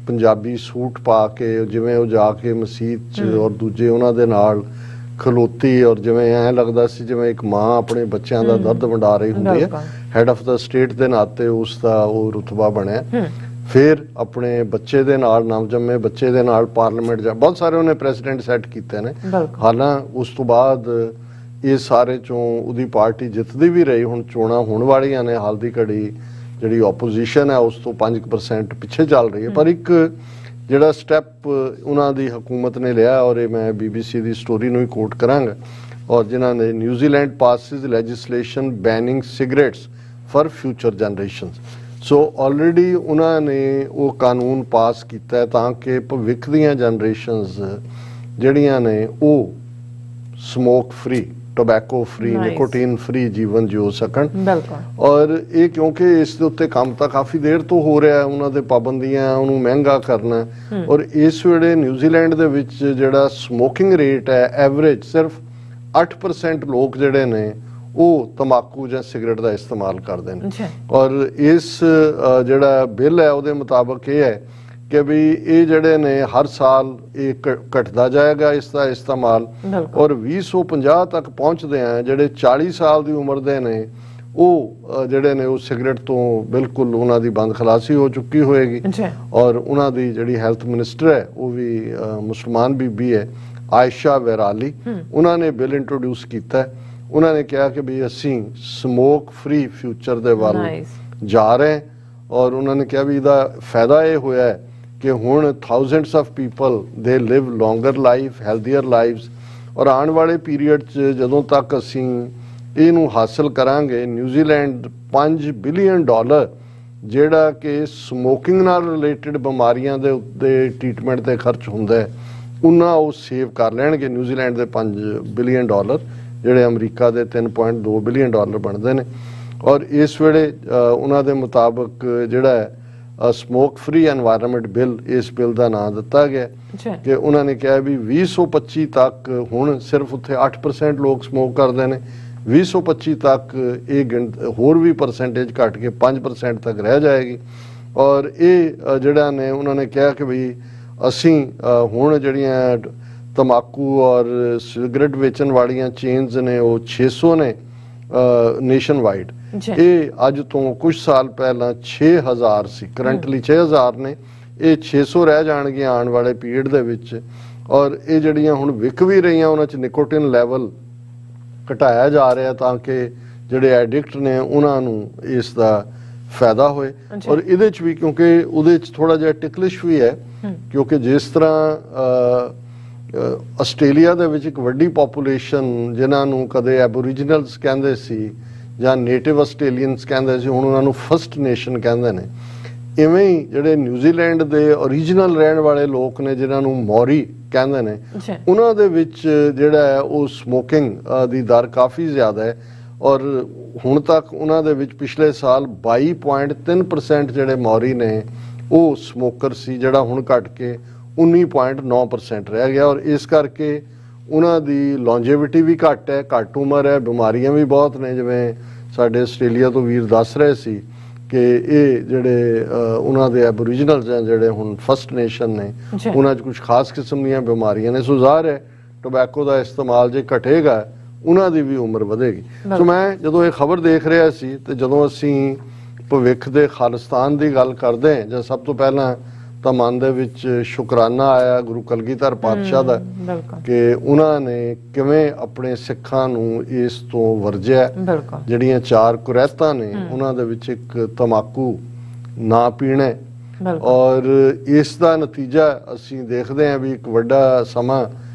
ਪੰਜਾਬੀ ਸੂਟ ਪਾ ਕੇ ਜਿਵੇਂ ਉਹ ਜਾ ਕੇ ਮਸੀਤ 'ਚ ਔਰ ਦੂਜੇ ਉਹਨਾਂ ਦੇ ਨਾਲ ਖਲੋਤੀ, ਔਰ ਜਿਵੇਂ ਐਂ ਲੱਗਦਾ ਸੀ ਜਿਵੇਂ ਇੱਕ ਮਾਂ ਆਪਣੇ ਬੱਚਿਆਂ ਦਾ ਦਰਦ ਵੰਡਾ ਰਹੀ ਹੁੰਦੀ ਹੈ, ਹੈਡ ਆਫ ਦਾ ਸਟੇਟ ਦੇ ਨਾਤੇ ਉਸ ਦਾ ਉਹ ਰੁਤਬਾ ਬਣਿਆ। ਫਿਰ ਆਪਣੇ ਬੱਚੇ ਦੇ ਨਾਲ, ਨਵਜੰਮੇ ਬੱਚੇ ਦੇ ਨਾਲ ਪਾਰਲੀਮੈਂਟ ਜਾ, ਬਹੁਤ ਸਾਰੇ ਉਹਨੇ ਪ੍ਰੈਜ਼ੀਡੈਂਟ ਸੈੱਟ ਕੀਤੇ ਨੇ। ਹਾਲਾਂ ਉਸ ਤੋਂ ਬਾਅਦ ਇਹ ਸਾਰੇ ਚੋਂ ਉਹਦੀ ਪਾਰਟੀ ਜਿੱਤਦੀ ਵੀ ਰਹੀ। ਹੁਣ ਚੋਣਾਂ ਹੋਣ ਵਾਲੀਆਂ ਨੇ, ਹਾਲ ਦੀ ਘੜੀ ਜਿਹੜੀ ਆਪੋਜੀਸ਼ਨ ਹੈ ਉਸ ਤੋਂ 5% ਪਿੱਛੇ ਚੱਲ ਰਹੀ ਹੈ। ਪਰ ਇੱਕ ਜਿਹੜਾ ਸਟੈਪ ਉਹਨਾਂ ਦੀ ਹਕੂਮਤ ਨੇ ਲਿਆ, ਔਰ ਇਹ ਮੈਂ BBC ਦੀ ਸਟੋਰੀ ਨੂੰ ਹੀ ਕੋਟ ਕਰਾਂਗਾ, ਔਰ ਜਿਨ੍ਹਾਂ ਨੇ New Zealand passes legislation banning cigarettes for future generations. So already ਉਹਨਾਂ ਨੇ ਉਹ ਕਾਨੂੰਨ ਪਾਸ ਕੀਤਾ ਤਾਂ ਕਿ ਭਵਿੱਖ ਦੀਆਂ ਜਨਰੇਸ਼ਨਸ ਜਿਹੜੀਆਂ ਨੇ ਉਹ smoke free, tobacco free Nice. Nicotine free ਜੀਵਨ ਜਿਉ ਸਕਣ। ਬਿਲਕੁਲ। ਔਰ ਇਹ ਕਿਉਂਕਿ ਇਸ ਦੇ ਉੱਤੇ ਕੰਮ ਤਾਂ ਕਾਫੀ ਦੇਰ ਤੋਂ ਹੋ ਰਿਹਾ, ਉਹਨਾਂ ਦੇ ਪਾਬੰਦੀਆਂ ਉਹਨੂੰ ਮਹਿੰਗਾ ਕਰਨਾ। ਔਰ ਇਸ ਵੇਲੇ ਨਿਊਜ਼ੀਲੈਂਡ ਦੇ ਵਿੱਚ ਜਿਹੜਾ ਸਮੋਕਿੰਗ ਰੇਟ ਹੈ ਐਵਰੇਜ ਸਿਰਫ 8% ਲੋਕ ਜਿਹੜੇ ਨੇ ਉਹ ਤੰਬਾਕੂ ਜਾਂ ਸਿਗਰਟ ਦਾ ਇਸਤੇਮਾਲ ਕਰਦੇ ਨੇ। ਅੱਛਾ। ਔਰ ਇਸ ਜਿਹੜਾ ਬਿੱਲ ਹੈ ਉਹਦੇ ਮੁਤਾਬਕ ਇਹ ਹੈ ਕਿ ਵੀ ਇਹ ਜਿਹੜੇ ਨੇ ਹਰ ਸਾਲ ਇਹ ਘਟਦਾ ਜਾਏਗਾ ਇਸ ਦਾ ਇਸਤੇਮਾਲ। ਬਿਲਕੁਲ। ਔਰ 2050 ਤੱਕ ਪਹੁੰਚਦੇ ਆ ਜਿਹੜੇ 40 ਸਾਲ ਦੀ ਉਮਰ ਦੇ ਨੇ ਉਹ ਜਿਹੜੇ ਨੇ ਉਹ ਸਿਗਰਟ ਤੋਂ ਬਿਲਕੁਲ ਉਹਨਾਂ ਦੀ ਬੰਦ ਖਲਾਸੀ ਹੋ ਚੁੱਕੀ ਹੋਏਗੀ। ਅੱਛਾ। ਔਰ ਉਹਨਾਂ ਦੀ ਜਿਹੜੀ ਹੈਲਥ ਮਿਨਿਸਟਰ ਹੈ ਉਹ ਵੀ ਮੁਸਲਮਾਨ ਬੀਬੀ ਹੈ ਆਇਸ਼ਾ ਵੈਰਾਲੀ, ਉਹਨਾਂ ਨੇ ਬਿੱਲ ਇੰਟਰੋਡਿਊਸ ਕੀਤਾ ਹੈ। ਉਹਨਾਂ ਨੇ ਕਿਹਾ ਕਿ ਵੀ ਅਸੀਂ ਸਮੋਕ ਫ੍ਰੀ ਫਿਊਚਰ ਦੇ ਵੱਲ Nice. ਜਾ ਰਹੇ ਹਾਂ। ਔਰ ਉਹਨਾਂ ਨੇ ਕਿਹਾ ਵੀ ਇਹਦਾ ਫਾਇਦਾ ਇਹ ਹੋਇਆ ਹੈ ਕਿ ਹੁਣ ਥਾਊਜ਼ੈਂਡਸ ਆਫ ਪੀਪਲ ਦੇ ਲਿਵ ਲੌਂਗਰ ਲਾਈਫ, ਹੈਲਥੀਅਰ ਲਾਈਵਸ। ਔਰ ਆਉਣ ਵਾਲੇ ਪੀਰੀਅਡ 'ਚ ਜਦੋਂ ਤੱਕ ਅਸੀਂ ਇਹਨੂੰ ਹਾਸਲ ਕਰਾਂਗੇ, ਨਿਊਜ਼ੀਲੈਂਡ $5 ਬਿਲੀਅਨ ਜਿਹੜਾ ਕਿ ਸਮੋਕਿੰਗ ਨਾਲ ਰਿਲੇਟਡ ਬਿਮਾਰੀਆਂ ਦੇ ਉੱਤੇ ਟ੍ਰੀਟਮੈਂਟ ਤੇ ਖਰਚ ਹੁੰਦਾ ਹੈ, ਉਹਨਾਂ ਉਹ ਸੇਵ ਕਰ ਲੈਣਗੇ। ਨਿਊਜ਼ੀਲੈਂਡ ਦੇ $5 ਬਿਲੀਅਨ ਜਿਹੜੇ ਅਮਰੀਕਾ ਦੇ $3.2 ਬਿਲੀਅਨ ਬਣਦੇ ਨੇ। ਔਰ ਇਸ ਵੇਲੇ ਉਹਨਾਂ ਦੇ ਮੁਤਾਬਕ ਜਿਹੜਾ ਹੈ ਸਮੋਕ ਫ੍ਰੀ ਐਨਵਾਇਰਨਮੈਂਟ ਬਿੱਲ, ਇਸ ਬਿੱਲ ਦਾ ਨਾਮ ਦਿੱਤਾ ਗਿਆ ਕਿ ਉਹਨਾਂ ਨੇ ਕਿਹਾ ਵੀ 2025 ਤੱਕ ਹੁਣ ਸਿਰਫ ਉੱਥੇ 8% ਲੋਕ ਸਮੋਕ ਕਰਦੇ ਨੇ, 2025 ਤੱਕ ਇਹ ਹੋਰ ਵੀ ਪਰਸੈਂਟੇਜ ਘਟ ਕੇ 5% ਤੱਕ ਰਹਿ ਜਾਏਗੀ। ਔਰ ਇਹ ਜਿਹੜਾ ਨੇ ਉਹਨਾਂ ਨੇ ਕਿਹਾ ਕਿ ਵੀ ਅਸੀਂ ਹੁਣ ਜਿਹੜੀਆਂ ਤੰਬਾਕੂ ਔਰ ਸਿਗਰਟ ਵੇਚਣ ਵਾਲੀਆਂ ਚੇਨਸ ਨੇ ਉਹ 600 ਨੇ ਨੇਸ਼ਨ ਵਾਈਡ। ਇਹ ਅੱਜ ਤੋਂ ਕੁਝ ਸਾਲ ਪਹਿਲਾਂ 6000 ਸੀ, ਕਰੰਟਲੀ 6000 ਨੇ, ਇਹ 600 ਰਹਿ ਜਾਣਗੀਆਂ ਆਉਣ ਵਾਲੇ ਪੀਰੀਅਡ ਦੇ ਵਿੱਚ। ਔਰ ਇਹ ਜਿਹੜੀਆਂ ਹੁਣ ਵਿਕ ਵੀ ਰਹੀਆਂ ਉਹਨਾਂ 'ਚ ਨਿਕੋਟਿਨ ਲੈਵਲ ਘਟਾਇਆ ਜਾ ਰਿਹਾ ਤਾਂ ਕਿ ਜਿਹੜੇ ਐਡਿਕਟ ਨੇ ਉਹਨਾਂ ਨੂੰ ਇਸ ਦਾ ਫਾਇਦਾ ਹੋਏ। ਔਰ ਇਹਦੇ 'ਚ ਵੀ ਕਿਉਂਕਿ ਉਹਦੇ 'ਚ ਥੋੜਾ ਜਿਹਾ ਟਿਕਲਿਸ਼ ਵੀ ਹੈ ਕਿਉਂਕਿ ਜਿਸ ਤਰ੍ਹਾਂ ਆਸਟ੍ਰੇਲੀਆ ਦੇ ਵਿੱਚ ਇੱਕ ਵੱਡੀ ਪੋਪੂਲੇਸ਼ਨ ਜਿਨ੍ਹਾਂ ਨੂੰ ਕਦੇ ਐਬੋਰੀਜਨਲਸ ਕਹਿੰਦੇ ਸੀ ਜਾਂ ਨੇਟਿਵ ਆਸਟ੍ਰੇਲੀਅਨਸ ਕਹਿੰਦੇ ਸੀ, ਹੁਣ ਉਹਨਾਂ ਨੂੰ ਫਸਟ ਨੇਸ਼ਨ ਕਹਿੰਦੇ ਨੇ। ਇਵੇਂ ਹੀ ਜਿਹੜੇ ਨਿਊਜ਼ੀਲੈਂਡ ਦੇ ਓਰੀਜਨਲ ਰਹਿਣ ਵਾਲੇ ਲੋਕ ਨੇ ਜਿਨ੍ਹਾਂ ਨੂੰ ਮੌਰੀ ਕਹਿੰਦੇ ਨੇ, ਉਹਨਾਂ ਦੇ ਵਿੱਚ ਜਿਹੜਾ ਹੈ ਉਹ ਸਮੋਕਿੰਗ ਦੀ ਦਰ ਕਾਫੀ ਜ਼ਿਆਦਾ ਹੈ। ਔਰ ਹੁਣ ਤੱਕ ਉਹਨਾਂ ਦੇ ਵਿੱਚ ਪਿਛਲੇ ਸਾਲ 22.3% ਜਿਹੜੇ ਮੌਰੀ ਨੇ ਉਹ ਸਮੋਕਰ ਸੀ, ਜਿਹੜਾ ਹੁਣ ਘਟ ਕੇ 19.9% ਰਹਿ ਗਿਆ। ਔਰ ਇਸ ਕਰਕੇ ਉਹਨਾਂ ਦੀ ਲੌਂਜੇਵਿਟੀ ਵੀ ਘੱਟ ਹੈ, ਘੱਟ ਉਮਰ ਹੈ, ਬਿਮਾਰੀਆਂ ਵੀ ਬਹੁਤ ਨੇ। ਜਿਵੇਂ ਸਾਡੇ ਆਸਟ੍ਰੇਲੀਆ ਤੋਂ ਵੀਰ ਦੱਸ ਰਹੇ ਸੀ ਕਿ ਇਹ ਜਿਹੜੇ ਉਹਨਾਂ ਦੇ ਐਬੋਰੀਜਨਲ ਜਿਹੜੇ ਹੁਣ ਫਸਟ ਨੇਸ਼ਨ ਨੇ ਉਹਨਾਂ 'ਚ ਕੁਝ ਖਾਸ ਕਿਸਮ ਦੀਆਂ ਬਿਮਾਰੀਆਂ ਨੇ। ਸੋ ਜ਼ਾਹਿਰ ਹੈ ਟੋਬੈਕੋ ਦਾ ਇਸਤੇਮਾਲ ਜੇ ਘਟੇਗਾ ਉਹਨਾਂ ਦੀ ਵੀ ਉਮਰ ਵਧੇਗੀ। ਸੋ ਮੈਂ ਜਦੋਂ ਇਹ ਖਬਰ ਦੇਖ ਰਿਹਾ ਸੀ ਤੇ ਜਦੋਂ ਅਸੀਂ ਭਵਿੱਖ ਦੇ ਖਾਲਿਸਤਾਨ ਦੀ ਗੱਲ ਕਰਦੇ ਹਾਂ ਜਾਂ ਸਭ ਤੋਂ ਪਹਿਲਾਂ ਤਾਂ ਮਨ ਦੇ ਵਿੱਚ ਸ਼ੁਕਰਾਨਾ ਆਇਆ ਗੁਰੂ ਕਲਗੀਧਰ ਪਾਤਸ਼ਾਹ ਦਾ ਕਿ ਉਹਨਾਂ ਨੇ ਕਿਵੇਂ ਆਪਣੇ ਸਿੱਖਾਂ ਨੂੰ ਇਸ ਤੋਂ ਵਰਜਿਆ। ਜਿਹੜੀਆਂ 4 ਕੁਰੈਤਾਂ ਨੇ ਉਹਨਾਂ ਦੇ ਵਿੱਚ ਇੱਕ ਤੰਬਾਕੂ ਨਾ ਪੀਣਾ, ਔਰ ਇਸ ਦਾ ਨਤੀਜਾ ਅਸੀਂ ਦੇਖਦੇ ਹਾਂ ਵੀ ਇੱਕ ਵੱਡਾ ਸਮਾਂ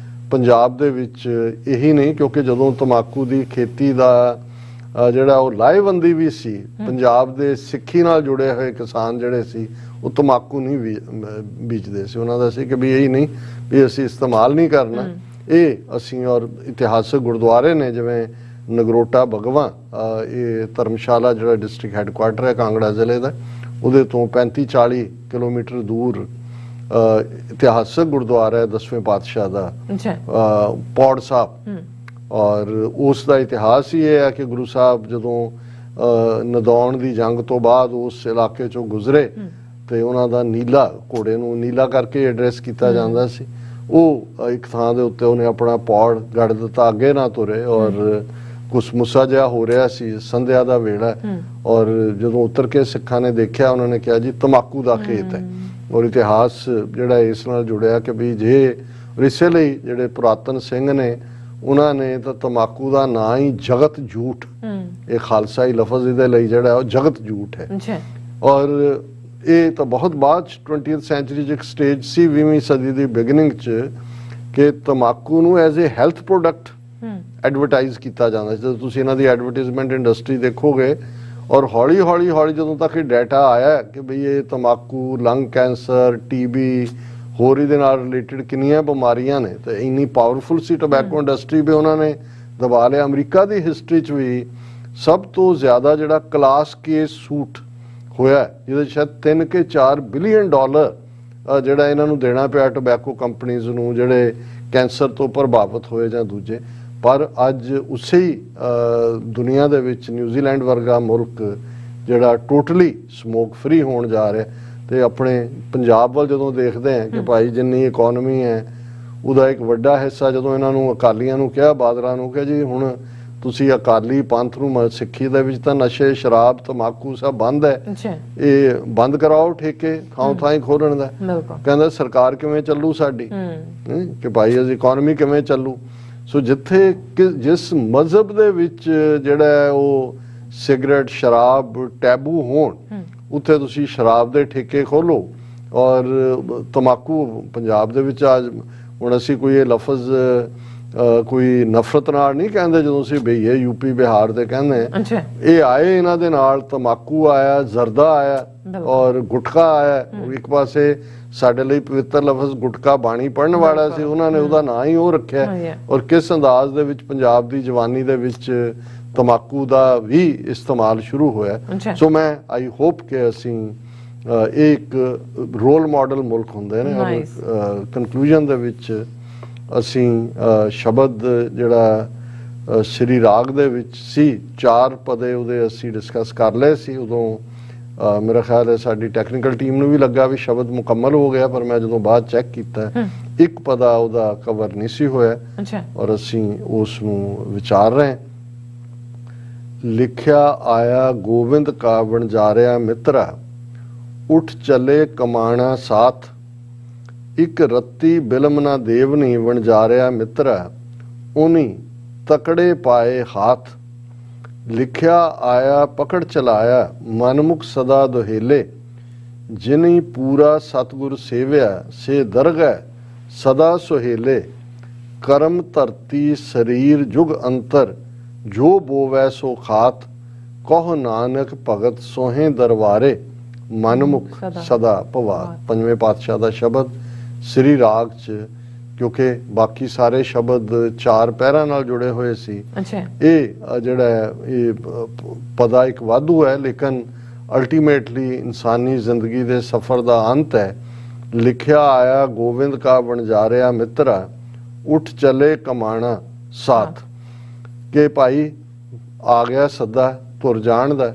ਪੰਜਾਬ ਦੇ ਵਿੱਚ ਇਹੀ ਨਹੀਂ, ਕਿਉਂਕਿ ਜਦੋਂ ਤੰਬਾਕੂ ਦੀ ਖੇਤੀ ਦਾ ਜਿਹੜਾ ਉਹ ਲਾਹੇਵੰਦੀ ਵੀ ਸੀ, ਪੰਜਾਬ ਦੇ ਸਿੱਖੀ ਨਾਲ ਜੁੜੇ ਹੋਏ ਕਿਸਾਨ ਜਿਹੜੇ ਸੀ ਉਹ ਤੰਬਾਕੂ ਨਹੀਂ ਬੀਜਦੇ ਸੀ। ਉਹਨਾਂ ਦਾ ਸੀ ਕਿ ਵੀ ਇਹੀ ਨਹੀਂ ਵੀ ਅਸੀਂ ਇਸਤੇਮਾਲ ਨਹੀਂ ਕਰਨਾ, ਇਹ ਅਸੀਂ। ਔਰ ਇਤਿਹਾਸਕ ਗੁਰਦੁਆਰੇ ਨੇ ਜਿਵੇਂ ਨਗਰੋਟਾ ਭਗਵਾਂ, ਇਹ ਧਰਮਸ਼ਾਲਾ ਜਿਹੜਾ ਡਿਸਟ੍ਰਿਕਟ ਹੈੱਡਕੁਆਟਰ ਹੈ ਕਾਂਗੜਾ ਜ਼ਿਲ੍ਹੇ ਦਾ, ਉਹਦੇ ਤੋਂ 35-40 ਕਿਲੋਮੀਟਰ ਦੂਰ ਇਤਿਹਾਸਕ ਗੁਰਦੁਆਰਾ ਹੈ 10ਵੇਂ ਪਾਤਸ਼ਾਹ ਦਾ ਪੌੜ ਸਾਹਿਬ। ਔਰ ਉਸ ਦਾ ਇਤਿਹਾਸ ਹੀ ਇਹ ਹੈ ਕਿ ਗੁਰੂ ਸਾਹਿਬ ਜਦੋਂ ਨਦੌਣ ਦੀ ਜੰਗ ਤੋਂ ਬਾਅਦ ਉਸ ਇਲਾਕੇ ਚੋਂ ਗੁਜ਼ਰੇ ਤੇ ਉਹਨਾਂ ਦਾ ਨੀਲਾ, ਘੋੜੇ ਨੂੰ ਨੀਲਾ ਕਰਕੇ ਐਡਰੈਸ ਕੀਤਾ ਜਾਂਦਾ ਸੀ, ਉਹ ਇੱਕ ਥਾਂ ਦੇ ਉੱਤੇ ਉਹਨੇ ਆਪਣਾ ਪੌੜ ਗੜ ਦਿੱਤਾ, ਅੱਗੇ ਨਾ ਤੁਰੇ। ਔਰ ਕੁਛ ਮੁੱਸਾ ਜਿਹਾ ਹੋ ਰਿਹਾ ਸੀ, ਸੰਧਿਆ ਦਾ ਵੇਲਾ, ਔਰ ਜਦੋਂ ਉਤਰ ਕੇ ਸਿੱਖਾਂ ਨੇ ਦੇਖਿਆ ਉਹਨਾਂ ਨੇ ਕਿਹਾ ਜੀ ਤੰਬਾਕੂ ਦਾ ਖੇਤ ਹੈ। ਔਰ ਇਤਿਹਾਸ ਜਿਹੜਾ ਇਸ ਨਾਲ ਜੁੜਿਆ ਕਿ ਵੀ ਜੇ ਇਸੇ ਲਈ ਜਿਹੜੇ ਪੁਰਾਤਨ ਸਿੰਘ ਨੇ ਉਹਨਾਂ ਨੇ ਤਾਂ ਤੰਬਾਕੂ ਦਾ ਨਾਂ ਹੀ ਜਗਤ ਝੂਠ, ਇਹ ਖਾਲਸਾਈ ਲਫ਼ਜ਼ ਇਹਦੇ ਲਈ ਜਿਹੜਾ ਉਹ ਜਗਤ ਝੂਠ ਹੈ। ਔਰ ਇਹ ਤਾਂ ਬਹੁਤ ਬਾਅਦ 20th ਸੈਂਚੁਰੀ 'ਚ ਇੱਕ ਸਟੇਜ ਸੀ 20ਵੀਂ ਸਦੀ ਦੀ ਬਿਗਨਿੰਗ 'ਚ ਕਿ ਤੰਬਾਕੂ ਨੂੰ as a health product advertise ਕੀਤਾ ਜਾਂਦਾ। ਜਦੋਂ ਤੁਸੀਂ ਇਹਨਾਂ ਦੀ ਐਡਵਰਟਾਈਜ਼ਮੈਂਟ ਇੰਡਸਟਰੀ ਦੇਖੋਗੇ, ਔਰ ਹੌਲੀ ਹੌਲੀ ਜਦੋਂ ਤੱਕ ਇਹ ਡਾਟਾ ਆਇਆ ਕਿ ਬਈ ਇਹ ਤੰਬਾਕੂ ਲੰਗ ਕੈਂਸਰ, TB, ਹੋਰ ਇਹਦੇ ਨਾਲ ਰਿਲੇਟਡ ਕਿੰਨੀਆਂ ਬਿਮਾਰੀਆਂ ਨੇ, ਤੇ ਇੰਨੀ ਪਾਵਰਫੁਲ ਸੀ ਟੋਬੈਕੋ ਇੰਡਸਟਰੀ ਵੀ ਉਹਨਾਂ ਨੇ ਦਬਾ ਲਿਆ। ਅਮਰੀਕਾ ਦੀ ਹਿਸਟਰੀ 'ਚ ਵੀ ਸਭ ਤੋਂ ਜ਼ਿਆਦਾ ਜਿਹੜਾ ਕਲਾਸ ਕੇ ਸੂਟ ਹੋਇਆ, ਜਿਹਦੇ 'ਚ ਸ਼ਾਇਦ 3 ਕੇ 4 ਬਿਲੀਅਨ ਡਾਲਰ ਜਿਹੜਾ ਇਹਨਾਂ ਨੂੰ ਦੇਣਾ ਪਿਆ ਟੋਬੈਕੋ ਕੰਪਨੀਜ਼ ਨੂੰ, ਜਿਹੜੇ ਕੈਂਸਰ ਤੋਂ ਪ੍ਰਭਾਵਿਤ ਹੋਏ ਜਾਂ ਦੂਜੇ। ਪਰ ਅੱਜ ਉਸੇ ਹੀ ਦੁਨੀਆ ਦੇ ਵਿੱਚ ਨਿਊਜ਼ੀਲੈਂਡ ਵਰਗਾ ਮੁਲਕ ਜਿਹੜਾ ਟੋਟਲੀ ਸਮੋਕ ਫਰੀ ਹੋਣ ਜਾ ਰਿਹਾ। ਤੇ ਆਪਣੇ ਪੰਜਾਬ ਵੱਲ ਜਦੋਂ ਦੇਖਦੇ ਹਾਂ ਕਿ ਭਾਈ ਜਿੰਨੀ ਇਕੋਨਮੀ ਹੈ ਉਹਦਾ ਇੱਕ ਵੱਡਾ ਹਿੱਸਾ, ਜਦੋਂ ਇਹਨਾਂ ਨੂੰ ਅਕਾਲੀਆਂ ਨੂੰ ਕਿਹਾ, ਬਾਦਲਾਂ ਨੂੰ ਕਿਹਾ ਜੀ ਹੁਣ ਤੁਸੀਂ ਅਕਾਲੀ ਪੰਥ ਨੂੰ, ਸਿੱਖੀ ਦੇ ਵਿੱਚ ਤਾਂ ਨਸ਼ੇ, ਸ਼ਰਾਬ, ਤੰਬਾਕੂ ਸਭ ਬੰਦ ਹੈ, ਇਹ ਬੰਦ ਕਰਾਓ ਠੇਕੇ ਥਾਂ ਥਾਂ ਹੀ ਖੋਲਣ ਦਾ। ਕਹਿੰਦਾ ਸਰਕਾਰ ਕਿਵੇਂ ਚੱਲੂ ਸਾਡੀ, ਕਿ ਭਾਈ ਅਸੀਂ ਇਕੋਨਮੀ ਕਿਵੇਂ ਚੱਲੂ। ਸੋ ਜਿੱਥੇ ਜਿਸ ਮਜ਼ਹਬ ਦੇ ਵਿੱਚ ਜਿਹੜਾ ਉਹ ਸਿਗਰਟ, ਸ਼ਰਾਬ ਟੈਬੂ ਹੋਣ, ਉੱਥੇ ਤੁਸੀਂ ਸ਼ਰਾਬ ਦੇ ਠੇਕੇ ਖੋਲੋ। ਔਰ ਤੰਬਾਕੂ ਪੰਜਾਬ ਦੇ ਵਿੱਚ ਅੱਜ ਹੁਣ ਅਸੀਂ ਕੋਈ ਇਹ ਲਫ਼ਜ਼ ਕੋਈ ਨਫ਼ਰਤ ਨਾਲ ਨਹੀਂ ਕਹਿੰਦੇ, ਜਦੋਂ ਅਸੀਂ ਬਈਏ ਯੂਪੀ ਬਿਹਾਰ ਦੇ ਕਹਿੰਦੇ ਇਹ ਆਏ, ਇਹਨਾਂ ਦੇ ਨਾਲ ਤੰਬਾਕੂ ਆਇਆ, ਜ਼ਰਦਾ ਆਇਆ ਔਰ ਗੁਟਕਾ ਆਇਆ। ਇੱਕ ਪਾਸੇ ਸਾਡੇ ਲਈ ਪਵਿੱਤਰ ਲਫ਼ਜ਼ ਗੁਟਕਾ ਬਾਣੀ ਪੜ੍ਹਨ ਵਾਲਾ ਸੀ, ਉਹਨਾਂ ਨੇ ਉਹਦਾ ਨਾਂ ਹੀ ਉਹ ਰੱਖਿਆ। ਔਰ ਕਿਸ ਅੰਦਾਜ਼ ਦੇ ਵਿੱਚ ਪੰਜਾਬ ਦੀ ਜਵਾਨੀ ਦੇ ਵਿੱਚ ਤੰਬਾਕੂ ਦਾ ਵੀ ਇਸਤੇਮਾਲ ਸ਼ੁਰੂ ਹੋਇਆ। ਸੋ ਮੈਂ ਆਈ ਹੋਪ ਕਿ ਅਸੀਂ ਇਹ ਇੱਕ ਰੋਲ ਮਾਡਲ ਮੁਲਕ ਹੁੰਦੇ ਨੇ। ਔਰ ਕਨਕਲੂਜਨ ਦੇ ਵਿੱਚ ਅਸੀਂ ਸ਼ਬਦ ਜਿਹੜਾ ਸ਼੍ਰੀ ਰਾਗ ਦੇ ਵਿੱਚ ਸੀ, 4 ਪਦੇ ਉਹਦੇ ਅਸੀਂ ਡਿਸਕਸ ਕਰ ਲਏ ਸੀ। ਉਦੋਂ ਮੇਰਾ ਖਿਆਲ ਹੈ ਸਾਡੀ ਟੈਕਨੀਕਲ ਟੀਮ ਨੂੰ ਵੀ ਲੱਗਾ ਵੀ ਸ਼ਬਦ ਮੁਕੰਮਲ ਹੋ ਗਿਆ, ਪਰ ਮੈਂ ਜਦੋਂ ਬਾਅਦ ਚੈੱਕ ਕੀਤਾ ਇੱਕ ਪਦਾ ਉਹਦਾ ਕਵਰ ਨਹੀਂ ਸੀ ਹੋਇਆ। ਔਰ ਅਸੀਂ ਉਸ ਨੂੰ ਵਿਚਾਰ ਰਹੇ। ਲਿਖਿਆ ਆਇਆ ਗੋਬਿੰਦ ਕਾ ਵਣਜਾਰਿਆ ਮਿੱਤਰਾ, ਉੱਠ ਚੱਲੇ ਕਮਾਣਾ ਸਾਥ, ਇੱਕ ਰੱਤੀ ਬਿਲਮ ਨਾ ਦੇਵਨੀ ਵਣਜਾਰਿਆ ਮਿੱਤਰਾ, ਉਨੀ ਤਕੜੇ ਪਾਏ ਹਾਥ। ਲਿਖਿਆ ਆਇਆ ਪਕੜ ਚਲਾਇਆ, ਮਨਮੁਖ ਸਦਾ ਦੁਹੇਲੇ, ਜਿਨੀ ਪੂਰਾ ਸਤਿਗੁਰ ਸੇਵਿਆ, ਸੇ ਦਰਗਹਿ ਸਦਾ ਸੁਹੇਲੇ। ਕਰਮ ਧਰਤੀ ਸਰੀਰ ਜੁਗ ਅੰਤਰ, ਜੋ ਬੋਵੈ ਸੋ ਖਾਤ, ਕਹੁ ਨਾਨਕ ਭਗਤ ਸੋਹੇ ਦਰਬਾਰੇ, ਮਨਮੁਖ ਸਦਾ ਭਵਾ। ਪੰਜਵੇਂ ਪਾਤਸ਼ਾਹ ਦਾ ਸ਼ਬਦ ਸ੍ਰੀ ਰਾਗ 'ਚ, ਕਿਉਂਕਿ ਬਾਕੀ ਸਾਰੇ ਸ਼ਬਦ 4 ਪਹਿਰਾਂ ਨਾਲ ਜੁੜੇ ਹੋਏ ਸੀ, ਇਹ ਜਿਹੜਾ ਹੈ ਇਹ ਪਦਾ ਇੱਕ ਵਾਧੂ ਹੈ, ਲੇਕਿਨ ਅਲਟੀਮੇਟਲੀ ਇਨਸਾਨੀ ਜ਼ਿੰਦਗੀ ਦੇ ਸਫ਼ਰ ਦਾ ਅੰਤ ਹੈ। ਲਿਖਿਆ ਆਇਆ ਗੋਬਿੰਦ ਕਾ ਵਣਜਾਰਿਆ ਮਿੱਤਰਾ, ਉੱਠ ਚੱਲੇ ਕਮਾਣਾ ਸਾਥ। ਕਿ ਭਾਈ ਆ ਗਿਆ ਸੱਦਾ ਤੁਰ ਜਾਣ ਦਾ,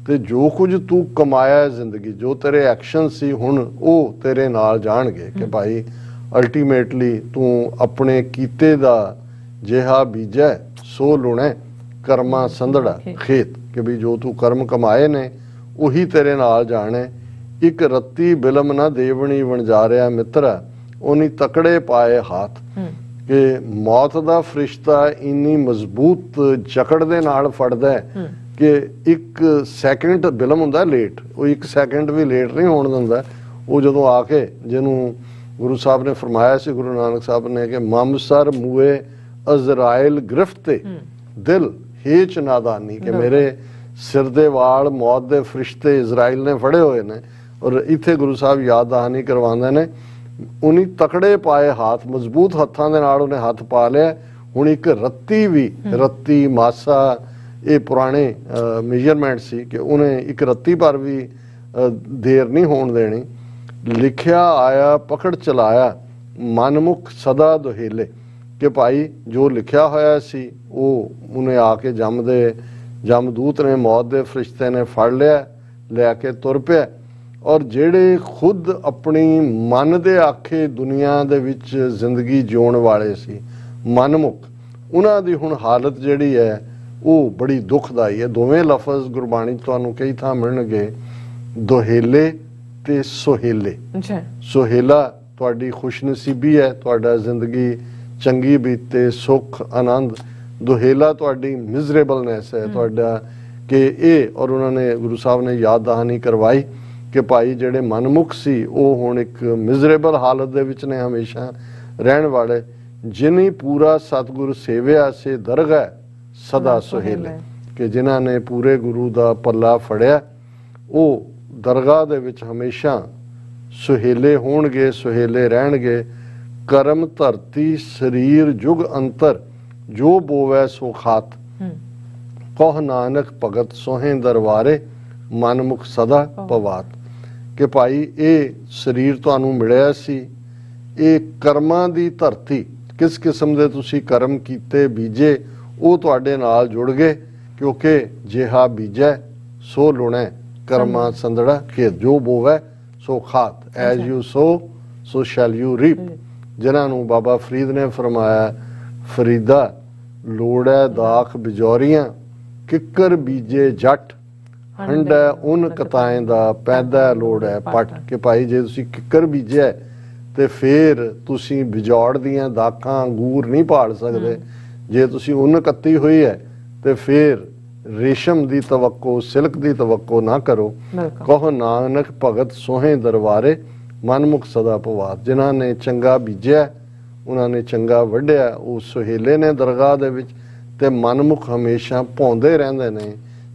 ਤੇ ਜੋ ਕੁਝ ਤੂੰ ਕਮਾਇਆ ਜ਼ਿੰਦਗੀ, ਜੋ ਤੇਰੇ ਐਕਸ਼ਨ ਸੀ, ਹੁਣ ਉਹ ਤੇਰੇ ਨਾਲ ਜਾਣਗੇ। ਕਿ ਭਾਈ ਅਲਟੀਮੇਟਲੀ ਤੂੰ ਆਪਣੇ ਕੀਤੇ ਦਾ ਜਿਹਾ ਬੀਜੈ ਸੋ ਲੁਣੈ, ਕਰਮਾ ਸੰਧੜਾ ਖੇਤ। ਕਿ ਵੀ ਜੋ ਤੂੰ ਕਰਮ ਕਮਾਏ ਨੇ ਉਹੀ ਤੇਰੇ ਨਾਲ ਜਾਣੇ। ਇੱਕ ਰੱਤੀ ਬਿਲਮ ਨਾ ਦੇਵਣੀ ਵਣਜਾਰਿਆ ਮਿੱਤਰਾ, ਉਨੀ ਤਕੜੇ ਪਾਏ ਹਾਥ। ਕਿ ਮੌਤ ਦਾ ਫਰਿਸ਼ਤਾ ਇੰਨੀ ਮਜ਼ਬੂਤ ਜਕੜ ਦੇ ਨਾਲ ਫੜਦਾ ਹੈ ਕਿ 1 ਸੈਕਿੰਡ ਬਿਲਮ ਹੁੰਦਾ ਲੇਟ, ਉਹ 1 ਸੈਕਿੰਡ ਵੀ ਲੇਟ ਨਹੀਂ ਹੋਣ ਦਿੰਦਾ। ਉਹ ਜਦੋਂ ਆ ਕੇ, ਜਿਹਨੂੰ ਗੁਰੂ ਸਾਹਿਬ ਨੇ ਫਰਮਾਇਆ ਸੀ, ਗੁਰੂ ਨਾਨਕ ਸਾਹਿਬ ਨੇ, ਕਿ ਮਮਸਰ ਮੂਏ ਅਜ਼ਰਾਇਲ ਗ੍ਰਿਫਤੇ ਦਿਲ ਹੇਚ ਨਾਦਾਨੀ। ਕਿ ਮੇਰੇ ਸਿਰ ਦੇ ਵਾਲ ਮੌਤ ਦੇ ਫਰਿਸ਼ਤੇ ਇਜ਼ਰਾਈਲ ਨੇ ਫੜੇ ਹੋਏ ਨੇ। ਔਰ ਇੱਥੇ ਗੁਰੂ ਸਾਹਿਬ ਯਾਦ ਦਹਾਨੀ ਕਰਵਾਉਂਦੇ ਨੇ, ਉਨੀ ਤਕੜੇ ਪਾਏ ਹਾਥ, ਮਜ਼ਬੂਤ ਹੱਥਾਂ ਦੇ ਨਾਲ ਉਹਨੇ ਹੱਥ ਪਾ ਲਿਆ। ਹੁਣ ਇੱਕ ਰੱਤੀ ਵੀ, ਰੱਤੀ ਮਾਸਾ ਇਹ ਪੁਰਾਣੇ ਮੇਜਰਮੈਂਟ ਸੀ, ਕਿ ਉਹਨੇ ਇੱਕ ਰੱਤੀ ਪਰ ਵੀ ਦੇਰ ਨਹੀਂ ਹੋਣ ਦੇਣੀ। ਲਿਖਿਆ ਆਇਆ ਪਕੜ ਚਲਾਇਆ, ਮਨਮੁਖ ਸਦਾ ਦੁਹੇਲੇ। ਕਿ ਭਾਈ ਜੋ ਲਿਖਿਆ ਹੋਇਆ ਸੀ ਉਹ ਉਹਨੇ ਆ ਕੇ ਜਮਦੂਤ ਨੇ, ਮੌਤ ਦੇ ਫਰਿਸ਼ਤੇ ਨੇ ਫੜ ਲਿਆ, ਲੈ ਕੇ ਤੁਰ ਪਿਆ। ਔਰ ਜਿਹੜੇ ਖੁਦ ਆਪਣੀ ਮਨ ਦੇ ਆਖੇ ਦੁਨੀਆ ਦੇ ਵਿੱਚ ਜ਼ਿੰਦਗੀ ਜਿਉਣ ਵਾਲੇ ਸੀ, ਮਨਮੁਖ, ਉਹਨਾਂ ਦੀ ਹੁਣ ਹਾਲਤ ਜਿਹੜੀ ਹੈ ਉਹ ਬੜੀ ਦੁਖਦਾਈ ਹੈ। ਦੋਵੇਂ ਲਫ਼ਜ਼ ਗੁਰਬਾਣੀ ਤੁਹਾਨੂੰ ਕਈ ਥਾਂ ਮਿਲਣਗੇ, ਦੁਹੇਲੇ ਤੇ ਸੁਹੇਲੇ। ਸੁਹੇਲਾ ਤੁਹਾਡੀ ਖੁਸ਼ਨਸੀਬੀ ਹੈ, ਤੁਹਾਡਾ ਜ਼ਿੰਦਗੀ ਚੰਗੀ ਬੀਤੇ, ਸੁੱਖ ਆਨੰਦ। ਦੁਹੇਲਾ ਤੁਹਾਡੀ ਮਿਜ਼ਰੇਬਲਨੈਸ ਹੈ ਤੁਹਾਡਾ, ਕਿ ਇਹ। ਔਰ ਉਹਨਾਂ ਨੇ, ਗੁਰੂ ਸਾਹਿਬ ਨੇ ਯਾਦ ਦਹਾਨੀ ਕਰਵਾਈ ਕਿ ਭਾਈ ਜਿਹੜੇ ਮਨਮੁਖ ਸੀ ਉਹ ਹੁਣ ਇੱਕ ਮਿਜ਼ਰੇਬਲ ਹਾਲਤ ਦੇ ਵਿੱਚ ਨੇ ਹਮੇਸ਼ਾ ਰਹਿਣ ਵਾਲੇ। ਜਿਨੀ ਪੂਰਾ ਸਤਿਗੁਰ ਸੇਵਿਆ, ਸੇ ਦਰਗਹਿ ਸਦਾ ਸੁਹੇਲੇ। ਕਿ ਜਿਨ੍ਹਾਂ ਨੇ ਪੂਰੇ ਗੁਰੂ ਦਾ ਪੱਲਾ ਫੜਿਆ ਉਹ ਦਰਗਾਹ ਦੇ ਵਿੱਚ ਹਮੇਸ਼ਾ ਸੁਹੇਲੇ ਹੋਣਗੇ, ਸੁਹੇਲੇ ਰਹਿਣਗੇ। ਕਰਮ ਧਰਤੀ ਸਰੀਰ ਜੁਗ ਅੰਤਰ, ਜੋ ਬੋਵੈ ਸੋ ਖਾਤ ਕਹ ਨਾਨਕ ਭਗਤ ਸੋਹੇ ਦਰਬਾਰੇ ਮਨਮੁਖ ਸਦਾ ਪਵਾਤ। ਕਿ ਭਾਈ ਇਹ ਸਰੀਰ ਤੁਹਾਨੂੰ ਮਿਲਿਆ ਸੀ, ਇਹ ਕਰਮਾਂ ਦੀ ਧਰਤੀ, ਕਿਸ ਕਿਸਮ ਦੇ ਤੁਸੀਂ ਕਰਮ ਕੀਤੇ ਬੀਜੇ ਉਹ ਤੁਹਾਡੇ ਨਾਲ ਜੁੜ ਗਏ, ਕਿਉਂਕਿ ਜਿਹਾ ਬੀਜੈ ਸੋ ਲੁਣੈ ਕਰਮਾਂ ਸੰਦੜਾ ਖੇਤ, ਜੋ ਬੋਵੈ ਸੋ ਖਾਤ, as you sow shall you reap. ਜਿਨ੍ਹਾਂ ਨੂੰ ਬਾਬਾ ਫਰੀਦ ਨੇ ਫਰਮਾਇਆ, ਫਰੀਦਾ ਲੋੜੈ ਦਾਖ ਬਿਜੌਰੀਆਂ ਕਿੱਕਰ ਬੀਜੇ ਜੱਟ ਹੰਡੈ ਉਨ ਕਤਾਏ ਦਾ ਪੈਦਾ ਲੋੜੈ ਪੱਟ। ਕਿ ਭਾਈ ਜੇ ਤੁਸੀਂ ਕਿੱਕਰ ਬੀਜਿਆ ਤੇ ਫਿਰ ਤੁਸੀਂ ਬਿਜੌੜ ਦੀਆਂ ਦਾਖਾਂ ਅੰਗੂਰ ਨਹੀਂ ਪਾੜ ਸਕਦੇ। ਜੇ ਤੁਸੀਂ ਉਨ ਕੱਤੀ ਹੋਈ ਹੈ ਤੇ ਫਿਰ ਰੇਸ਼ਮ ਦੀ ਤਵੱਕੋ, ਸਿਲਕ ਦੀ ਤਵੱਕੋ ਨਾ ਕਰੋ। ਕਹੋ ਨਾਨਕ ਭਗਤ ਸੋਹੇ ਦਰਬਾਰੇ ਮਨਮੁਖ ਸਦਾ ਪਵਾਤ। ਜਿਨ੍ਹਾਂ ਨੇ ਚੰਗਾ ਬੀਜਿਆ ਉਹਨਾਂ ਨੇ ਚੰਗਾ ਵੱਢਿਆ, ਉਹ ਸੁਹੇਲੇ ਨੇ ਦਰਗਾਹ ਦੇ ਵਿੱਚ, ਤੇ ਮਨਮੁਖ ਹਮੇਸ਼ਾ ਭੌਂਦੇ ਰਹਿੰਦੇ ਨੇ,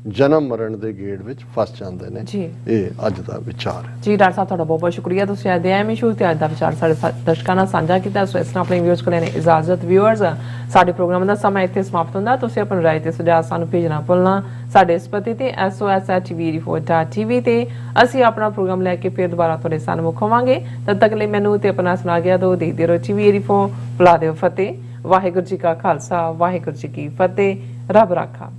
ਜਨਮ ਮਰਨ ਦੇ ਗੇੜ ਵਿੱਚ ਫਸ ਜਾਂਦੇ ਨੇ। ਇਹ ਅੱਜ ਦਾ ਵਿਚਾਰ ਹੈ ਜੀ। ਡਾਕਟਰ ਸਾਹਿਬ ਤੁਹਾਡਾ ਬਹੁਤ ਬਹੁਤ ਸ਼ੁਕਰੀਆ, ਤੁਸੀਂ ਅੱਜ ਦੇ ਐਵੇਂ ਸ਼ੁਰੂ ਤੇ ਅੱਜ ਦਾ ਵਿਚਾਰ ਸਾਡੇ ਦਰਸ਼ਕਾਂ ਨਾਲ ਸਾਂਝਾ ਕੀਤਾ। ਸੋ ਇਸ ਤਰ੍ਹਾਂ ਆਪਣੇ ਵਿਊਅਰਸ ਕੋਲ ਨੇ ਇਜਾਜ਼ਤ। ਵਿਊਅਰਸ, ਸਾਡੇ ਪ੍ਰੋਗਰਾਮ ਦਾ ਸਮਾਂ ਇੱਥੇ ਸਮਾਪਤ ਹੁੰਦਾ। ਤੁਸੀਂ ਆਪਣੀ ਰਾਏ ਤੇ ਸੁਝਾਅ ਸਾਨੂੰ ਭੇਜਣਾ ਭੁੱਲਣਾ। ਸਾਡੇ ਇਸ ਪਤੇ ਤੇ sos@tv84.tv ਤੇ ਅਸੀਂ ਆਪਣਾ ਪ੍ਰੋਗਰਾਮ ਲੈ ਕੇ ਫਿਰ ਦੁਬਾਰਾ ਤੁਹਾਡੇ ਸਾਹਮਣੇ ਹੋਵਾਂਗੇ। ਤਦ ਤੱਕ ਲਈ ਮੈਨੂੰ ਤੇ ਆਪਣਾ ਸੁਣਾ ਗਿਆ ਦੋ ਦੇਖਦੇ ਰਹੋ TV84। ਬੁਲਾ ਦਿਓ ਫਤਿਹ। ਵਾਹਿਗੁਰੂ ਜੀ ਕਾ ਖਾਲਸਾ, ਵਾਹਿਗੁਰੂ ਜੀ ਕੀ ਫਤਿਹ। ਰੱਬ ਰਾਖਾ।